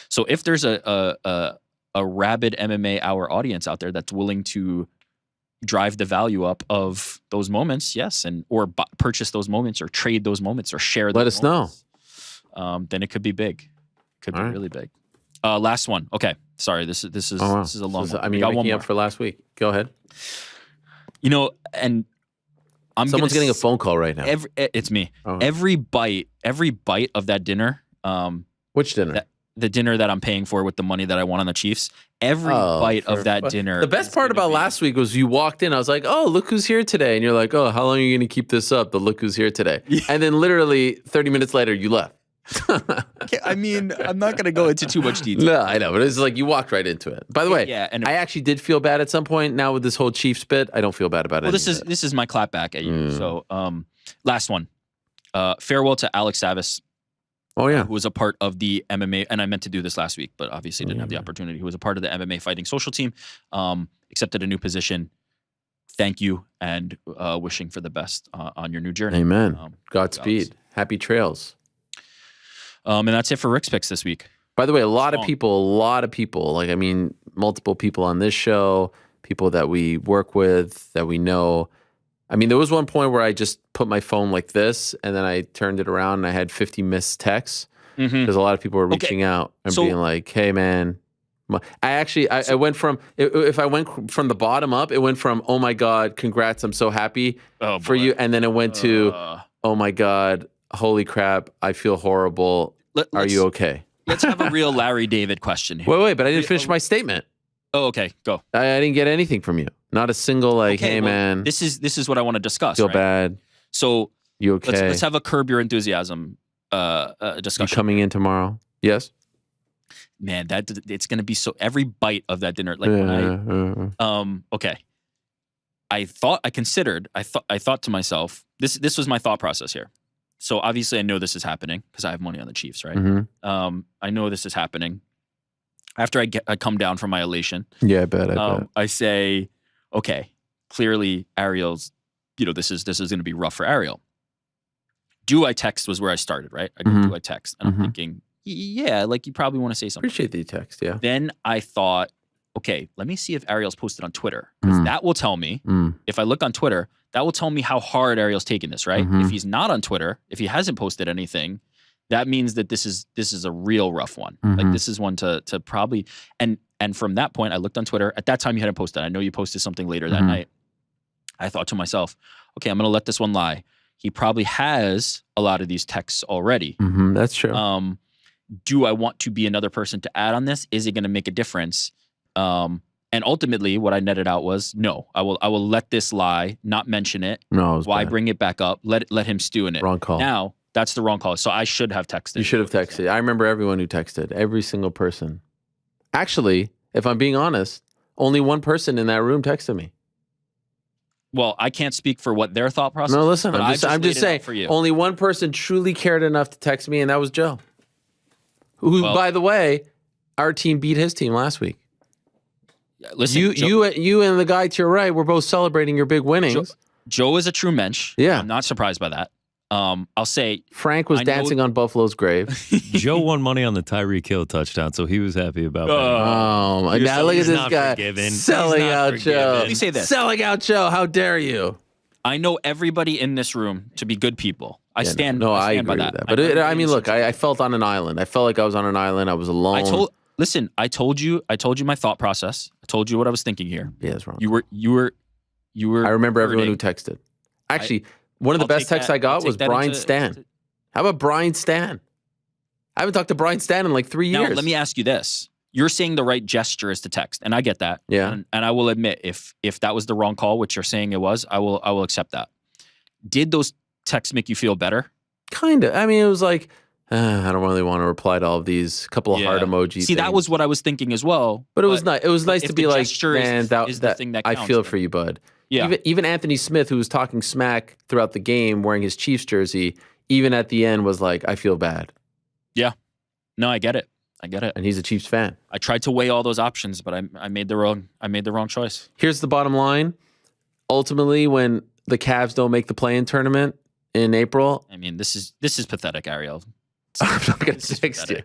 So if there's a rabid MMA Hour audience out there that's willing to drive the value up of those moments, yes, or purchase those moments, or trade those moments, or share. Let us know. Then it could be big. Could be really big. Last one. Okay, sorry. This is a long one. I mean, you're making up for last week. Go ahead. And someone's getting a phone call right now. It's me. Every bite of that dinner. Which dinner? The dinner that I'm paying for with the money that I won on the Chiefs. Every bite of that dinner. The best part about last week was you walked in. I was like, "Oh, look who's here today," and you're like, "Oh, how long are you going to keep this up?" But look who's here today. Yeah. And then literally 30 minutes later, you left. I mean, I'm not going to go into too much detail. No, I know, but it's like you walked right into it. By the way, and I actually did feel bad at some point. Now with this whole Chiefs bit, I don't feel bad about it. Well, this is my clap back at you. So, last one. Farewell to Alex Savis. Oh yeah, who was a part of the MMA, and I meant to do this last week, but obviously didn't have the opportunity. Who was a part of the MMA Fighting Social team, accepted a new position. Thank you, and wishing for the best on your new journey. Amen. Godspeed. Happy trails. And that's it for Rick's Picks this week. By the way, a lot of people, like, I mean, multiple people on this show, people that we work with, that we know. I mean, there was one point where I just put my phone like this, and then I turned it around, and I had 50 missed texts because a lot of people were reaching out and being like, "Hey, man." I went from, if I went from the bottom up, it went from, "Oh my God, congrats, I'm so happy for you," and then it went to, "Oh my God, holy crap, I feel horrible. Are you okay?" Let's have a real Larry David question here. Wait, but I didn't finish my statement. Oh, okay, go. I didn't get anything from you. Not a single hey man. This is what I want to discuss. Feel bad. So you okay? Let's have a Curb Your Enthusiasm discussion. You coming in tomorrow? Yes. Man, it's gonna be so. Every bite of that dinner, like when okay. I thought to myself, this was my thought process here. So obviously I know this is happening because I have money on the Chiefs, right? I know this is happening. After I come down from my elation. Yeah, I bet. I say, okay, clearly Ariel's, this is going to be rough for Ariel. Do I text was where I started, right? I go, do I text? And I'm thinking, yeah, like you probably want to say something. Appreciate the text, yeah. Then I thought, okay, let me see if Ariel's posted on Twitter. Because that will tell me, if I look on Twitter, that will tell me how hard Ariel's taking this, right? If he's not on Twitter, if he hasn't posted anything, that means that this is a real rough one. Like this is one to probably, and from that point, I looked on Twitter. At that time, you hadn't posted. I know you posted something later that night. I thought to myself, okay, I'm going to let this one lie. He probably has a lot of these texts already. That's true. Do I want to be another person to add on this? Is it going to make a difference? And ultimately, what I netted out was no. I will let this lie, not mention it. No, why bring it back up? Let him stew in it. Wrong call. Now that's the wrong call. So I should have texted. You should have texted. I remember everyone who texted. Every single person. Actually, if I'm being honest, only one person in that room texted me. Well, I can't speak for what their thought process. No, listen. I'm just saying. For you. Only one person truly cared enough to text me, and that was Joe. Who, by the way, our team beat his team last week. Listen, you and the guy to your right were both celebrating your big winnings. Joe is a true mensch. Yeah. I'm not surprised by that. I'll say Frank was dancing on Buffalo's grave. Joe won money on the Tyreek Hill touchdown, so he was happy about that. Oh my God! Look at this guy selling out Joe. Let me say this: selling out Joe. How dare you? I know everybody in this room to be good people. I stand by agree that. With that. But I mean, look, I felt on an island. I felt like I was on an island. I was alone. I told you my thought process. I told you what I was thinking here. Yeah, that's wrong. You were. I remember everyone who texted. Actually, one of the best texts I got was Brian Stan. How about Brian Stan? I haven't talked to Brian Stan in like 3 years. Now, let me ask you this. You're saying the right gesture is to text, and I get that. Yeah. And I will admit, if that was the wrong call, which you're saying it was, I will accept that. Did those texts make you feel better? Kind of. I mean, it was like, I don't really want to reply to all of these. Couple of heart emojis. See, that was what I was thinking as well. But it was nice. It was nice to be like, man, is the thing that counts, I feel for you, bud. Yeah. Even Anthony Smith, who was talking smack throughout the game, wearing his Chiefs jersey, even at the end was like, I feel bad. Yeah. No, I get it. And he's a Chiefs fan. I tried to weigh all those options, but I made the wrong choice. Here's the bottom line. Ultimately, when the Cavs don't make the play-in tournament in April, I mean, this is pathetic, Ariel. I'm not going to text you.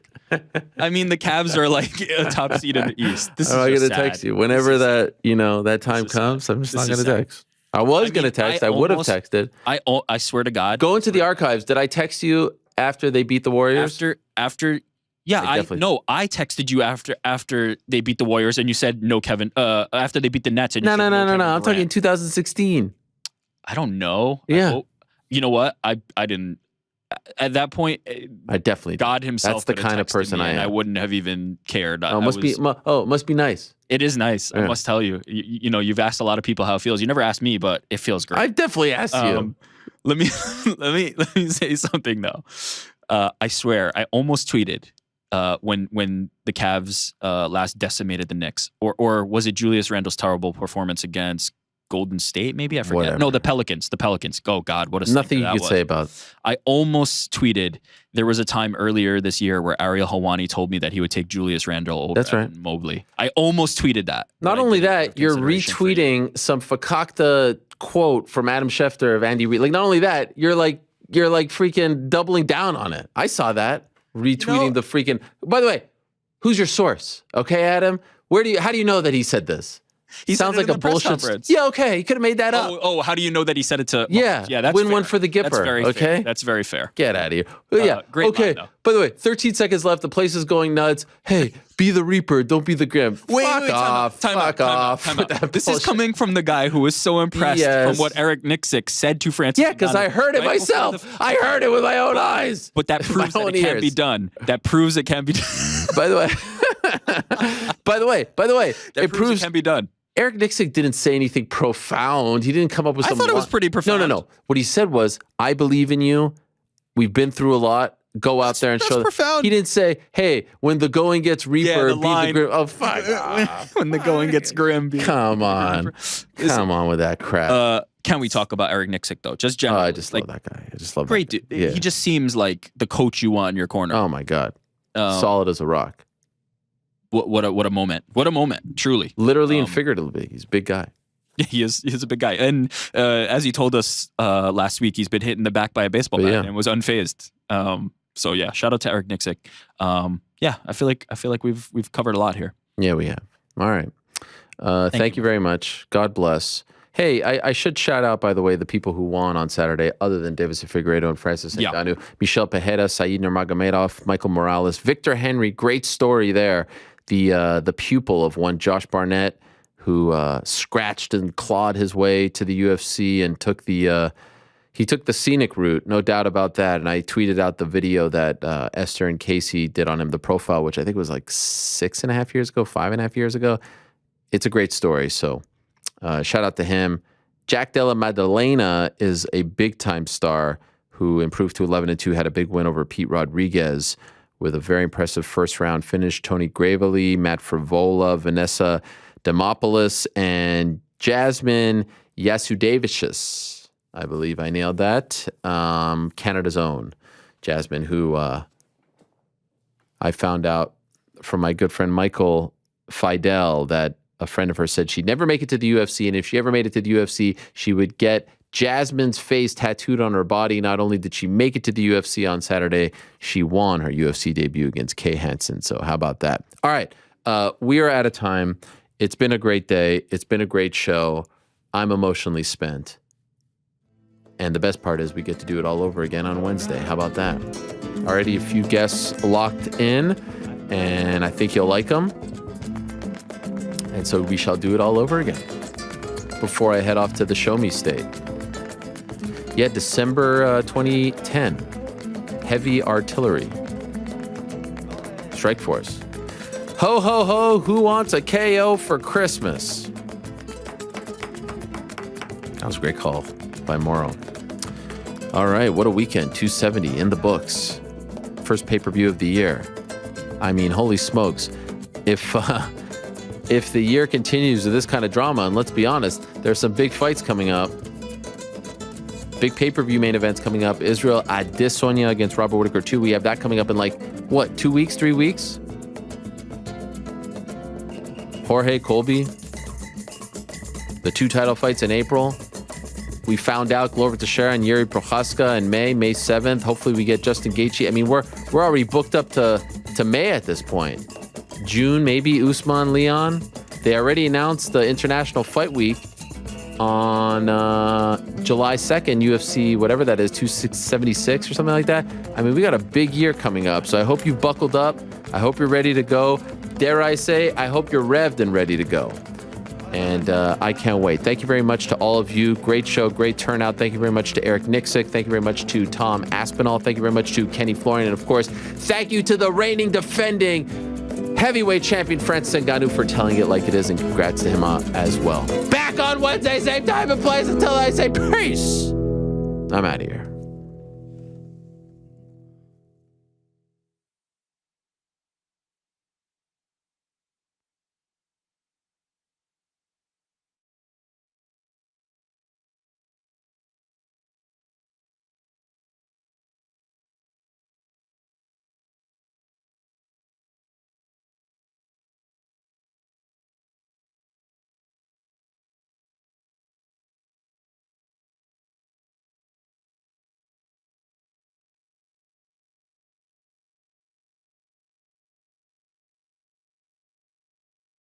I mean, the Cavs are like a top seed in the East. I'm not going to text you. Whenever that time comes, I'm just not going to text. I was going to text. I would have texted. I swear to God. Go into the archives. Did I text you after they beat the Warriors? After. Yeah, I texted you after they beat the Warriors, and you said no, Kevin. After they beat the Nets, and you said no. I'm talking 2016. I don't know. Yeah, you know what? I didn't. At that point, I definitely. God himself. That's the kind of person I am. I wouldn't have even cared. It must be nice. It is nice. Yeah. I must tell you. You've asked a lot of people how it feels. You never asked me, but it feels great. I've definitely asked you. Let me say something though. I swear, I almost tweeted. When the Cavs last decimated the Knicks, or was it Julius Randle's terrible performance against Golden State? Maybe I forget. Whatever. No, the Pelicans. Oh God, what a nothing you could say about. I almost tweeted. There was a time earlier this year where Ariel Helwani told me that he would take Julius Randle over Evan Mobley. I almost tweeted that. Not only that, you're retweeting some fakakta quote from Adam Schefter of Andy Reid. Like, not only that, you're like freaking doubling down on it. I saw that. Retweeting the freaking. By the way, who's your source? Okay, Adam. How do you know that he said this? He sounds like a bullshit. Yeah, okay. He could have made that up. Oh, how do you know that he said it to? Yeah, yeah. That's win fair. one for the Gipper. That's very okay. Fair. That's very fair. Get out of here. Yeah. Great. Okay. Line, by the way, 13 seconds left. The place is going nuts. Hey, be the Reaper. Don't be the Grim. Fuck off. Time out. This is coming from the guy who was so impressed from what Eric Nicksick said to Francis. Yeah, because I heard it myself. I heard it with my own eyes. But that proves that it can be done. That proves it can be done. By the way, it proves it can be done. Eric Nicksick didn't say anything profound. He didn't come up with some. I thought it was pretty profound. No. What he said was, "I believe in you. We've been through a lot. Go out there and show." Profound. He didn't say, "Hey, when the going gets Reaper, the be the Grim." Oh, fuck off. When the going gets Grim, come on with that crap. Can we talk about Eric Nicksick though? Just generally, I just love that guy. I just love great that dude. Yeah. He just seems like the coach you want in your corner. Oh my God, solid as a rock. What a moment! What a moment! Truly, literally and figuratively, he's a big guy. He is a big guy, and as he told us last week, he's been hit in the back by a baseball bat and was unfazed. So yeah, shout out to Eric Nicksick. Yeah, I feel like we've covered a lot here. Yeah, we have. All right. Thank you very much. God bless. Hey, I should shout out, by the way, the people who won on Saturday, other than Deiveson Figueiredo and Francis Ngannou. Michel Pereira, Said Nurmagomedov, Michael Morales, Victor Henry. Great story there. The pupil of one Josh Barnett, who scratched and clawed his way to the UFC and took the scenic route, no doubt about that. And I tweeted out the video that Esther and Casey did on him, the profile, which I think was like 5.5 years ago. It's a great story. So shout out to him. Jack Della Maddalena is a big time star who improved to 11-2, had a big win over Pete Rodriguez with a very impressive first round finish. Tony Gravely, Matt Frivola, Vanessa Demopoulos, and Jasmine Yasudavicius. I believe I nailed that. Canada's own Jasmine, who I found out from my good friend Michael Fidel that a friend of hers said she'd never make it to the UFC, and if she ever made it to the UFC, she would get Jasmine's face tattooed on her body. Not only did she make it to the UFC on Saturday, she won her UFC debut against Kay Hansen. So how about that? All right, we are out of time. It's been a great day. It's been a great show. I'm emotionally spent. And the best part is we get to do it all over again on Wednesday. How about that? Already a few guests locked in, and I think you'll like them. And so we shall do it all over again before I head off to the Show Me State. Yeah, December 2010. Heavy Artillery. Strike Force. Ho, ho, ho, who wants a KO for Christmas? That was a great call by Morrow. All right, what a weekend. 270 in the books. First pay-per-view of the year. I mean, holy smokes. If the year continues with this kind of drama, and let's be honest, there's some big fights coming up. big pay-per-view main events coming up. Israel Adesanya against Robert Whittaker 2. We have that coming up in 2 weeks, 3 weeks? Jorge Colby. The 2 title fights in April. We found out Glover Teixeira and Yuri Prochaska in May 7th. Hopefully we get Justin Gaethje. I mean, we're already booked up to May at this point. June, maybe Usman Leon. They already announced the International Fight Week on July 2nd, UFC, whatever that is, 276 or something like that. I mean, we got a big year coming up, so I hope you've buckled up. I hope you're ready to go. Dare I say, I hope you're revved and ready to go. And I can't wait. Thank you very much to all of you. Great show, great turnout. Thank you very much to Eric Nicksick. Thank you very much to Tom Aspinall. Thank you very much to Kenny Florian. And of course, thank you to the reigning, defending heavyweight champion Francis Ngannou for telling it like it is, and congrats to him as well. Back on Wednesday, same time and place. Until I say peace, I'm out of here.